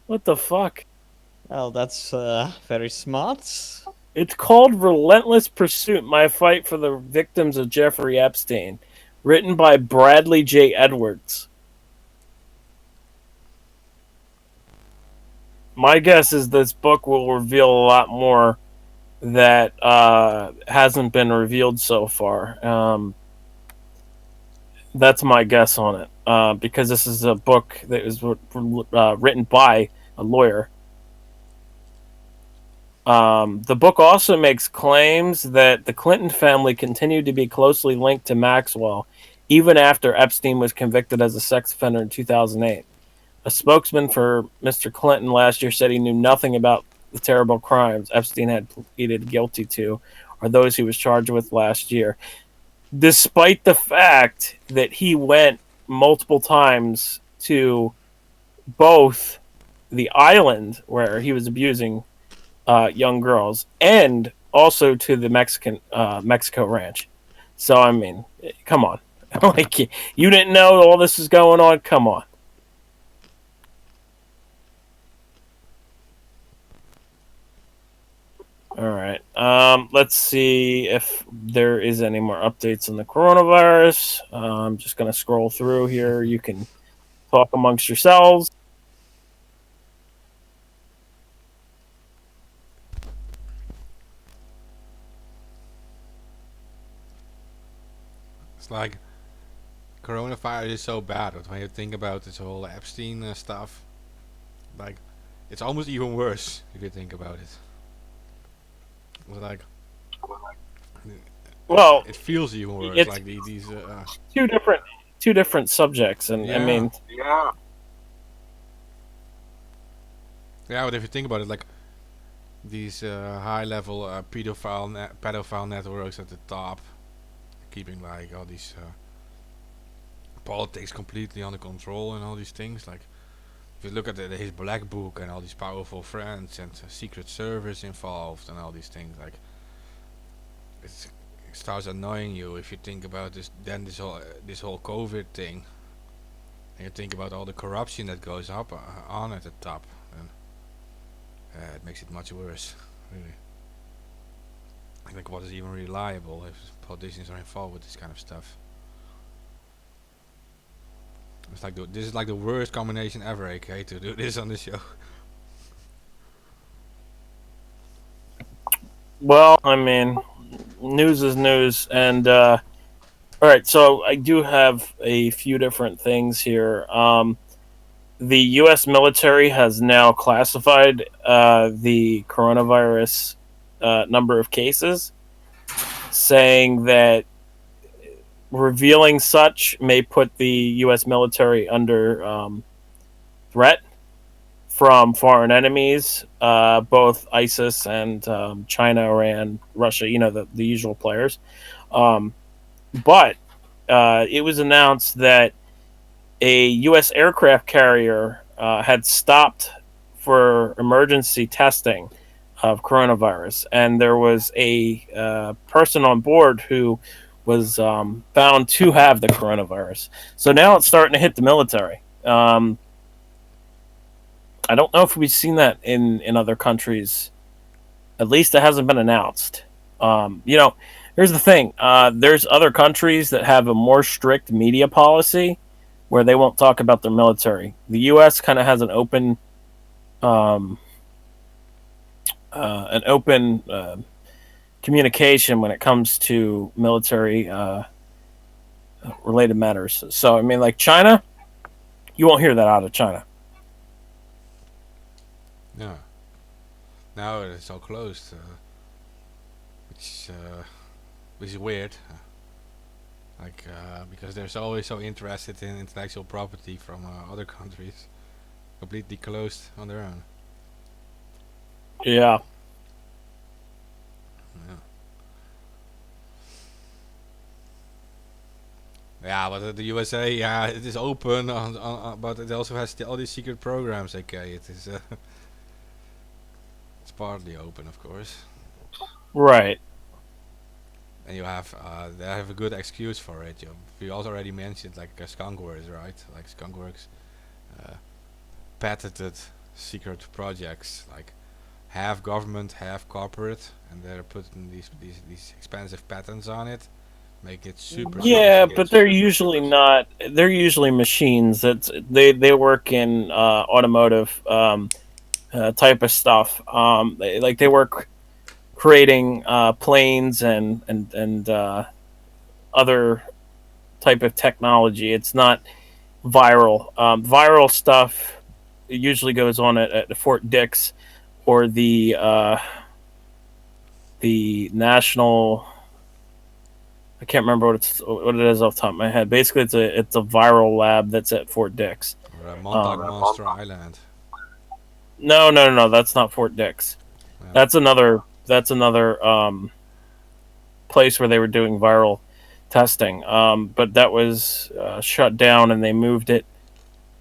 What the fuck? Well, that's very smart. It's called Relentless Pursuit, My Fight for the Victims of Jeffrey Epstein. Written by Bradley J. Edwards. My guess is this book will reveal a lot more that hasn't been revealed so far. That's my guess on it, because this is a book that was written by a lawyer. The book also makes claims that the Clinton family continued to be closely linked to Maxwell, even after Epstein was convicted as a sex offender in 2008. A spokesman for Mr. Clinton last year said he knew nothing about the terrible crimes Epstein had pleaded guilty to are those he was charged with last year, despite the fact that he went multiple times to both the island where he was abusing young girls and also to the Mexico ranch. So I mean, come on, like you didn't know all this was going on? Come on. All right. Let's see if there is any more updates on the coronavirus. I'm just going to scroll through here. You can talk amongst yourselves. It's like coronavirus is so bad, but when you think about this whole Epstein stuff, like it's almost even worse if you think about it. It's like Well, it feels even worse. it's Like these. two different subjects, and I Yeah. mean, Yeah, but if you think about it, like these high-level pedophile networks at the top, keeping like all these politics completely under control and all these things. Like if you look at his black book and all these powerful friends and secret service involved and all these things, like it starts annoying you if you think about this. Then this whole COVID thing, and you think about all the corruption that goes up on at the top, and it makes it much worse, really. Like what is even reliable if politicians are involved with this kind of stuff? It's like this is like the worst combination ever, AK, to do this on the show. well, I mean, news is news, and all right. So I do have a few different things here. The U.S. military has now classified the coronavirus number of cases, saying that revealing such may put the U.S. military under threat from foreign enemies, both ISIS and China, Iran, Russia, the usual players. But it was announced that a U.S. aircraft carrier had stopped for emergency testing of coronavirus, and there was a person on board who was found to have the coronavirus. So now it's starting to hit the military. I don't know if we've seen that in other countries. At least it hasn't been announced. Here's the thing. There's other countries that have a more strict media policy where they won't talk about their military. The U.S. kind of has an open communication when it comes to military related matters. So I mean, like China, you won't hear that out of China. Yeah. Now it's all closed, which is weird. Because they're always so interested in intellectual property from other countries, completely closed on their own. Yeah. Yeah, but the USA, yeah, it is open, but it also has all these secret programs. Okay, it is. It's partly open, of course. Right. And they have a good excuse for it. You also already mentioned like skunkworks, right? Like skunkworks, patented secret projects, like half government, half corporate, and they're putting these expensive patents on it, make it super. Yeah, but they're usually not. They're usually machines that they work in automotive type of stuff. They work creating planes and other type of technology. It's not viral. Viral stuff usually goes on at Fort Dix or the national. I can't remember what it is off the top of my head. Basically, it's a viral lab that's at Fort Dix. Or Montauk Monster Island. No, that's not Fort Dix. That's another. That's another place where they were doing viral testing. But that was shut down, and they moved it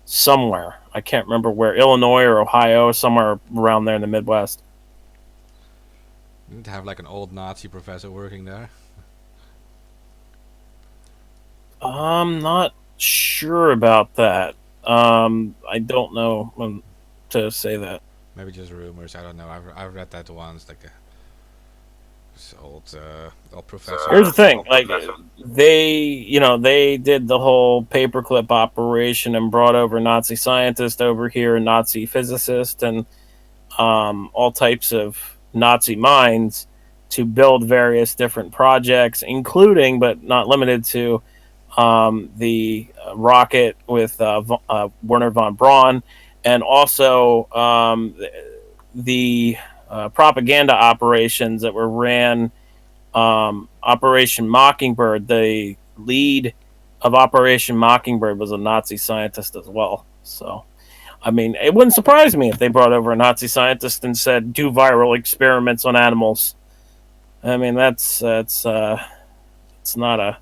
somewhere. I can't remember where, Illinois or Ohio, somewhere around there in the Midwest. Didn't have like an old Nazi professor working there. I'm not sure about that. I don't know to say that. Maybe just rumors. I don't know. I've read that once, like this old professor. Here's the thing, like they did the whole paperclip operation and brought over Nazi scientists over here, Nazi physicists, and all types of Nazi minds to build various different projects, including but not limited to the rocket with Werner von Braun, and also the propaganda operations that were ran. Operation Mockingbird, the lead of Operation Mockingbird was a Nazi scientist as well. So, I mean, it wouldn't surprise me if they brought over a Nazi scientist and said, "Do viral experiments on animals." I mean, that's it's not a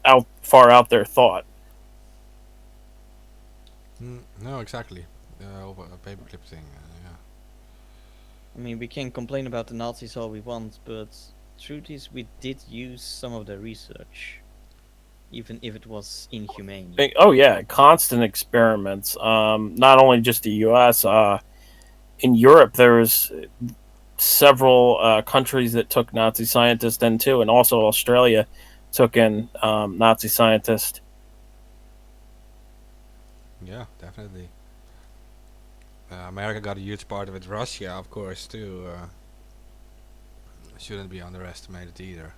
out there thought. No, exactly. Over a paperclip thing. Yeah. I mean, we can complain about the Nazis all we want, but truth is, we did use some of their research, even if it was inhumane. Oh yeah, constant experiments. Not only just the U.S. In Europe, there was several countries that took Nazi scientists in too, and also Australia took in Nazi scientists. Yeah, definitely. America got a huge part of it. Russia, of course, too. Shouldn't be underestimated either.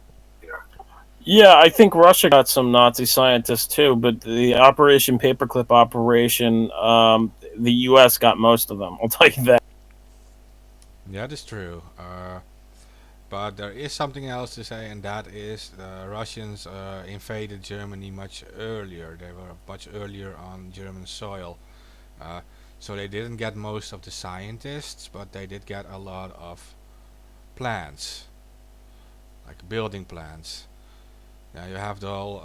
Yeah, I think Russia got some Nazi scientists too, but the Operation Paperclip operation, the U.S. got most of them. I'll tell you that. Yeah, that's true. But there is something else to say, and that is the Russians invaded Germany much earlier. They were much earlier on German soil. Uh, so they didn't get most of the scientists, but they did get a lot of plans, like building plans. Yeah, you have the whole,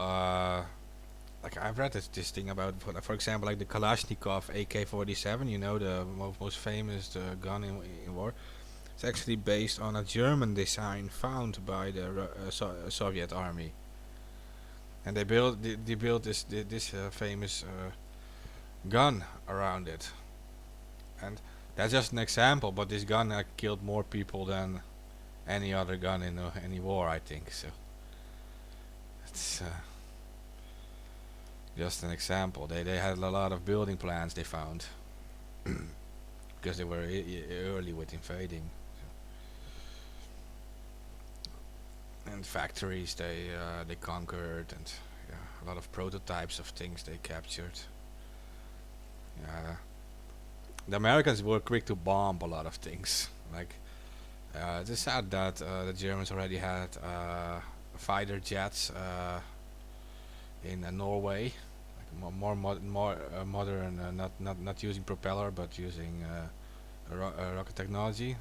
like I've read this thing about, for example, like the Kalashnikov AK-47, you know, the most famous gun in war. It's actually based on a German design found by the Soviet army, and they built this famous gun around it. And that's just an example, but this gun killed more people than any other gun in any war, I think. So it's just an example. They had a lot of building plans they found because they were early with invading. And factories they conquered, and yeah, a lot of prototypes of things they captured. Yeah, the Americans were quick to bomb a lot of things. Like it's sad that the Germans already had fighter jets in Norway, like more modern, not using propeller but using rocket technology,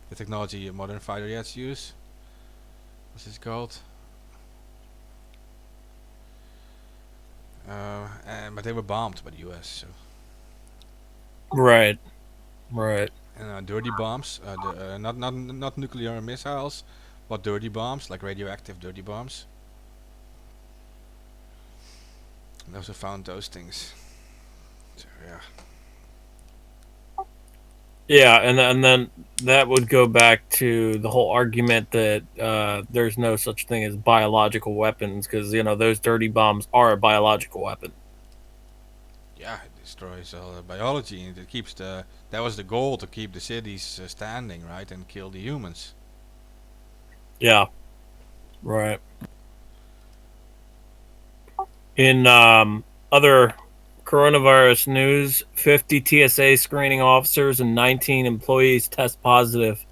the technology modern fighter jets use. What's this called? But they were bombed by the U.S. So. Right, right. And dirty bombs, not nuclear missiles, but dirty bombs, like radioactive dirty bombs. They also found those things. So, yeah. Yeah, and then that would go back to the whole argument that there's no such thing as biological weapons because those dirty bombs are a biological weapon. Yeah, it destroys all the biology, and it keeps that was the goal, to keep the cities standing, right, and kill the humans. Yeah, right. In other coronavirus news, 50 TSA screening officers and 19 employees test positive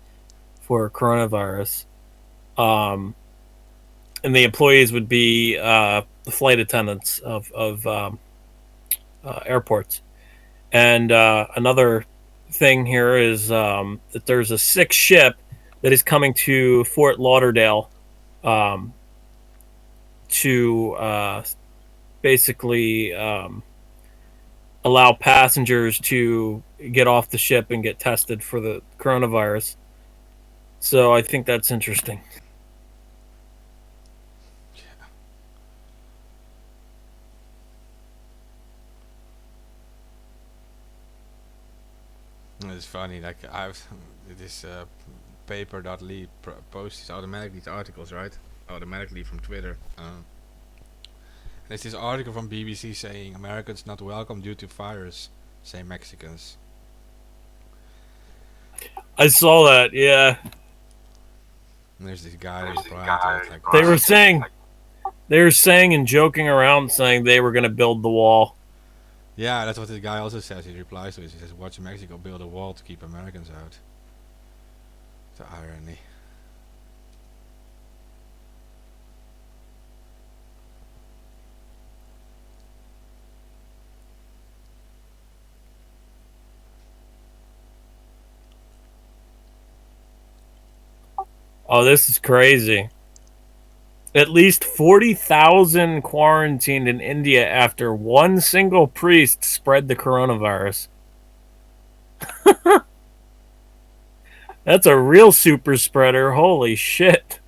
for coronavirus. And the employees would be the flight attendants of airports. And another thing here is that there's a sick ship that is coming to Fort Lauderdale um, to basically allow passengers to get off the ship and get tested for the coronavirus. So I think that's interesting. It's funny, like I've this paper.ly posts automatically these articles, right? Automatically from Twitter. There's this article from BBC saying Americans not welcome due to virus, say Mexicans. I saw that. Yeah, And there's this guy that replying to it like, they were saying and joking around, saying they were going to build the wall. yeah, that's what this guy also says. He replies to it. He says, "Watch Mexico build a wall to keep Americans out." The irony. Oh, this is crazy. At least 40,000 quarantined in India after one single priest spread the coronavirus. That's a real super spreader. Holy shit.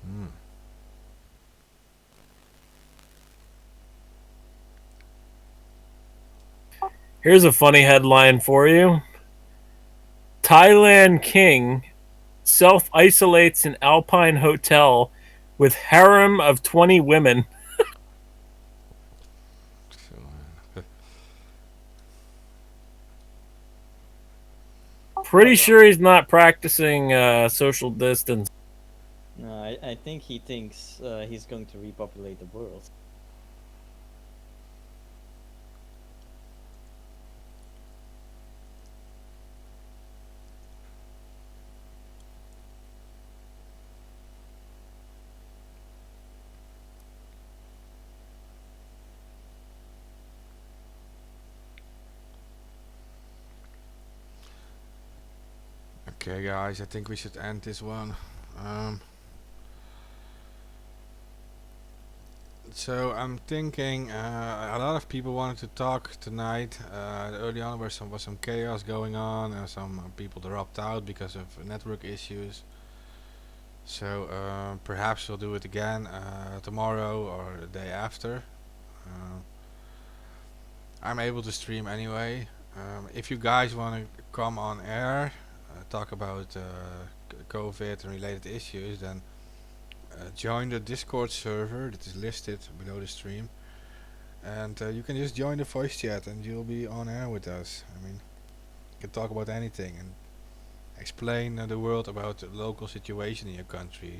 Hmm. Here's a funny headline for you. Thailand king self-isolates in Alpine hotel with harem of 20 women. So, Pretty sure he's not practicing social distance. No, I think he thinks he's going to repopulate the world. okay, guys, I think we should end this one. So I'm thinking a lot of people wanted to talk tonight. Early on, was some chaos going on, and some people dropped out because of network issues. So perhaps we'll do it again tomorrow or the day after. Uh, I'm able to stream anyway. If you guys want to come on air, talk about COVID and related issues, then join the Discord server that is listed below the stream, and you can just join the voice chat and you'll be on air with us. I mean, you can talk about anything and explain the world about the local situation in your country.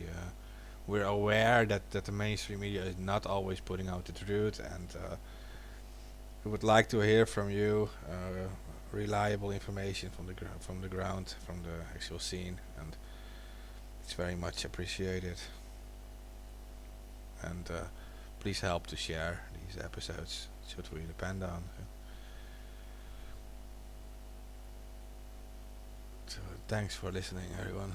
We're aware that the mainstream media is not always putting out the truth, and we would like to hear from you reliable information from the ground, from the actual scene, and it's very much appreciated. And please help to share these episodes, should we depend on. So thanks for listening, everyone.